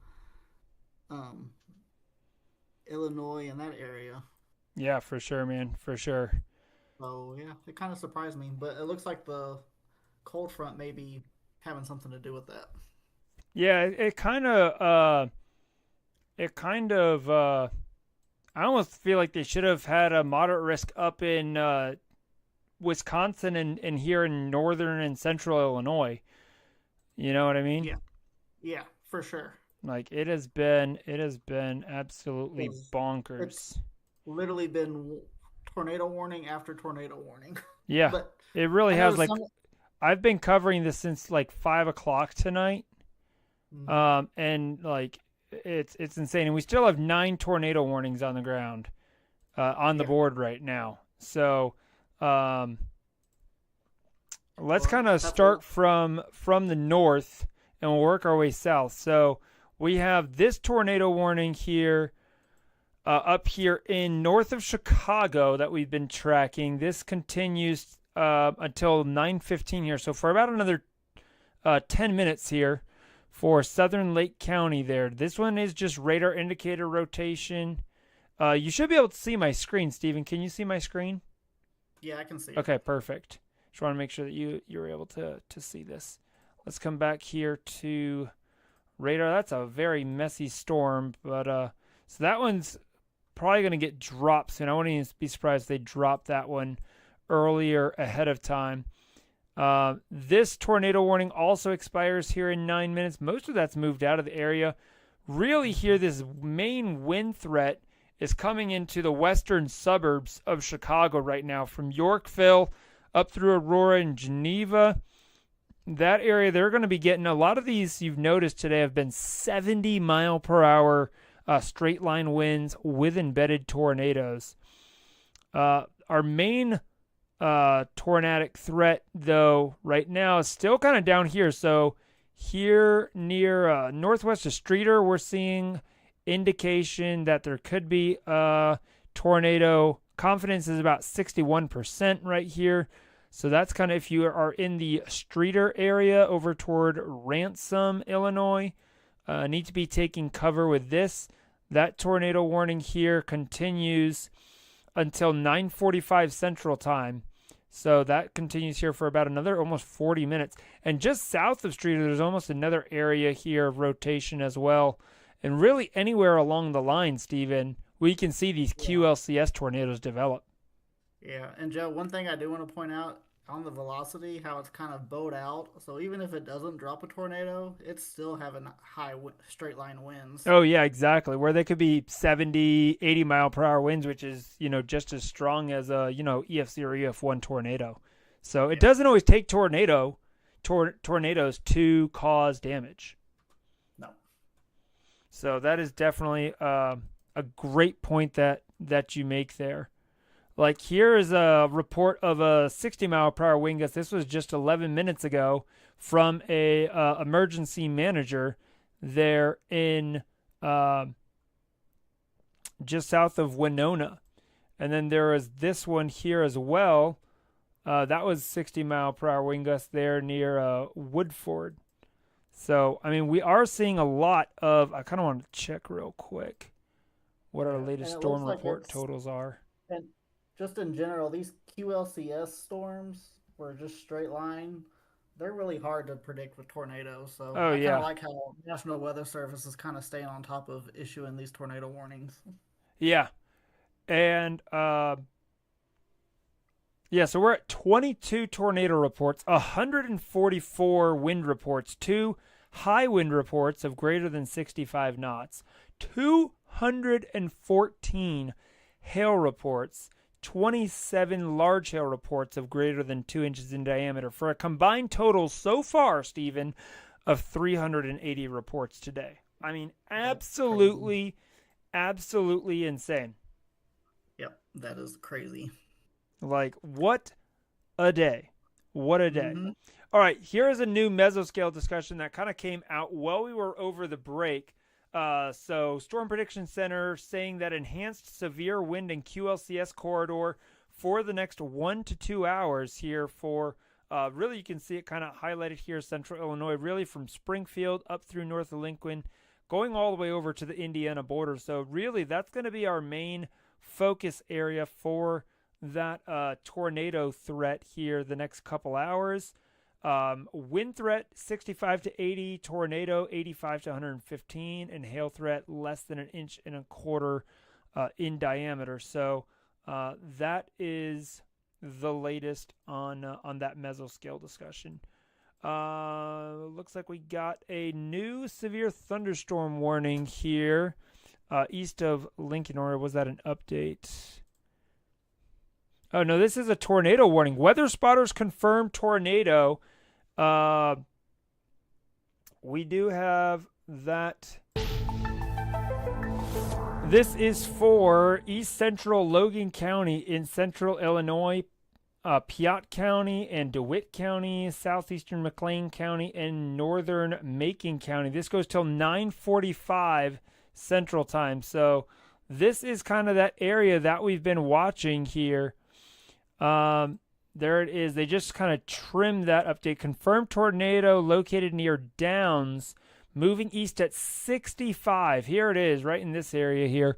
Illinois and that area. Yeah, for sure, man, for sure. So yeah, it kind of surprised me, but it looks like the cold front may be having something to do with that. Yeah, it kind of I almost feel like they should have had a moderate risk up in Wisconsin and here in northern and central Illinois. You know what I mean? Yeah, for sure. Like it has been absolutely bonkers. It's literally been tornado warning after tornado warning. Yeah, but it really has. Like I've been covering this since like 5 o'clock tonight. Mm-hmm. And like it's insane, and we still have 9 tornado warnings on the ground, on the board right now. So, let's kind of start from the north, and we'll work our way south. So we have this tornado warning here, up here in north of Chicago that we've been tracking. This continues until 9:15 here. So for about another 10 minutes here. For southern Lake County there. This one is just radar indicator rotation. You should be able to see my screen, Stephen. Can you see my screen? Yeah, I can see it. Okay, perfect. Just want to make sure that you're able to see this. Let's come back here to radar. That's a very messy storm, but so that one's probably going to get dropped soon. I wouldn't even be surprised if they drop that one earlier ahead of time. This tornado warning also expires here in 9 minutes. Most of that's moved out of the area. Really here, this main wind threat is coming into the western suburbs of Chicago right now, from Yorkville up through Aurora and Geneva. That area, they're going to be getting a lot of these. You've noticed today have been 70 mile per hour straight line winds with embedded tornadoes. Our main tornadic threat, though, right now is still kind of down here. So here near northwest of Streeter, we're seeing indication that there could be a tornado. Confidence is about 61% right here. So that's kind of if you are in the Streeter area over toward Ransom, Illinois, need to be taking cover with this. That tornado warning here continues until 9:45 Central Time. So that continues here for about another almost 40 minutes. And just south of Streeter, there's almost another area here of rotation as well. And really anywhere along the line, Stephen, we can see these QLCS tornadoes develop. Yeah, and Joe, one thing I do want to point out on the velocity, how it's kind of bowed out. So even if it doesn't drop a tornado, it's still having high straight line winds. Oh, yeah, exactly. Where they could be 70, 80 mile per hour winds, which is, just as strong as a, EFC or EF1 tornado. So it doesn't always take tornadoes to cause damage. No. So that is definitely a great point that you make there. Like here is a report of a 60 mile per hour wind gust. This was just 11 minutes ago from a emergency manager there in just south of Winona. And then there is this one here as well. That was 60 mile per hour wind gust there near Woodford. So, I mean, we are seeing a lot of, I kind of want to check real quick what our latest storm report totals are. And just in general, these QLCS storms were just straight line. They're really hard to predict with tornadoes. So I kind of like how National Weather Service is kind of staying on top of issuing these tornado warnings. Yeah. And so we're at 22 tornado reports, 144 wind reports, 2 high wind reports of greater than 65 knots, 214 hail reports, 27 large hail reports of greater than 2 inches in diameter, for a combined total so far, Stephen, of 380 reports today. I mean, absolutely insane. Yep, that is crazy. Like, what a day. What a day. Mm-hmm. All right, here is a new mesoscale discussion that kind of came out while we were over the break. So Storm Prediction Center saying that enhanced severe wind in QLCS corridor for the next 1 to 2 hours here for, really you can see it kind of highlighted here, central Illinois, really from Springfield up through north of Lincoln, going all the way over to the Indiana border. So really that's going to be our main focus area for that tornado threat here the next couple hours. Wind threat 65 to 80, tornado 85 to 115, and hail threat less than 1.25 inches in diameter. So that is the latest on that mesoscale discussion. Looks like we got a new severe thunderstorm warning here east of Lincoln, or was that an update? Oh, no, this is a tornado warning. Weather spotters confirm tornado. We do have that. This is for East Central Logan County in central Illinois, Piatt County and DeWitt County, southeastern McLean County, and northern Macon County. This goes till 9:45 Central Time. So this is kind of that area that we've been watching here. There it is. They just kind of trimmed that update. Confirmed tornado located near Downs, moving east at 65. Here it is, right in this area here,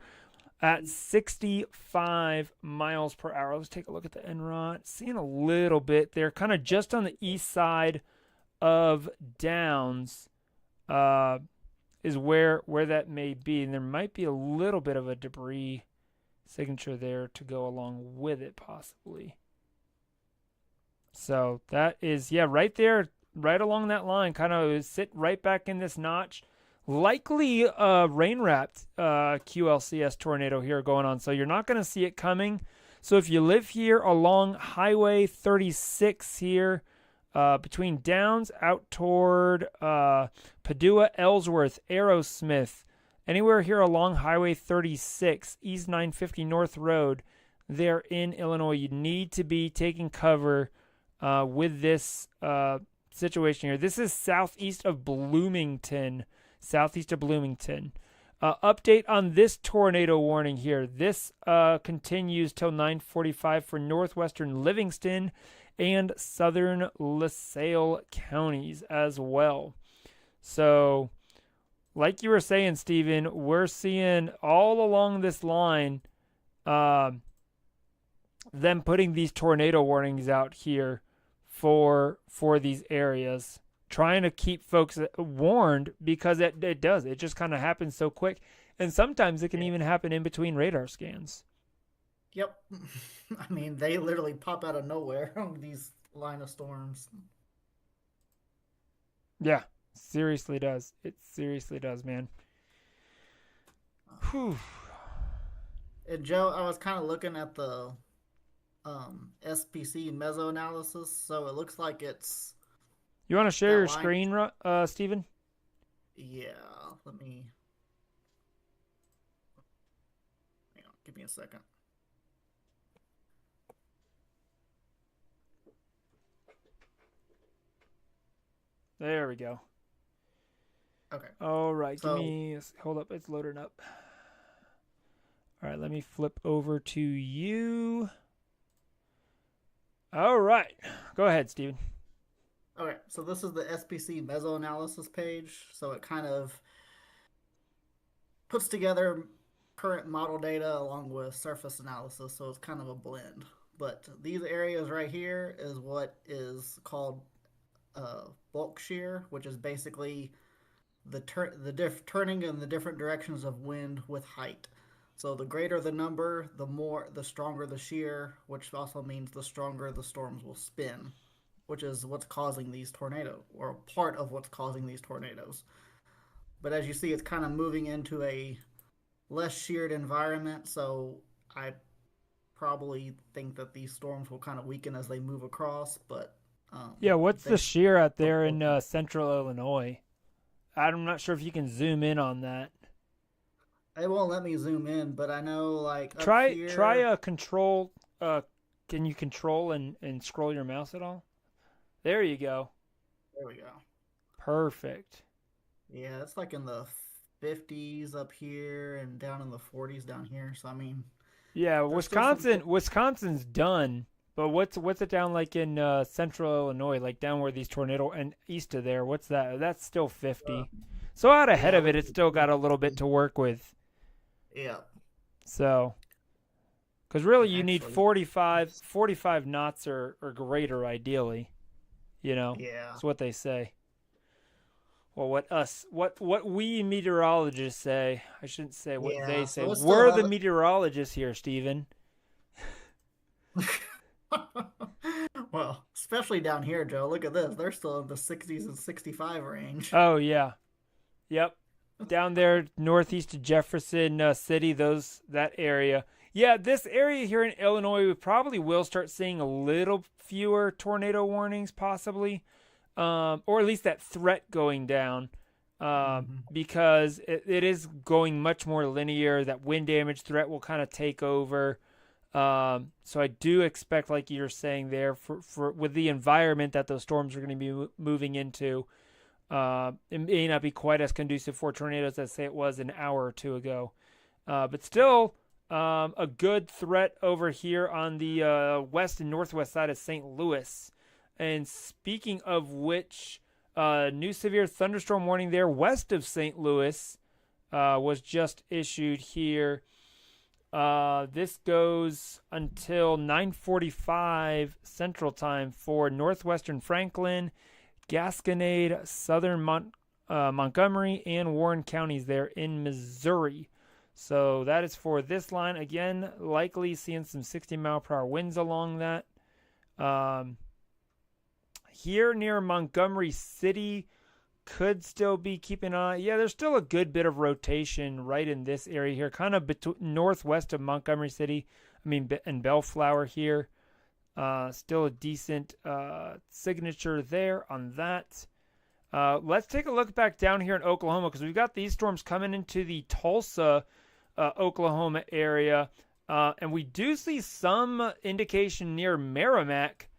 at 65 miles per hour. Let's take a look at the NROT. Seeing a little bit there, kind of just on the east side of Downs is where that may be. And there might be a little bit of a debris signature there to go along with it, possibly. So that is, right there, right along that line, kind of sit right back in this notch. Likely rain-wrapped QLCS tornado here going on, so you're not going to see it coming. So if you live here along Highway 36 here, between Downs out toward Padua, Ellsworth, Aerosmith, anywhere here along Highway 36, East 950 North Road, there in Illinois, you need to be taking cover with this situation here. This is southeast of Bloomington. Update on this tornado warning here. This continues till 9:45 for northwestern Livingston and southern LaSalle counties as well. So, like you were saying, Stephen, we're seeing all along this line them putting these tornado warnings out here for these areas, trying to keep folks warned, because it does. It just kind of happens so quick. And sometimes it can even happen in between radar scans. Yep. I mean, they literally pop out of nowhere on these line of storms. Yeah, seriously does. It seriously does, man. Whew. And Joe, I was kind of looking at the SPC meso analysis, so it looks like it's... You want to share your screen, Steven? Yeah, let me... Hang on, give me a second. There we go. Okay. All right, hold up, it's loading up. All right, let me flip over to you. All right, go ahead, Steven. Okay, so this is the SPC meso-analysis page. So it kind of puts together current model data along with surface analysis, so it's kind of a blend. But these areas right here is what is called bulk shear, which is basically the turning in the different directions of wind with height. So the greater the number, the stronger the shear, which also means the stronger the storms will spin, which is what's causing these tornadoes, or part of what's causing these tornadoes. But as you see, it's kind of moving into a less sheared environment, so I probably think that these storms will kind of weaken as they move across. But yeah, what's the shear out there in central Illinois? I'm not sure if you can zoom in on that. It won't let me zoom in, but I know like try up here, try a control. Can you control and scroll your mouse at all? There you go. There we go. Perfect. Yeah, it's like in the 50s up here and down in the 40s down here. So I mean, yeah, Wisconsin's done. But what's it down like in central Illinois, like down where these tornado and east of there? What's that? That's still 50. So out ahead of it, it's still got a little bit to work with. Yeah. So, because really you need 45 knots or greater ideally. You know. Yeah. That's what they say. Well, what we meteorologists say. I shouldn't say what they say. We're the meteorologists here, Stephen. Well, especially down here, Joe. Look at this. They're still in the 60s and 65 range. Oh, yeah. Yep. Down there northeast of Jefferson City, that area. Yeah, this area here in Illinois, we probably will start seeing a little fewer tornado warnings, possibly. Or at least that threat going down. Because it is going much more linear. That wind damage threat will kind of take over. So I do expect, like you're saying there, for with the environment that those storms are going to be moving into, it may not be quite as conducive for tornadoes as, say, it was an hour or two ago. But still, a good threat over here on the west and northwest side of St. Louis. And speaking of which, new severe thunderstorm warning there west of St. Louis was just issued here. This goes until 9:45 Central Time for northwestern Franklin, Gasconade, southern Montgomery, and Warren counties there in Missouri. So that is for this line. Again, likely seeing some 60-mile-per-hour winds along that. Here near Montgomery City, could still be keeping an eye. Yeah, there's still a good bit of rotation right in this area here, kind of northwest of Montgomery City. And Bellflower here. Still a decent signature there on that. Let's take a look back down here in Oklahoma, because we've got these storms coming into the Tulsa, Oklahoma area. And we do see some indication near Merrimack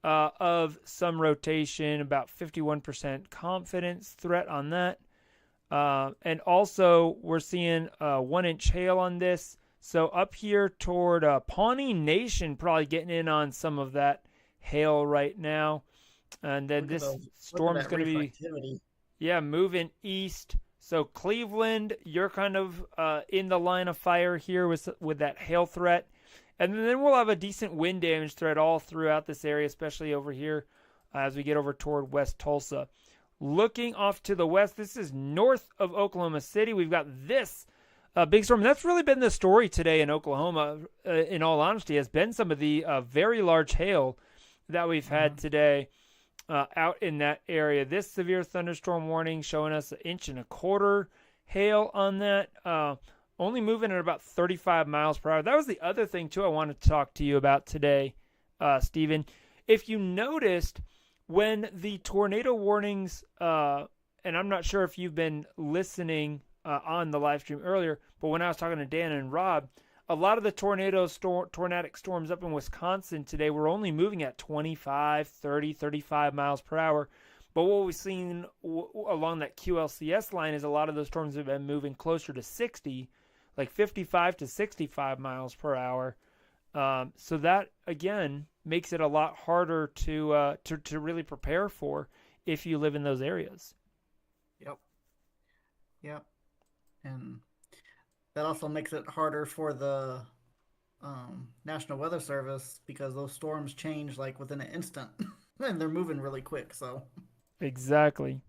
of some rotation, about 51% confidence threat on that. And also we're seeing 1-inch hail on this. So up here toward Pawnee Nation, probably getting in on some of that hail right now. And then this storm's going to be moving east. So Cleveland, you're kind of in the line of fire here with that hail threat. And then we'll have a decent wind damage threat all throughout this area, especially over here as we get over toward West Tulsa. Looking off to the west, this is north of Oklahoma City. We've got this big storm. That's really been the story today in Oklahoma, in all honesty, has been some of the very large hail that we've had today out in that area. This severe thunderstorm warning showing us 1.25 inches hail on that. Only moving at about 35 miles per hour. That was the other thing, too, I wanted to talk to you about today, Stephen. If you noticed, when the tornado warnings, and I'm not sure if you've been listening on the live stream earlier, but when I was talking to Dan and Rob, a lot of the tornadic storms up in Wisconsin today were only moving at 25, 30, 35 miles per hour. But what we've seen along that QLCS line is a lot of those storms have been moving closer to 60, like 55 to 65 miles per hour. So that, again, makes it a lot harder to really prepare for if you live in those areas. Yep. And that also makes it harder for the National Weather Service because those storms change like within an instant, and they're moving really quick. So exactly.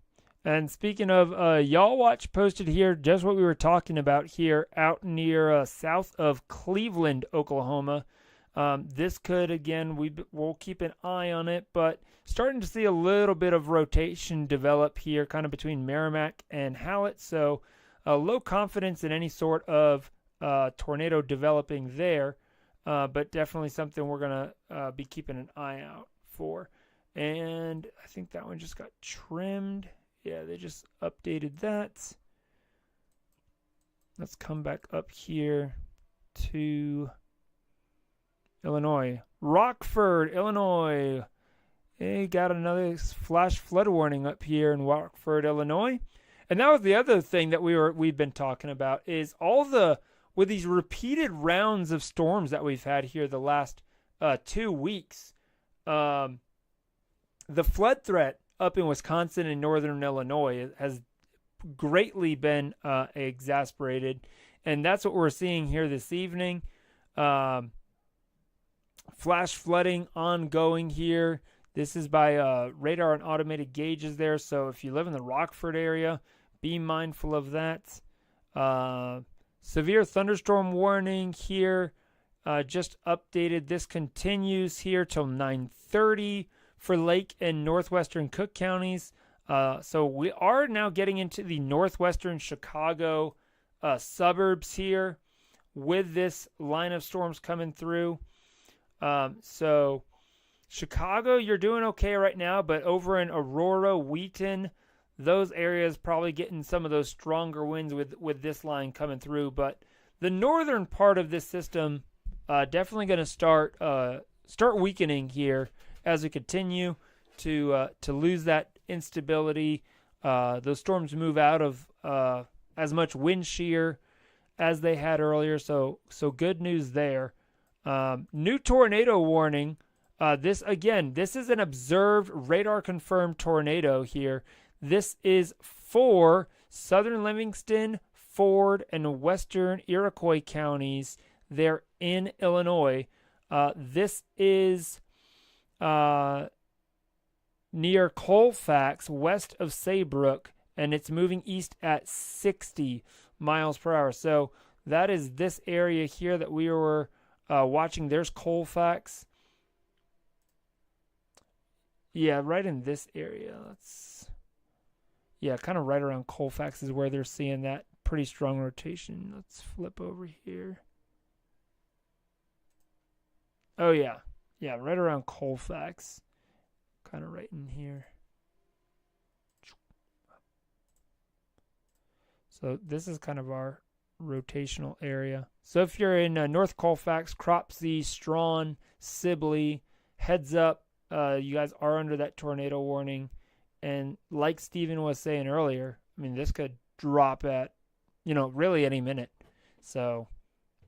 And speaking of, Y'all Watch posted here just what we were talking about here out near south of Cleveland, Oklahoma. This could, again, we'll keep an eye on it, but starting to see a little bit of rotation develop here kind of between Merrimack and Hallett. So low confidence in any sort of tornado developing there, but definitely something we're going to be keeping an eye out for. And I think that one just got trimmed. Yeah, they just updated that. Let's come back up here to Illinois. Rockford, Illinois. They got another flash flood warning up here in Rockford, Illinois. And that was the other thing that we've been talking about is with these repeated rounds of storms that we've had here the last 2 weeks. The flood threat up in Wisconsin and northern Illinois has greatly been exasperated, and that's what we're seeing here this evening. Flash flooding ongoing here. This is by radar and automated gauges there, so if you live in the Rockford area, be mindful of that. Severe thunderstorm warning here. Just updated. This continues here till 9:30 for Lake and northwestern Cook counties. So we are now getting into the northwestern Chicago suburbs here with this line of storms coming through. So Chicago, you're doing okay right now, but over in Aurora, Wheaton, those areas probably getting some of those stronger winds with this line coming through. But the northern part of this system definitely going to start weakening here as we continue to lose that instability. Those storms move out of as much wind shear as they had earlier, so good news there. New tornado warning. This is an observed radar-confirmed tornado here. This is for southern Livingston, Ford, and western Iroquois counties. They're in Illinois. This is near Colfax, west of Saybrook, and it's moving east at 60 miles per hour. So that is this area here that we were watching. There's Colfax. Yeah, right in this area. Kind of right around Colfax is where they're seeing that pretty strong rotation. Let's flip over here. Oh, yeah. Yeah, right around Colfax. Kind of right in here. So this is kind of our rotational area. So if you're in North Colfax, Cropsey, Strawn, Sibley, heads up. You guys are under that tornado warning. And like Steven was saying earlier, I mean, this could drop at, really any minute. So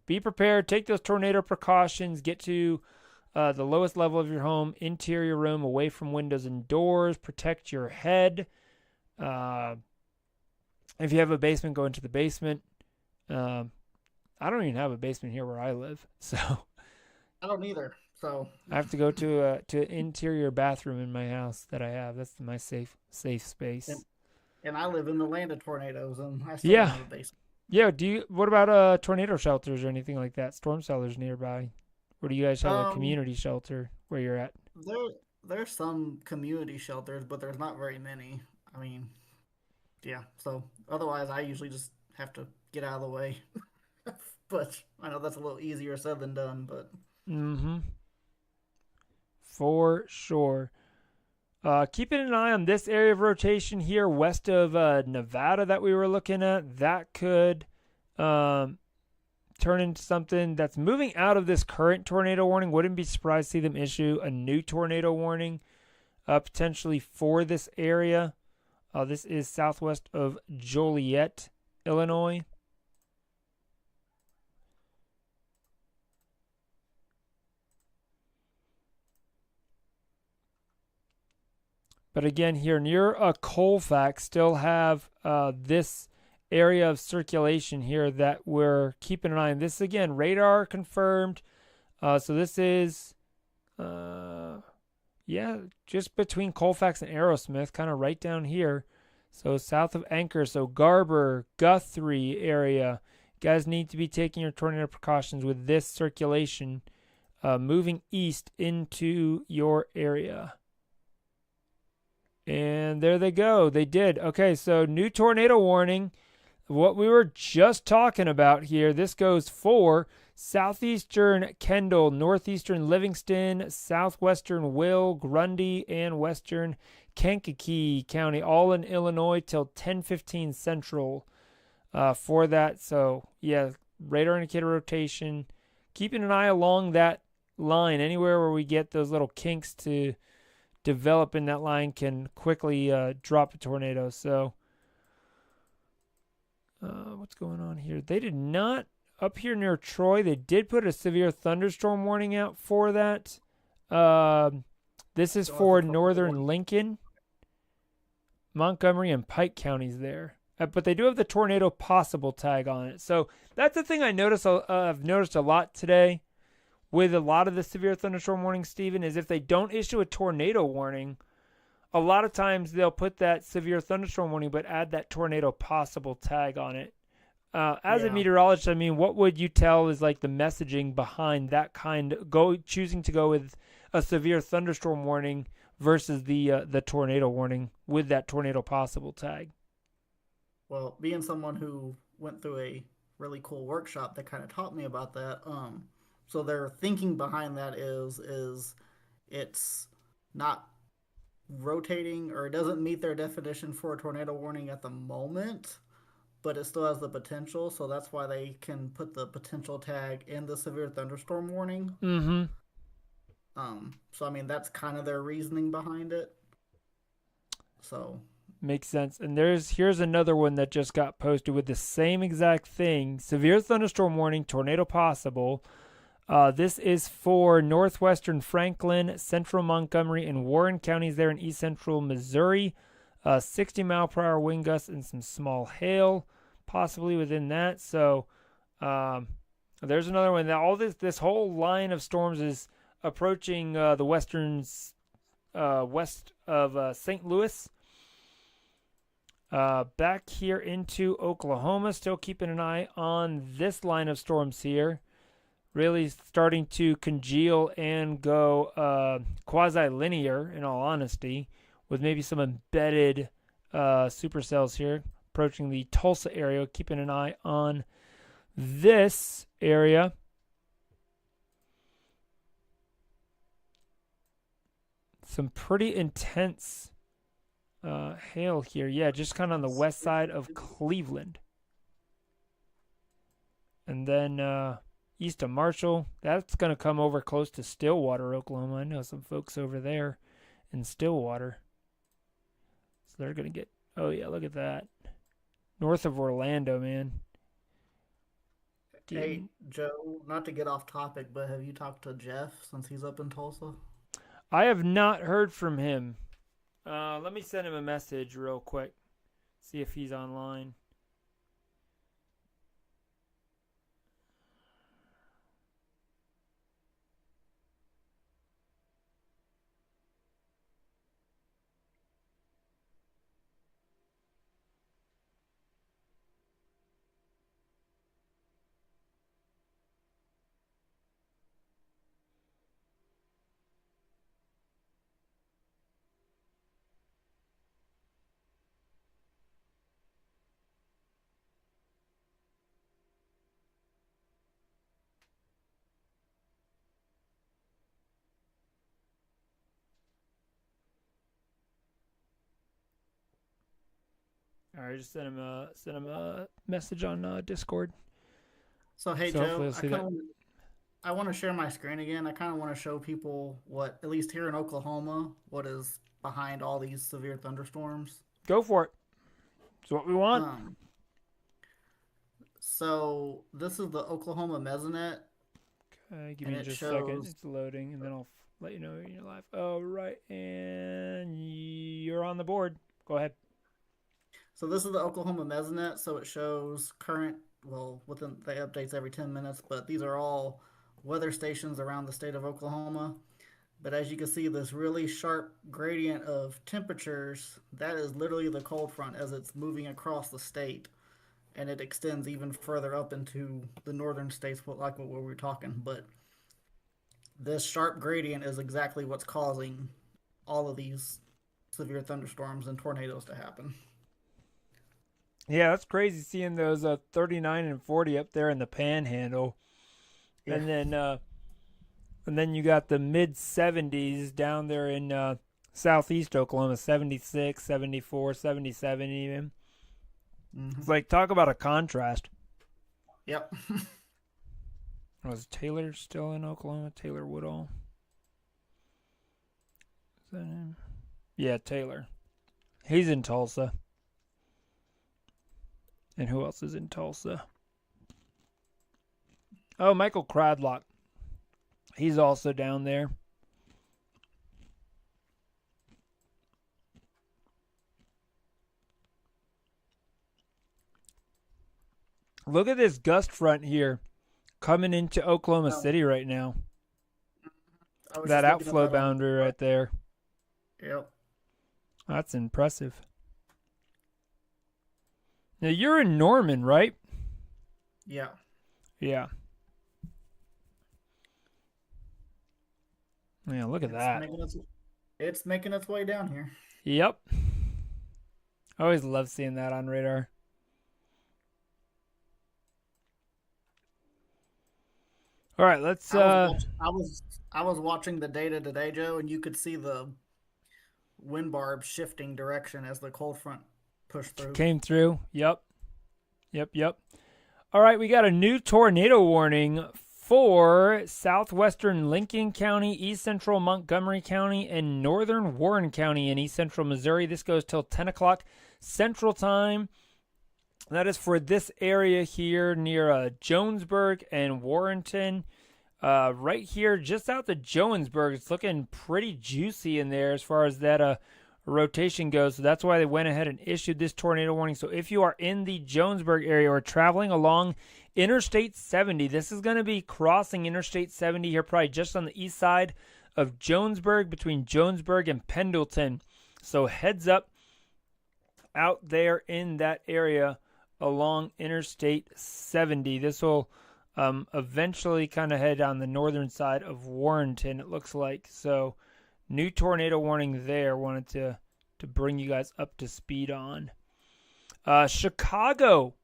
be prepared. Take those tornado precautions. Get to the lowest level of your home, interior room, away from windows and doors. Protect your head. If you have a basement, go into the basement. I don't even have a basement here where I live, so I don't either. So I have to go to an interior bathroom in my house that I have. That's my safe space. And I live in the land of tornadoes, and I still have a basement. Yeah. What about tornado shelters or anything like that? Storm cellars nearby? Or do you guys have a community shelter where you're at? There's some community shelters, but there's not very many. I mean, yeah. So otherwise, I usually just have to get out of the way. But I know that's a little easier said than done. But for sure. Keeping an eye on this area of rotation here west of Nevada that we were looking at. That could turn into something that's moving out of this current tornado warning. Wouldn't be surprised to see them issue a new tornado warning potentially for this area. This is southwest of Joliet, Illinois. But again, here near Colfax, still have this area of circulation here that we're keeping an eye on. This, again, radar confirmed. So this is, just between Colfax and Aerosmith, kind of right down here. So south of Anchor, so Garber, Guthrie area. You guys need to be taking your tornado precautions with this circulation moving east into your area. And there they go. They did. Okay, so new tornado warning. What we were just talking about here. This goes for southeastern Kendall, northeastern Livingston, southwestern Will, Grundy, and western Kankakee County, all in Illinois till 10:15 Central for that. So, yeah, radar indicator rotation. Keeping an eye along that line. Anywhere where we get those little kinks to develop in that line can quickly drop a tornado. So, what's going on here? They did not, up here near Troy, they did put a severe thunderstorm warning out for that. This is for northern Lincoln, Montgomery, and Pike counties there. But they do have the tornado possible tag on it. So that's the thing I've noticed a lot today with a lot of the severe thunderstorm warnings, Stephen, is if they don't issue a tornado warning, a lot of times they'll put that severe thunderstorm warning but add that tornado possible tag on it. As a meteorologist, I mean, what would you tell is like the messaging behind that choosing to go with a severe thunderstorm warning versus the tornado warning with that tornado possible tag? Well, being someone who went through a really cool workshop that kind of taught me about that, so their thinking behind that is it's not rotating, or it doesn't meet their definition for a tornado warning at the moment, but it still has the potential, so that's why they can put the potential tag in the severe thunderstorm warning. Mm-hmm. So I mean, that's kind of their reasoning behind it. So makes sense. And here's another one that just got posted with the same exact thing. Severe thunderstorm warning, tornado possible. This is for northwestern Franklin, central Montgomery, and Warren counties there in east central Missouri. 60-mile-per-hour wind gusts and some small hail possibly within that. So there's another one. Now, all this whole line of storms is approaching the west of St. Louis. Back here into Oklahoma, still keeping an eye on this line of storms here. Really starting to congeal and go quasi-linear, in all honesty, with maybe some embedded supercells here approaching the Tulsa area. Keeping an eye on this area. Some pretty intense hail here. Yeah, just kind of on the west side of Cleveland. And then east of Marshall, that's going to come over close to Stillwater, Oklahoma. I know some folks over there in Stillwater. So they're going to get, oh yeah, look at that. North of Orlando, man. Hey, Joe, not to get off topic, but have you talked to Jeff since he's up in Tulsa? I have not heard from him. Let me send him a message real quick. See if he's online. All right, just send him a message on Discord. So hey, Joe, I want to share my screen again. I kind of want to show people what, at least here in Oklahoma, what is behind all these severe thunderstorms. Go for it. It's what we want. So this is the Oklahoma Mesonet. Okay, give me just a second. It's loading, and then I'll let you know when you're live. Oh, right, and you're on the board. Go ahead. So this is the Oklahoma Mesonet, so it shows current, within they updates every 10 minutes, but these are all weather stations around the state of Oklahoma. But as you can see, this really sharp gradient of temperatures, that is literally the cold front as it's moving across the state. And it extends even further up into the northern states, like what we were talking. But this sharp gradient is exactly what's causing all of these severe thunderstorms and tornadoes to happen. Yeah, that's crazy seeing those 39 and 40 up there in the Panhandle. Yeah. And then you got the mid 70s down there in southeast Oklahoma, 76, 74, 77 even. Mm-hmm. It's like, talk about a contrast. Yep. Was Taylor still in Oklahoma? Taylor Woodall? Is that him? Yeah, Taylor. He's in Tulsa. And who else is in Tulsa? Oh, Michael Cradlock. He's also down there. Look at this gust front here coming into Oklahoma City right now. That outflow boundary right there. Yep. That's impressive. Now, you're in Norman, right? Yeah. Yeah. Yeah, look at that. It's making its way down here. Yep. I always love seeing that on radar. All right, let's. I was watching the data today, Joe, and you could see the wind barb shifting direction as the cold front pushed through. Came through. Yep. All right, we got a new tornado warning for southwestern Lincoln County, east central Montgomery County, and northern Warren County in east central Missouri. This goes till 10 o'clock Central Time. That is for this area here near Jonesburg and Warrenton. Right here, just out to Jonesburg, it's looking pretty juicy in there as far as that rotation goes. So that's why they went ahead and issued this tornado warning. So if you are in the Jonesburg area or traveling along Interstate 70, this is going to be crossing Interstate 70 here, probably just on the east side of Jonesburg, between Jonesburg and Pendleton. So heads up out there in that area along Interstate 70. This will eventually kind of head on the northern side of Warrenton, it looks like. So new tornado warning there. Wanted to bring you guys up to speed on. Chicago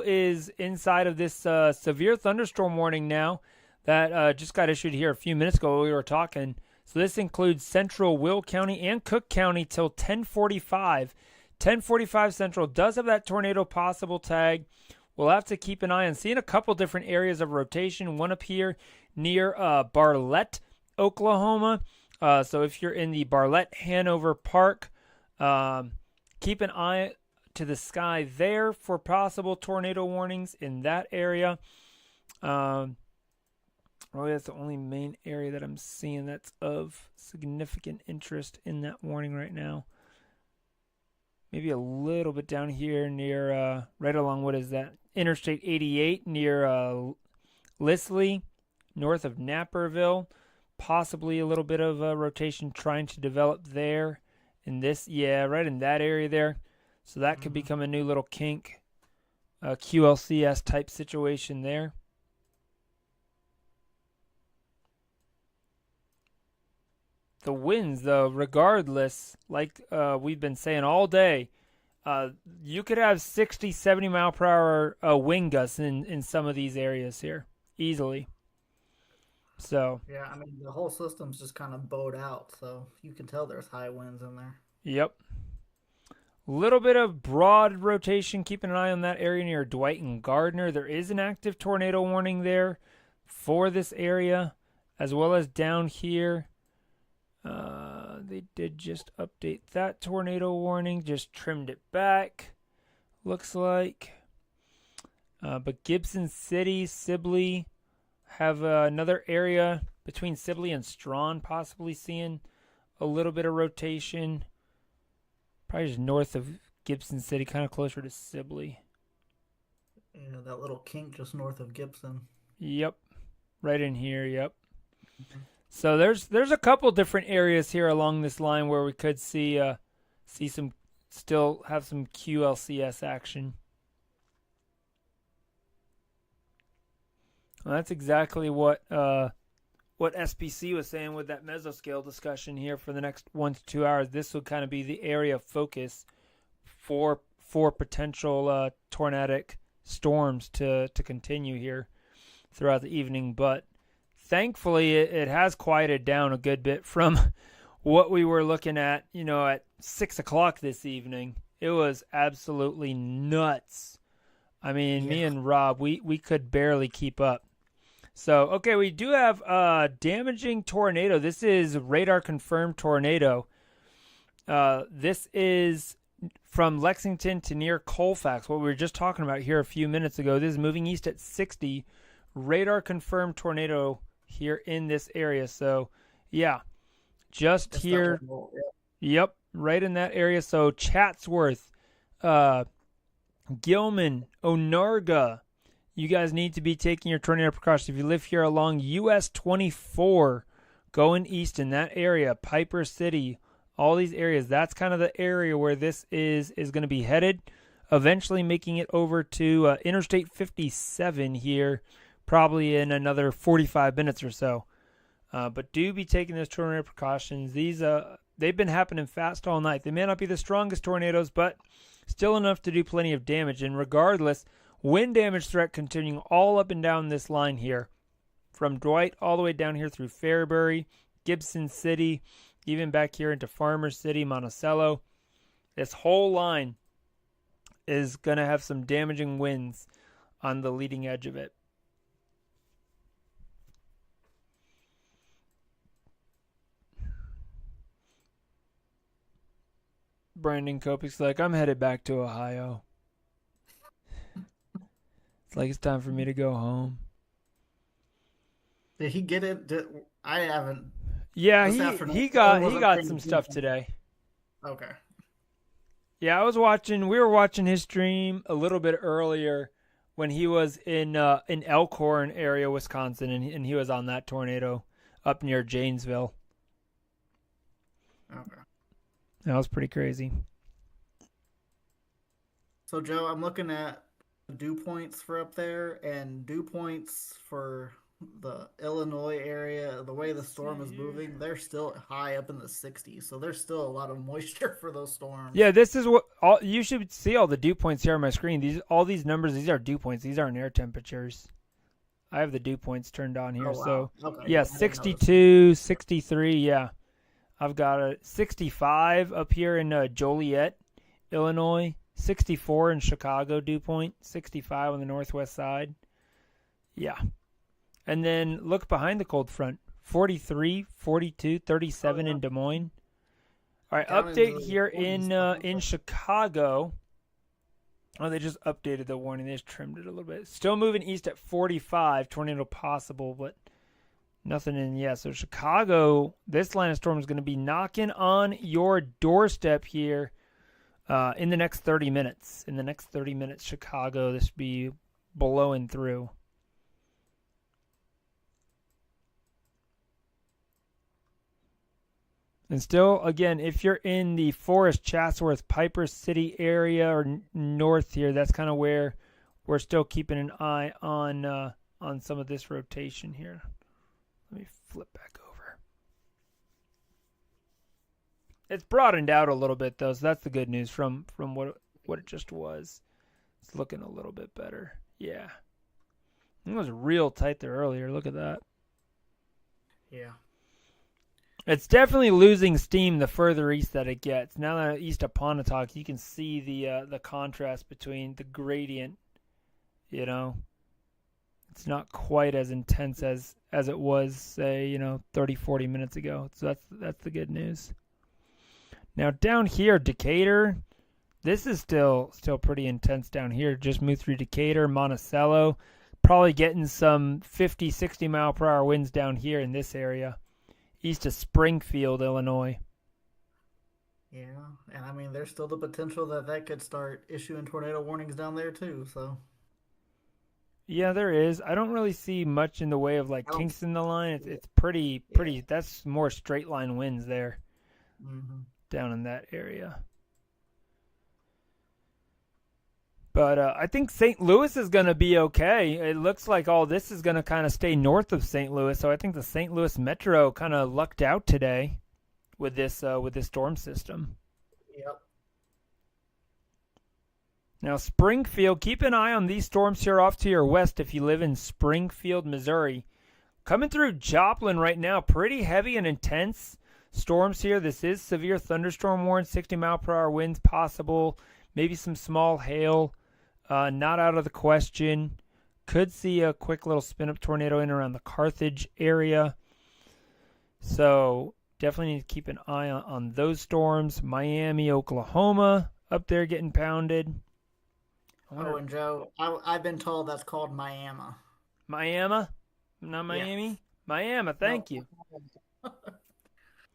is inside of this severe thunderstorm warning now that just got issued here a few minutes ago while we were talking. So this includes central Will County and Cook County till 10:45. 10:45 Central does have that tornado possible tag. We'll have to keep an eye on seeing a couple different areas of rotation. One up here near Barlett, Oklahoma. So if you're in the Barlett Hanover Park, keep an eye to the sky there for possible tornado warnings in that area. Really, that's the only main area that I'm seeing that's of significant interest in that warning right now. Maybe a little bit down here near, right along, what is that? Interstate 88 near Lisley, north of Naperville. Possibly a little bit of a rotation trying to develop there. In this, yeah, right in that area there. So that could become a new little kink, QLCS type situation there. The winds, though, regardless, like we've been saying all day, you could have 60, 70 mile per hour wind gusts in some of these areas here easily. So yeah, I mean, the whole system's just kind of bowed out, so you can tell there's high winds in there. Yep. Little bit of broad rotation. Keeping an eye on that area near Dwight and Gardner. There is an active tornado warning there for this area, as well as down here. They did just update that tornado warning, just trimmed it back, looks like. But Gibson City, Sibley have another area between Sibley and Strawn, possibly seeing a little bit of rotation. Probably just north of Gibson City, kind of closer to Sibley. Yeah, that little kink just north of Gibson. Yep, right in here. Yep. So there's a couple different areas here along this line where we could see some still have some QLCS action. Well, that's exactly what SPC was saying with that mesoscale discussion here for the next 1 to 2 hours. This would kind of be the area of focus for potential tornadic storms to continue here throughout the evening. But thankfully, it has quieted down a good bit from what we were looking at, at 6 o'clock this evening. It was absolutely nuts. I mean, me and Rob, we could barely keep up. So, okay, we do have a damaging tornado. This is radar-confirmed tornado. This is from Lexington to near Colfax, what we were just talking about here a few minutes ago. This is moving east at 60. Radar-confirmed tornado here in this area. So, yeah, just here. Yep, right in that area. So, Chatsworth, Gilman, Onarga. You guys need to be taking your tornado precautions. If you live here along US 24, going east in that area, Piper City, all these areas, that's kind of the area where this is going to be headed, eventually making it over to Interstate 57 here, probably in another 45 minutes or so. But do be taking those tornado precautions. These they've been happening fast all night. They may not be the strongest tornadoes, but still enough to do plenty of damage. And regardless, wind damage threat continuing all up and down this line here, from Dwight all the way down here through Fairbury, Gibson City, even back here into Farmer City, Monticello. This whole line is going to have some damaging winds on the leading edge of it. Brandon Kopic's like, I'm headed back to Ohio. It's like it's time for me to go home. Did he get it? I haven't. Yeah, he got some stuff today. Okay. Yeah, we were watching his stream a little bit earlier when he was in Elkhorn area, Wisconsin, and he was on that tornado up near Janesville. Okay. That was pretty crazy. So, Joe, I'm looking at dew points for up there and dew points for the Illinois area. The way the storm is moving, they're still high up in the 60s, so there's still a lot of moisture for those storms. Yeah, this is what you should see all the dew points here on my screen. All these numbers, these are dew points. These aren't air temperatures. I have the dew points turned on here. Oh, wow. So Okay. yeah, 62, 63. Yeah, I've got a 65 up here in Joliet, Illinois. 64 in Chicago, dew point. 65 on the northwest side. Yeah. And then look behind the cold front. 43, 42, 37 in Des Moines. All right, update here in Chicago. Oh, they just updated the warning. They just trimmed it a little bit. Still moving east at 45, tornado possible, but nothing in yet. So Chicago, this line of storm is going to be knocking on your doorstep here in the next 30 minutes. In the next 30 minutes, Chicago, this will be blowing through. And still, again, if you're in the Forest, Chatsworth, Piper City area or north here, that's kind of where we're still keeping an eye on some of this rotation here. Let me flip back over. It's broadened out a little bit, though, so that's the good news from what it just was. It's looking a little bit better. Yeah. It was real tight there earlier. Look at that. Yeah. It's definitely losing steam the further east that it gets. Now that east of Pontotoc, you can see the contrast between the gradient. You know, it's not quite as intense as it was, say, 30, 40 minutes ago. So that's the good news. Now down here, Decatur, this is still pretty intense down here. Just moved through Decatur, Monticello, probably getting some 50, 60 mile per hour winds down here in this area. East of Springfield, Illinois. Yeah, and I mean, there's still the potential that could start issuing tornado warnings down there too. So Yeah, there is. I don't really see much in the way of like I don't. kinks in the line. It's pretty. That's more straight line winds there down in that area. But I think St. Louis is going to be okay. It looks like all this is going to kind of stay north of St. Louis. So I think the St. Louis Metro kind of lucked out today with this storm system. Yep. Now, Springfield, keep an eye on these storms here off to your west if you live in Springfield, Missouri. Coming through Joplin right now, pretty heavy and intense storms here. This is severe thunderstorm warning, 60-mile-per-hour winds possible, maybe some small hail. Not out of the question. Could see a quick little spin-up tornado in around the Carthage area. So definitely need to keep an eye on those storms. Miami, Oklahoma, up there getting pounded. Oh, and Joe, I've been told that's called Miami. Miami? Not Miami? Yes. Miami, thank you.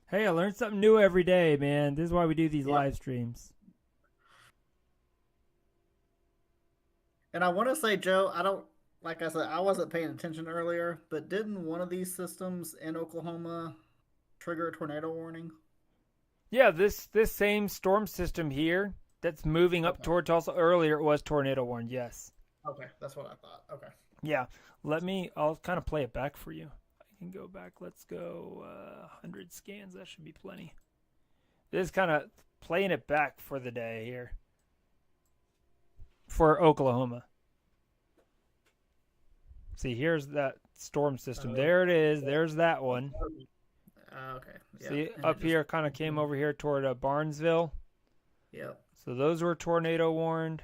Hey, I learn something new every day, man. This is why we do these live streams. And I want to say, Joe, like I said, I wasn't paying attention earlier, but didn't one of these systems in Oklahoma trigger a tornado warning? Yeah, this same storm system here that's moving up toward Tulsa. Earlier it was tornado warned, yes. Okay, that's what I thought. Okay. Yeah, I'll kind of play it back for you. I can go back. Let's go 100 scans. That should be plenty. This is kind of playing it back for the day here. For Oklahoma. See, here's that storm system. There it is. There's that one. Okay. Yeah. See, up here kind of came over here toward Barnesville. Yep. So those were tornado warned.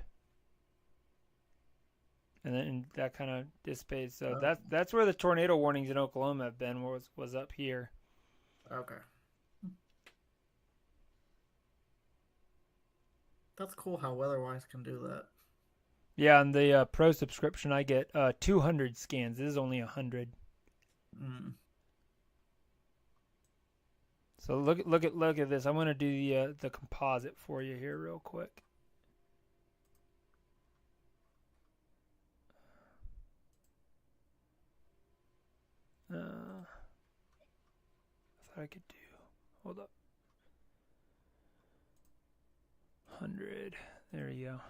And then that kind of dissipates. So that's where the tornado warnings in Oklahoma have been, was up here. Okay. That's cool how WeatherWise can do that. Yeah, on the pro subscription, I get 200 scans. This is only 100. So look at this. I'm going to do the composite for you here real quick. I thought I could do. Hold up. 100. There you go.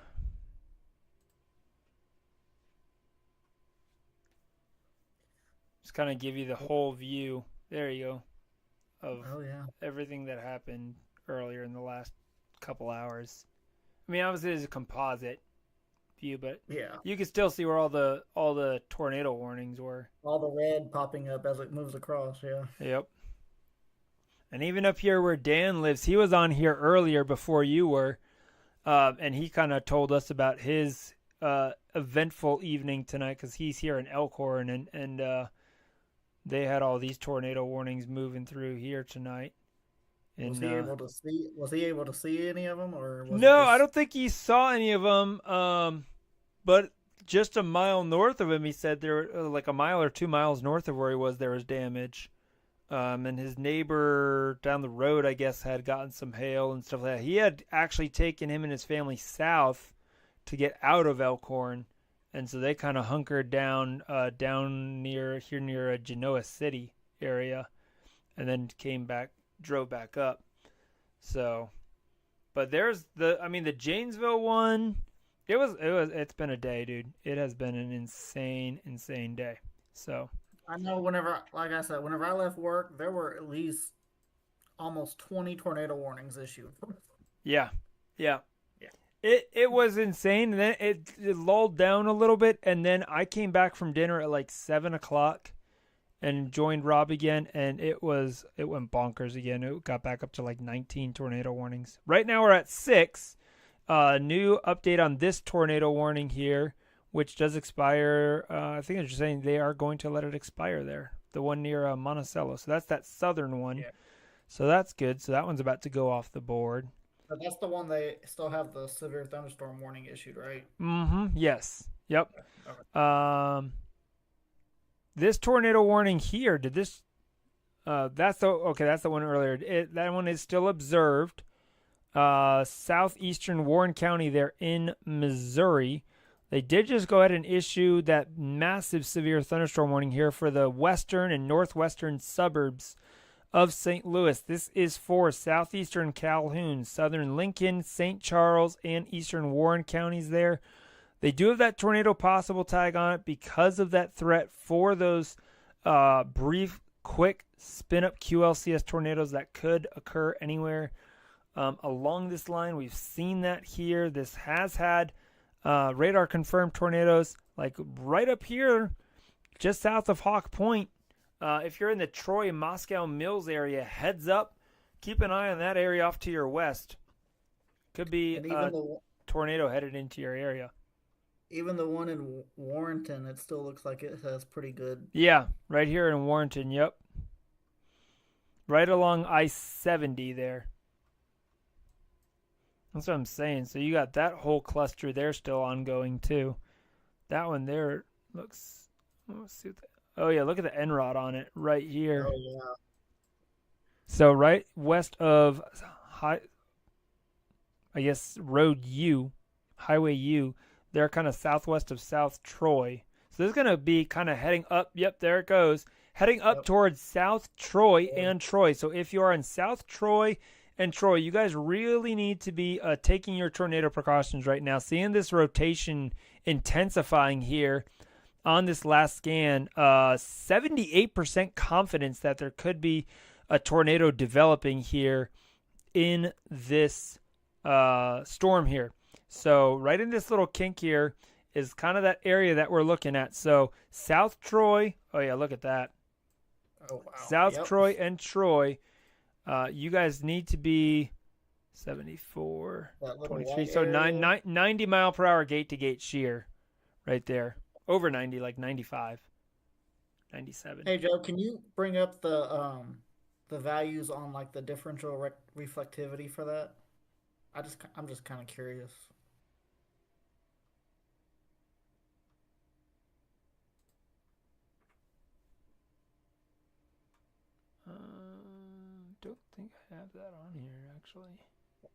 Just kind of give you the whole view. There you go. Of everything that happened earlier in the last couple hours. I mean, obviously it's a composite view, but you can still see where all the tornado warnings were. All the red popping up as it moves across, Yep. And even up here where Dan lives, he was on here earlier before you were, and he kind of told us about his eventful evening tonight because he's here in Elkhorn, and they had all these tornado warnings moving through here tonight. And, was he able to see? Was he able to see any of them, or was no? I don't think he saw any of them. But just a mile north of him, he said there, like a mile or 2 miles north of where he was, there was damage. And his neighbor down the road, I guess, had gotten some hail and stuff like that. He had actually taken him and his family south to get out of Elkhorn. And so they kind of hunkered down near Genoa City area, and then drove back up. So, but there's the Janesville one. It's been a day, dude. It has been an insane day. So I know whenever I left work, there were at least almost 20 tornado warnings issued. Yeah. It was insane, and then it lulled down a little bit, and then I came back from dinner at like 7 o'clock and joined Rob again, and it went bonkers again. It got back up to like 19 tornado warnings. Right now we're at 6. New update on this tornado warning here, which does expire. I think they're just saying they are going to let it expire there. The one near Monticello. So that's that southern one. Yeah. So that's good. So that one's about to go off the board. But that's the one they still have the severe thunderstorm warning issued, right? Mm-hmm. Yes. Yep. Okay. This tornado warning here, did this... that's the one earlier. That one is still observed. southeastern Warren County there in Missouri. They did just go ahead and issue that massive severe thunderstorm warning here for the western and northwestern suburbs of St. Louis. This is for southeastern Calhoun, southern Lincoln, St. Charles, and eastern Warren counties there. They do have that tornado possible tag on it because of that threat for those brief, quick spin-up QLCS tornadoes that could occur anywhere along this line. We've seen that here. This has had radar-confirmed tornadoes, like right up here, just south of Hawk Point. If you're in the Troy and Moscow Mills area, heads up. Keep an eye on that area off to your west. Could be a tornado headed into your area. Even the one in Warrenton, it still looks like it has pretty good. Yeah, right here in Warrenton, yep. Right along I-70 there. That's what I'm saying. So you got that whole cluster there still ongoing too. That one there looks... Let's see what oh yeah, look at the NROD on it right here. Oh yeah. So right west of Road U, Highway U, they're kind of southwest of South Troy. So this is going to be kind of heading up. Yep, there it goes. Heading up towards South Troy and Troy. So if you are in South Troy and Troy, you guys really need to be taking your tornado precautions right now. Seeing this rotation intensifying here on this last scan, 78% confidence that there could be a tornado developing here in this storm here. So right in this little kink here is kind of that area that we're looking at. So South Troy, oh yeah, look at that. Oh, wow. South Troy and Troy, you guys need to be 74, 23. So 90 mile per hour gate to gate shear right there. Over 90, like 95, 97. Hey Joe, can you bring up the values on like the differential reflectivity for that? I'm just kind of curious. Don't think I have that on here actually.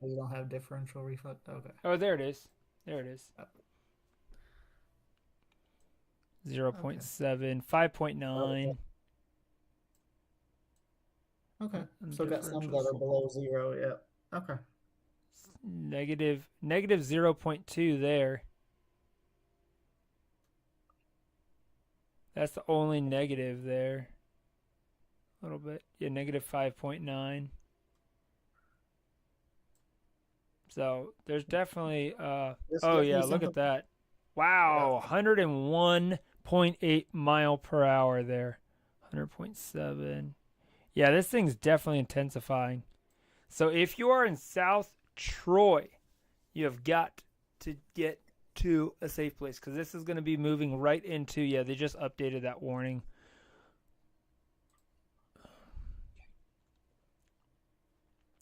You don't have differential reflect. Okay. Oh, there it is. There it is. 0.7, 5.9. Okay. So got some that are below 0. Yeah. Okay. Negative 0.2 there. That's the only negative there. A little bit. Yeah, negative 5.9. So there's definitely oh yeah, look at that. Wow, 101.8 mile per hour there. 100.7. Yeah, this thing's definitely intensifying. So if you are in South Troy, you have got to get to a safe place because this is going to be moving right into, yeah, they just updated that warning.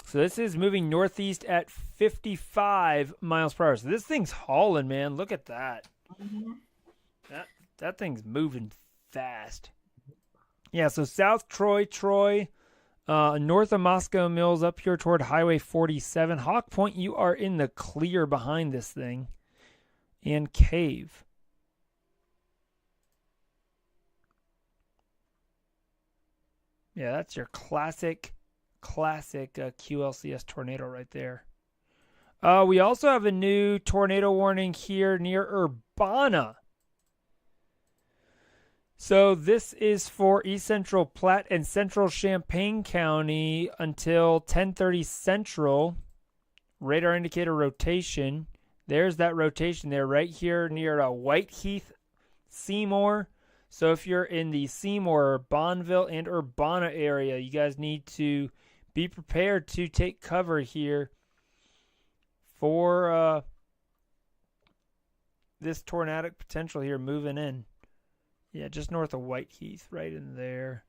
So this is moving northeast at 55 miles per hour. So this thing's hauling, man. Look at that. Mm-hmm. That thing's moving fast. Yeah, so South Troy, north of Moscow Mills, up here toward Highway 47. Hawk Point, you are in the clear behind this thing. And Cave. Yeah, that's your classic QLCS tornado right there. We also have a new tornado warning here near Urbana. So this is for East Central Platte and Central Champaign County until 10:30 Central. Radar indicator rotation. There's that rotation there right here near Whiteheath, Seymour. So if you're in the Seymour, Bonneville, and Urbana area, you guys need to be prepared to take cover here for this tornadic potential here moving in. Yeah, just north of Whiteheath, right in there.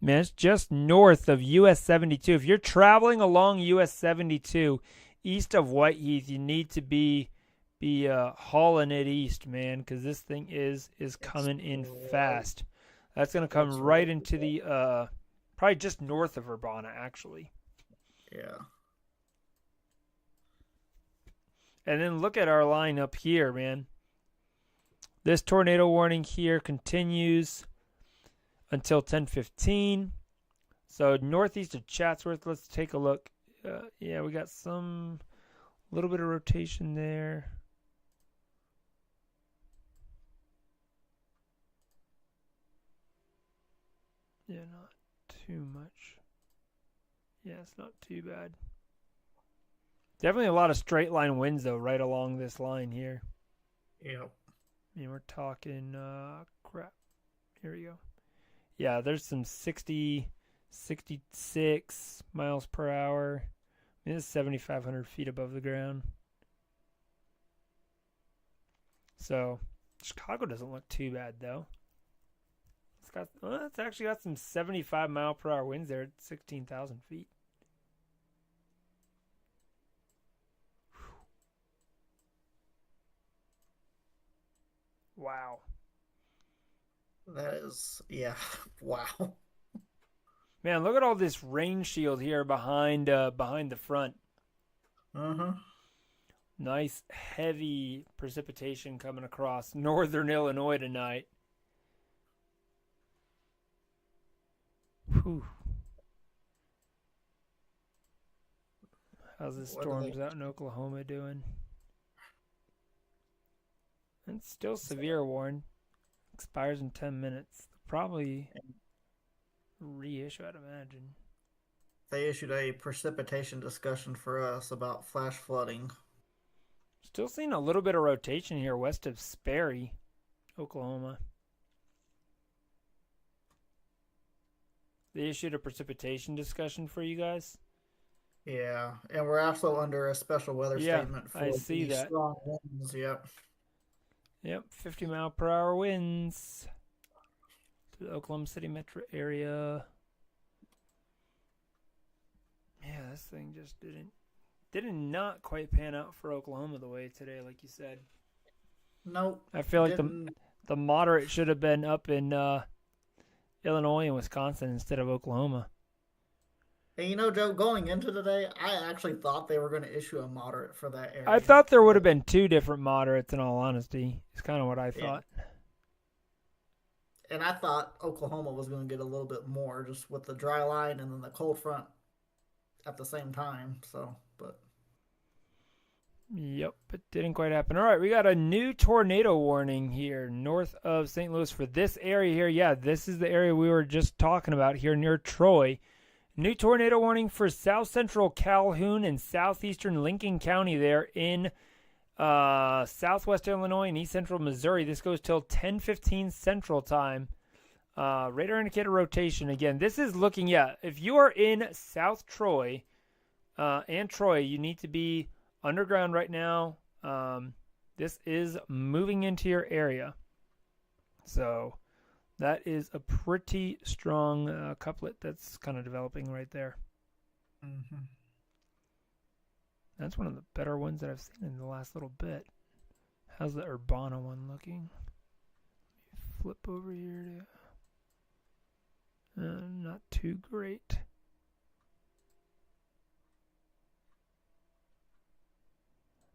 Man, it's just north of US 72. If you're traveling along US 72, east of Whiteheath, you need to be hauling it east, man, because this thing is coming in fast. That's going to come right into the probably just north of Urbana, actually. Yeah. And then look at our line up here, man. This tornado warning here continues until 10:15. So northeast of Chatsworth, let's take a look. Yeah, we got some little bit of rotation there. Yeah, not too much. Yeah, it's not too bad. Definitely a lot of straight line winds, though, right along this line here. Yep. I mean, we're talking, crap. Here we go. Yeah, there's some 60, 66 miles per hour. I mean, it's 7,500 feet above the ground. So, Chicago doesn't look too bad, though. It's actually got some 75 mile per hour winds there at 16,000 feet. Wow. That is, yeah, wow. Man, look at all this rain shield here behind the front. Uh-huh. Nice heavy precipitation coming across northern Illinois tonight. Whew. How's the storms out in Oklahoma doing? It's still severe warning. Expires in 10 minutes. Probably reissue, I'd imagine. They issued a precipitation discussion for us about flash flooding. Still seeing a little bit of rotation here west of Sperry, Oklahoma. They issued a precipitation discussion for you guys? Yeah, and we're also under a special weather statement for I see that. strong winds. Yep. Yep, 50 mile per hour winds to the Oklahoma City metro area. Yeah, this thing just didn't not quite pan out for Oklahoma the way today, like you said. Nope. I feel like the moderate should have been up in Illinois and Wisconsin instead of Oklahoma. And Joe, going into today, I actually thought they were going to issue a moderate for that area. I thought there would have been two different moderates, in all honesty. It's kind of what I thought. And I thought Oklahoma was going to get a little bit more, just with the dry line and then the cold front at the same time. Yep, it didn't quite happen. All right, we got a new tornado warning here north of St. Louis for this area here. Yeah, this is the area we were just talking about here near Troy. New tornado warning for south central Calhoun and southeastern Lincoln County there in southwest Illinois and east central Missouri. This goes till 10:15 Central Time. Radar indicator rotation. Again, this is looking, if you are in South Troy and Troy, you need to be underground right now. This is moving into your area. So that is a pretty strong couplet that's kind of developing right there. Mm-hmm. That's one of the better ones that I've seen in the last little bit. How's the Urbana one looking? Let me flip over here to... not too great.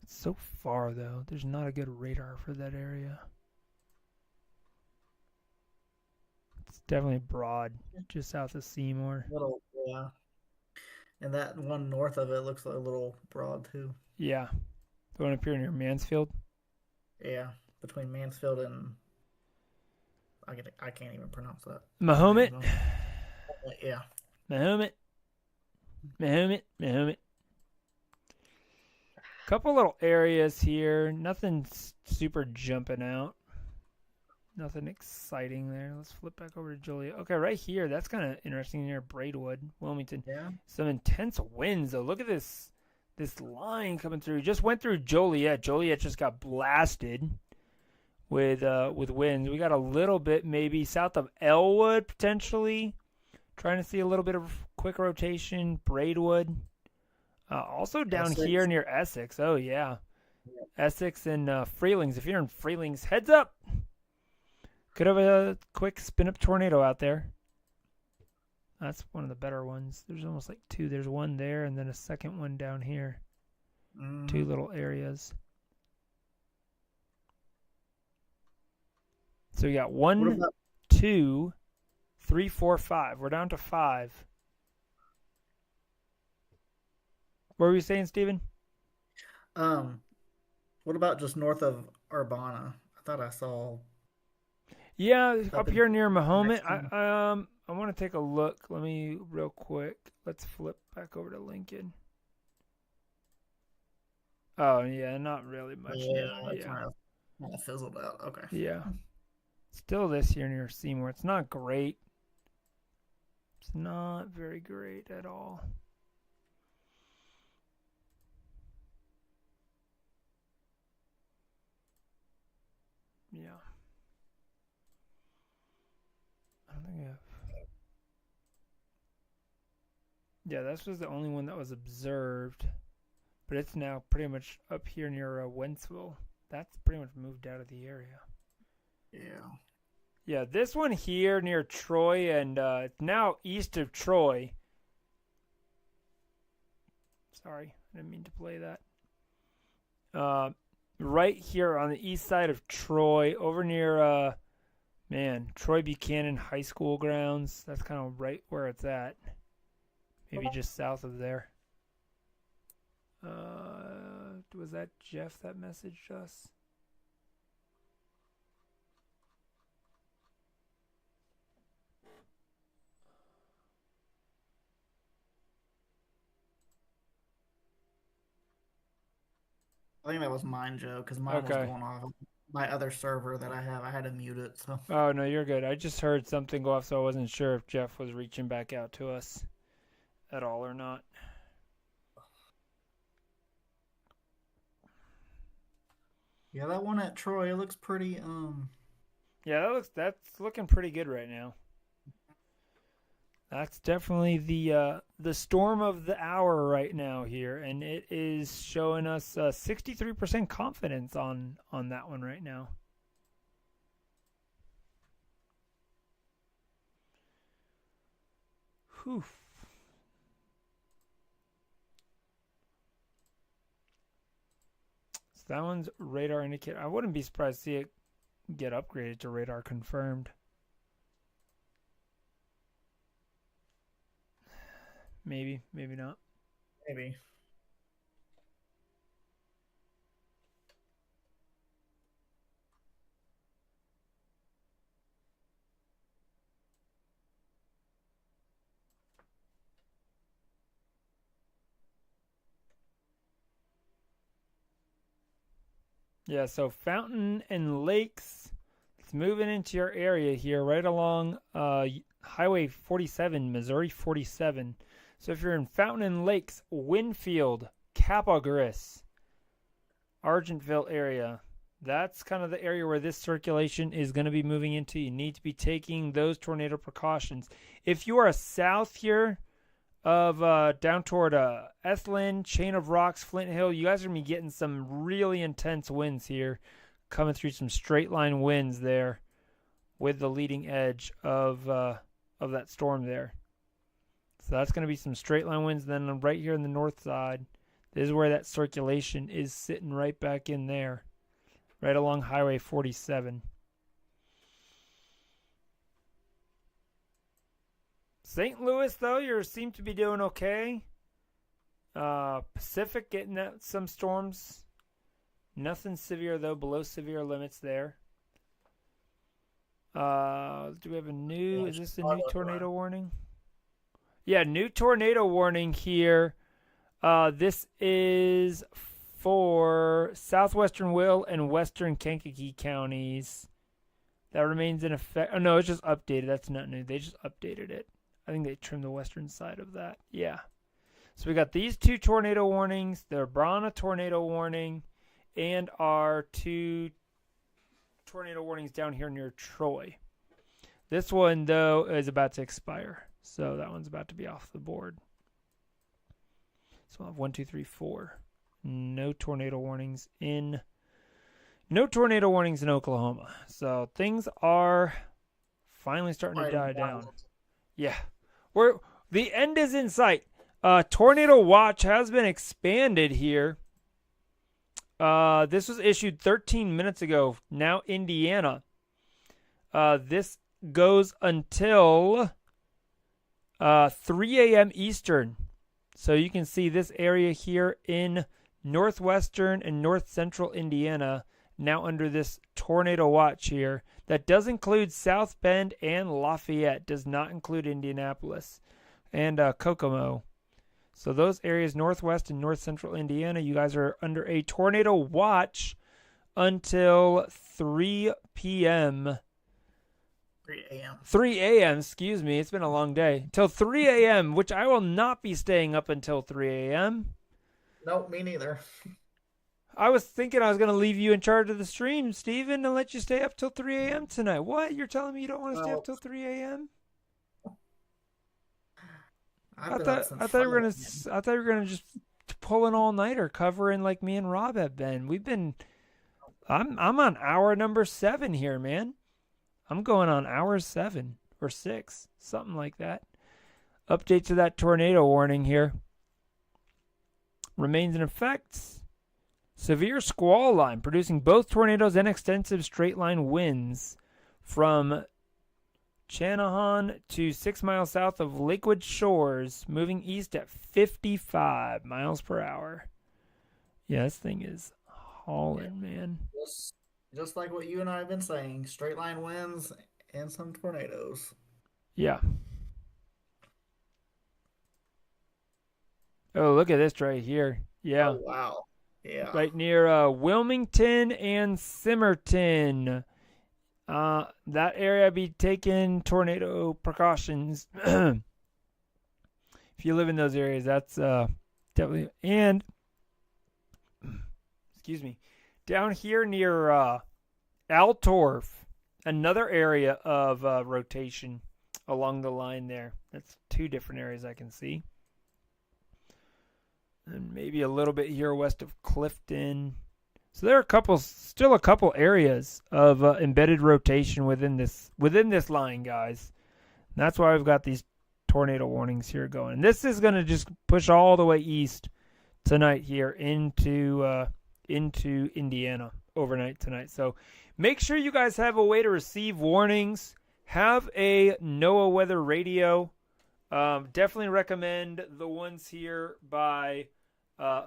It's so far, though. There's not a good radar for that area. It's definitely broad, just south of Seymour. Yeah. And that one north of it looks a little broad, too. Yeah. The one up here near Mansfield? Yeah. Between Mansfield and... I can't even pronounce that. Mahomet? Yeah. Mahomet. Couple little areas here. Nothing super jumping out. Nothing exciting there. Let's flip back over to Joliet. Okay, right here. That's kind of interesting near Braidwood, Wilmington. Yeah. Some intense winds, though. Look at this line coming through. Just went through Joliet. Joliet just got blasted with winds. We got a little bit maybe south of Elwood, potentially. Trying to see a little bit of quick rotation. Braidwood. Also down Essex. Here near Essex. Oh, yeah. Essex and Freelings. If you're in Freelings, heads up. Could have a quick spin-up tornado out there. That's one of the better ones. There's almost like two. There's one there and then a second one down here. Two little areas. So we got 1, 2, 3, 4, 5. We're down to 5. What were you saying, Steven? What about just north of Urbana? I thought I saw. Yeah, up here near Mahomet. I want to take a look. Let me real quick. Let's flip back over to Lincoln. Oh yeah, not really much. Kind of fizzled out. Okay. Yeah. Still this here near Seymour. It's not great. It's not very great at all. Yeah. I don't think I have. Yeah, this was the only one that was observed. But it's now pretty much up here near Wentzville. That's pretty much moved out of the area. Yeah. Yeah, this one here near Troy and now east of Troy. Sorry, I didn't mean to play that. Right here on the east side of Troy, over near, Troy Buchanan High School grounds. That's kind of right where it's at. Maybe just south of there. Was that Jeff that messaged us? I think that was mine, Joe, because mine was going off. My other server that I have, I had to mute it. So. Oh, no, you're good. I just heard something go off, so I wasn't sure if Jeff was reaching back out to us at all or not. Yeah, that one at Troy, it looks pretty. Yeah, that's looking pretty good right now. That's definitely the storm of the hour right now here, and it is showing us 63% confidence on that one right now. Whew. So that one's radar indicator. I wouldn't be surprised to see it get upgraded to radar confirmed. Maybe, maybe not. Maybe. Yeah, so Fountain and Lakes, it's moving into your area here, right along Highway 47, Missouri 47. So if you're in Fountain and Lakes, Winfield, Capogris, Argentville area, that's kind of the area where this circulation is going to be moving into. You need to be taking those tornado precautions. If you are south here of down toward Ethland, Chain of Rocks, Flint Hill, you guys are going to be getting some really intense winds here, coming through some straight line winds there with the leading edge of that storm there. So that's going to be some straight line winds. Then right here on the north side, this is where that circulation is sitting right back in there, right along Highway 47. St. Louis, though, you seem to be doing okay. Pacific getting some storms. Nothing severe, though, below severe limits there. Do we have a new, is this a new tornado warning? Yeah, new tornado warning here. This is for southwestern Will and western Kankakee counties. That remains in effect. Oh, no, it's just updated. That's not new. They just updated it. I think they trimmed the western side of that. Yeah. So we got these two tornado warnings, the Brana tornado warning, and our two tornado warnings down here near Troy. This one, though, is about to expire. So that one's about to be off the board. So we'll have 1, 2, 3, 4. No tornado warnings in Oklahoma. So things are finally starting to die down. Yeah. The end is in sight. Tornado watch has been expanded here This was issued 13 minutes ago. Now Indiana. This goes until 3 a.m. Eastern. So you can see this area here in northwestern and north central Indiana now under this tornado watch here. That does include South Bend and Lafayette. Does not include Indianapolis and Kokomo. So those areas, northwest and north central Indiana, you guys are under a tornado watch until 3 p.m. 3 a.m. 3 a.m., excuse me. It's been a long day. Till 3 a.m., which I will not be staying up until 3 a.m. Nope, me neither. I was thinking I was going to leave you in charge of the stream, Steven, and let you stay up till 3 a.m. tonight. What? You're telling me you don't want to stay up till 3 a.m.? I thought you were gonna just pull an all-nighter covering like me and Rob have been. I'm on hour number 7 here, man. I'm going on hour 7 or 6, something like that. Update to that tornado warning here. Remains in effect. Severe squall line producing both tornadoes and extensive straight line winds from Channahon to 6 miles south of Lakewood Shores, moving east at 55 miles per hour. Yeah, this thing is hauling, man. Just like what you and I have been saying, straight line winds and some tornadoes. Yeah. Oh, look at this right here. Yeah. Oh, wow. Yeah. Right near Wilmington and Simmerton. That area be taking tornado precautions. If you live in those areas, that's definitely. And excuse me, down here near Altorf, another area of rotation along the line there. That's 2 different areas I can see. And maybe a little bit here west of Clifton. So there are still a couple areas of embedded rotation within this line, guys. And that's why we've got these tornado warnings here going. And this is going to just push all the way east tonight here into Indiana overnight tonight. So make sure you guys have a way to receive warnings. Have a NOAA weather radio. Definitely recommend the ones here by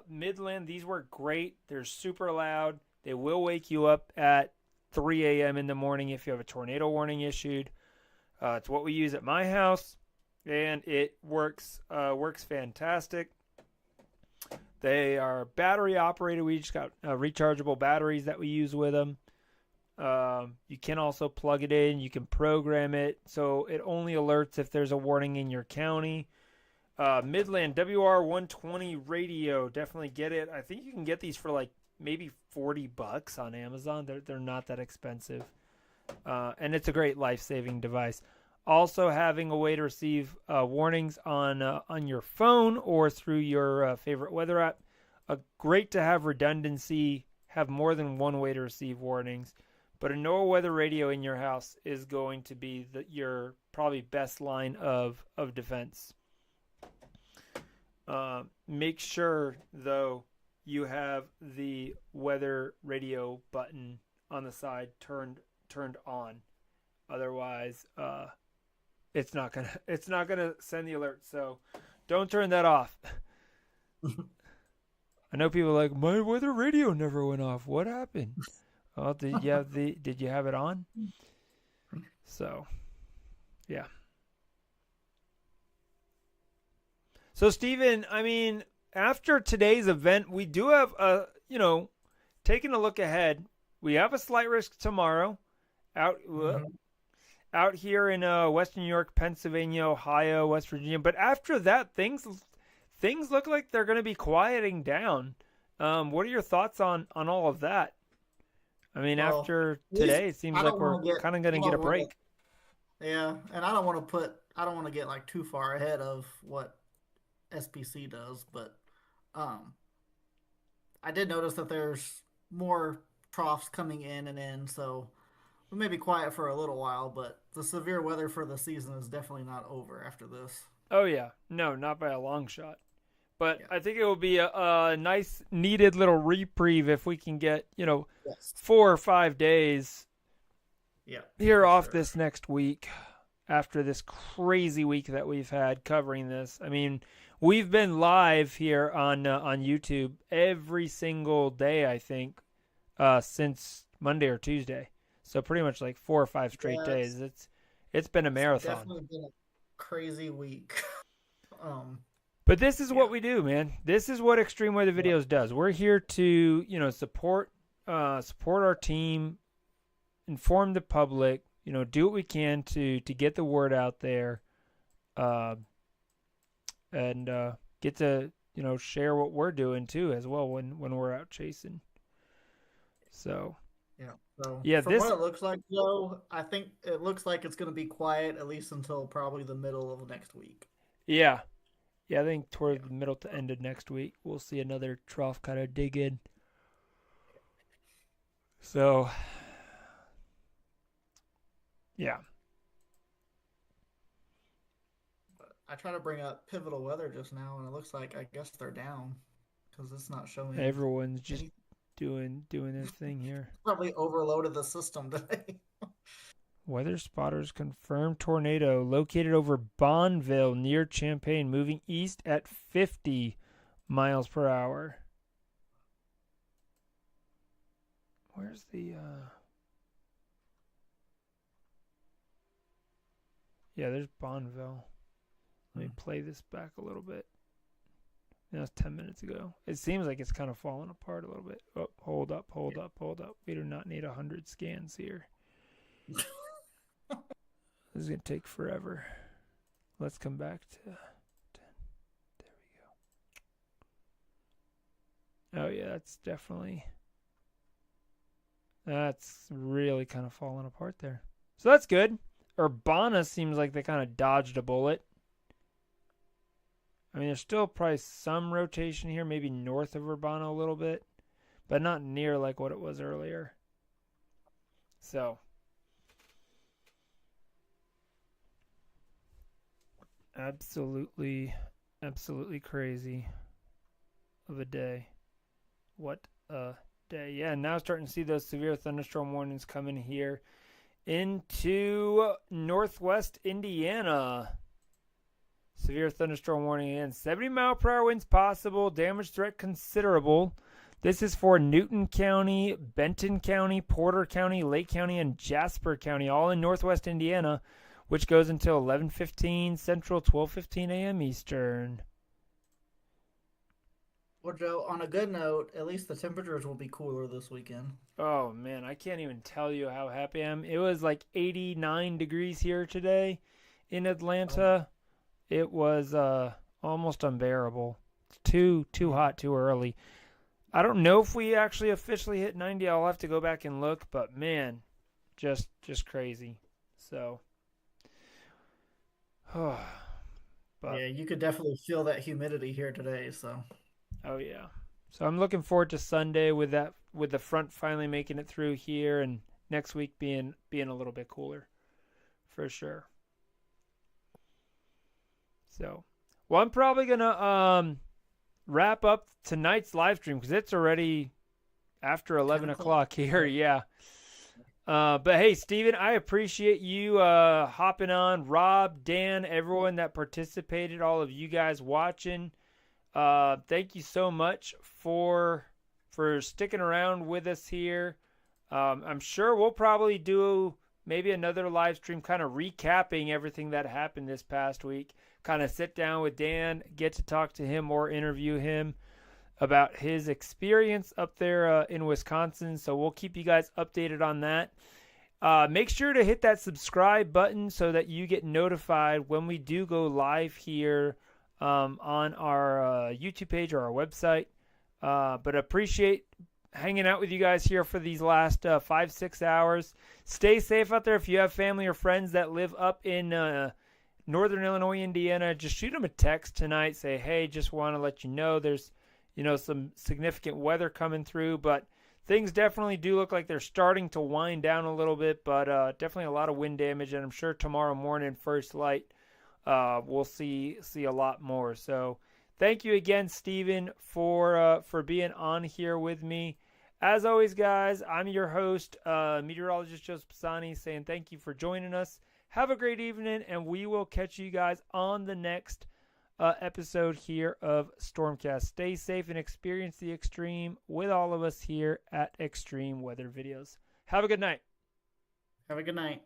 Midland. These work great. They're super loud. They will wake you up at 3 a.m. in the morning if you have a tornado warning issued. It's what we use at my house, and it works fantastic. They are battery operated. We just got rechargeable batteries that we use with them. You can also plug it in. You can program it so it only alerts if there's a warning in your county. Midland WR120 radio, definitely get it. I think you can get these for like maybe $40 on Amazon. They're not that expensive, and it's a great life-saving device. Also, having a way to receive warnings on your phone or through your favorite weather app. Great to have redundancy. Have more than one way to receive warnings. But a NOAA weather radio in your house is going to be your probably best line of defense. Make sure, though, you have the weather radio button on the side turned on. Otherwise, it's not gonna send the alert. So don't turn that off. I know people are like, my weather radio never went off. What happened? Oh, did you have it on? So, yeah. So, Steven, I mean, after today's event, we do have taking a look ahead. We have a slight risk tomorrow out here in Western New York, Pennsylvania, Ohio, West Virginia. But after that, things look like they're going to be quieting down. What are your thoughts on all of that? I mean, after today, it seems like we're kind of going to get a break. Yeah, and I don't want to get like too far ahead of what SPC does, but I did notice that there's more troughs coming in and in, so we may be quiet for a little while, but the severe weather for the season is definitely not over after this. Oh yeah, no, not by a long shot. But I think it will be a nice, needed little reprieve if we can get, 4 or 5 days here off this next week after this crazy week that we've had covering this. I mean, we've been live here on YouTube every single day, I think, since Monday or Tuesday. So pretty much like 4 or 5 straight days. It's been a marathon. It's definitely been a crazy week. But this is what we do, man. This is what Extreme Weather Videos does. We're here to, support our team, inform the public, do what we can to get the word out there, and get to, share what we're doing too as well when we're out chasing. So from what it looks like, though, I think it looks like it's going to be quiet at least until probably the middle of next week. Yeah, I think toward the middle to end of next week, we'll see another trough kind of dig in. So, yeah. I tried to bring up pivotal weather just now, and it looks like I guess they're down because it's not showing. Everyone's just doing their thing here. Probably overloaded the system today. Weather spotters confirmed tornado located over Bonneville near Champaign, moving east at 50 miles per hour. Where's the Yeah, there's Bonneville. Let me play this back a little bit. That was 10 minutes ago. It seems like it's kind of falling apart a little bit. Oh, hold up. We do not need 100 scans here. This is going to take forever. Let's come back to 10. There we go. Oh, yeah, that's really kind of falling apart there. So that's good. Urbana seems like they kind of dodged a bullet. I mean, there's still probably some rotation here, maybe north of Urbana a little bit, but not near like what it was earlier. So, absolutely crazy of a day. What a day. Yeah, now starting to see those severe thunderstorm warnings coming here into northwest Indiana. Severe thunderstorm warning again. 70-mile-per-hour winds possible. Damage threat considerable. This is for Newton County, Benton County, Porter County, Lake County, and Jasper County, all in northwest Indiana, which goes until 11:15 Central, 12:15 a.m. Eastern. Well, Joe, on a good note, at least the temperatures will be cooler this weekend. Oh, man, I can't even tell you how happy I am. It was like 89 degrees here today in Atlanta. It was almost unbearable. It's too hot too early. I don't know if we actually officially hit 90. I'll have to go back and look, but man, just crazy. So, but yeah, you could definitely feel that humidity here today. So, oh yeah. So I'm looking forward to Sunday with the front finally making it through here, and next week being a little bit cooler, for sure. So, well, I'm probably gonna wrap up tonight's live stream because it's already after 11 o'clock here. Yeah. But hey, Steven, I appreciate you hopping on. Rob, Dan, everyone that participated, all of you guys watching. Thank you so much for sticking around with us here. I'm sure we'll probably do maybe another live stream kind of recapping everything that happened this past week. Kind of sit down with Dan, get to talk to him or interview him about his experience up there in Wisconsin. So we'll keep you guys updated on that. Make sure to hit that subscribe button so that you get notified when we do go live here on our YouTube page or our website. But appreciate hanging out with you guys here for these last 5-6 hours. Stay safe out there. If you have family or friends that live up in Northern Illinois, Indiana, just shoot them a text tonight. Say, hey, just want to let you know there's, some significant weather coming through, but things definitely do look like they're starting to wind down a little bit, but definitely a lot of wind damage, and I'm sure tomorrow morning, first light, we'll see a lot more. So Thank you again, Steven, for being on here with me. As always, guys, I'm your host, meteorologist Joseph Pisani, saying thank you for joining us. Have a great evening, and we will catch you guys on the next episode here of Stormcast. Stay safe and experience the extreme with all of us here at Extreme Weather Videos. Have a good night. Have a good night.